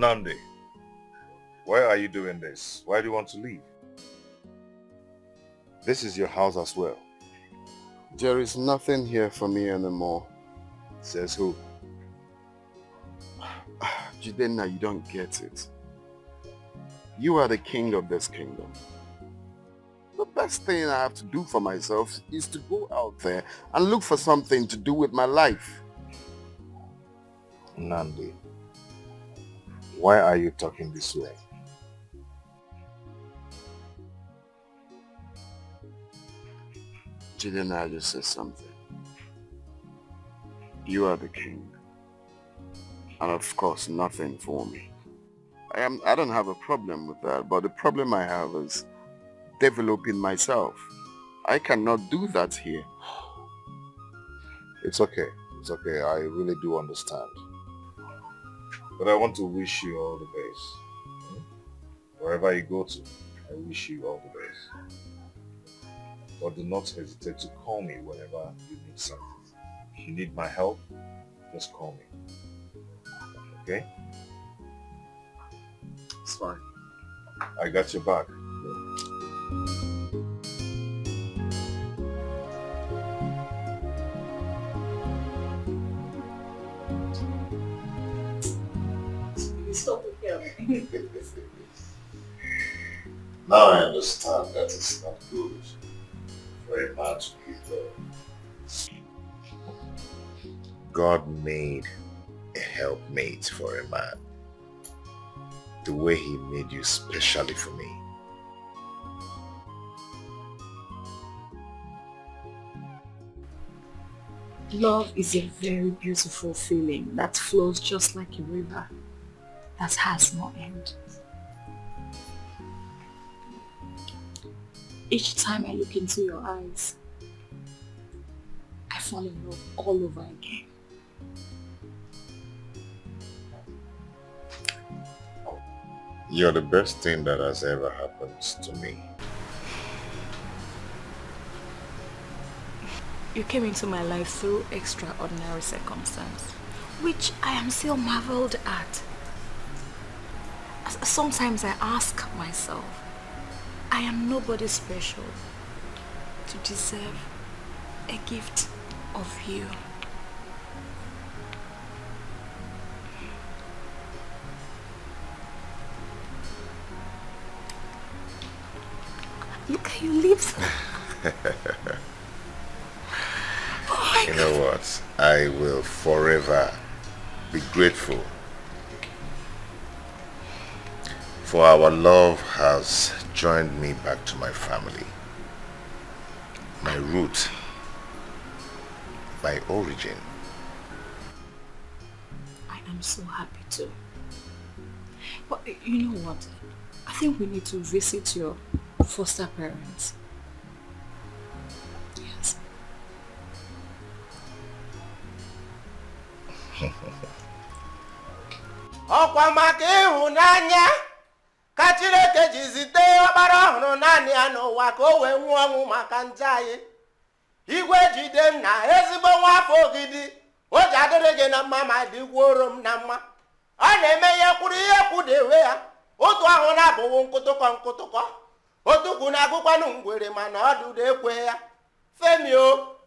Nnamdi, why are you doing this? Why do you want to leave? This is your house as well. There is nothing here for me anymore. Says who? Jidenna, you don't get it. You are the king of this kingdom. The best thing I have to do for myself is to go out there and look for something to do with my life. Nnamdi, why are you talking this way? Jidenna just said something. You are the king. And of course, nothing for me. I don't have a problem with that, but the problem I have is developing myself. I cannot do that here. It's okay. It's okay. I really do understand. But I want to wish you all the best. Wherever you go to, I wish you all the best. But do not hesitate to call me whenever you need something. If you need my help, just call me. Okay? It's fine. I got your back. Stop with me. Now I understand that it's not good for a man to be alone. God made a helpmate for a man. The way he made you specially for me. Love is a very beautiful feeling that flows just like a river that has no end. Each time I look into your eyes, I fall in love all over again. You're the best thing that has ever happened to me. You came into my life through extraordinary circumstance, which I am still marveled at. Sometimes I ask myself, I am nobody special to deserve a gift of you. Look at your lips. You know what? I will forever be grateful. For our love has joined me back to my family. My root. My origin. I am so happy too. But you know what? I think we need to visit your foster parents. Yes. Ọkwa maka ịhụnanya ka Chineke ji zite ọkpara ọhụrụ naanị ya n'ụwa ka o wee nwụọ ọnwụ maka njọ anyị. Igwe Jidenna ezigbo nwa afọ ogidi o ji adịrị gị na mma ma dịkwuoro m na mma. Ọ na-eme ihe kwuru ihe kwudewe ya otu ahụ na-abụwo nkụtụkọ nkụtụkọ otukwu na-agụkwanụ ngwere mana ọdụdụ ekwe ya. Femi o,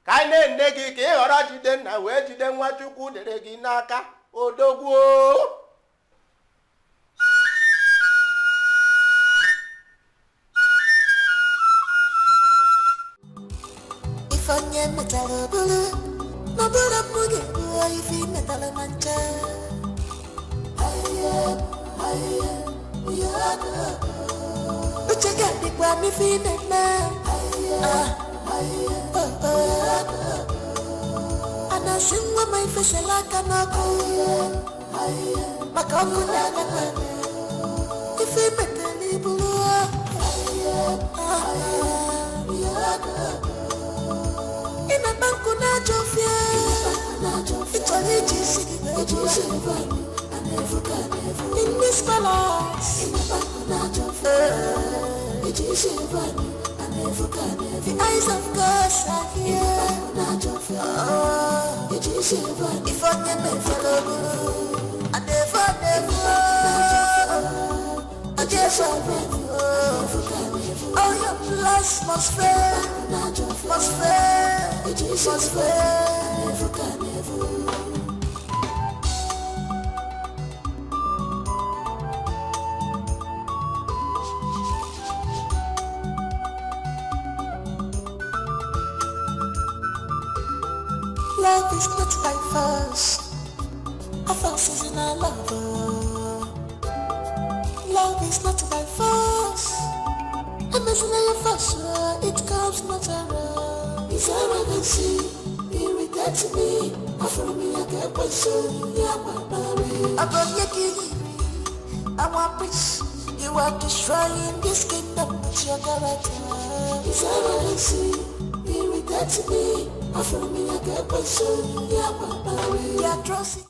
ka anyị na-ene gị ka ị ghọrọ Jidenna wee jide nwa Chukwu dere gị n'aka. Odogwu Ifanye metalo bulu, mabura muge boy ifi metalo mancha. Uchega di kwa mi fi metna. Ana singwa mai fesela kanako. Makamu na na. Ifi metali bulu. Ina banku na jofia. Itali jisi in this palace. The eyes of God are here. If I can never, I never. yes, I will. Oh, your bless must fail, must fail, must fail. Love is not by force. A force is in a lover. Love is not by force. A mercenary force, it comes natural. His arrogancy irritates me. After me, I get person. I got your I want peace. You are destroying this kingdom with your character. His arrogancy irritates me. After me, I get person. The atrocity.